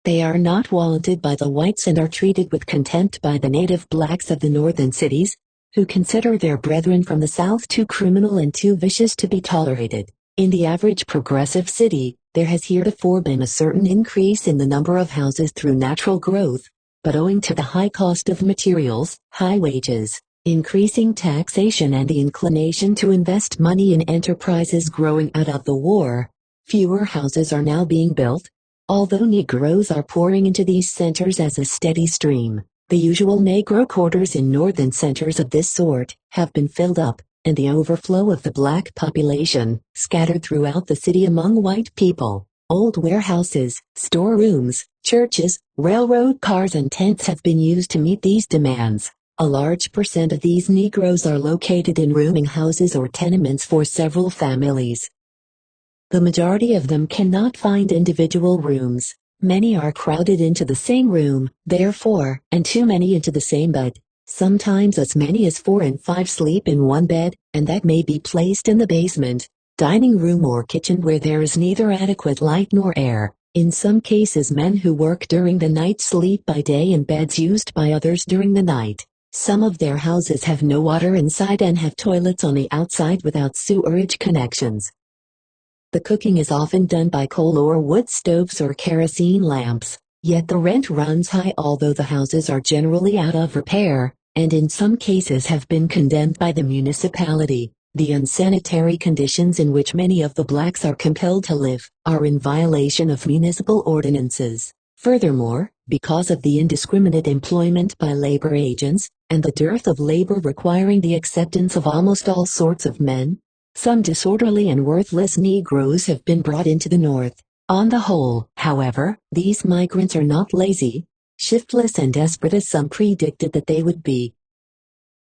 They are not wanted by the whites and are treated with contempt by the native blacks of the northern cities, who consider their brethren from the South too criminal and too vicious to be tolerated. In the average progressive city, there has heretofore been a certain increase in the number of houses through natural growth, but owing to the high cost of materials, high wages, increasing taxation and the inclination to invest money in enterprises growing out of the war, fewer houses are now being built. Although Negroes are pouring into these centers as a steady stream, the usual Negro quarters in northern centers of this sort have been filled up, and the overflow of the black population, scattered throughout the city among white people. Old warehouses, storerooms, churches, railroad cars and tents have been used to meet these demands. A large percent of these Negroes are located in rooming houses or tenements for several families. The majority of them cannot find individual rooms. Many are crowded into the same room, therefore, and too many into the same bed. Sometimes as many as 4 and 5 sleep in one bed, and that may be placed in the basement, dining room or kitchen where there is neither adequate light nor air. In some cases men who work during the night sleep by day in beds used by others during the night. Some of their houses have no water inside and have toilets on the outside without sewerage connections. The cooking is often done by coal or wood stoves or kerosene lamps, yet the rent runs high although the houses are generally out of repair, and in some cases have been condemned by the municipality. The unsanitary conditions in which many of the blacks are compelled to live are in violation of municipal ordinances. Furthermore, because of the indiscriminate employment by labor agents, and the dearth of labor requiring the acceptance of almost all sorts of men, some disorderly and worthless Negroes have been brought into the North. On the whole, however, these migrants are not lazy, shiftless and desperate as some predicted that they would be.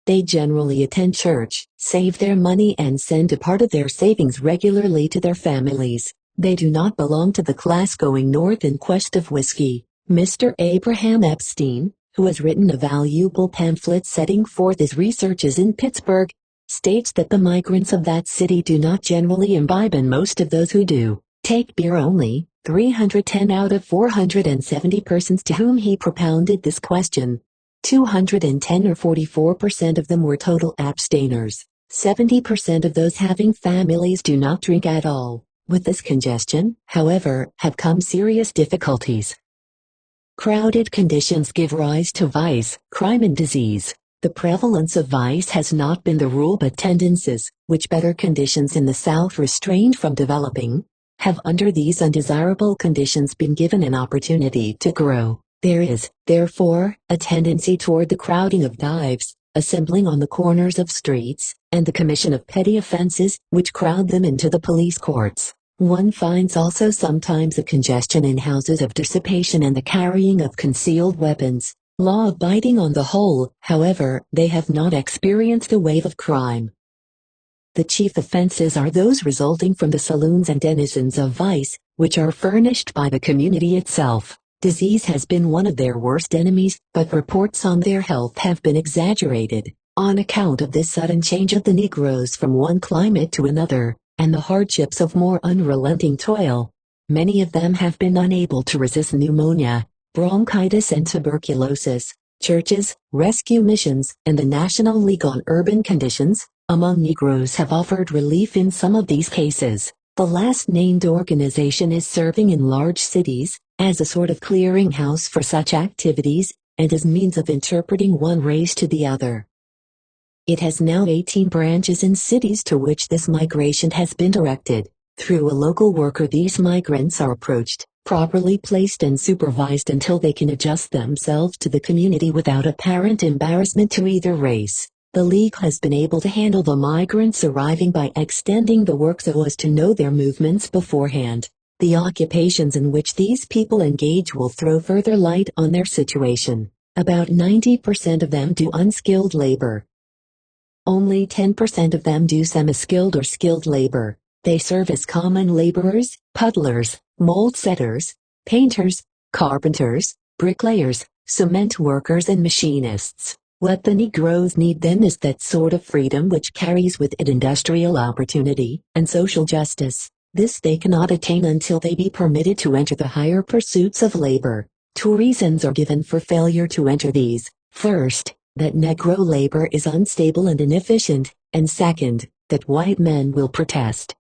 They generally attend church, save their money and send a part of their savings regularly to their families. They do not belong to the class going north in quest of whiskey. Mr. Abraham Epstein, who has written a valuable pamphlet setting forth his researches in Pittsburgh, states that the migrants of that city do not generally imbibe, and most of those who do, take beer only. 310 out of 470 persons to whom he propounded this question, 210 or 44% of them were total abstainers. 70% of those having families do not drink at all. With this congestion, however, have come serious difficulties. Crowded conditions give rise to vice, crime and disease. The prevalence of vice has not been the rule, but tendencies, which better conditions in the South restrained from developing, have under these undesirable conditions been given an opportunity to grow. There is, therefore, a tendency toward the crowding of dives, assembling on the corners of streets, and the commission of petty offenses, which crowd them into the police courts. One finds also sometimes a congestion in houses of dissipation and the carrying of concealed weapons. Law-abiding on the whole, however, they have not experienced a wave of crime. The chief offenses are those resulting from the saloons and denizens of vice, which are furnished by the community itself. Disease has been one of their worst enemies, but reports on their health have been exaggerated, on account of this sudden change of the Negroes from one climate to another, and the hardships of more unrelenting toil. Many of them have been unable to resist pneumonia, bronchitis and tuberculosis. Churches, rescue missions, and the National League on Urban Conditions among Negroes have offered relief in some of these cases. The last named organization is serving in large cities, as a sort of clearinghouse for such activities, and as means of interpreting one race to the other. It has now 18 branches in cities to which this migration has been directed. Through a local worker, these migrants are approached, properly placed and supervised until they can adjust themselves to the community without apparent embarrassment to either race. The League has been able to handle the migrants arriving by extending the work so as to know their movements beforehand. The occupations in which these people engage will throw further light on their situation. About 90% of them do unskilled labor. Only 10% of them do semi-skilled or skilled labor. They serve as common laborers, puddlers, mold setters, painters, carpenters, bricklayers, cement workers and machinists. What the Negroes need then is that sort of freedom which carries with it industrial opportunity and social justice. This they cannot attain until they be permitted to enter the higher pursuits of labor. Two reasons are given for failure to enter these. First, that Negro labor is unstable and inefficient, and second, that white men will protest.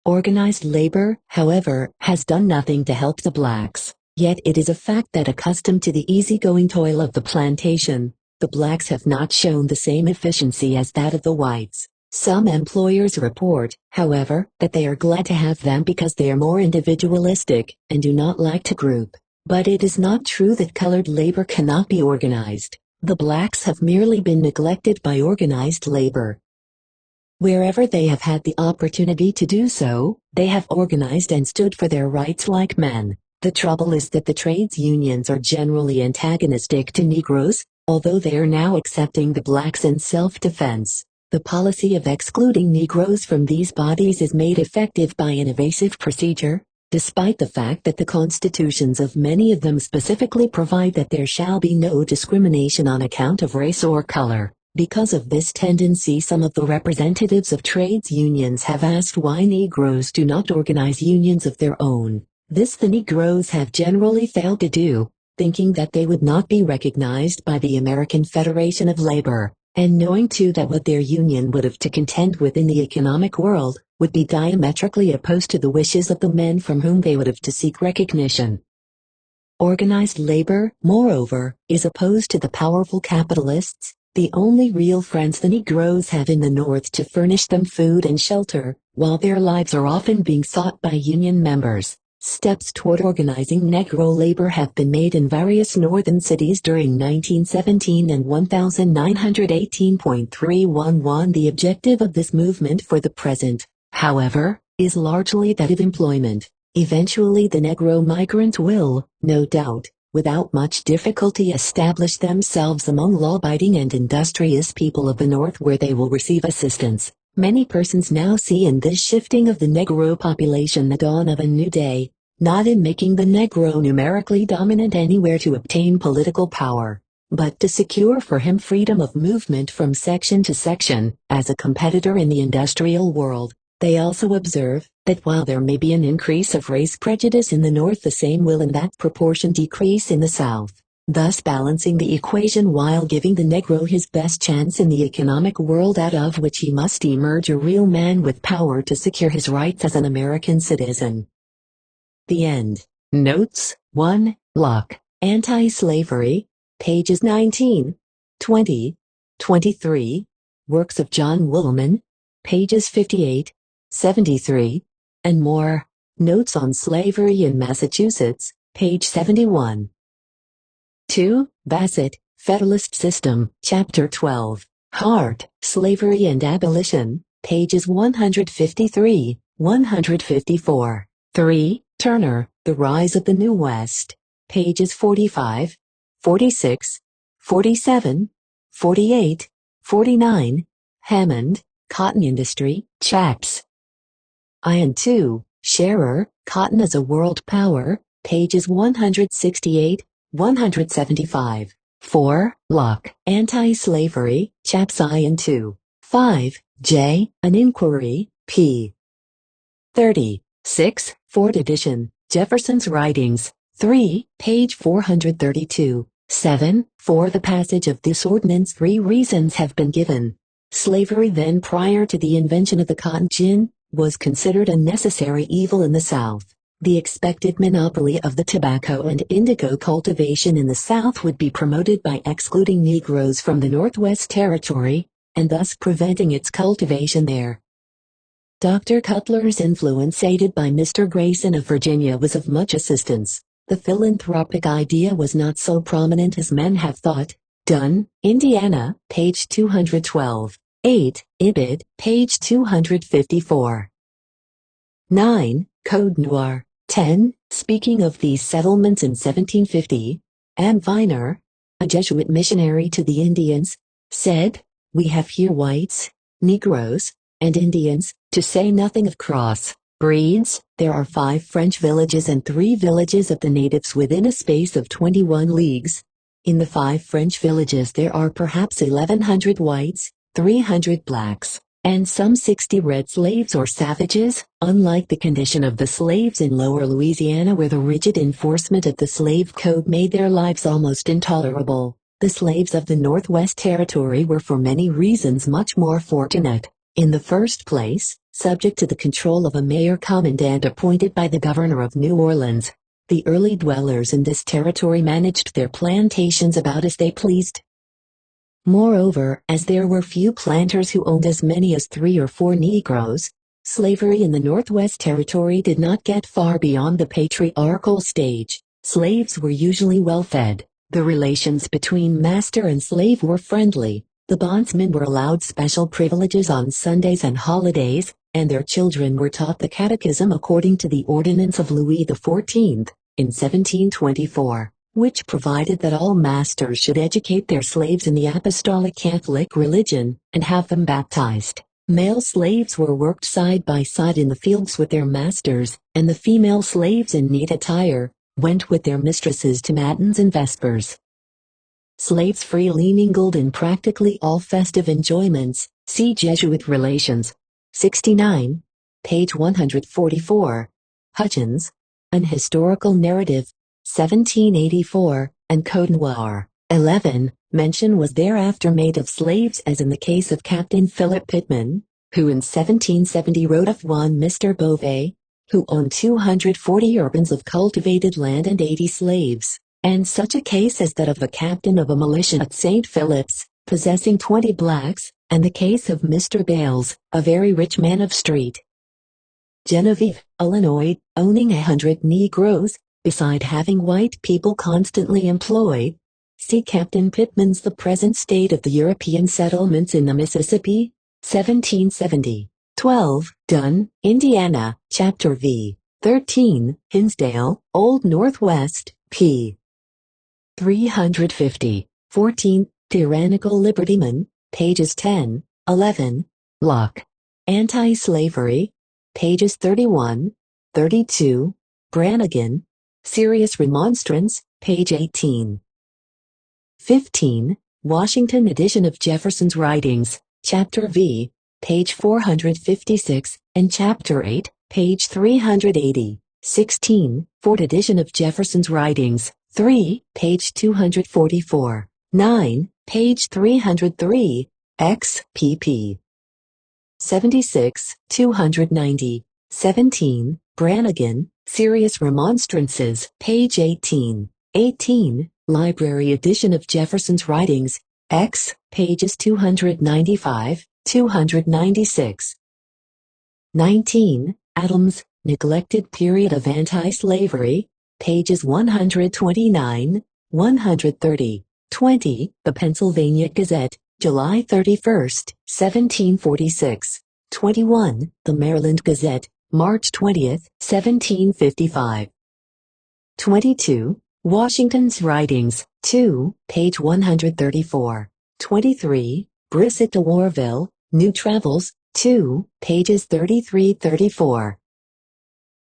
Organized labor, however, has done nothing to help the blacks. Yet it is a fact that accustomed to the easygoing toil of the plantation, the blacks have not shown the same efficiency as that of the whites. Some employers report, however, that they are glad to have them because they are more individualistic and do not like to group. But it is not true that colored labor cannot be organized. The blacks have merely been neglected by organized labor. Wherever they have had the opportunity to do so, they have organized and stood for their rights like men. The trouble is that the trades unions are generally antagonistic to Negroes, although they are now accepting the blacks in self-defense. The policy of excluding Negroes from these bodies is made effective by an evasive procedure, despite the fact that the constitutions of many of them specifically provide that there shall be no discrimination on account of race or color. Because of this tendency, some of the representatives of trades unions have asked why Negroes do not organize unions of their own. This the Negroes have generally failed to do. thinking that they would not be recognized by the American Federation of Labor, and knowing too that what their union would have to contend with in the economic world would be diametrically opposed to the wishes of the men from whom they would have to seek recognition. Organized labor, moreover, is opposed to the powerful capitalists, the only real friends the Negroes have in the North to furnish them food and shelter, while their lives are often being sought by union members. Steps toward organizing Negro labor have been made in various northern cities during 1917 and 1918.311. The objective of this movement for the present, however, is largely that of employment. Eventually the Negro migrants will, no doubt, without much difficulty establish themselves among law-abiding and industrious people of the North where they will receive assistance. Many persons now see in this shifting of the Negro population the dawn of a new day, not in making the Negro numerically dominant anywhere to obtain political power, but to secure for him freedom of movement from section to section, as a competitor in the industrial world. They also observe that while there may be an increase of race prejudice in the North, the same will in that proportion decrease in the South, thus balancing the equation while giving the Negro his best chance in the economic world out of which he must emerge a real man with power to secure his rights as an American citizen. The end. Notes 1. Locke, Anti-Slavery, pages 19, 20, 23. Works of John Woolman, pages 58, 73, and more. Notes on Slavery in Massachusetts, page 71. 2. Bassett, Federalist System, Chapter 12. Hart, Slavery and Abolition, pages 153, 154. 3. Turner, The Rise of the New West, pages 45, 46, 47, 48, 49. Hammond, Cotton Industry, Chaps. Ian 2. Scherer, Cotton as a World Power, pages 168, 175. 4. Locke, Anti-Slavery, Chaps. Ian 2. 5. J. An Inquiry, p. 30. 6. 4th edition, Jefferson's Writings, 3, page 432. 7. For the passage of this ordinance 3 reasons have been given. Slavery then prior to the invention of the cotton gin, was considered a necessary evil in the South. The expected monopoly of the tobacco and indigo cultivation in the South would be promoted by excluding Negroes from the Northwest Territory, and thus preventing its cultivation there. Dr. Cutler's influence, aided by Mr. Grayson of Virginia, was of much assistance. The philanthropic idea was not so prominent as men have thought. Dunn, Indiana, page 212. 8. Ibid, page 254. 9. Code Noir. 10. Speaking of these settlements in 1750, M. Viner, a Jesuit missionary to the Indians, said, "We have here whites, Negroes, and Indians, to say nothing of cross breeds. There are 5 French villages and 3 villages of the natives within a space of 21 leagues. In the 5 French villages there are perhaps 1,100 whites, 300 blacks, and some 60 red slaves or savages, unlike the condition of the slaves in Lower Louisiana, where the rigid enforcement of the slave code made their lives almost intolerable. The slaves of the Northwest Territory were for many reasons much more fortunate. In the first place, subject to the control of a mayor commandant appointed by the governor of New Orleans, the early dwellers in this territory managed their plantations about as they pleased. Moreover, as there were few planters who owned as many as 3 or 4 Negroes, slavery in the Northwest Territory did not get far beyond the patriarchal stage. Slaves were usually well fed. The relations between master and slave were friendly. The bondsmen were allowed special privileges on Sundays and holidays, and their children were taught the catechism according to the ordinance of Louis XIV, in 1724, which provided that all masters should educate their slaves in the Apostolic Catholic religion, and have them baptized. Male slaves were worked side by side in the fields with their masters, and the female slaves in neat attire went with their mistresses to matins and vespers. Slaves freely mingled in practically all festive enjoyments. See Jesuit Relations, 69, page 144. Hutchins, An Historical Narrative, 1784, and Code Noir, 11, mention was thereafter made of slaves as in the case of Captain Philip Pittman, who in 1770 wrote of one Mr. Beauvais, who owned 240 urbans of cultivated land and 80 slaves, and such a case as that of the captain of a militia at St. Philip's, possessing 20 blacks, and the case of Mr. Bales, a very rich man of Street Genevieve, Illinois, owning 100 Negroes, beside having white people constantly employed. See Captain Pittman's The Present State of the European Settlements in the Mississippi, 1770. 12. Dunn, Indiana, Chapter v. 13, Hinsdale, Old Northwest, p. 350. 14. Tyrannical Libertyman, pages 10, 11. Locke. Anti-Slavery, pages 31, 32. Brannigan. Serious Remonstrance, page 18. 15. Washington edition of Jefferson's Writings, Chapter V, page 456, and Chapter 8, page 380. 16. Ford edition of Jefferson's Writings, 3, page 244. 9, page 303, XPP. 76, 290. 17. Brannigan, Serious Remonstrances, page 18. 18. Library edition of Jefferson's Writings, X, pages 295, 296. 19. Adams, Neglected Period of Anti-Slavery, pages 129, 130. 20. The Pennsylvania Gazette, July 31, 1746. 21. The Maryland Gazette, March 20, 1755. 22. Washington's Writings, 2, page 134. 23. Brissett de Warville, New Travels, 2, pages 33-34.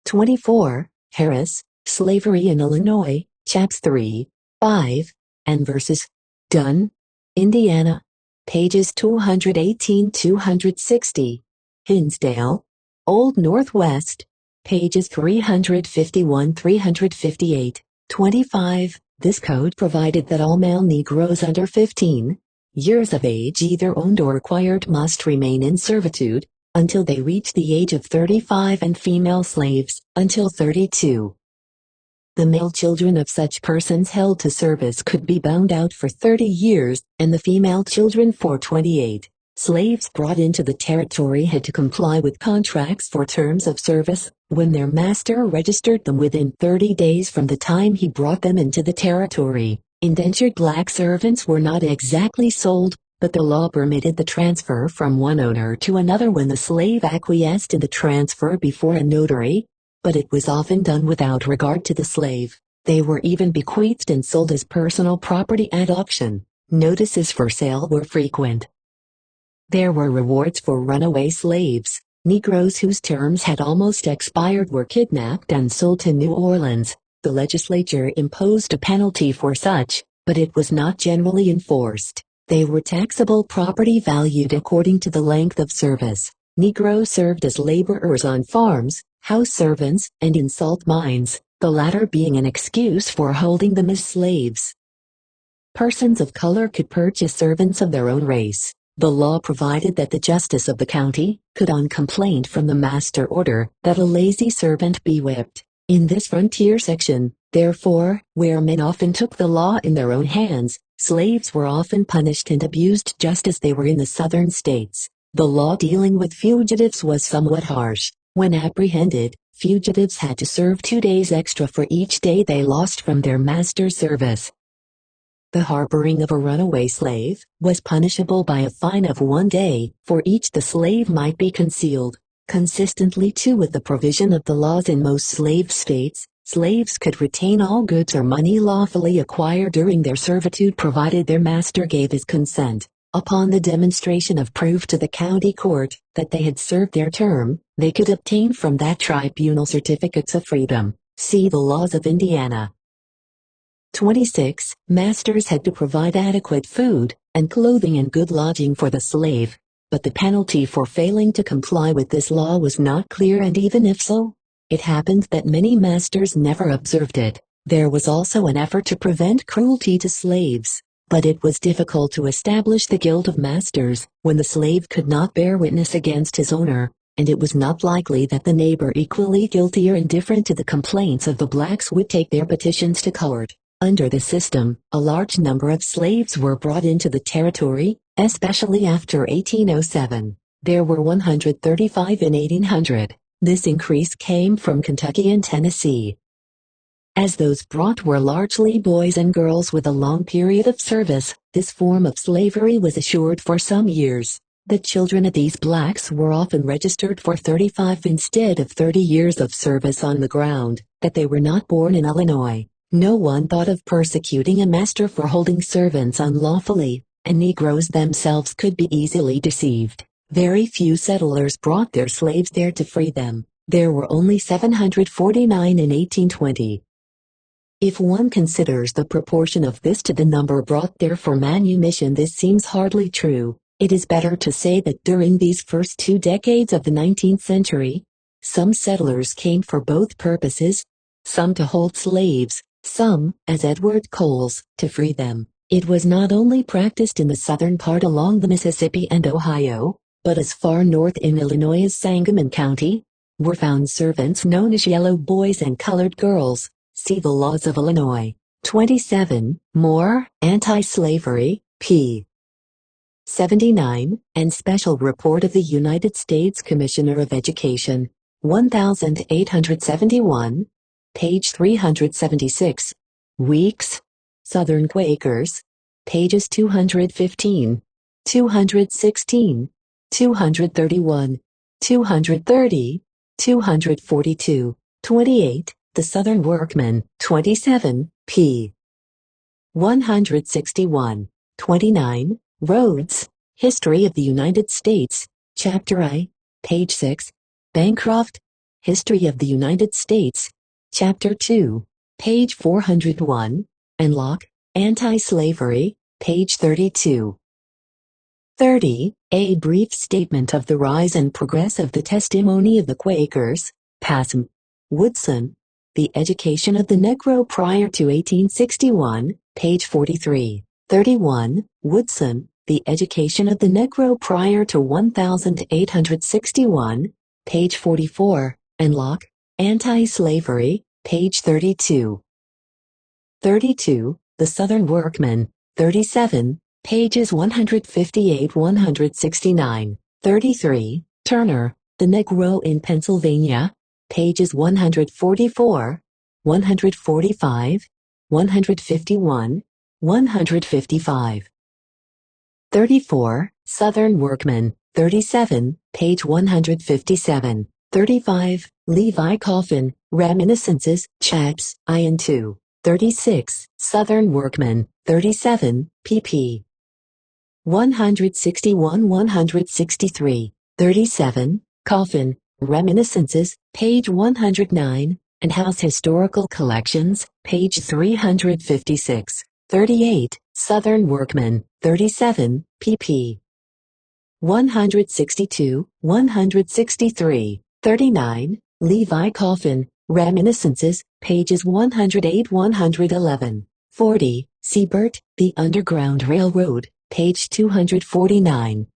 24. Harris, Slavery in Illinois, chaps 3, 5, and verses. Dunn, Indiana, pages 218-260. Hinsdale, Old Northwest, pages 351-358. 25. This code provided that all male Negroes under 15 years of age either owned or acquired must remain in servitude until they reach the age of 35 and female slaves until 32. The male children of such persons held to service could be bound out for 30 years, and the female children for 28. Slaves brought into the territory had to comply with contracts for terms of service when their master registered them within 30 days from the time he brought them into the territory. Indentured black servants were not exactly sold, but the law permitted the transfer from one owner to another when the slave acquiesced in the transfer before a notary, but it was often done without regard to the slave. They were even bequeathed and sold as personal property at auction. Notices for sale were frequent. There were rewards for runaway slaves. Negroes whose terms had almost expired were kidnapped and sold to New Orleans. The legislature imposed a penalty for such, but it was not generally enforced. They were taxable property valued according to the length of service. Negroes served as laborers on farms, house servants, and in salt mines, the latter being an excuse for holding them as slaves. Persons of color could purchase servants of their own race. The law provided that the justice of the county could on complaint from the master order that a lazy servant be whipped. In this frontier section, therefore, where men often took the law in their own hands, slaves were often punished and abused just as they were in the southern states. The law dealing with fugitives was somewhat harsh. When apprehended, fugitives had to serve 2 days extra for each day they lost from their master's service. The harboring of a runaway slave was punishable by a fine of 1 day, for each the slave might be concealed. Consistently too with the provision of the laws in most slave states, slaves could retain all goods or money lawfully acquired during their servitude provided their master gave his consent. Upon the demonstration of proof to the county court that they had served their term, they could obtain from that tribunal certificates of freedom. See the laws of Indiana. 26. Masters had to provide adequate food and clothing and good lodging for the slave, but the penalty for failing to comply with this law was not clear, and even if so, it happened that many masters never observed it. There was also an effort to prevent cruelty to slaves, but it was difficult to establish the guilt of masters when the slave could not bear witness against his owner, and it was not likely that the neighbor equally guilty or indifferent to the complaints of the blacks would take their petitions to court. Under the system, a large number of slaves were brought into the territory, especially after 1807. There were 135 in 1800. This increase came from Kentucky and Tennessee. As those brought were largely boys and girls with a long period of service, this form of slavery was assured for some years. The children of these blacks were often registered for 35 instead of 30 years of service on the ground that they were not born in Illinois. No one thought of persecuting a master for holding servants unlawfully, and Negroes themselves could be easily deceived. Very few settlers brought their slaves there to free them. There were only 749 in 1820. If one considers the proportion of this to the number brought there for manumission, this seems hardly true. It is better to say that during these first 2 decades of the 19th century, some settlers came for both purposes, some to hold slaves, some, as Edward Coles, to free them. It was not only practiced in the southern part along the Mississippi and Ohio, but as far north in Illinois as Sangamon County, were found servants known as yellow boys and colored girls. See the Laws of Illinois. 27, Moore, Anti-Slavery, p. 79, and Special Report of the United States Commissioner of Education, 1871, page 376. Weeks, Southern Quakers, pages 215, 216, 231, 230, 242, 28, The Southern Workman, 27, p. 161, 29, Rhodes, History of the United States, Chapter I, page 6, Bancroft, History of the United States, Chapter 2, page 401, and Locke, Anti-Slavery, page 32. 30. A brief statement of the rise and progress of the testimony of the Quakers, Passm. Woodson, The Education of the Negro Prior to 1861, page 43. 31. Woodson, The Education of the Negro Prior to 1861, page 44, and Locke, Anti-Slavery, page 32. 32. The Southern Workman, 37, pages 158-169. 33. Turner, The Negro in Pennsylvania, pages 144, 145, 151, 155. 34. Southern Workman, 37, page 157. 35. Levi Coffin, Reminiscences, Chaps, I and II. 36. Southern Workman, 37, pp. 161-163. 37. Coffin, Reminiscences, page 109, and House Historical Collections, page 356. 38. Southern Workman, 37, pp. 162-163. 39. Levi Coffin, Reminiscences, pages 108-111. 40. Siebert, The Underground Railroad, page 249.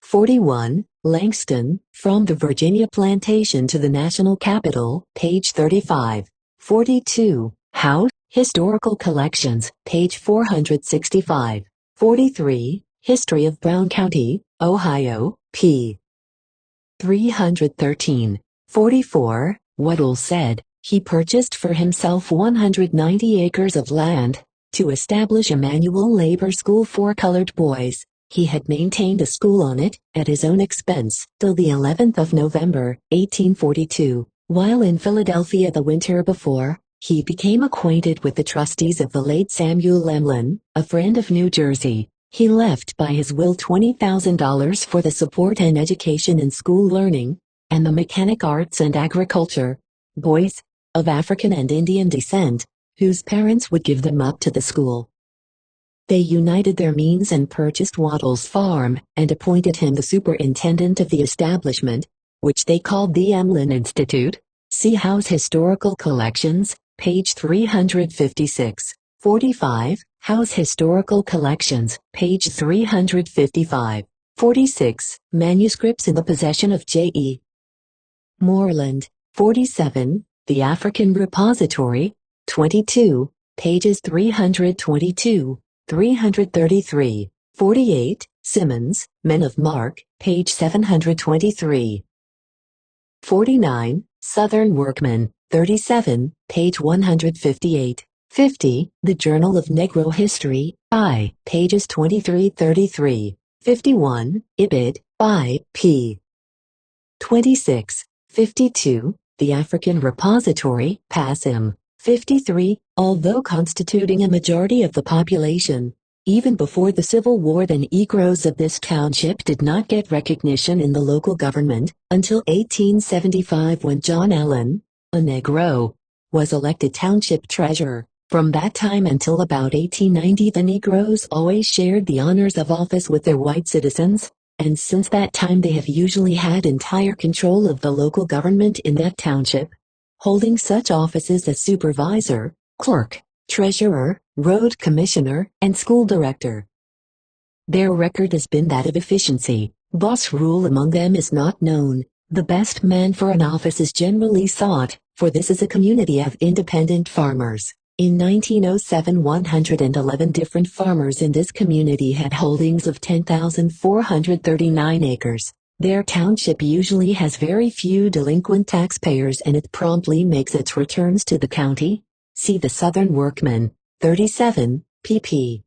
41. Langston, From the Virginia Plantation to the National Capital, page 35. 42. House, Historical Collections, page 465. 43. History of Brown County, Ohio, p. 313. 44. Weddell said, he purchased for himself 190 acres of land, to establish a manual labor school for colored boys. He had maintained a school on it, at his own expense, till the 11th of November, 1842. While in Philadelphia the winter before, he became acquainted with the trustees of the late Samuel Emlyn, a friend of New Jersey. He left by his will $20,000 for the support and education in school learning, and the mechanic arts and agriculture, boys, of African and Indian descent, whose parents would give them up to the school. They united their means and purchased Waddell's farm, and appointed him the superintendent of the establishment, which they called the Emlyn Institute. See House Historical Collections, page 356. 45. House Historical Collections, page 355. 46. Manuscripts in the possession of J.E. Moreland. 47. The African Repository. 22. Pages 322, 333. 48. Simmons, Men of Mark, page 723. 49. Southern Workman. 37. Page 158. 50. The Journal of Negro History, I, pages 23-33. 51. Ibid, I, p. 26. 52. The African Repository, Passim. 53. Although constituting a majority of the population, even before the Civil War, the Negroes of this township did not get recognition in the local government until 1875, when John Allen, a Negro, was elected township treasurer. From that time until about 1890, the Negroes always shared the honors of office with their white citizens, and since that time they have usually had entire control of the local government in that township, holding such offices as supervisor, clerk, treasurer, road commissioner, and school director. Their record has been that of efficiency. Boss rule among them is not known. The best man for an office is generally sought, for this is a community of independent farmers. In 1907, 111 different farmers in this community had holdings of 10,439 acres. Their township usually has very few delinquent taxpayers, and it promptly makes its returns to the county. See the Southern Workman, 37, pp.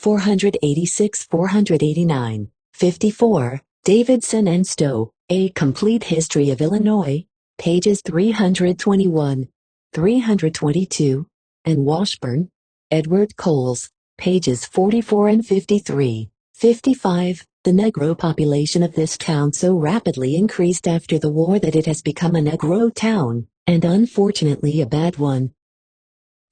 486-489. 54. Davidson and Stowe, A Complete History of Illinois, pages 321, 322, and Washburn, Edward Coles, pages 44 and 53. 55. The Negro population of this town so rapidly increased after the war that it has become a Negro town, and unfortunately a bad one.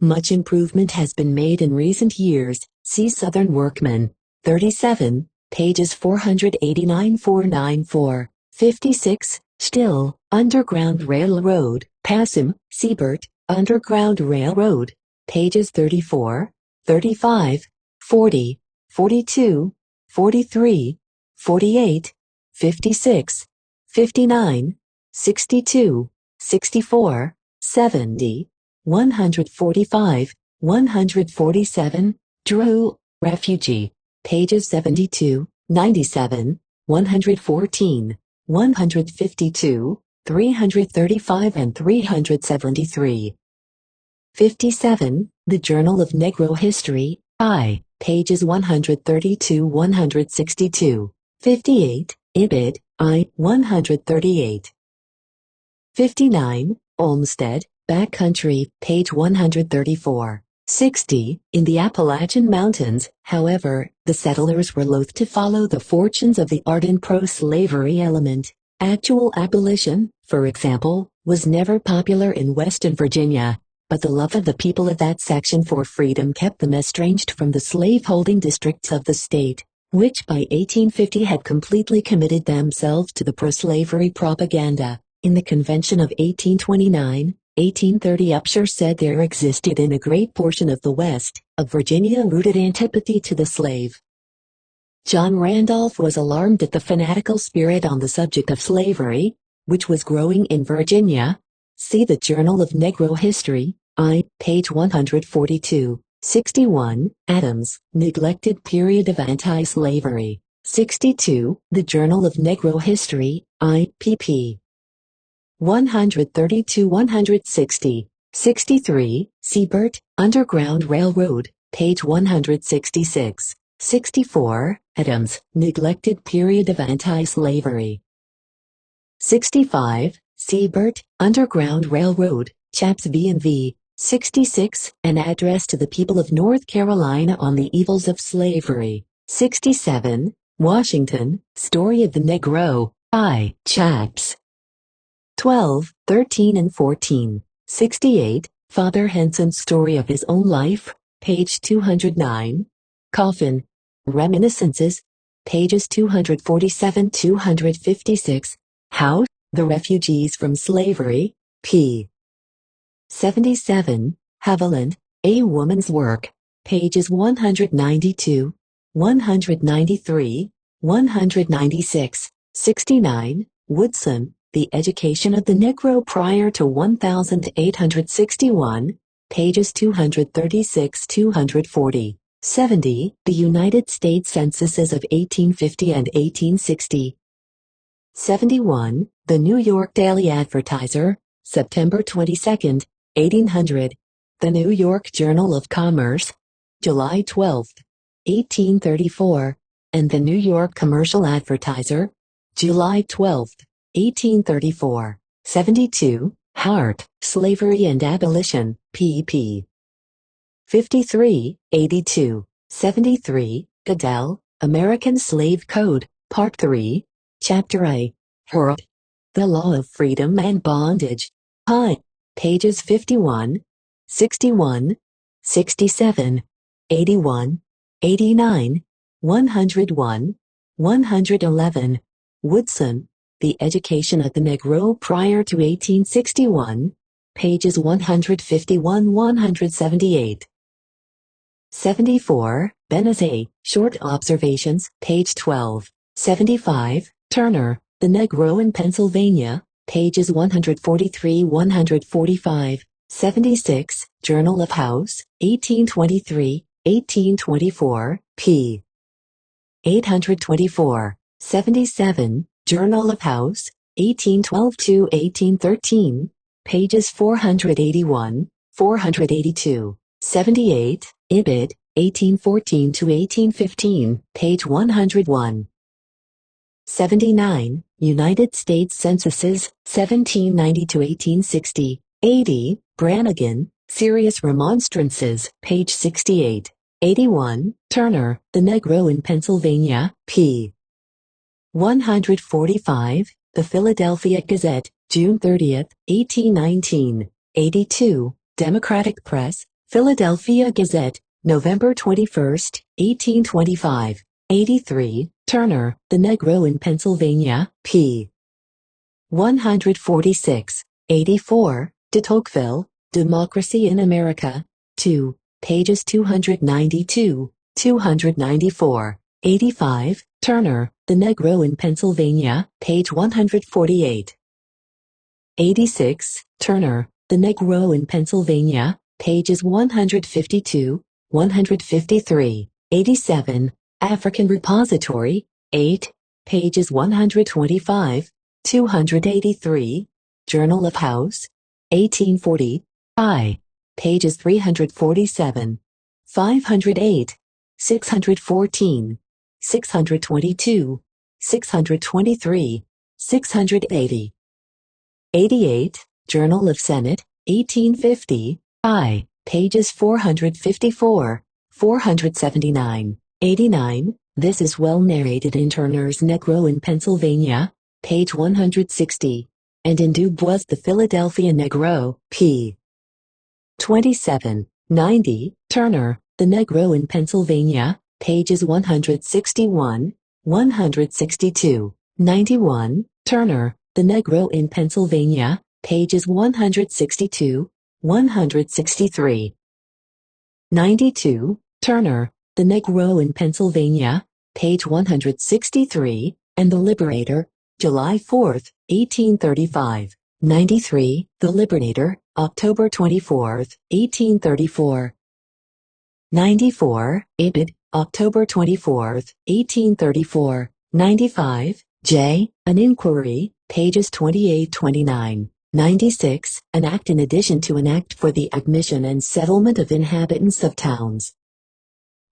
Much improvement has been made in recent years. See Southern Workman, 37, pages 489-494. 56. Still, Underground Railroad, Passim, Siebert, Underground Railroad, pages 34, 35, 40, 42, 43, 48, 56, 59, 62, 64, 70, 145, 147. Drew, Refugee, pages 72, 97, 114, 152, 335 and 373. 57. The Journal of Negro History, I, pages 132-162. 58. Ibid, I, 138. 59. Olmsted, Backcountry, page 134. 60. In the Appalachian Mountains, however, the settlers were loath to follow the fortunes of the ardent pro-slavery element. Actual abolition, for example, was never popular in Western Virginia, but the love of the people of that section for freedom kept them estranged from the slaveholding districts of the state, which by 1850 had completely committed themselves to the pro-slavery propaganda. In the Convention of 1829, 1830, Upshur said there existed in a great portion of the West of Virginia rooted antipathy to the slave. John Randolph was alarmed at the fanatical spirit on the subject of slavery, which was growing in Virginia. See the Journal of Negro History, I, page 142. 61. Adams, Neglected Period of Anti-Slavery. 62. The Journal of Negro History, I, pp. 132-160. 63. Siebert, Underground Railroad, page 166. 64. Adams, Neglected Period of Anti-Slavery. 65. Siebert, Underground Railroad, Chaps V&V. 66. An Address to the People of North Carolina on the Evils of Slavery. 67. Washington, Story of the Negro, I, Chaps. 12, 13 and 14. 68. Father Henson's Story of His Own Life, page 209. Coffin, Reminiscences, pages 247-256. House, The Refugees from Slavery, p. 77. Haviland, A Woman's Work, pages 192, 193, 196, 69. Woodson, The Education of the Negro Prior to 1861, pages 236-240. 70. The United States Censuses of 1850 and 1860. 71. The New York Daily Advertiser, September 22, 1800. The New York Journal of Commerce, July 12, 1834. And the New York Commercial Advertiser, July 12, 1834. 72. Hart, Slavery and Abolition, pp. 53, 82. 73. Goodell, American Slave Code, Part 3, Chapter A. Hurt. The Law of Freedom and Bondage. Hi. Pages 51, 61, 67, 81, 89, 101, 111. Woodson, The Education of the Negro Prior to 1861, pages 151-178. 74. Benezet, Short Observations, page 12. 75. Turner, The Negro in Pennsylvania, pages 143-145. 76. Journal of House, 1823, 1824, p. 824. 77. Journal of House, 1812-1813, pages 481, 482. 78. Ibid, 1814-1815, page 101. 79. United States Censuses, 1790-1860. 80. Brannigan, Serious Remonstrances, page 68. 81. Turner, The Negro in Pennsylvania, p. 145. The Philadelphia Gazette, June 30, 1819. 82. Democratic Press, Philadelphia Gazette, November 21, 1825. 83. Turner, The Negro in Pennsylvania, p. 146. 84. De Tocqueville, Democracy in America, 2, pages 292, 294. 85. Turner, The Negro in Pennsylvania, page 148. 86. Turner, The Negro in Pennsylvania, pages 152, 153. 87. African Repository, 8, pages 125, 283. Journal of House, 1840, I, pages 347, 508, 614, 622, 623, 680. 88. Journal of Senate, 1850, I, pages 454, 479. 89. This is well narrated in Turner's Negro in Pennsylvania, page 160, and in Dubois' The Philadelphia Negro, p. 27. 90. Turner, The Negro in Pennsylvania, pages 161, 162. 91. Turner, The Negro in Pennsylvania, pages 162, 163. 92. Turner, The Negro in Pennsylvania, page 163, and The Liberator, July 4, 1835. 93. The Liberator, October 24, 1834. 94. Ibid, October 24, 1834. 95. J. An Inquiry, pages 28-29. 96. An Act in addition to an Act for the Admission and Settlement of Inhabitants of Towns.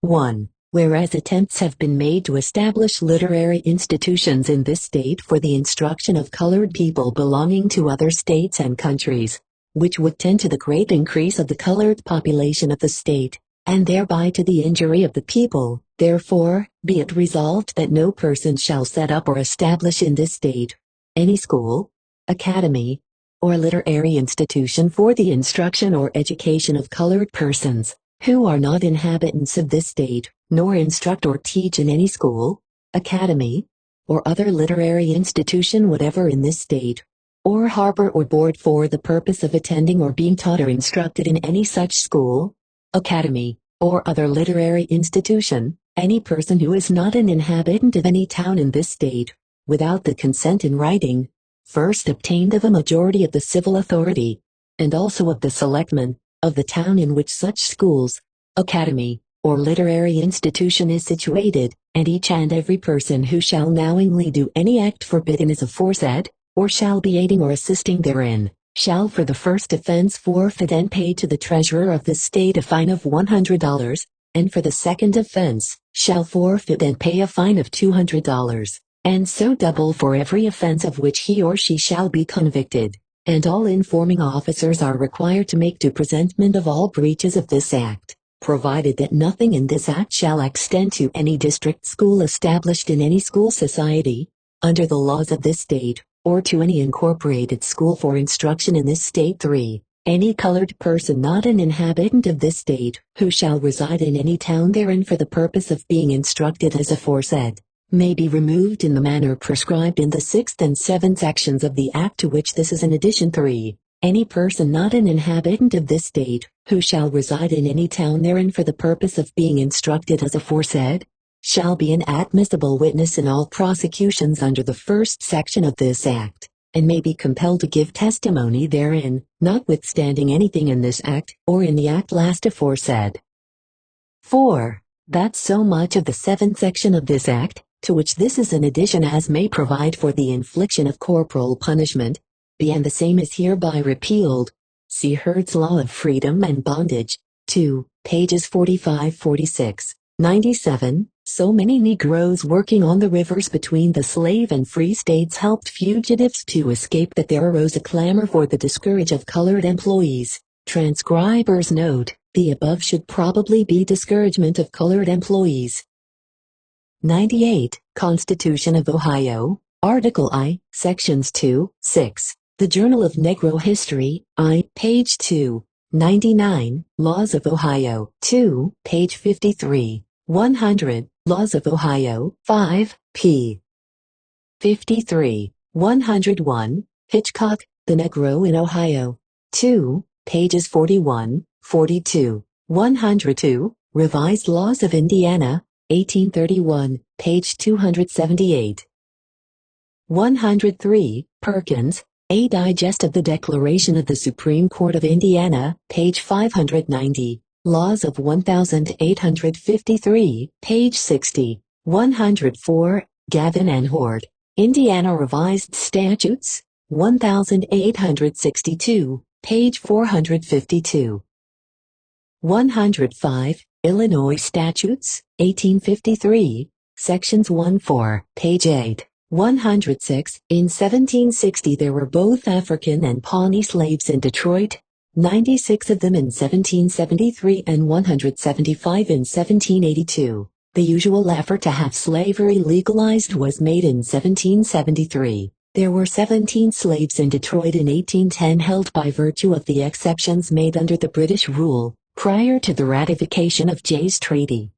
1. Whereas attempts have been made to establish literary institutions in this state for the instruction of colored people belonging to other states and countries, which would tend to the great increase of the colored population of the state, and thereby to the injury of the people, therefore, be it resolved that no person shall set up or establish in this state any school, academy, or literary institution for the instruction or education of colored persons, who are not inhabitants of this state, nor instruct or teach in any school, academy, or other literary institution whatever in this state, or harbor or board for the purpose of attending or being taught or instructed in any such school, academy, or other literary institution, any person who is not an inhabitant of any town in this state, without the consent in writing, first obtained of a majority of the civil authority, and also of the selectmen, of the town in which such schools, academy, or literary institution is situated, and each and every person who shall knowingly do any act forbidden as aforesaid, or shall be aiding or assisting therein, shall for the first offense forfeit and pay to the treasurer of the state a fine of $100, and for the second offense, shall forfeit and pay a fine of $200, and so double for every offense of which he or she shall be convicted. And all informing officers are required to make due presentment of all breaches of this act, provided that nothing in this act shall extend to any district school established in any school society, under the laws of this state, or to any incorporated school for instruction in this state. 3. Any colored person not an inhabitant of this state, who shall reside in any town therein for the purpose of being instructed as aforesaid, may be removed in the manner prescribed in the 6th and 7th sections of the Act to which this is an addition. 3. Any person not an inhabitant of this state, who shall reside in any town therein for the purpose of being instructed as aforesaid, shall be an admissible witness in all prosecutions under the 1st section of this Act, and may be compelled to give testimony therein, notwithstanding anything in this Act or in the Act last aforesaid. 4. That so much of the 7th section of this Act, to which this is an addition as may provide for the infliction of corporal punishment, be and the same is hereby repealed. See Hurd's Law of Freedom and Bondage, 2, pages 45-46, 97. So many Negroes working on the rivers between the slave and free states helped fugitives to escape that there arose a clamor for the discourage of colored employees. Transcriber's note: the above should probably be discouragement of colored employees. 98. Constitution of Ohio, Article I, Sections 2, 6. The Journal of Negro History, I, page 2. 99. Laws of Ohio, 2, page 53. 100. Laws of Ohio, 5, p. 53. 101. Hitchcock, The Negro in Ohio, 2, pages 41, 42. 102. Revised Laws of Indiana, 1831, page 278. 103. Perkins, A Digest of the Declaration of the Supreme Court of Indiana, page 590. Laws of 1853, page 60. 104. Gavin and Horde, Indiana Revised Statutes, 1862, page 452. 105. Illinois Statutes, 1853, sections 1-4, page 8. 106. In 1760 there were both African and Pawnee slaves in Detroit, 96 of them in 1773 and 175 in 1782. The usual effort to have slavery legalized was made in 1773. There were 17 slaves in Detroit in 1810 held by virtue of the exceptions made under the British rule, prior to the ratification of Jay's Treaty.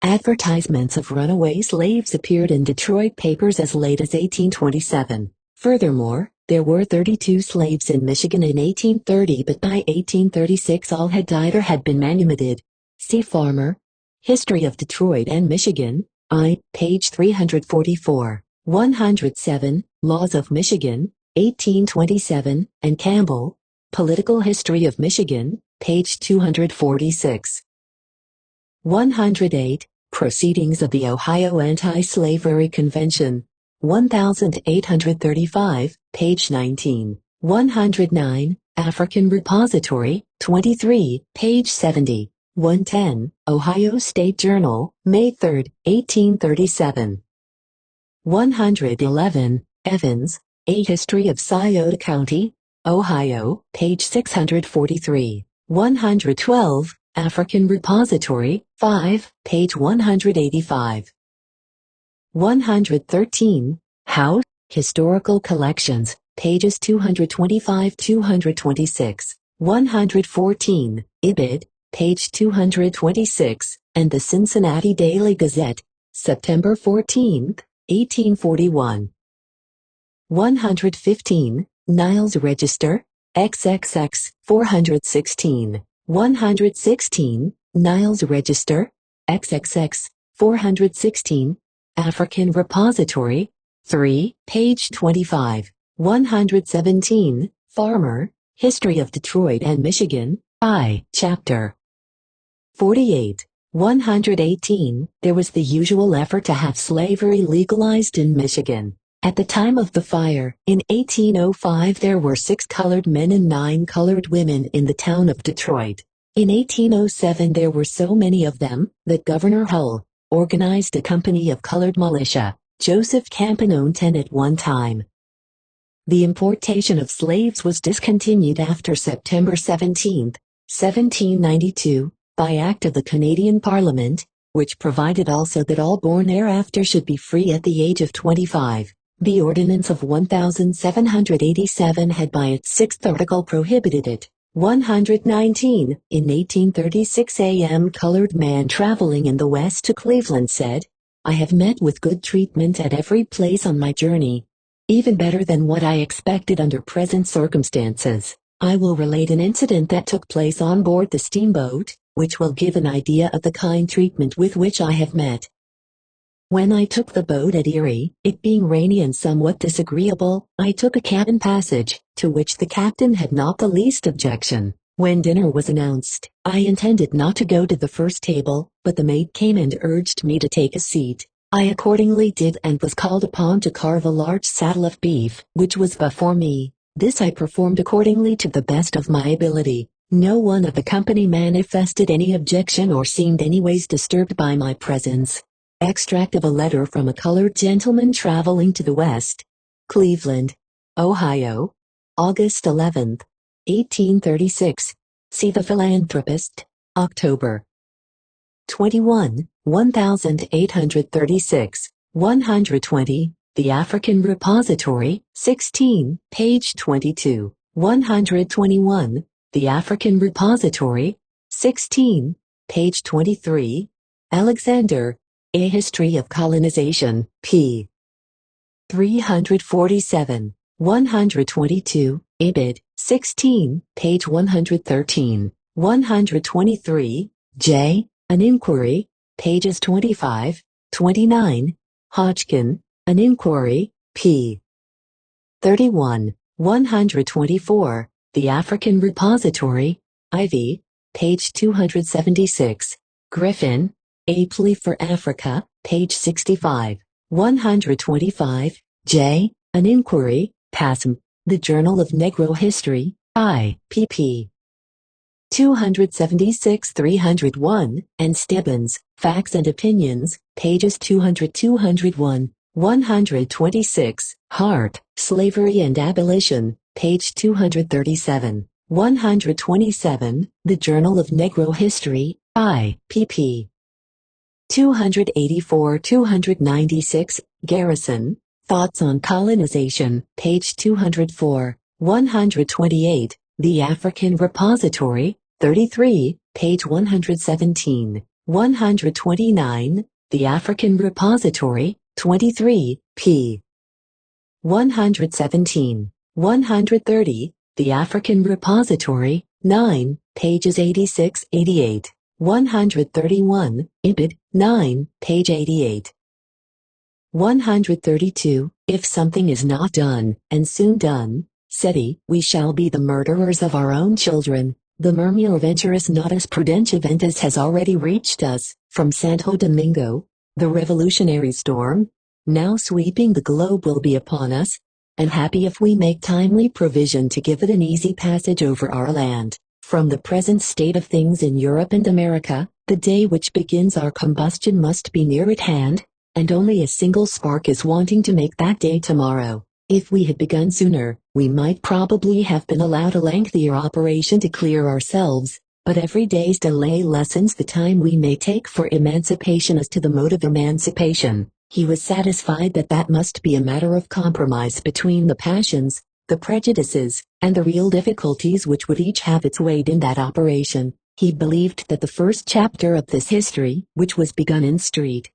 Advertisements of runaway slaves appeared in Detroit papers as late as 1827. Furthermore, there were 32 slaves in Michigan in 1830, but by 1836 all had died or had been manumitted. See Farmer, History of Detroit and Michigan, I, page 344. 107. Laws of Michigan, 1827, and Campbell, Political History of Michigan, page 246. 108. Proceedings of the Ohio Anti-Slavery Convention, 1835, page 19. 109. African Repository, 23, page 70. 110. Ohio State Journal, May 3, 1837. 111. Evans, A History of Scioto County, Ohio, page 643. 112. African Repository, 5, page 185. 113. House, Historical Collections, pages 225-226. 114. Ibid, page 226, and the Cincinnati Daily Gazette, September 14, 1841. 115, Niles Register, XXX, 416, 116, Niles Register, XXX, 416, African Repository, 3, page 25, 117, Farmer, History of Detroit and Michigan, I, chapter 48, 118, there was the usual effort to have slavery legalized in Michigan. At the time of the fire, in 1805 there were 6 colored men and 9 colored women in the town of Detroit. In 1807 there were so many of them, that Governor Hull organized a company of colored militia. Joseph Campen owned 10 at one time. The importation of slaves was discontinued after September 17, 1792, by Act of the Canadian Parliament, which provided also that all born thereafter should be free at the age of 25. The Ordinance of 1787 had by its 6th article prohibited it. 119, in 1836 a.m. colored man traveling in the West to Cleveland said, I have met with good treatment at every place on my journey, even better than what I expected under present circumstances. I will relate an incident that took place on board the steamboat, which will give an idea of the kind treatment with which I have met. When I took the boat at Erie, it being rainy and somewhat disagreeable, I took a cabin passage, to which the captain had not the least objection. When dinner was announced, I intended not to go to the first table, but the maid came and urged me to take a seat. I accordingly did and was called upon to carve a large saddle of beef, which was before me. This I performed accordingly to the best of my ability. No one of the company manifested any objection or seemed anyways disturbed by my presence. Extract of a letter from a colored gentleman traveling to the West. Cleveland, Ohio, August 11, 1836. See the Philanthropist, October 21, 1836, 120. The African Repository, 16, page 22, 121. The African Repository, 16, page 23. Alexander, A History of Colonization, p. 347, 122, Ibid, 16, page 113, 123, J. An Inquiry, pages 25, 29, Hodgkin, An Inquiry, p. 31, 124, The African Repository, IV, page 276, Griffin, A Plea for Africa, page 65, 125, J. An Inquiry, Passm, The Journal of Negro History, I, pp. 276-301, and Stebbins, Facts and Opinions, pages 200-201, 126, Hart, Slavery and Abolition, page 237, 127, The Journal of Negro History, I, pp. 284-296, Garrison, Thoughts on Colonization, page 204, 128, The African Repository, 33, page 117, 129, The African Repository, 23, p. 117, 130, The African Repository, 9, pages 86-88, 131, Ibid, 9, page 88. 132, If something is not done, and soon done, SETI, we shall be the murderers of our own children. The murmuraventurus nodus prudentiaventus has already reached us, from Santo Domingo. The revolutionary storm, now sweeping the globe, will be upon us, and happy if we make timely provision to give it an easy passage over our land. From the present state of things in Europe and America, the day which begins our combustion must be near at hand, and only a single spark is wanting to make that day tomorrow. If we had begun sooner, we might probably have been allowed a lengthier operation to clear ourselves, but every day's delay lessens the time we may take for emancipation. As to the mode of emancipation, he was satisfied that that must be a matter of compromise between the passions, the prejudices, and the real difficulties which would each have its weight in that operation. He believed that the first chapter of this history, which was begun in St.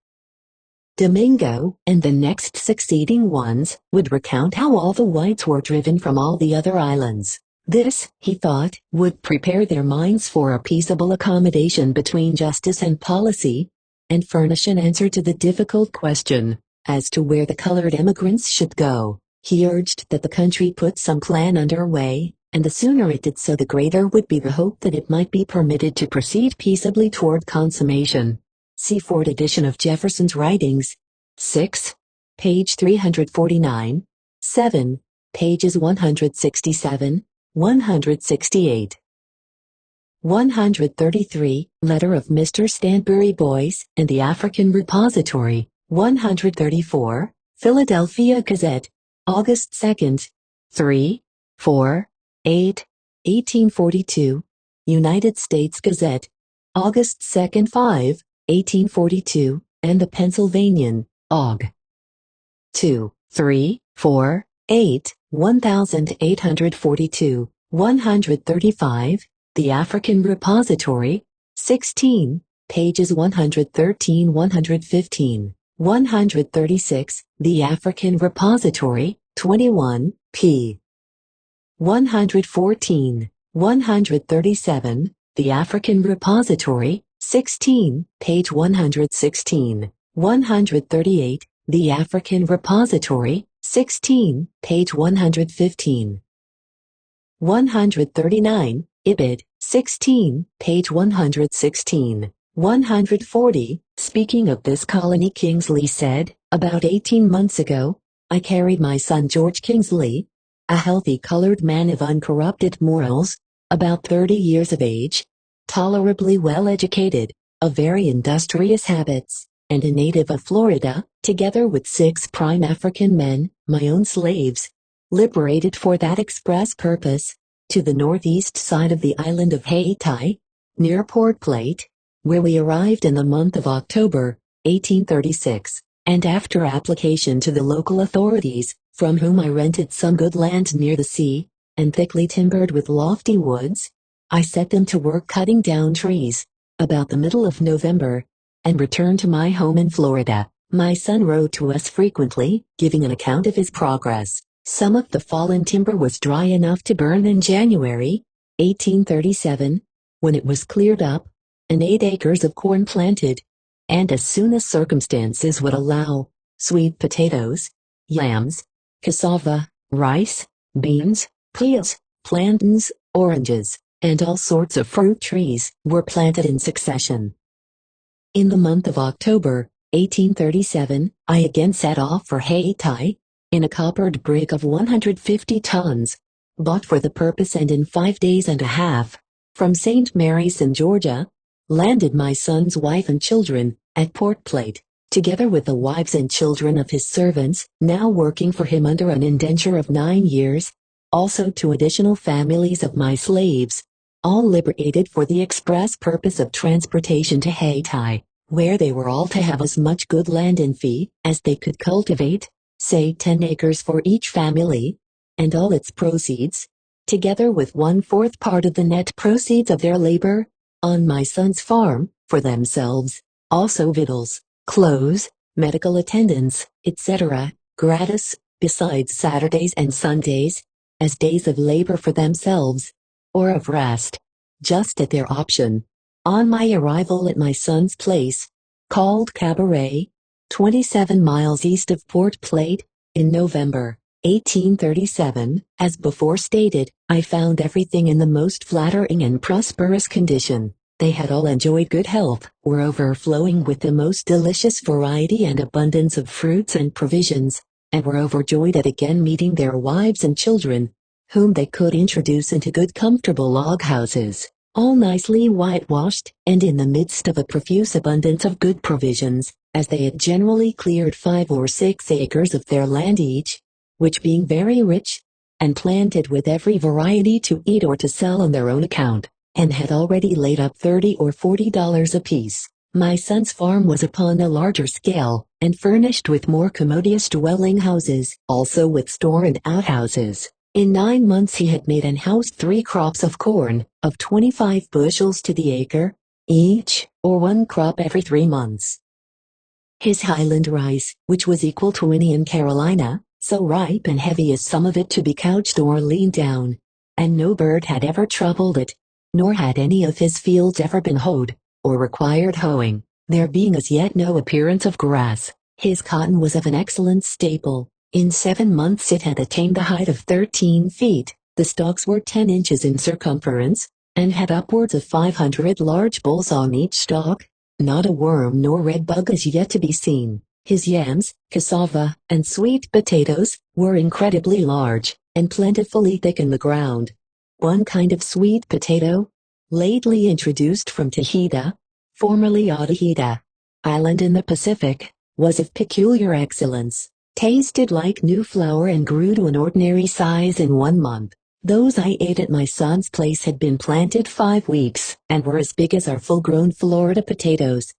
Domingo, and the next succeeding ones, would recount how all the whites were driven from all the other islands. This, he thought, would prepare their minds for a peaceable accommodation between justice and policy, and furnish an answer to the difficult question as to where the colored immigrants should go. He urged that the country put some plan underway, and the sooner it did so the greater would be the hope that it might be permitted to proceed peaceably toward consummation. See Ford edition of Jefferson's writings. 6. Page 349. 7. Pages 167, 168. 133, Letter of Mr. Stanbury Boyce and the African Repository. 134, Philadelphia Gazette, August 2nd, 3, 4, 8, 1842, United States Gazette, August 2nd, 5, 1842, and the Pennsylvanian, Aug. 2, 3, 4, 8, 1842, 135, The African Repository, 16, pages 113, 115, 136, The African Repository, 21, p. 114, 137, The African Repository, 16, page 116, 138, The African Repository, 16, page 115. 139, Ibid, 16, page 116. 140, speaking of this colony, Kingsley said, about 18 months ago, I carried my son George Kingsley, a healthy colored man of uncorrupted morals, about 30 years of age, tolerably well educated, of very industrious habits, and a native of Florida, together with 6 prime African men, my own slaves, liberated for that express purpose, to the northeast side of the island of Haiti, near Port Plate, where we arrived in the month of October, 1836, and after application to the local authorities, from whom I rented some good land near the sea, and thickly timbered with lofty woods, I set them to work cutting down trees, about the middle of November, and returned to my home in Florida. My son wrote to us frequently, giving an account of his progress. Some of the fallen timber was dry enough to burn in January, 1837, when it was cleared up, and 8 acres of corn planted, and as soon as circumstances would allow, sweet potatoes, yams, cassava, rice, beans, peas, plantains, oranges, and all sorts of fruit trees were planted in succession. In the month of October, 1837, I again set off for Haiti, in a coppered brig of 150 tons, bought for the purpose, and in 5 days and a half, from St. Mary's in Georgia, landed my son's wife and children at Port Plate, together with the wives and children of his servants, now working for him under an indenture of 9 years, also 2 additional families of my slaves, all liberated for the express purpose of transportation to Haiti, where they were all to have as much good land in fee as they could cultivate, say 10 acres for each family, and all its proceeds, together with 1/4 part of the net proceeds of their labor, on my son's farm, for themselves, also victuals, clothes, medical attendance, etc., gratis, besides Saturdays and Sundays, as days of labor for themselves, or of rest, just at their option. On my arrival at my son's place, called Cabaret, 27 miles east of Port Plate, in November, 1837, as before stated, I found everything in the most flattering and prosperous condition. They had all enjoyed good health, were overflowing with the most delicious variety and abundance of fruits and provisions, and were overjoyed at again meeting their wives and children, whom they could introduce into good comfortable log houses, all nicely whitewashed, and in the midst of a profuse abundance of good provisions, as they had generally cleared 5 or 6 acres of their land each, which being very rich, and planted with every variety to eat or to sell on their own account, and had already laid up $30 or $40 apiece. My son's farm was upon a larger scale, and furnished with more commodious dwelling houses, also with store and outhouses. In 9 months he had made and housed 3 crops of corn, of 25 bushels to the acre, each, or 1 crop every 3 months. His highland rice, which was equal to any in Carolina, so ripe and heavy as some of it to be couched or leaned down, and no bird had ever troubled it, nor had any of his fields ever been hoed, or required hoeing, there being as yet no appearance of grass. His cotton was of an excellent staple. In 7 months it had attained the height of 13 feet, the stalks were 10 inches in circumference, and had upwards of 500 large bolls on each stalk. Not a worm nor red bug is yet to be seen. His yams, cassava, and sweet potatoes were incredibly large, and plentifully thick in the ground. One kind of sweet potato, lately introduced from Tahiti, formerly Otaheite Island in the Pacific, was of peculiar excellence, tasted like new flour and grew to an ordinary size in 1 month. Those I ate at my son's place had been planted 5 weeks, and were as big as our full-grown Florida potatoes.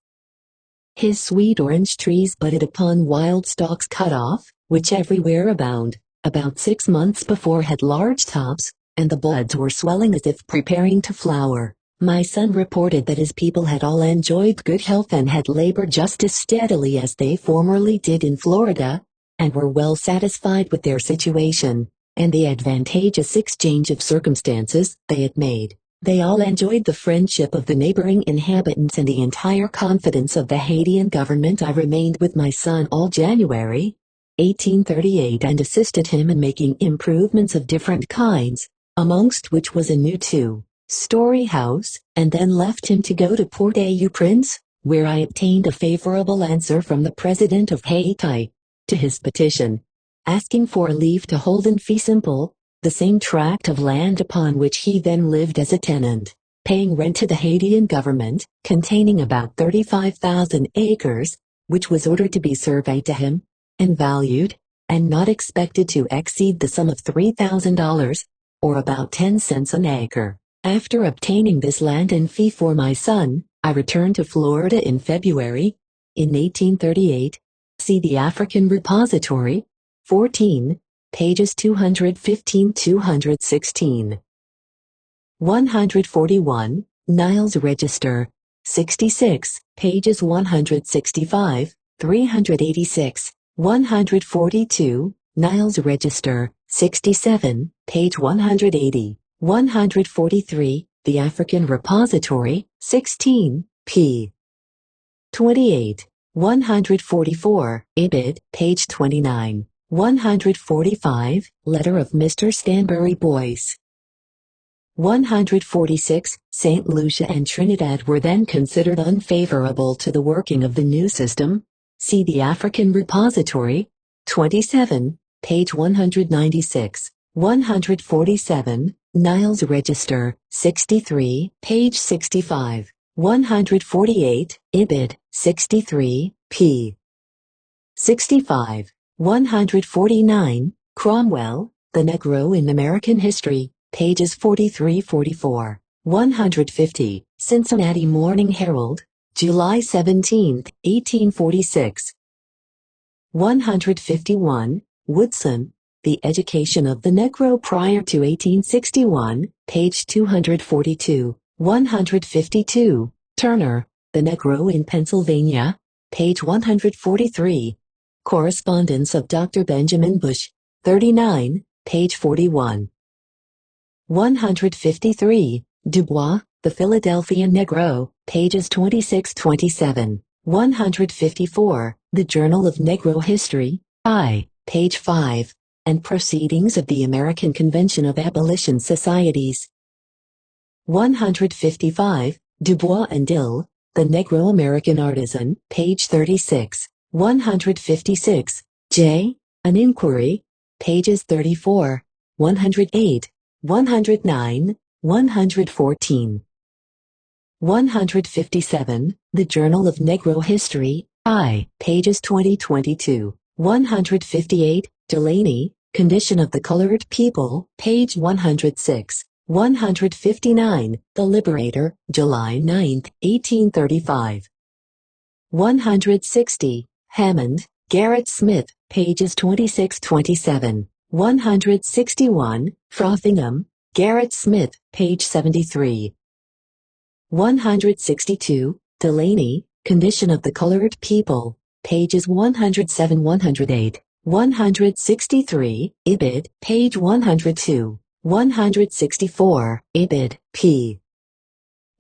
His sweet orange trees budded upon wild stalks cut off, which everywhere abound, about 6 months before had large tops, and the buds were swelling as if preparing to flower. My son reported that his people had all enjoyed good health and had labored just as steadily as they formerly did in Florida, and were well satisfied with their situation, and the advantageous exchange of circumstances they had made. They all enjoyed the friendship of the neighboring inhabitants and the entire confidence of the Haitian government. I remained with my son all January, 1838, and assisted him in making improvements of different kinds, amongst which was a new 2-story house, and then left him to go to Port-au-Prince, where I obtained a favorable answer from the President of Haiti to his petition, asking for leave to hold in fee simple the same tract of land upon which he then lived as a tenant, paying rent to the Haitian government, containing about 35,000 acres, which was ordered to be surveyed to him, and valued, and not expected to exceed the sum of $3,000, or about 10 cents an acre. After obtaining this land in fee for my son, I returned to Florida in February, in 1838. See the African Repository, 14, pages 215-216. 141, Niles Register, 66, pages 165, 386. 142, Niles Register, 67, page 180. 143, The African Repository, 16, p. 28. 144, Ibid, page 29. 145, Letter of Mr. Stanbury Boyce. 146, St. Lucia and Trinidad were then considered unfavorable to the working of the new system. See the African Repository, 27, page 196. 147, Niles Register, 63, page 65. 148, Ibid, 63, p. 65. 149, Cromwell, The Negro in American History, pages 43-44. 150, Cincinnati Morning Herald, July 17, 1846. 151, Woodson, The Education of the Negro Prior to 1861, page 242. 152, Turner, The Negro in Pennsylvania, page 143. Correspondence of Dr. Benjamin Bush, 39, page 41. 153, Dubois, The Philadelphia Negro, pages 26-27. 154, The Journal of Negro History, page 5, and Proceedings of the American Convention of Abolition Societies. 155, Dubois and Dill, The Negro American Artisan, page 36. 156, J. An Inquiry, pages 34, 108, 109, 114. 157, The Journal of Negro History, pages 20-22. 158, Delaney, Condition of the Colored People, page 106. 159, The Liberator, July 9, 1835. 160, Hammond, Garrett Smith, pages 26-27. 161, Frothingham, Garrett Smith, page 73. 162, Delaney, Condition of the Colored People, pages 107-108, 163, IBID, page 102, 164, IBID, p.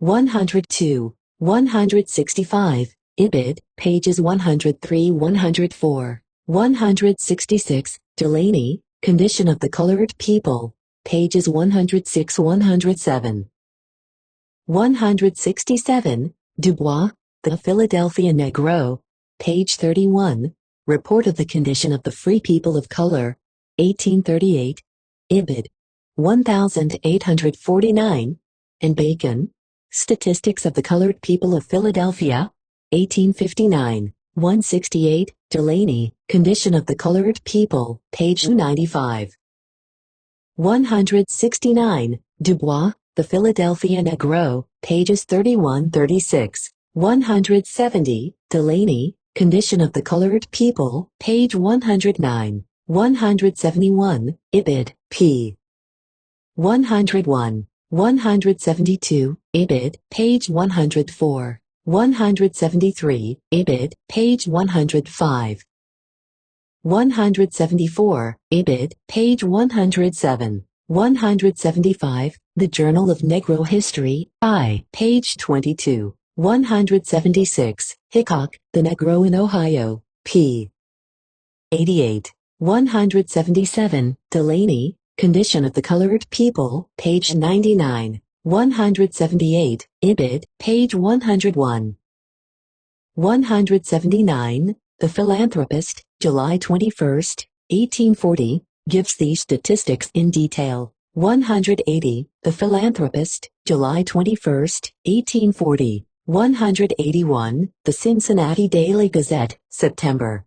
102, 165, IBID, pages 103-104, 166, Delaney, Condition of the Colored People, pages 106-107. 167, Dubois, The Philadelphia Negro, page 31, Report of the Condition of the Free People of Color, 1838, IBID, 1849, and Bacon, Statistics of the Colored People of Philadelphia, 1859, 168, Delaney, Condition of the Colored People, page 95. 169, Dubois, The Philadelphia Negro, pages 31-36, 170, Delaney, Condition of the Colored People, page 109, 171, IBID, p. 101, 172, IBID, page 104, 173, IBID, page 105. 174, IBID, page 107, 175, The Journal of Negro History, I, page 22, 176, Hickok, The Negro in Ohio, p. 88, 177, Delaney, Condition of the Colored People, page 99, 178, IBID, page 101. 179, The Philanthropist, July 21, 1840, gives these statistics in detail. 180, The Philanthropist, July 21, 1840. 181, The Cincinnati Daily Gazette, September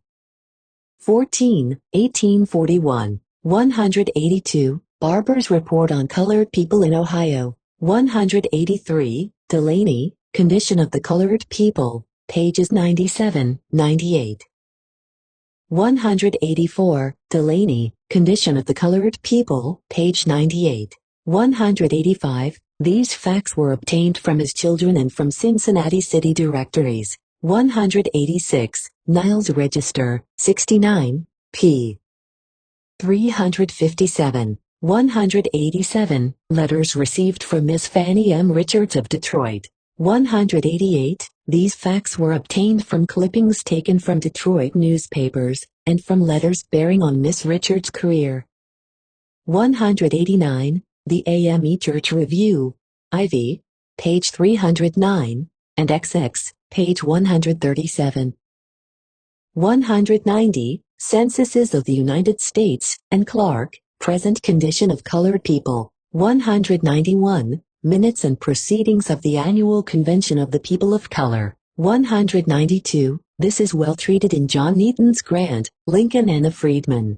14, 1841. 182, Barber's Report on Colored People in Ohio. 183, Delaney, Condition of the Colored People, pages 97-98. 184, Delaney, Condition of the Colored People, page 98. 185, These facts were obtained from his children and from Cincinnati city directories. 186, Niles Register, 69, p. 357. 187, Letters received from Miss Fannie M. Richards of Detroit. 188, These facts were obtained from clippings taken from Detroit newspapers, and from letters bearing on Miss Richards' career. 189, The AME Church Review, IV, page 309, and XX, page 137. 190, Censuses of the United States, and Clark, Present Condition of Colored People. 191, Minutes and Proceedings of the Annual Convention of the People of Color. 192, This is well treated in John Neaton's Grant, Lincoln and a Freedman.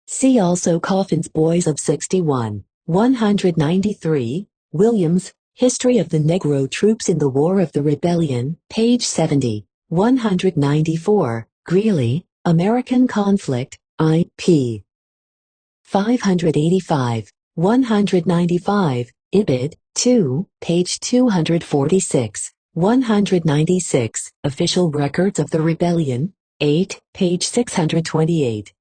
See also Coffin's Boys of 61. 193, Williams, History of the Negro Troops in the War of the Rebellion, page 70. 194, Greeley, American Conflict, I.P. 585, 195, IBID, 2, page 246. 196, Official Records of the Rebellion, 8, page 628.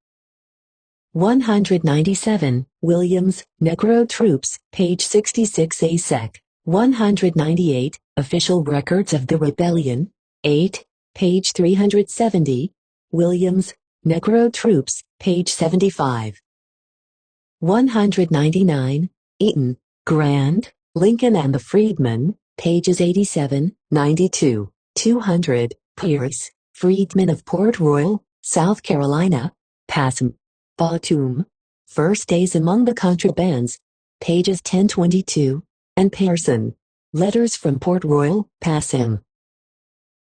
197, Williams, Negro Troops, page 66 A sec. 198, Official Records of the Rebellion, 8, page 370. Williams, Negro Troops, page 75. 199, Eaton, Grant, Lincoln and the Freedmen, pages 87, 92, 200. Pierce, Freedmen of Port Royal, South Carolina, Passam, Bautum, First Days Among the Contrabands, pages 1022, and Pearson, Letters from Port Royal, Passam.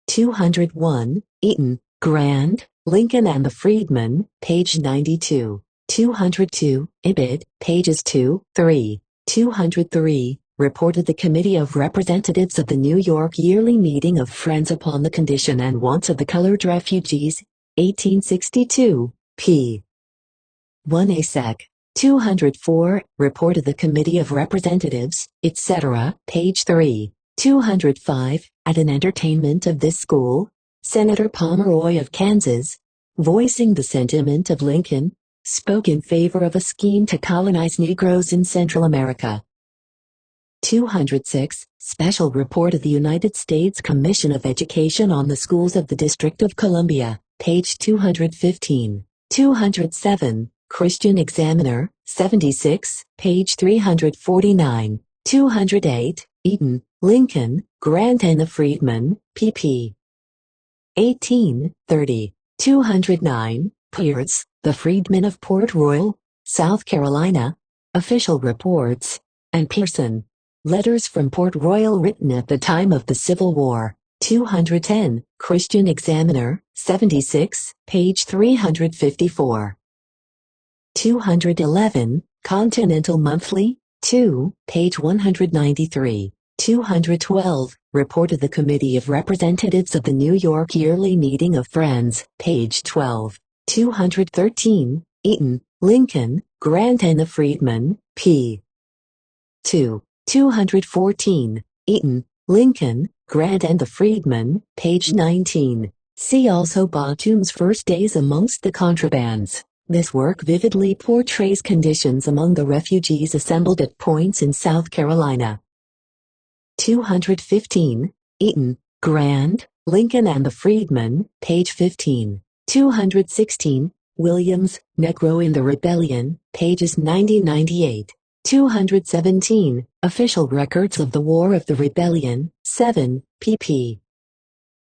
201, Eaton, Grant, Lincoln and the Freedmen, page 92. 202, IBID, pages 2, 3. 203, Report of the Committee of Representatives of the New York Yearly Meeting of Friends upon the Condition and Wants of the Colored Refugees, 1862, p. 1 A sec. 204, Report of the Committee of Representatives, etc., page 3. 205, At an entertainment of this school, Senator Pomeroy of Kansas, voicing the sentiment of Lincoln, spoke in favor of a scheme to colonize Negroes in Central America. 206. Special Report of the United States Commission of Education on the Schools of the District of Columbia, page 215. 207. Christian Examiner, 76, page 349. 208. Eaton, Lincoln, Grant and the Freedmen, pp. 1830. 209. Pierce, the Freedmen of Port Royal, South Carolina, Official Reports, and Pearson, Letters from Port Royal written at the time of the Civil War. 210. Christian Examiner, 76, page 354. 211. Continental Monthly, 2, page 193. 212. Report of the Committee of Representatives of the New York Yearly Meeting of Friends, page 12. 213. Eaton, Lincoln, Grant and the Freedmen, p. 2. 214. Eaton, Lincoln, Grant and the Freedmen, page 19. See also Bottom's First Days Amongst the Contrabands. This work vividly portrays conditions among the refugees assembled at points in South Carolina. 215. Eaton, Grant, Lincoln and the Freedmen, page 15. 216. Williams, Negro in the Rebellion, pages 90-98. 217. Official Records of the War of the Rebellion, 7, pp.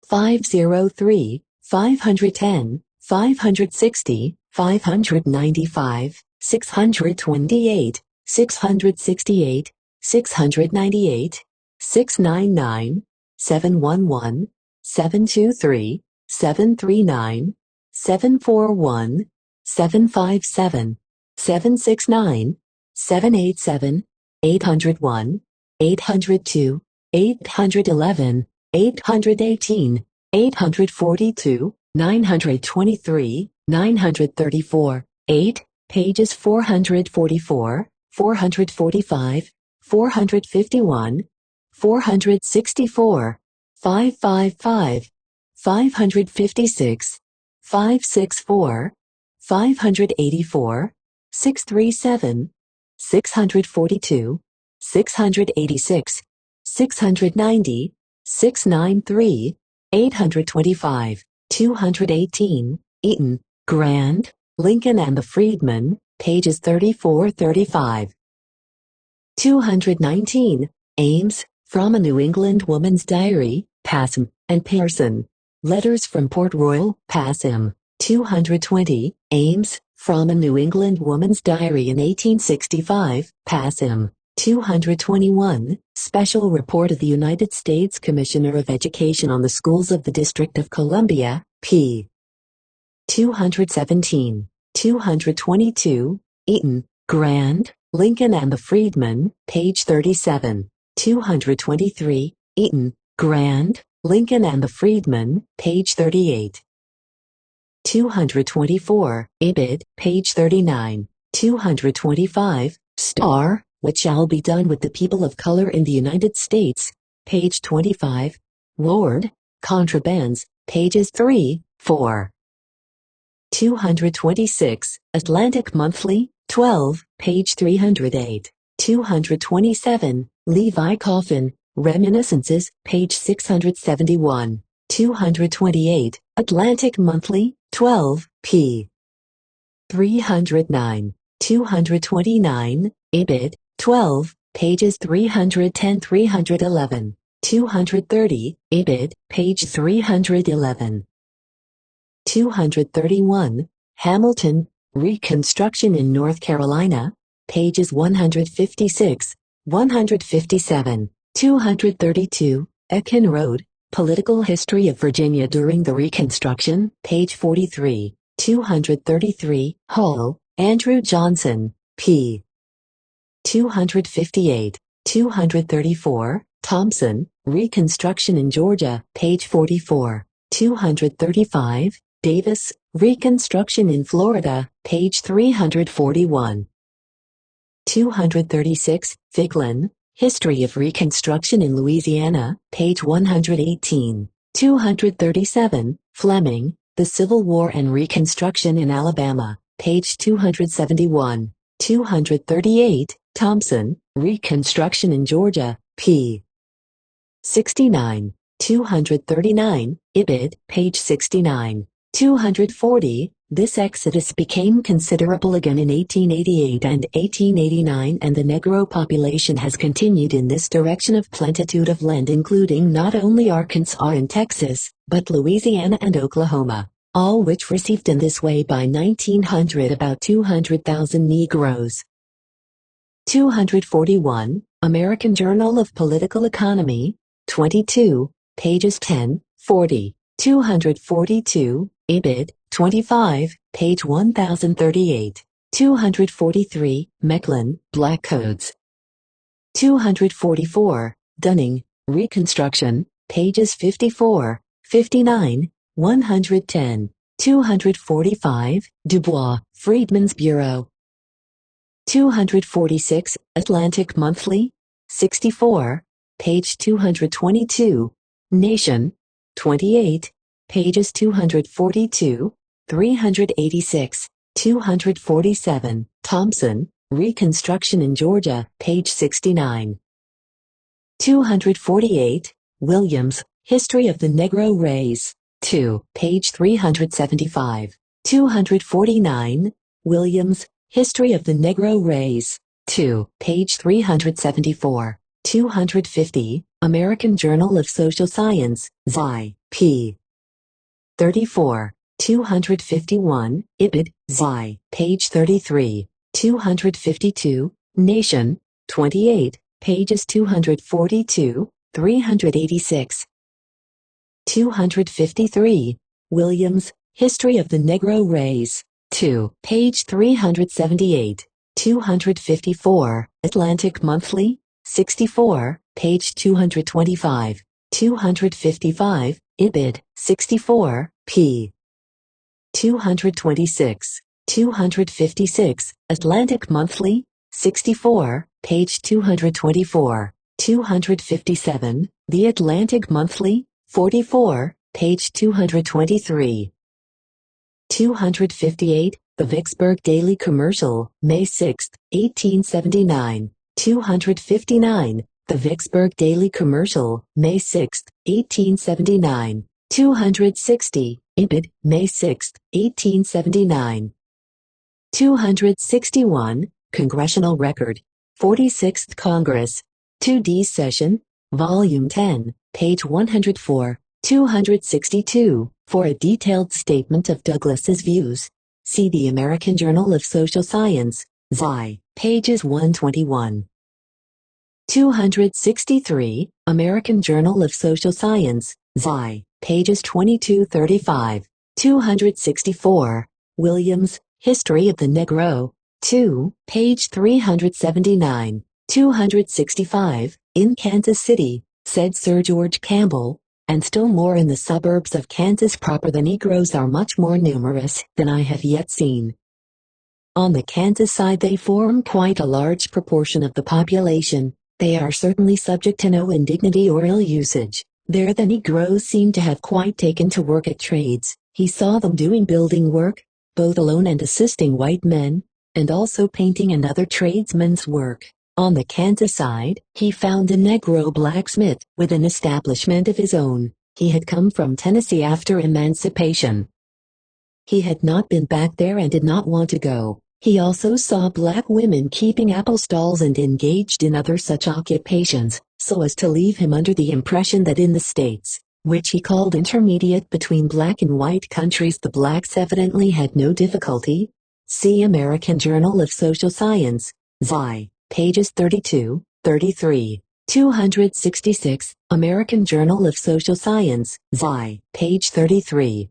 503, 510, 560, 595, 628, 668, 698, 699, 711, 723, 739, 741, 757, 769, 787, 801, 802, 811, 818, 842, 923, 934, 8, pages 444, 445, 451, 464, 555, 556, 564, 584, 637, 642, 686, 690, 693, 825, 218. Eaton, Grant, Lincoln and the Freedmen, pages 34-35. 219. Ames, From a New England Woman's Diary, Passam, and Pearson. Letters from Port Royal, Passam. 220. Ames, From a New England Woman's Diary in 1865, Passam. 221. Special Report of the United States Commissioner of Education on the Schools of the District of Columbia, p. 217. 222. Eaton, Grant, Lincoln and the Freedmen, page 37. 223. Eaton, Grant, Lincoln and the Freedmen, page 38. 224. Ibid, page 39. 225. Starr, What Shall Be Done with the People of Color in the United States, page 25. Ward, Contrabands, pages 3, 4. 226. Atlantic Monthly, 12, page 308. 227. Levi Coffin, Reminiscences, page 671. 228. Atlantic Monthly, 12, p. 309. 229. Ibid, 12, pages 310-311. 230. Ibid, page 311. 231. Hamilton, Reconstruction in North Carolina, pages 156, 157. 232. Ekin Road, Political History of Virginia During the Reconstruction, page 43. 233. Hall, Andrew Johnson, p. 258. 234. Thompson, Reconstruction in Georgia, page 44. 235. Davis, Reconstruction in Florida, page 341. 236. Figlin, History of Reconstruction in Louisiana, page 118. 237, Fleming, The Civil War and Reconstruction in Alabama, page 271. 238, Thompson, Reconstruction in Georgia, p. 69. 239, Ibid, page 69. 240, this exodus became considerable again in 1888 and 1889, and the Negro population has continued in this direction of plenitude of land, including not only Arkansas and Texas, but Louisiana and Oklahoma, all which received in this way by 1900 about 200,000 Negroes. 241, American Journal of Political Economy, 22, pages 10, 40. 242, Ibid, 25, page 1038. 243, Mecklin, Black Codes. 244, Dunning, Reconstruction, pages 54, 59, 110. 245, Dubois, Freedmen's Bureau. 246, Atlantic Monthly, 64, page 222. Nation, 28, pages 242, 386, 247. Thompson, Reconstruction in Georgia, page 69. 248, Williams, History of the Negro Race, 2, page 375. 249, Williams, History of the Negro Race, 2, page 374. 250, American Journal of Social Science, Xi, p. 34. 251, Ibid, Xi, page 33. 252, Nation, 28, pages 242, 386. 253, Williams, History of the Negro Race, 2, page 378. 254, Atlantic Monthly, 64, page 225. 255, Ibid, 64, p. 226. 256, Atlantic Monthly, 64, page 224. 257, The Atlantic Monthly, 44, page 223. 258, The Vicksburg Daily Commercial, May 6, 1879. 259, The Vicksburg Daily Commercial, May 6, 1879. 260, Ibid, May 6, 1879. 261, Congressional Record, 46th Congress, 2D Session, Volume 10, page 104. 262, for a detailed statement of Douglas's views, see the American Journal of Social Science, Xi, pages 121. 263, American Journal of Social Science, Xi, pages 2235. 264, Williams, History of the Negro, 2, page 379. 265, in Kansas City, said Sir George Campbell, and still more in the suburbs of Kansas proper, the Negroes are much more numerous than I have yet seen. On the Kansas side they form quite a large proportion of the population. They are certainly subject to no indignity or ill usage. There the Negroes seem to have quite taken to work at trades. He saw them doing building work, both alone and assisting white men, and also painting and other tradesmen's work. On the Kansas side, he found a Negro blacksmith with an establishment of his own. He had come from Tennessee after emancipation. He had not been back there and did not want to go. He also saw black women keeping apple stalls and engaged in other such occupations, so as to leave him under the impression that in the states, which he called intermediate between black and white countries, the blacks evidently had no difficulty. See American Journal of Social Science, Xi, pages 32, 33. 266, American Journal of Social Science, Xi, page 33.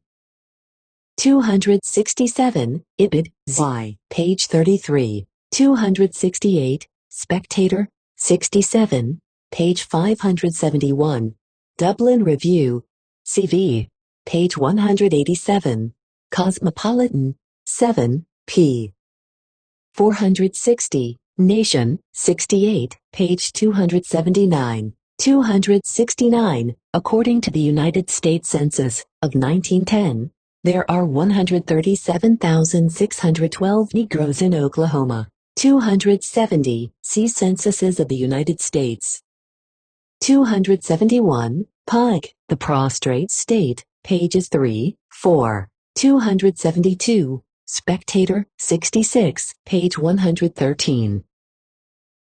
267, Ibid, Xi, page 33. 268, Spectator, 67, page 571. Dublin Review, CV, page 187. Cosmopolitan, 7, p. 460. Nation, 68, page 279. 269. According to the United States Census of 1910, there are 137,612 Negroes in Oklahoma. 270. See Censuses of the United States. 271. Pike, the Prostrate State, pages 3, 4. 272. Spectator, 66, page 113.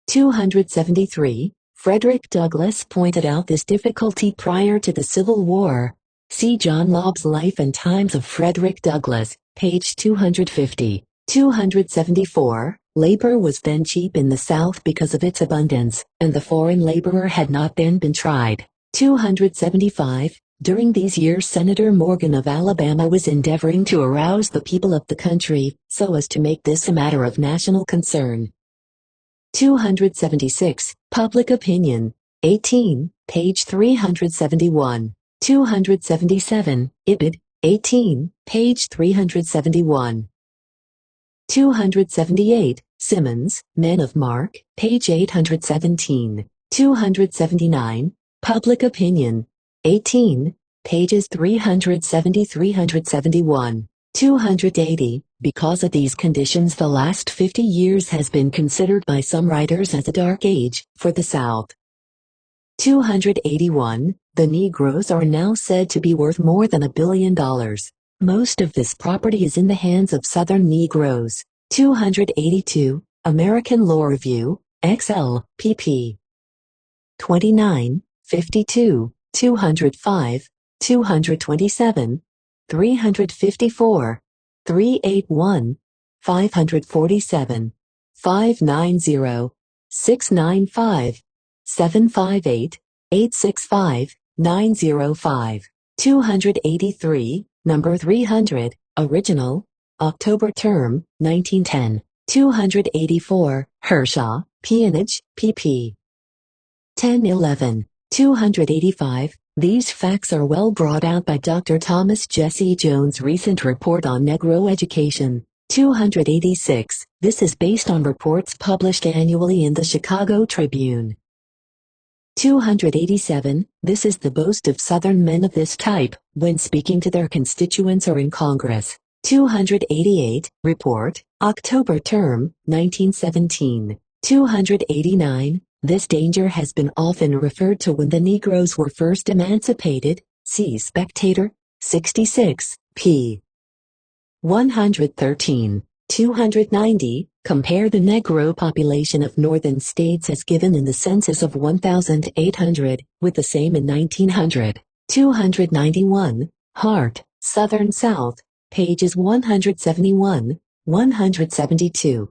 273. Frederick Douglass pointed out this difficulty prior to the Civil War. See John Lobb's Life and Times of Frederick Douglass, page 250. 274. Labor was then cheap in the South because of its abundance, and the foreign laborer had not then been tried. 275. During these years Senator Morgan of Alabama was endeavoring to arouse the people of the country, so as to make this a matter of national concern. 276. Public Opinion. 18, page 371. 277. Ibid. 18, page 371. 278. Simmons, Men of Mark, page 817. 279. Public Opinion. 18, pages 370-371. 280. Because of these conditions the last 50 years has been considered by some writers as a dark age for the South. 281. The Negroes are now said to be worth more than $1 billion. Most of this property is in the hands of Southern Negroes. 282. American Law Review, XL, pp. 29, 52, 205, 227, 354, 381, 547, 590, 695, 758, 865, 905. 283, number 300, original, October term, 1910. 284, Hershaw, Peonage, pp. 1011. 285. These facts are well brought out by Dr. Thomas Jesse Jones' recent report on Negro education. 286. This is based on reports published annually in the Chicago Tribune. 287. This is the boast of Southern men of this type, when speaking to their constituents or in Congress. 288. Report, October term, 1917. 289. This danger has been often referred to when the Negroes were first emancipated. See Spectator, 66, p. 113. 290. Compare the Negro population of northern states as given in the census of 1,800 with the same in 1900. 291. Hart, Southern South, pages 171, 172.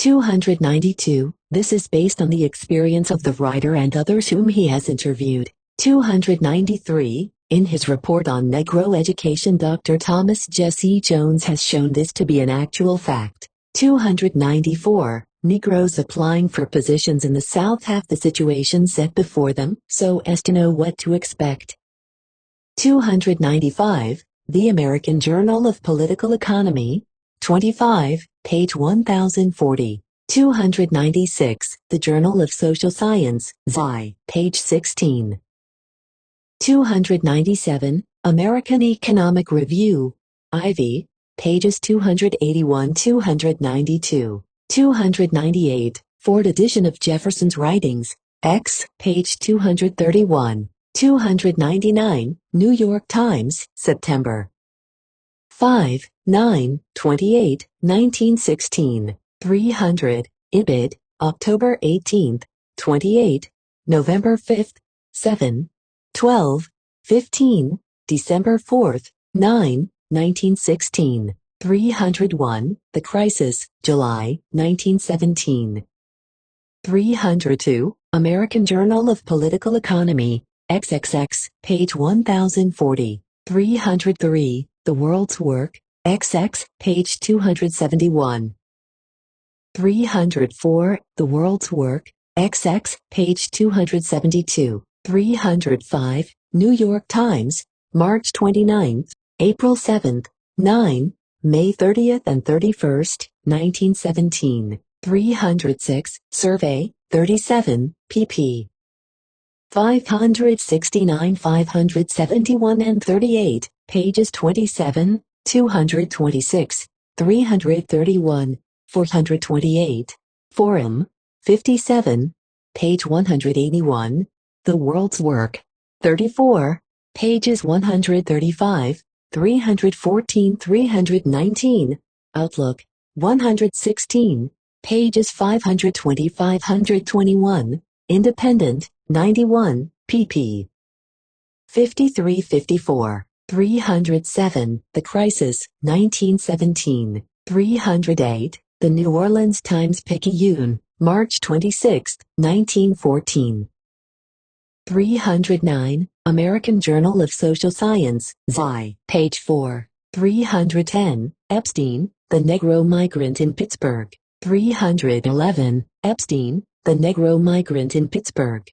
292. This is based on the experience of the writer and others whom he has interviewed. 293. In his report on Negro education, Dr. Thomas Jesse Jones has shown this to be an actual fact. 294. Negroes applying for positions in the South have the situation set before them, so as to know what to expect. 295. The American Journal of Political Economy, 25, page 1040. 296. The Journal of Social Science, XI, page 16. 297. American Economic Review, IV, pages 281-292. 298. Ford edition of Jefferson's Writings, X, page 231. 299. New York Times, September 5, 9, 28, 1916. 300. Ibid, October 18, 28, November 5, 7, 12, 15, December 4, 9, 1916. 301. The Crisis, July, 1917. 302. American Journal of Political Economy, XXX, page 1040. 303. The World's Work, XX, page 271. 304. The World's Work, XX, page 272. 305. New York Times, March 29th, April 7th, 9, May 30th and 31st, 1917. 306. Survey, 37, pp. 569, 571 and 38, pages 27, 226, 331, 428. Forum, 57, page 181, The World's Work. 34, pages 135, 314, 319. Outlook, 116, pages 520, 521. Independent, 91, pp. 53, 54. 307, The Crisis, 1917. 308, The New Orleans Times-Picayune, March 26, 1914. 309, American Journal of Social Science, Xi, page 4. 310, Epstein, The Negro Migrant in Pittsburgh. 311, Epstein, The Negro Migrant in Pittsburgh.